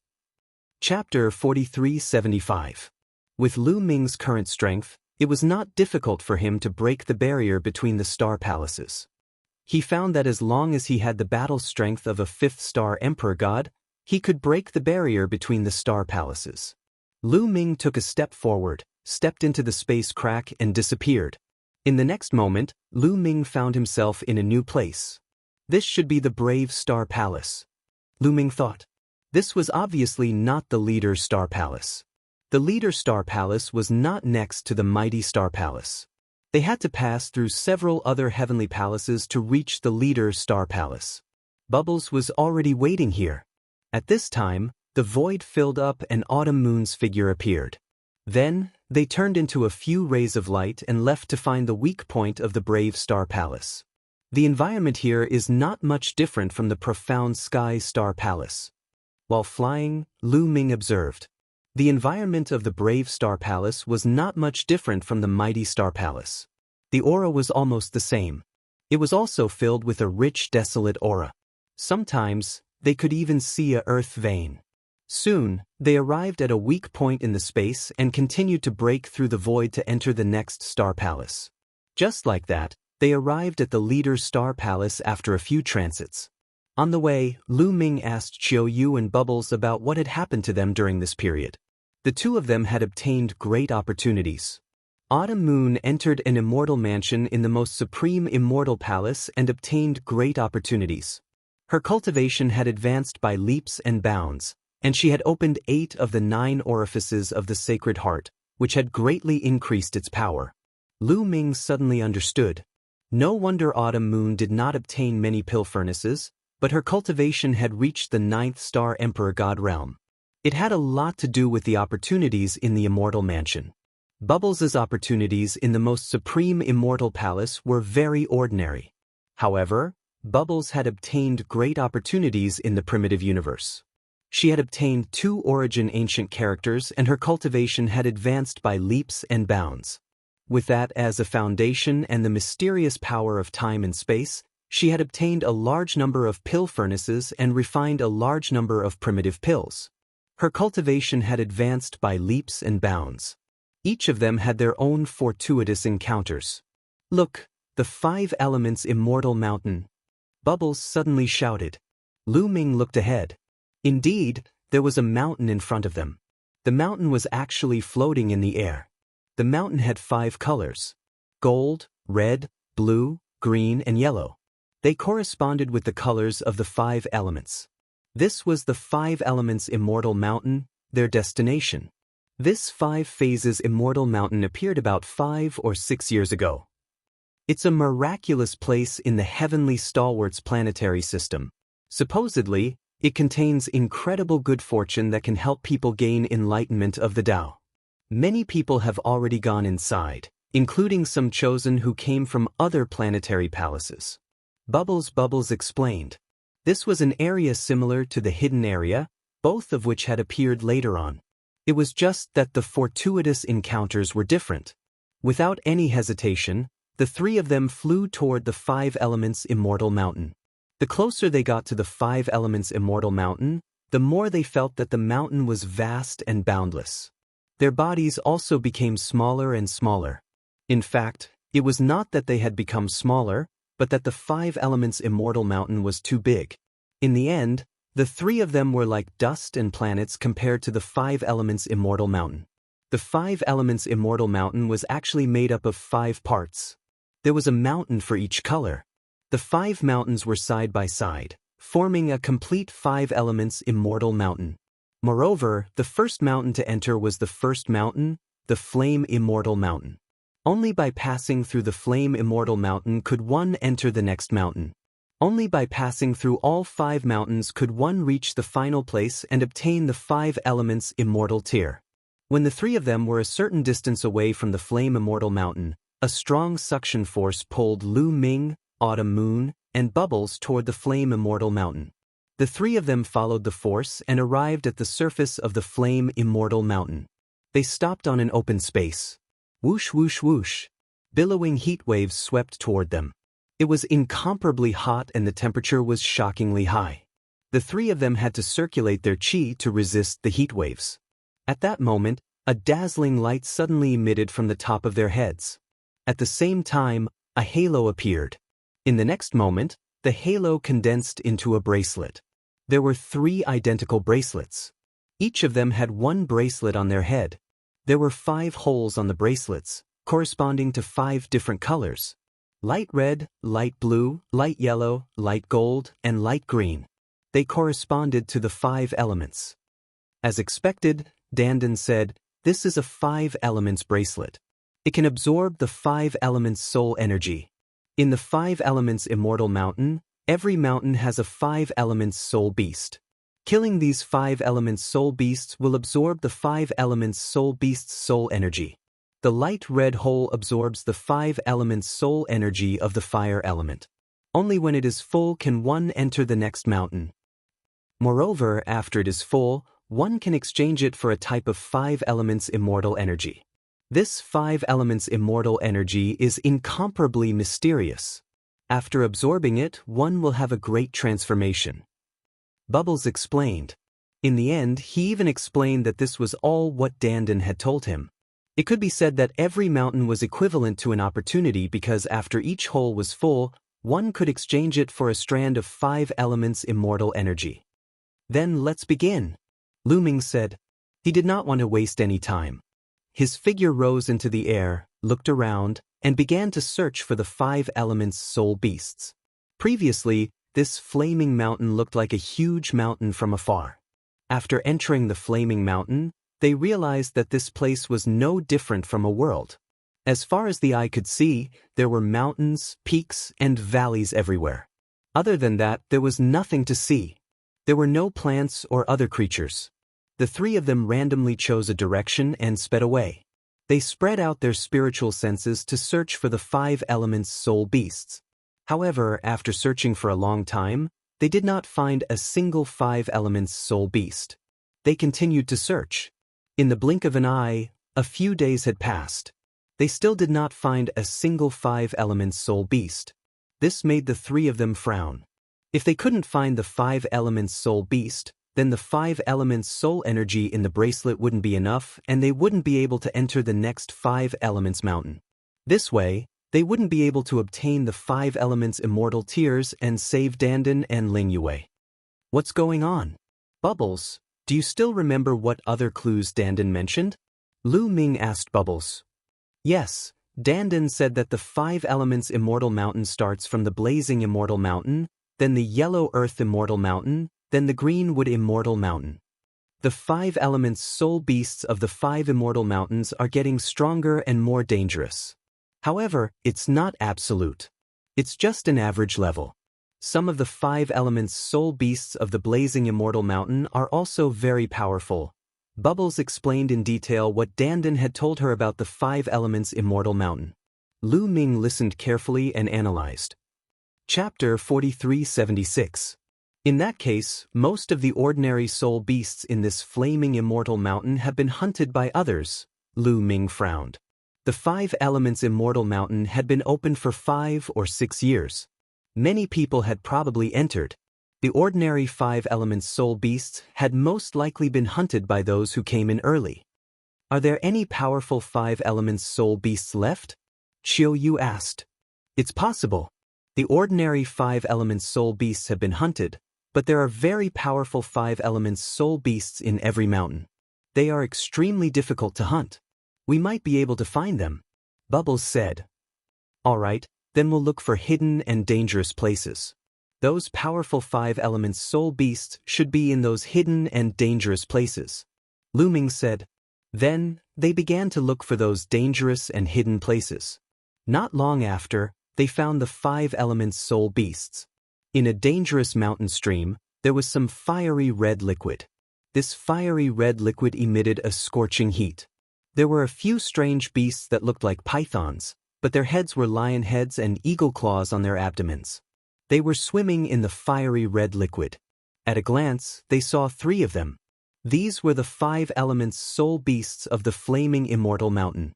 Chapter 4375. With Lu Ming's current strength, It was not difficult for him to break the barrier between the star palaces. He found that as long as he had the battle strength of a fifth-star emperor god, he could break the barrier between the star palaces. Lu Ming took a step forward, stepped into the space crack and disappeared. In the next moment, Lu Ming found himself in a new place. This should be the Brave Star Palace, Lu Ming thought. This was obviously not the Leader Star Palace. The Leader Star Palace was not next to the Mighty Star Palace. They had to pass through several other heavenly palaces to reach the Leader Star Palace. Bubbles was already waiting here. At this time, the void filled up and Autumn Moon's figure appeared. Then, they turned into a few rays of light and left to find the weak point of the Brave Star Palace. The environment here is not much different from the Profound Sky Star Palace. While flying, Lu Ming observed. The environment of the Brave Star Palace was not much different from the Mighty Star Palace. The aura was almost the same. It was also filled with a rich, desolate aura. Sometimes, they could even see a earth vein. Soon, they arrived at a weak point in the space and continued to break through the void to enter the next Star Palace. Just like that, they arrived at the Leader Star Palace after a few transits. On the way, Lu Ming asked Qiu Yu and Bubbles about what had happened to them during this period. The two of them had obtained great opportunities. Autumn Moon entered an immortal mansion in the most supreme immortal palace and obtained great opportunities. Her cultivation had advanced by leaps and bounds, and she had opened 8 of the 9 orifices of the Sacred Heart, which had greatly increased its power. Lu Ming suddenly understood. No wonder Autumn Moon did not obtain many pill furnaces, but her cultivation had reached the 9th star Emperor God realm. It had a lot to do with the opportunities in the Immortal Mansion. Bubbles' opportunities in the most supreme Immortal Palace were very ordinary. However, Bubbles had obtained great opportunities in the primitive universe. She had obtained 2 origin ancient characters and her cultivation had advanced by leaps and bounds. With that as a foundation and the mysterious power of time and space, she had obtained a large number of pill furnaces and refined a large number of primitive pills. Her cultivation had advanced by leaps and bounds. Each of them had their own fortuitous encounters. Look, the 5 elements Immortal Mountain, Bubbles suddenly shouted. Lu Ming looked ahead. Indeed, there was a mountain in front of them. The mountain was actually floating in the air. The mountain had 5 colors: gold, red, blue, green, and yellow. They corresponded with the colors of the 5 elements. This was the 5 elements Immortal Mountain, their destination. This 5 phases Immortal Mountain appeared about 5 or 6 years ago. It's a miraculous place in the heavenly stalwarts planetary system. Supposedly, it contains incredible good fortune that can help people gain enlightenment of the Tao. Many people have already gone inside, including some chosen who came from other planetary palaces. Bubbles explained. This was an area similar to the hidden area, both of which had appeared later on. It was just that the fortuitous encounters were different. Without any hesitation, the 3 of them flew toward the 5 elements Immortal Mountain. The closer they got to the 5 elements Immortal Mountain, the more they felt that the mountain was vast and boundless. Their bodies also became smaller and smaller. In fact, it was not that they had become smaller, but that the 5 elements Immortal Mountain was too big. In the end, the 3 of them were like dust and planets compared to the 5 elements Immortal Mountain. The 5 elements Immortal Mountain was actually made up of 5 parts. There was a mountain for each color. The 5 mountains were side by side, forming a complete 5 elements Immortal Mountain. Moreover, the first mountain to enter was the first mountain, the Flame Immortal Mountain. Only by passing through the Flame Immortal Mountain could one enter the next mountain. Only by passing through all 5 mountains could one reach the final place and obtain the 5 elements Immortal tier. When the 3 of them were a certain distance away from the Flame Immortal Mountain, a strong suction force pulled Lu Ming, Autumn Moon, and Bubbles toward the Flame Immortal Mountain. The 3 of them followed the force and arrived at the surface of the Flame Immortal Mountain. They stopped on an open space. Whoosh whoosh whoosh. Billowing heat waves swept toward them. It was incomparably hot and the temperature was shockingly high. The 3 of them had to circulate their qi to resist the heat waves. At that moment, A dazzling light suddenly emitted from the top of their heads. At the same time, a halo appeared. In the next moment, the halo condensed into a bracelet. There were 3 identical bracelets. Each of them had 1 bracelet on their head. There were 5 holes on the bracelets, corresponding to 5 different colors: light red, light blue, light yellow, light gold, and light green. They corresponded to the 5 elements. As expected, Dandan said, "This is a 5 elements bracelet. It can absorb the 5 elements soul energy. In the 5 elements immortal mountain, every mountain has a 5 elements soul beast. Killing these 5 elements soul beasts will absorb the 5 elements soul beast's soul energy. The light red hole absorbs the 5 elements soul energy of the fire element. Only when it is full can one enter the next mountain. Moreover, after it is full, one can exchange it for a type of 5 elements immortal energy. This 5 elements immortal energy is incomparably mysterious. After absorbing it, one will have a great transformation." Bubbles explained. In the end, he even explained that this was all what Dandan had told him. It could be said that every mountain was equivalent to an opportunity because after each hole was full, one could exchange it for a strand of 5 elements immortal energy. "Then let's begin," Lu Ming said. He did not want to waste any time. His figure rose into the air, looked around, and began to search for the 5 elements soul beasts. Previously, this flaming mountain looked like a huge mountain from afar. After entering the flaming mountain, they realized that this place was no different from a world. As far as the eye could see, there were mountains, peaks, and valleys everywhere. Other than that, there was nothing to see. There were no plants or other creatures. The 3 of them randomly chose a direction and sped away. They spread out their spiritual senses to search for the 5 elements soul beasts. However, after searching for a long time, they did not find a single 5 elements soul beast. They continued to search. In the blink of an eye, a few days had passed. They still did not find a single 5 elements soul beast. This made the 3 of them frown. If they couldn't find the 5 elements soul beast, then the 5 elements soul energy in the bracelet wouldn't be enough and they wouldn't be able to enter the next 5 elements mountain. This way, they wouldn't be able to obtain the 5 elements immortal tears and save Dandan and Ling Yue. "What's going on?" "Bubbles, do you still remember what other clues Dandan mentioned?" Lu Ming asked Bubbles. "Yes, Dandan said that the 5 elements immortal mountain starts from the blazing immortal mountain, then the yellow earth immortal mountain, then the green wood immortal mountain. The 5 elements soul beasts of the 5 immortal mountains are getting stronger and more dangerous. However, it's not absolute. It's just an average level. Some of the 5 elements soul beasts of the blazing immortal mountain are also very powerful." Bubbles explained in detail what Dandan had told her about the 5 elements immortal mountain. Lu Ming listened carefully and analyzed. Chapter 4376. In that case, most of the ordinary soul beasts in this flaming immortal mountain have been hunted by others. Lu Ming frowned. The 5 elements immortal mountain had been open for 5 or 6 years. Many people had probably entered. The ordinary 5 elements soul beasts had most likely been hunted by those who came in early. "Are there any powerful 5 elements soul beasts left?" Chiu Yu asked. "It's possible. The ordinary 5 elements soul beasts have been hunted, but there are very powerful 5 elements soul beasts in every mountain. They are extremely difficult to hunt. We might be able to find them," Bubbles said. "All right, then we'll look for hidden and dangerous places. Those powerful 5 elements soul beasts should be in those hidden and dangerous places," Lu Ming said. Then, they began to look for those dangerous and hidden places. Not long after, they found the 5 elements soul beasts. In a dangerous mountain stream, there was some fiery red liquid. This fiery red liquid emitted a scorching heat. There were a few strange beasts that looked like pythons, but their heads were lion heads and eagle claws on their abdomens. They were swimming in the fiery red liquid. At a glance, they saw 3 of them. These were the 5 elements soul beasts of the flaming immortal mountain.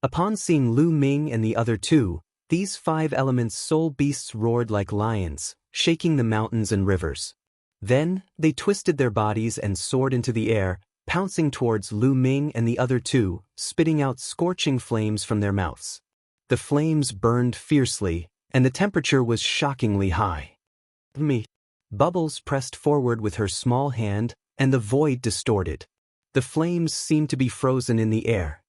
Upon seeing Lu Ming and the other 2, these 5 elements soul beasts roared like lions, shaking the mountains and rivers. Then, they twisted their bodies and soared into the air, pouncing towards Lu Ming and the other two, spitting out scorching flames from their mouths. The flames burned fiercely, and the temperature was shockingly high. Bubbles pressed forward with her small hand, and the void distorted. The flames seemed to be frozen in the air.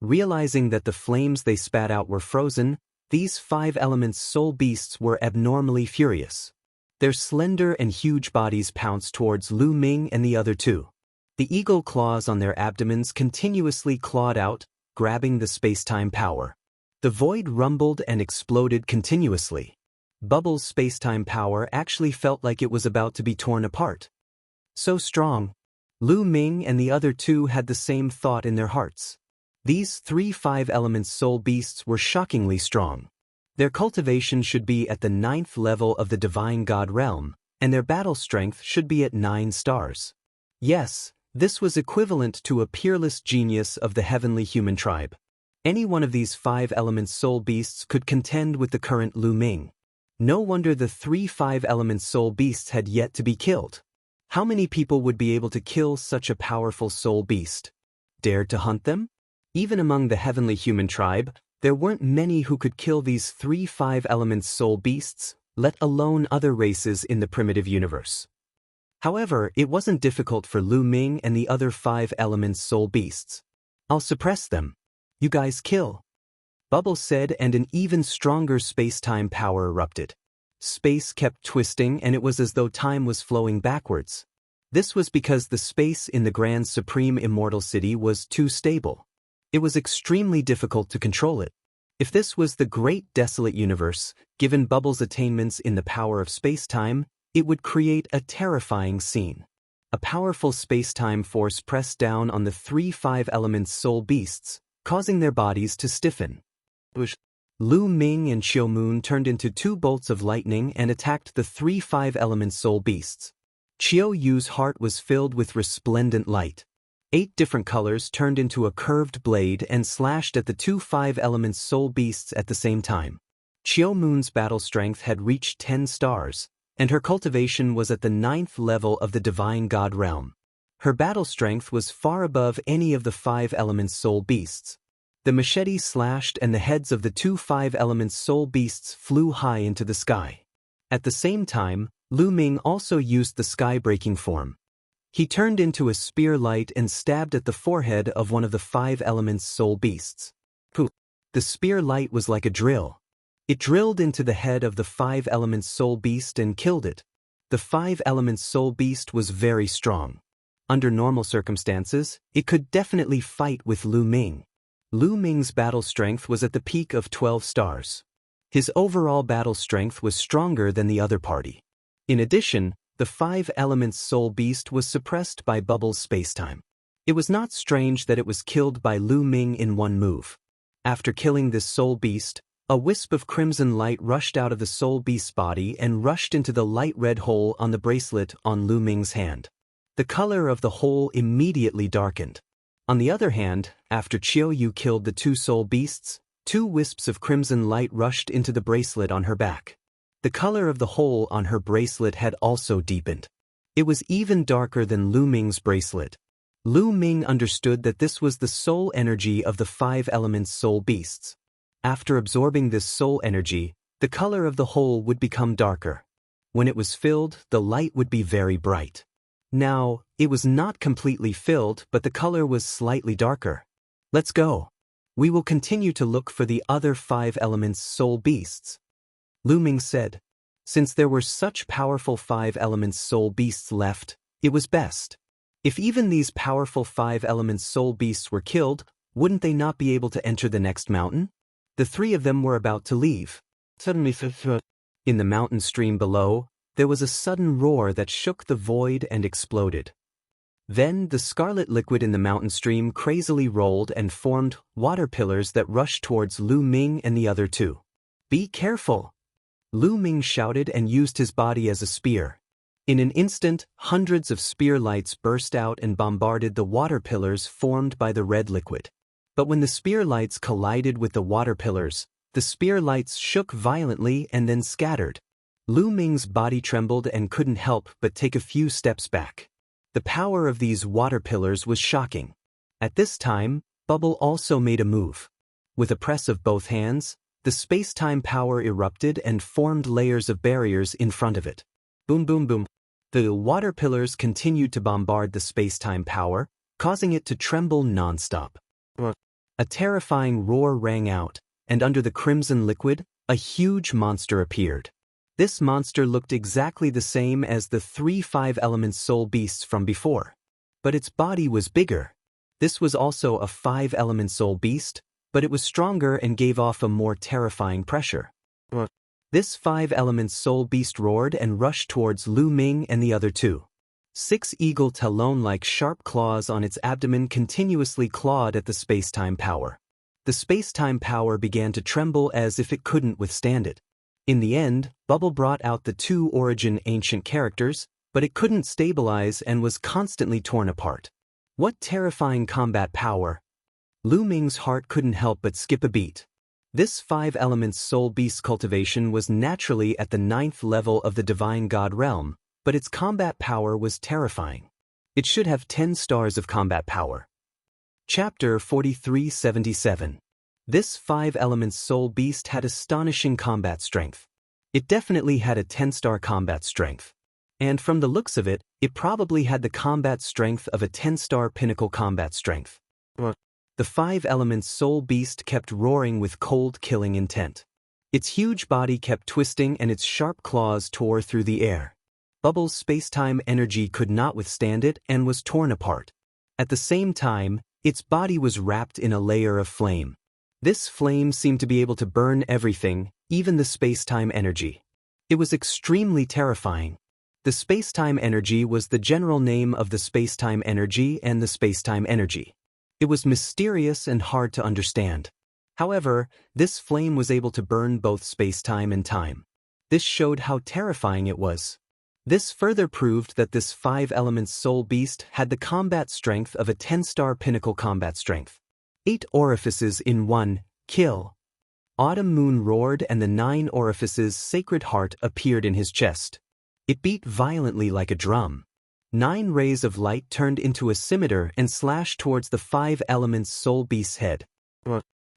Realizing that the flames they spat out were frozen, these 5 elements soul beasts were abnormally furious. Their slender and huge bodies pounced towards Lu Ming and the other two. The eagle claws on their abdomens continuously clawed out, grabbing the space-time power. The void rumbled and exploded continuously. Bubbles' space-time power actually felt like it was about to be torn apart. So strong. Lu Ming and the other two had the same thought in their hearts. These 3 5-element soul beasts were shockingly strong. Their cultivation should be at the 9th level of the divine god realm, and their battle strength should be at 9 stars. Yes, this was equivalent to a peerless genius of the heavenly human tribe. Any one of these 5-element soul beasts could contend with the current Lu Ming. No wonder the 3 5-element soul beasts had yet to be killed. How many people would be able to kill such a powerful soul beast? Dare to hunt them? Even among the heavenly human tribe, there weren't many who could kill these 3 5-element soul beasts, let alone other races in the primitive universe. However, it wasn't difficult for Lu Ming and the other 5-element soul beasts. I'll suppress them. You guys kill. Bubbles said, and an even stronger space-time power erupted. Space kept twisting, and it was as though time was flowing backwards. This was because the space in the Grand Supreme Immortal City was too stable. It was extremely difficult to control it. If this was the great desolate universe, given Bubbles' attainments in the power of space-time, it would create a terrifying scene. A powerful space-time force pressed down on the 3 5-element soul beasts, causing their bodies to stiffen. Lu Ming and Xiao Moon turned into 2 bolts of lightning and attacked the 3 5-element soul beasts. Qiao Yu's heart was filled with resplendent light. 8 different colors turned into a curved blade and slashed at the 2 5-element soul beasts at the same time. Qiao Moon's battle strength had reached 10 stars, and her cultivation was at the 9th level of the divine god realm. Her battle strength was far above any of the 5-element soul beasts. The machete slashed and the heads of the 2 5-element soul beasts flew high into the sky. At the same time, Lu Ming also used the sky-breaking form. He turned into a spear light and stabbed at the forehead of one of the 5-element soul beasts. The spear light was like a drill. It drilled into the head of the 5-element soul beast and killed it. The 5-element soul beast was very strong. Under normal circumstances, it could definitely fight with Lu Ming. Lu Ming's battle strength was at the peak of 12 stars. His overall battle strength was stronger than the other party. In addition, the 5-element soul beast was suppressed by Bubbles' spacetime. It was not strange that it was killed by Lu Ming in one move. After killing this soul beast, a wisp of crimson light rushed out of the soul beast's body and rushed into the light red hole on the bracelet on Lu Ming's hand. The color of the hole immediately darkened. On the other hand, after Qiao Yu killed the 2 soul beasts, 2 wisps of crimson light rushed into the bracelet on her back. The color of the hole on her bracelet had also deepened. It was even darker than Lu Ming's bracelet. Lu Ming understood that this was the soul energy of the 5-element soul beasts. After absorbing this soul energy, the color of the hole would become darker. When it was filled, the light would be very bright. Now, it was not completely filled, but the color was slightly darker. Let's go. We will continue to look for the other 5-element soul beasts. Lu Ming said. Since there were such powerful 5-element soul beasts left, it was best. If even these powerful 5-element soul beasts were killed, wouldn't they not be able to enter the next mountain? The 3 of them were about to leave. Suddenly, in the mountain stream below, there was a sudden roar that shook the void and exploded. Then the scarlet liquid in the mountain stream crazily rolled and formed water pillars that rushed towards Lu Ming and the other 2. Be careful! Lu Ming shouted and used his body as a spear. In an instant, hundreds of spear lights burst out and bombarded the water pillars formed by the red liquid. But when the spear lights collided with the water pillars, the spear lights shook violently and then scattered. Lu Ming's body trembled and couldn't help but take a few steps back. The power of these water pillars was shocking. At this time, Bubble also made a move. With a press of both hands, the space-time power erupted and formed layers of barriers in front of it. Boom boom boom. The water pillars continued to bombard the space-time power, causing it to tremble non-stop. A terrifying roar rang out, and under the crimson liquid, a huge monster appeared. This monster looked exactly the same as the 3 5-element soul beasts from before. But its body was bigger. This was also a 5-element soul beast, but it was stronger and gave off a more terrifying pressure. This 5-element soul beast roared and rushed towards Lu Ming and the other two. 6 eagle talon-like sharp claws on its abdomen continuously clawed at the space-time power. The space-time power began to tremble as if it couldn't withstand it. In the end, Bubble brought out the 2 origin ancient characters, but it couldn't stabilize and was constantly torn apart. What terrifying combat power! Lu Ming's heart couldn't help but skip a beat. This 5 elements soul beast cultivation was naturally at the 9th level of the divine god realm, but its combat power was terrifying. It should have 10 stars of combat power. Chapter 4377. This 5 elements soul beast had astonishing combat strength. It definitely had a 10-star combat strength. And from the looks of it, it probably had the combat strength of a 10-star pinnacle combat strength. The 5 elements soul beast kept roaring with cold killing intent. Its huge body kept twisting and its sharp claws tore through the air. Bubble's space-time energy could not withstand it and was torn apart. At the same time, its body was wrapped in a layer of flame. This flame seemed to be able to burn everything, even the space-time energy. It was extremely terrifying. The space-time energy was the general name of the space-time energy and the space-time energy. It was mysterious and hard to understand. However, this flame was able to burn both space-time and time. This showed how terrifying it was. This further proved that this 5 elements soul beast had the combat strength of a 10-star pinnacle combat strength. 8 orifices in 1, kill. Autumn Moon roared and the 9 orifices sacred heart appeared in his chest. It beat violently like a drum. 9 rays of light turned into a scimitar and slashed towards the 5 elements soul beast's head.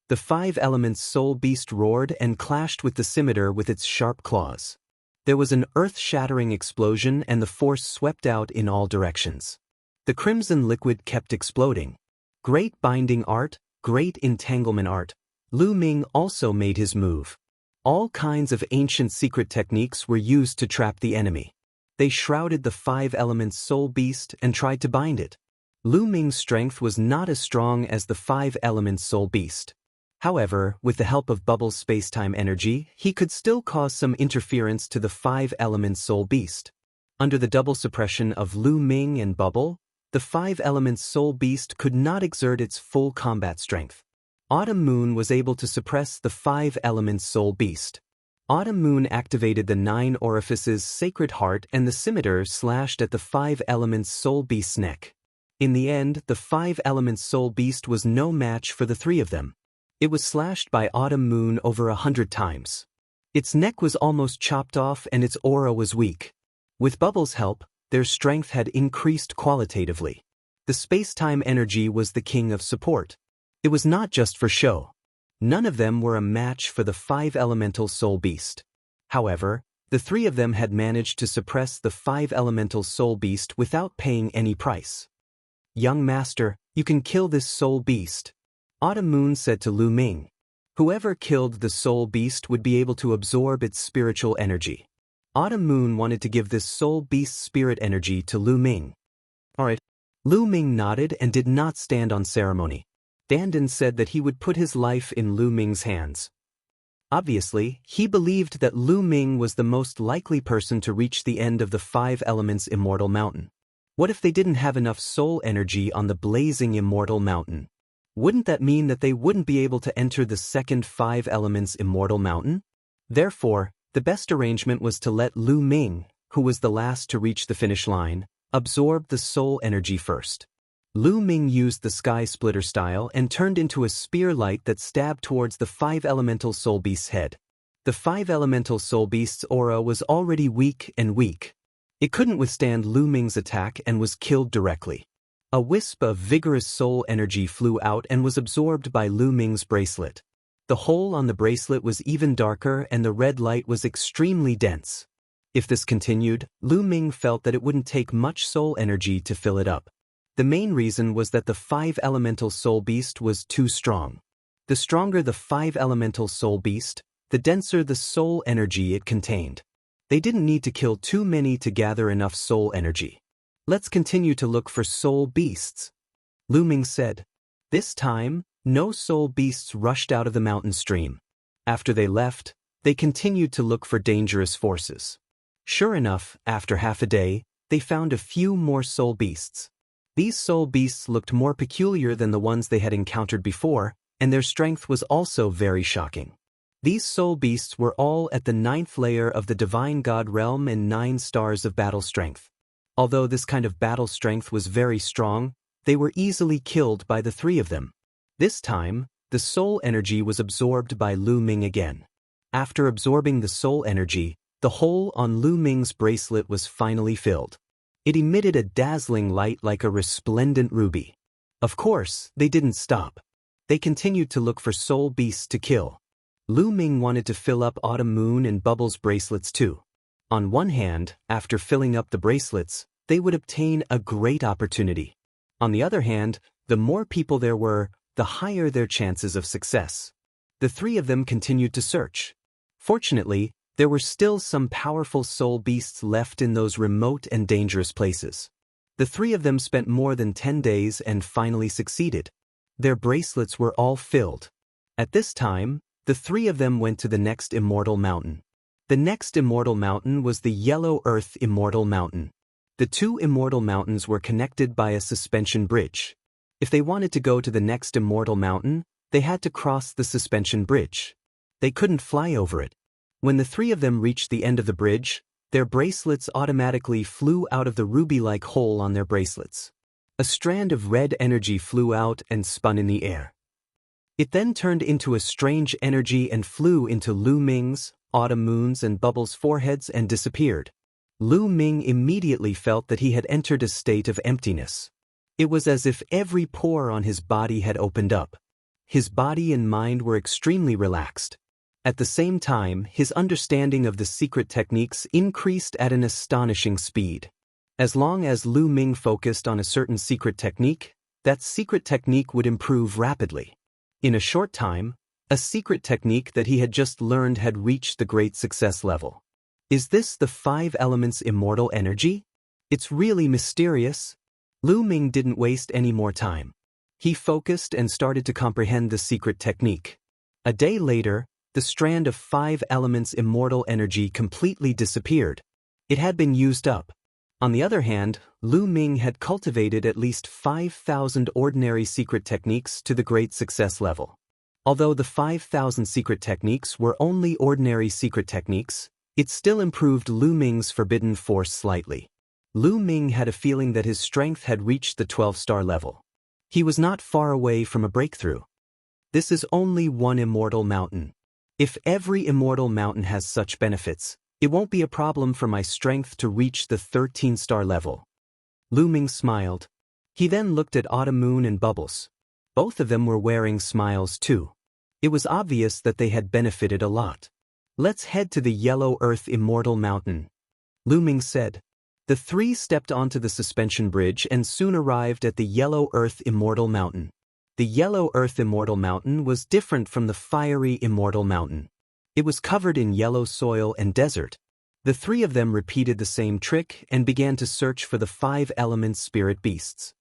The 5 elements soul beast roared and clashed with the scimitar with its sharp claws. There was an earth-shattering explosion and the force swept out in all directions. The crimson liquid kept exploding. Great binding art, great entanglement art. Lu Ming also made his move. All kinds of ancient secret techniques were used to trap the enemy. They shrouded the 5 elements soul beast and tried to bind it. Lu Ming's strength was not as strong as the 5 elements soul beast. However, with the help of Bubble's space-time energy, he could still cause some interference to the 5 elements soul beast. Under the double suppression of Lu Ming and Bubble, the 5 elements soul beast could not exert its full combat strength. Autumn Moon was able to suppress the 5 elements soul beast. Autumn Moon activated the 9 orifices sacred heart and the scimitar slashed at the 5 elements soul beast's neck. In the end, the 5 elements soul beast was no match for the 3 of them. It was slashed by Autumn Moon over 100 times. Its neck was almost chopped off and its aura was weak. With Bubble's help, their strength had increased qualitatively. The space-time energy was the king of support. It was not just for show. None of them were a match for the 5 elemental soul beast. However, the 3 of them had managed to suppress the 5 elemental soul beast without paying any price. Young master, you can kill this soul beast. Autumn Moon said to Lu Ming. Whoever killed the soul beast would be able to absorb its spiritual energy. Autumn Moon wanted to give this soul beast's spirit energy to Lu Ming. Alright. Lu Ming nodded and did not stand on ceremony. Dandan said that he would put his life in Lu Ming's hands. Obviously, he believed that Lu Ming was the most likely person to reach the end of the 5 elements Immortal Mountain. What if they didn't have enough soul energy on the blazing Immortal Mountain? Wouldn't that mean that they wouldn't be able to enter the second 5 elements Immortal Mountain? Therefore, the best arrangement was to let Lu Ming, who was the last to reach the finish line, absorb the soul energy first. Lu Ming used the sky splitter style and turned into a spear light that stabbed towards the 5 elemental soul beast's head. The 5 elemental soul beast's aura was already weak and weak. It couldn't withstand Lu Ming's attack and was killed directly. A wisp of vigorous soul energy flew out and was absorbed by Lu Ming's bracelet. The hole on the bracelet was even darker and the red light was extremely dense. If this continued, Lu Ming felt that it wouldn't take much soul energy to fill it up. The main reason was that the 5-elemental soul beast was too strong. The stronger the 5-elemental soul beast, the denser the soul energy it contained. They didn't need to kill too many to gather enough soul energy. Let's continue to look for soul beasts, Lu Ming said. This time, no soul beasts rushed out of the mountain stream. After they left, they continued to look for dangerous forces. Sure enough, after half a day, they found a few more soul beasts. These soul beasts looked more peculiar than the ones they had encountered before, and their strength was also very shocking. These soul beasts were all at the 9th layer of the Divine God realm and 9 stars of battle strength. Although this kind of battle strength was very strong, they were easily killed by the 3 of them. This time, the soul energy was absorbed by Lu Ming again. After absorbing the soul energy, the hole on Lu Ming's bracelet was finally filled. It emitted a dazzling light like a resplendent ruby. Of course, they didn't stop. They continued to look for soul beasts to kill. Lu Ming wanted to fill up Autumn Moon and Bubble's bracelets too. On one hand, after filling up the bracelets, they would obtain a great opportunity. On the other hand, the more people there were, the higher their chances of success. The 3 of them continued to search. Fortunately, there were still some powerful soul beasts left in those remote and dangerous places. The 3 of them spent more than 10 days and finally succeeded. Their bracelets were all filled. At this time, the 3 of them went to the next Immortal Mountain. The next Immortal Mountain was the Yellow Earth Immortal Mountain. The 2 Immortal Mountains were connected by a suspension bridge. If they wanted to go to the next Immortal Mountain, they had to cross the suspension bridge. They couldn't fly over it. When the 3 of them reached the end of the bridge, their bracelets automatically flew out of the ruby-like hole on their bracelets. A strand of red energy flew out and spun in the air. It then turned into a strange energy and flew into Lu Ming's, Autumn Moon's and Bubble's foreheads and disappeared. Lu Ming immediately felt that he had entered a state of emptiness. It was as if every pore on his body had opened up. His body and mind were extremely relaxed. At the same time, his understanding of the secret techniques increased at an astonishing speed. As long as Lu Ming focused on a certain secret technique, that secret technique would improve rapidly. In a short time, a secret technique that he had just learned had reached the great success level. Is this the 5 elements immortal energy? It's really mysterious. Lu Ming didn't waste any more time. He focused and started to comprehend the secret technique. A day later, the strand of 5 elements immortal energy completely disappeared. It had been used up. On the other hand, Lu Ming had cultivated at least 5,000 ordinary secret techniques to the great success level. Although the 5,000 secret techniques were only ordinary secret techniques, it still improved Lu Ming's forbidden force slightly. Lu Ming had a feeling that his strength had reached the 12-star level. He was not far away from a breakthrough. This is only one immortal mountain. If every immortal mountain has such benefits, it won't be a problem for my strength to reach the 13-star level. Lu Ming smiled. He then looked at Autumn Moon and Bubbles. Both of them were wearing smiles too. It was obvious that they had benefited a lot. Let's head to the Yellow Earth Immortal Mountain, Lu Ming said. The 3 stepped onto the suspension bridge and soon arrived at the Yellow Earth Immortal Mountain. The Yellow Earth Immortal Mountain was different from the fiery Immortal Mountain. It was covered in yellow soil and desert. The 3 of them repeated the same trick and began to search for the 5 elements spirit beasts.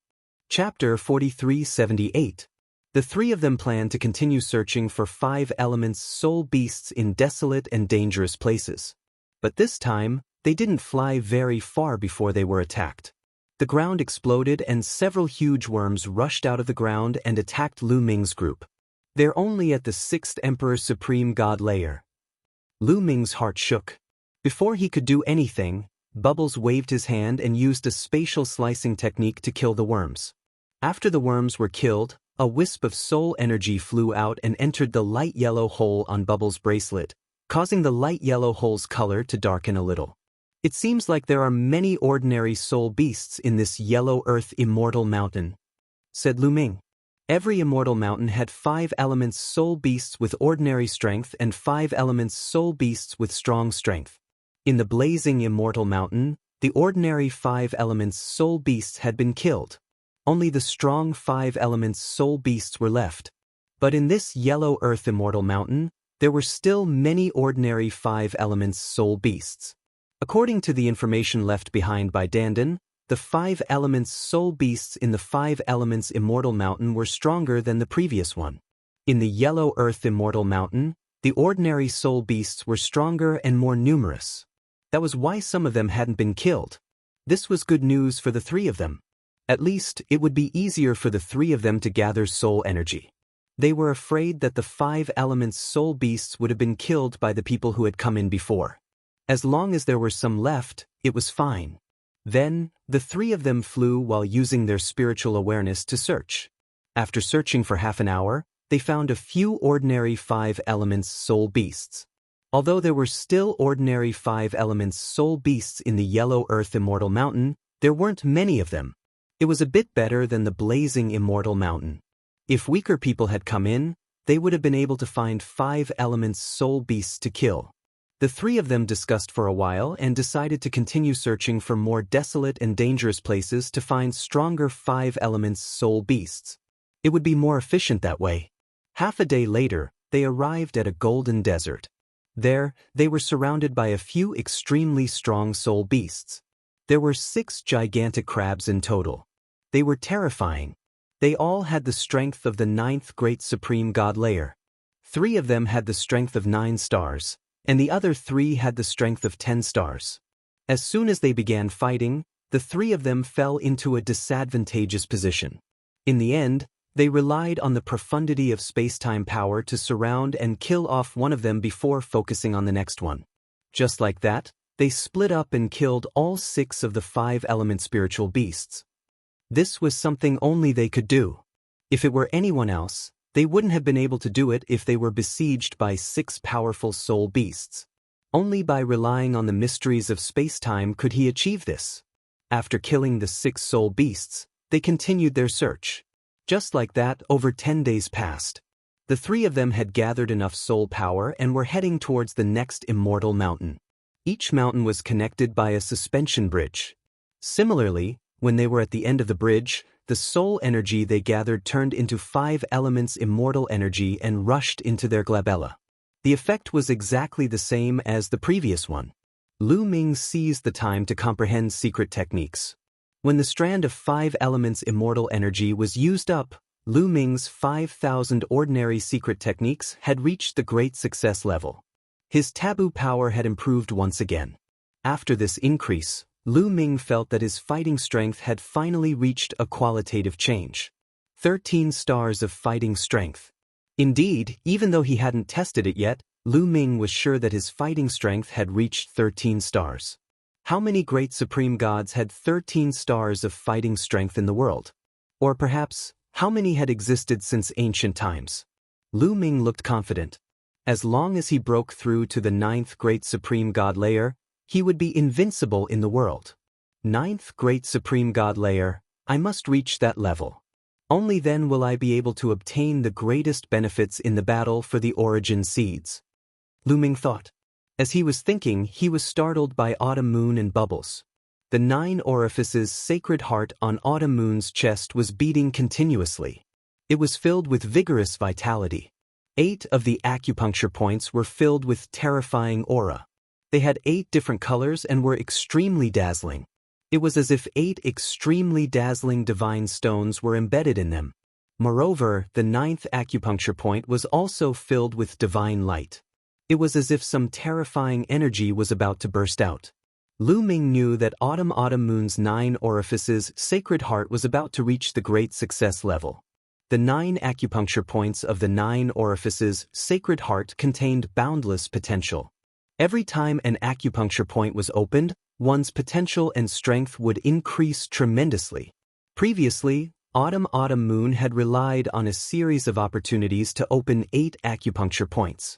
Chapter 4378. The 3 of them planned to continue searching for 5 elements soul beasts in desolate and dangerous places. But this time, they didn't fly very far before they were attacked. The ground exploded and several huge worms rushed out of the ground and attacked Lu Ming's group. They're only at the 6th Emperor Supreme God layer. Lu Ming's heart shook. Before he could do anything, Bubbles waved his hand and used a spatial slicing technique to kill the worms. After the worms were killed, a wisp of soul energy flew out and entered the light yellow hole on Bubbles' bracelet, causing the light yellow hole's color to darken a little. It seems like there are many ordinary soul beasts in this yellow earth immortal mountain, said Lu Ming. Every immortal mountain had 5 elements soul beasts with ordinary strength and 5 elements soul beasts with strong strength. In the blazing immortal mountain, the ordinary 5 elements soul beasts had been killed. Only the strong 5 elements soul beasts were left. But in this yellow earth immortal mountain, there were still many ordinary 5 elements soul beasts. According to the information left behind by Dandan, the 5 elements soul beasts in the 5 elements immortal mountain were stronger than the previous one. In the yellow earth immortal mountain, the ordinary soul beasts were stronger and more numerous. That was why some of them hadn't been killed. This was good news for the 3 of them. At least, it would be easier for the 3 of them to gather soul energy. They were afraid that the 5 elements soul beasts would have been killed by the people who had come in before. As long as there were some left, it was fine. Then, the 3 of them flew while using their spiritual awareness to search. After searching for half an hour, they found a few ordinary 5 elements soul beasts. Although there were still ordinary 5 elements soul beasts in the yellow earth immortal mountain, there weren't many of them. It was a bit better than the blazing immortal mountain. If weaker people had come in, they would have been able to find 5 elements soul beasts to kill. The 3 of them discussed for a while and decided to continue searching for more desolate and dangerous places to find stronger 5 elements soul beasts. It would be more efficient that way. Half a day later, they arrived at a golden desert. There, they were surrounded by a few extremely strong soul beasts. There were 6 gigantic crabs in total. They were terrifying. They all had the strength of the 9th Great Supreme God Layer. 3 of them had the strength of 9 stars, and the other 3 had the strength of 10 stars. As soon as they began fighting, the 3 of them fell into a disadvantageous position. In the end, they relied on the profundity of space-time power to surround and kill off one of them before focusing on the next one. Just like that, they split up and killed all 6 of the 5 element spiritual beasts. This was something only they could do. If it were anyone else, they wouldn't have been able to do it if they were besieged by 6 powerful soul beasts. Only by relying on the mysteries of space-time could he achieve this. After killing the 6 soul beasts, they continued their search. Just like that, over 10 days passed. The 3 of them had gathered enough soul power and were heading towards the next immortal mountain. Each mountain was connected by a suspension bridge. Similarly, when they were at the end of the bridge, the soul energy they gathered turned into 5 elements immortal energy and rushed into their glabella. The effect was exactly the same as the previous one. Lu Ming seized the time to comprehend secret techniques. When the strand of 5 elements immortal energy was used up, Lu Ming's 5,000 ordinary secret techniques had reached the great success level. His taboo power had improved once again. After this increase, Lu Ming felt that his fighting strength had finally reached a qualitative change. 13 stars of fighting strength. Indeed, even though he hadn't tested it yet, Lu Ming was sure that his fighting strength had reached 13 stars. How many great supreme gods had 13 stars of fighting strength in the world? Or perhaps, how many had existed since ancient times? Lu Ming looked confident. As long as he broke through to the 9th Great Supreme God Layer, he would be invincible in the world. 9th Great Supreme God Layer, I must reach that level. Only then will I be able to obtain the greatest benefits in the battle for the origin seeds. Lu Ming thought. As he was thinking, he was startled by Autumn Moon and Bubbles. The 9 orifices sacred heart on Autumn Moon's chest was beating continuously. It was filled with vigorous vitality. 8 of the acupuncture points were filled with terrifying aura. They had 8 different colors and were extremely dazzling. It was as if 8 extremely dazzling divine stones were embedded in them. Moreover, the 9th acupuncture point was also filled with divine light. It was as if some terrifying energy was about to burst out. Lu Ming knew that Autumn Moon's 9 orifices sacred heart was about to reach the great success level. The 9 acupuncture points of the 9 orifices sacred heart contained boundless potential. Every time an acupuncture point was opened, one's potential and strength would increase tremendously. Previously, Autumn Moon had relied on a series of opportunities to open 8 acupuncture points.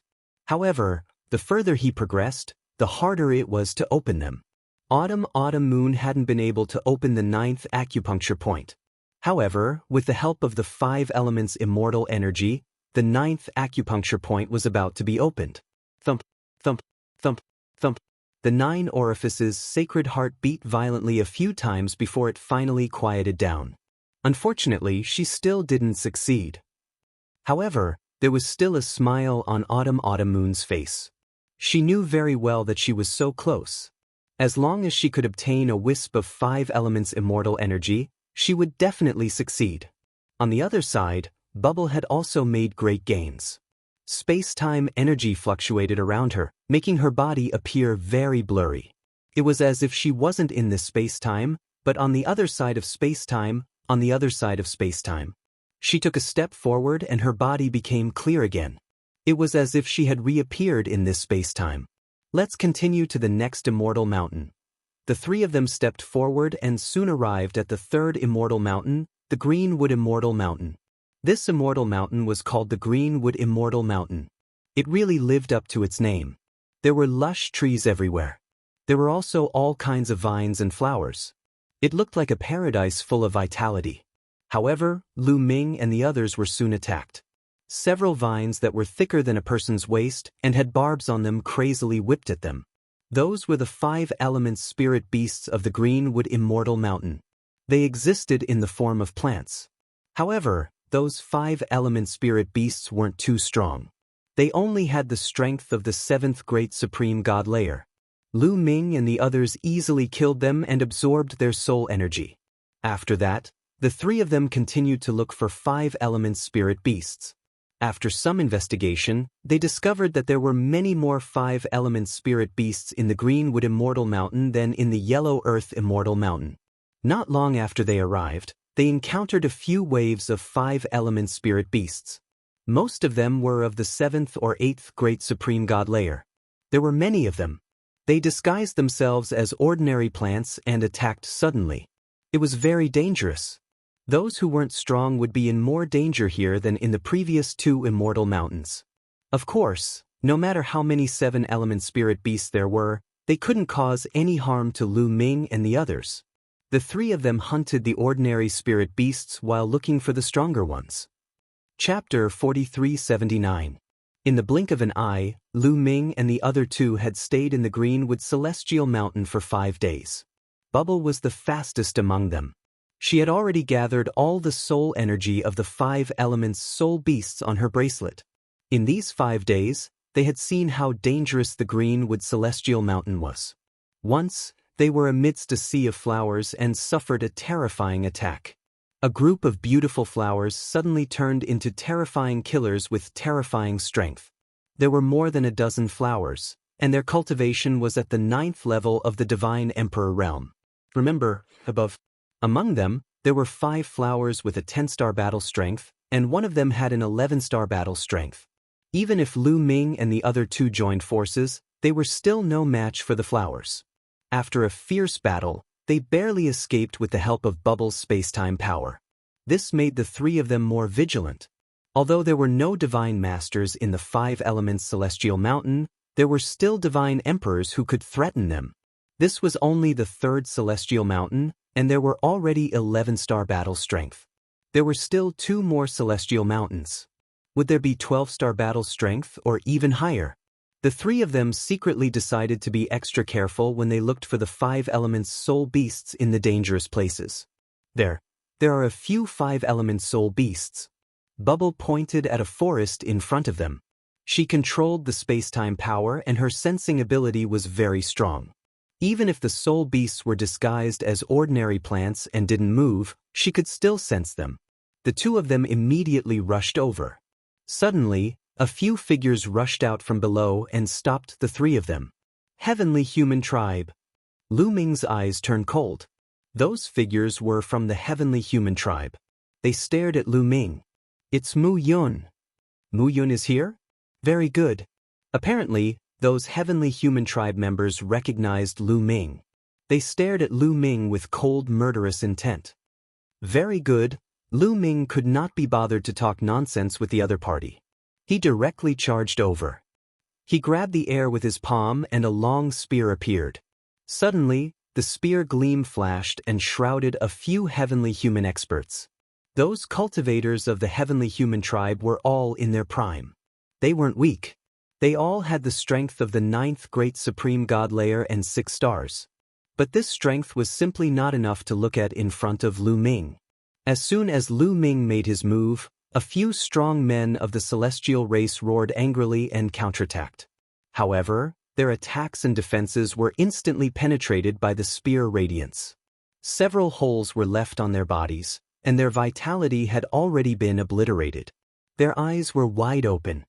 However, the further he progressed, the harder it was to open them. Autumn Moon hadn't been able to open the 9th acupuncture point. However, with the help of the 5 elements immortal energy, the 9th acupuncture point was about to be opened. Thump, thump, thump, thump. The 9 orifices' sacred heart beat violently a few times before it finally quieted down. Unfortunately, she still didn't succeed. However, there was still a smile on Autumn Moon's face. She knew very well that she was so close. As long as she could obtain a wisp of 5 elements immortal energy, she would definitely succeed. On the other side, Bubble had also made great gains. Space-time energy fluctuated around her, making her body appear very blurry. It was as if she wasn't in this space-time, but on the other side of space-time, on the other side of space-time. She took a step forward and her body became clear again. It was as if she had reappeared in this space-time. Let's continue to the next immortal mountain. The 3 of them stepped forward and soon arrived at the 3rd immortal mountain, the Greenwood Immortal Mountain. This immortal mountain was called the Greenwood Immortal Mountain. It really lived up to its name. There were lush trees everywhere. There were also all kinds of vines and flowers. It looked like a paradise full of vitality. However, Lu Ming and the others were soon attacked. Several vines that were thicker than a person's waist and had barbs on them crazily whipped at them. Those were the 5 elements spirit beasts of the Greenwood Immortal Mountain. They existed in the form of plants. However, those 5 element spirit beasts weren't too strong. They only had the strength of the 7th Great Supreme God Layer. Lu Ming and the others easily killed them and absorbed their soul energy. After that, the 3 of them continued to look for 5 element spirit beasts. After some investigation, they discovered that there were many more 5 element spirit beasts in the Greenwood Immortal Mountain than in the Yellow Earth Immortal Mountain. Not long after they arrived, they encountered a few waves of 5 element spirit beasts. Most of them were of the 7th or 8th Great Supreme God Layer. There were many of them. They disguised themselves as ordinary plants and attacked suddenly. It was very dangerous. Those who weren't strong would be in more danger here than in the previous 2 immortal mountains. Of course, no matter how many 7-element spirit beasts there were, they couldn't cause any harm to Lu Ming and the others. The 3 of them hunted the ordinary spirit beasts while looking for the stronger ones. Chapter 4379. In the blink of an eye, Lu Ming and the other 2 had stayed in the Greenwood Celestial Mountain for 5 days. Bubble was the fastest among them. She had already gathered all the soul energy of the 5 elements soul beasts on her bracelet. In these 5 days, they had seen how dangerous the Greenwood Celestial Mountain was. Once, they were amidst a sea of flowers and suffered a terrifying attack. A group of beautiful flowers suddenly turned into terrifying killers with terrifying strength. There were more than a dozen flowers, and their cultivation was at the 9th level of the Divine Emperor realm. Remember, above. Among them, there were 5 flowers with a 10-star battle strength, and one of them had an 11-star battle strength. Even if Lu Ming and the other 2 joined forces, they were still no match for the flowers. After a fierce battle, they barely escaped with the help of Bubble's space-time power. This made the 3 of them more vigilant. Although there were no divine masters in the 5 elements Celestial Mountain, there were still divine emperors who could threaten them. This was only the 3rd Celestial Mountain, and there were already 11-star battle strength. There were still 2 more Celestial Mountains. Would there be 12-star battle strength or even higher? The 3 of them secretly decided to be extra careful when they looked for the 5 elements soul beasts in the dangerous places. There are a few 5 elements soul beasts. Bubble pointed at a forest in front of them. She controlled the space-time power and her sensing ability was very strong. Even if the soul beasts were disguised as ordinary plants and didn't move, she could still sense them. The 2 of them immediately rushed over. Suddenly, a few figures rushed out from below and stopped the 3 of them. Heavenly Human Tribe. Lu Ming's eyes turned cold. Those figures were from the Heavenly Human Tribe. They stared at Lu Ming. It's Mu Yun. Mu Yun is here? Very good. Apparently, those Heavenly Human Tribe members recognized Lu Ming. They stared at Lu Ming with cold, murderous intent. Very good. Lu Ming could not be bothered to talk nonsense with the other party. He directly charged over. He grabbed the air with his palm and a long spear appeared. Suddenly, the spear gleam flashed and shrouded a few heavenly human experts. Those cultivators of the heavenly human tribe were all in their prime. They weren't weak. They all had the strength of the 9th great supreme god layer and 6 stars. But this strength was simply not enough to look at in front of Lu Ming. As soon as Lu Ming made his move, a few strong men of the celestial race roared angrily and counterattacked. However, their attacks and defenses were instantly penetrated by the spear radiance. Several holes were left on their bodies, and their vitality had already been obliterated. Their eyes were wide open.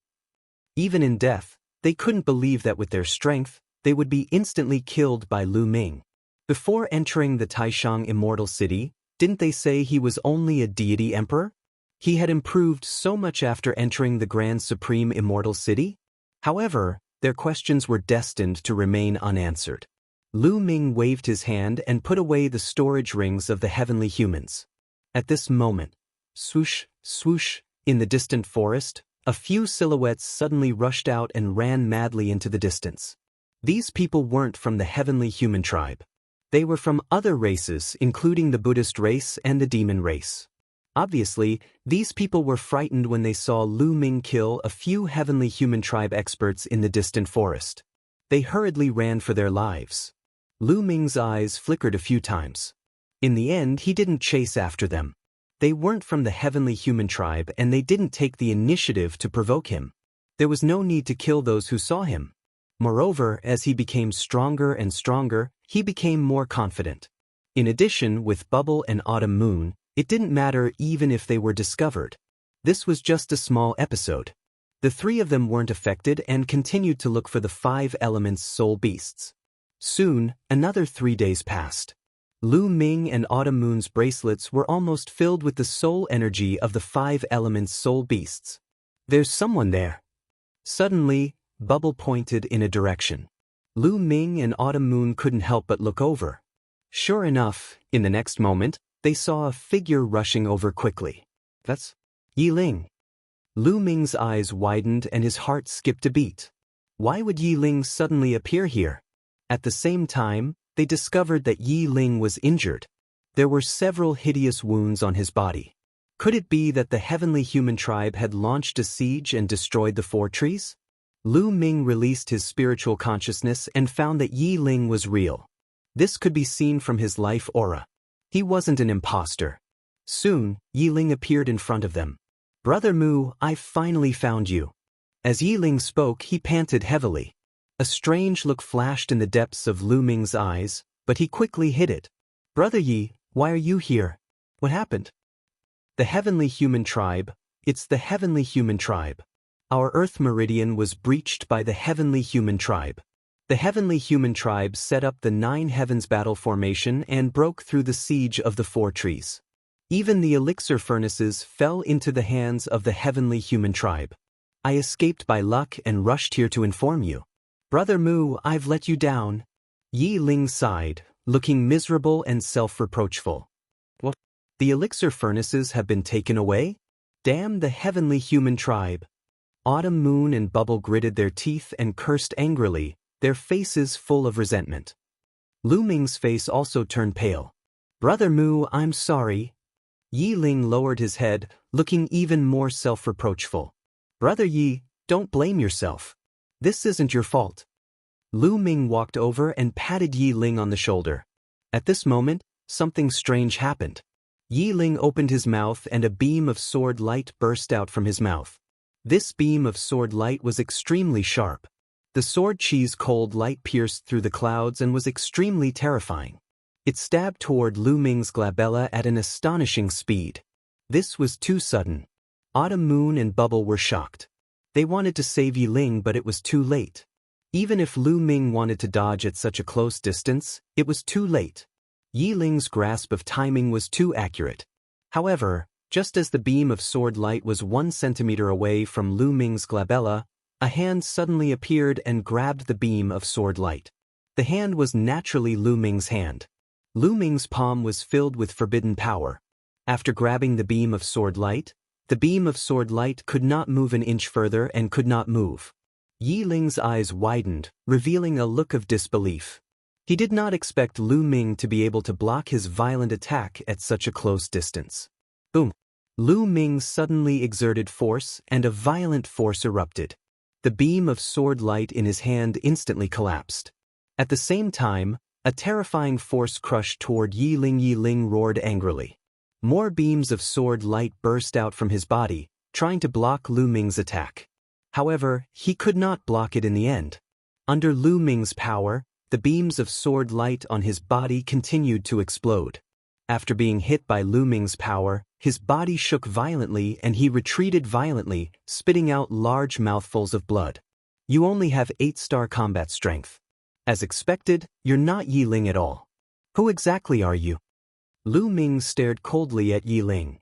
Even in death, they couldn't believe that with their strength, they would be instantly killed by Lu Ming. Before entering the Taishang Immortal City, didn't they say he was only a deity emperor? He had improved so much after entering the Grand Supreme Immortal City? However, their questions were destined to remain unanswered. Lu Ming waved his hand and put away the storage rings of the heavenly humans. At this moment, swoosh, swoosh, in the distant forest, a few silhouettes suddenly rushed out and ran madly into the distance. These people weren't from the heavenly human tribe. They were from other races, including the Buddhist race and the demon race. Obviously, these people were frightened when they saw Lu Ming kill a few heavenly human tribe experts in the distant forest. They hurriedly ran for their lives. Lu Ming's eyes flickered a few times. In the end, he didn't chase after them. They weren't from the heavenly human tribe and they didn't take the initiative to provoke him. There was no need to kill those who saw him. Moreover, as he became stronger and stronger, he became more confident. In addition, with Bubble and Autumn Moon, it didn't matter even if they were discovered. This was just a small episode. The 3 of them weren't affected and continued to look for the 5 elements soul beasts. Soon, another 3 days passed. Lu Ming and Autumn Moon's bracelets were almost filled with the soul energy of the 5 elements soul beasts. There's someone there. Suddenly, Bubble pointed in a direction. Lu Ming and Autumn Moon couldn't help but look over. Sure enough, in the next moment, they saw a figure rushing over quickly. That's Yi Ling. Lu Ming's eyes widened and his heart skipped a beat. Why would Yi Ling suddenly appear here? At the same time, they discovered that Yi Ling was injured. There were several hideous wounds on his body. Could it be that the heavenly human tribe had launched a siege and destroyed the 4 trees? Lu Ming released his spiritual consciousness and found that Yi Ling was real. This could be seen from his life aura. He wasn't an imposter. Soon, Yi Ling appeared in front of them. Brother Mu, I've finally found you. As Yi Ling spoke, he panted heavily. A strange look flashed in the depths of Lu Ming's eyes, but he quickly hid it. Brother Yi, why are you here? What happened? The heavenly human tribe. It's the heavenly human tribe. Our Earth meridian was breached by the heavenly human tribe. The heavenly human tribe set up the 9 heavens battle formation and broke through the siege of the 4 trees. Even the elixir furnaces fell into the hands of the heavenly human tribe. I escaped by luck and rushed here to inform you. Brother Mu, I've let you down. Yi Ling sighed, looking miserable and self-reproachful. What? The elixir furnaces have been taken away? Damn the heavenly human tribe. Autumn Moon and Bubble gritted their teeth and cursed angrily, their faces full of resentment. Lu Ming's face also turned pale. Brother Mu, I'm sorry. Yi Ling lowered his head, looking even more self-reproachful. Brother Yi, don't blame yourself. This isn't your fault. Lu Ming walked over and patted Yi Ling on the shoulder. At this moment, something strange happened. Yi Ling opened his mouth and a beam of sword light burst out from his mouth. This beam of sword light was extremely sharp. The sword cheese cold light pierced through the clouds and was extremely terrifying. It stabbed toward Lu Ming's glabella at an astonishing speed. This was too sudden. Autumn Moon and Bubble were shocked. They wanted to save Yi Ling, but it was too late. Even if Lu Ming wanted to dodge at such a close distance, it was too late. Yi Ling's grasp of timing was too accurate. However, just as the beam of sword light was 1 centimeter away from Lu Ming's glabella, a hand suddenly appeared and grabbed the beam of sword light. The hand was naturally Lu Ming's hand. Lu Ming's palm was filled with forbidden power. After grabbing the beam of sword light, the beam of sword light could not move an inch further and could not move. Yi Ling's eyes widened, revealing a look of disbelief. He did not expect Lu Ming to be able to block his violent attack at such a close distance. Boom! Lu Ming suddenly exerted force and a violent force erupted. The beam of sword light in his hand instantly collapsed. At the same time, a terrifying force crushed toward Yi Ling. Yi Ling roared angrily. More beams of sword light burst out from his body, trying to block Lu Ming's attack. However, he could not block it in the end. Under Lu Ming's power, the beams of sword light on his body continued to explode. After being hit by Lu Ming's power, his body shook violently and he retreated violently, spitting out large mouthfuls of blood. You only have 8-star combat strength. As expected, you're not Yi Ling at all. Who exactly are you? Lu Ming stared coldly at Yi Ling.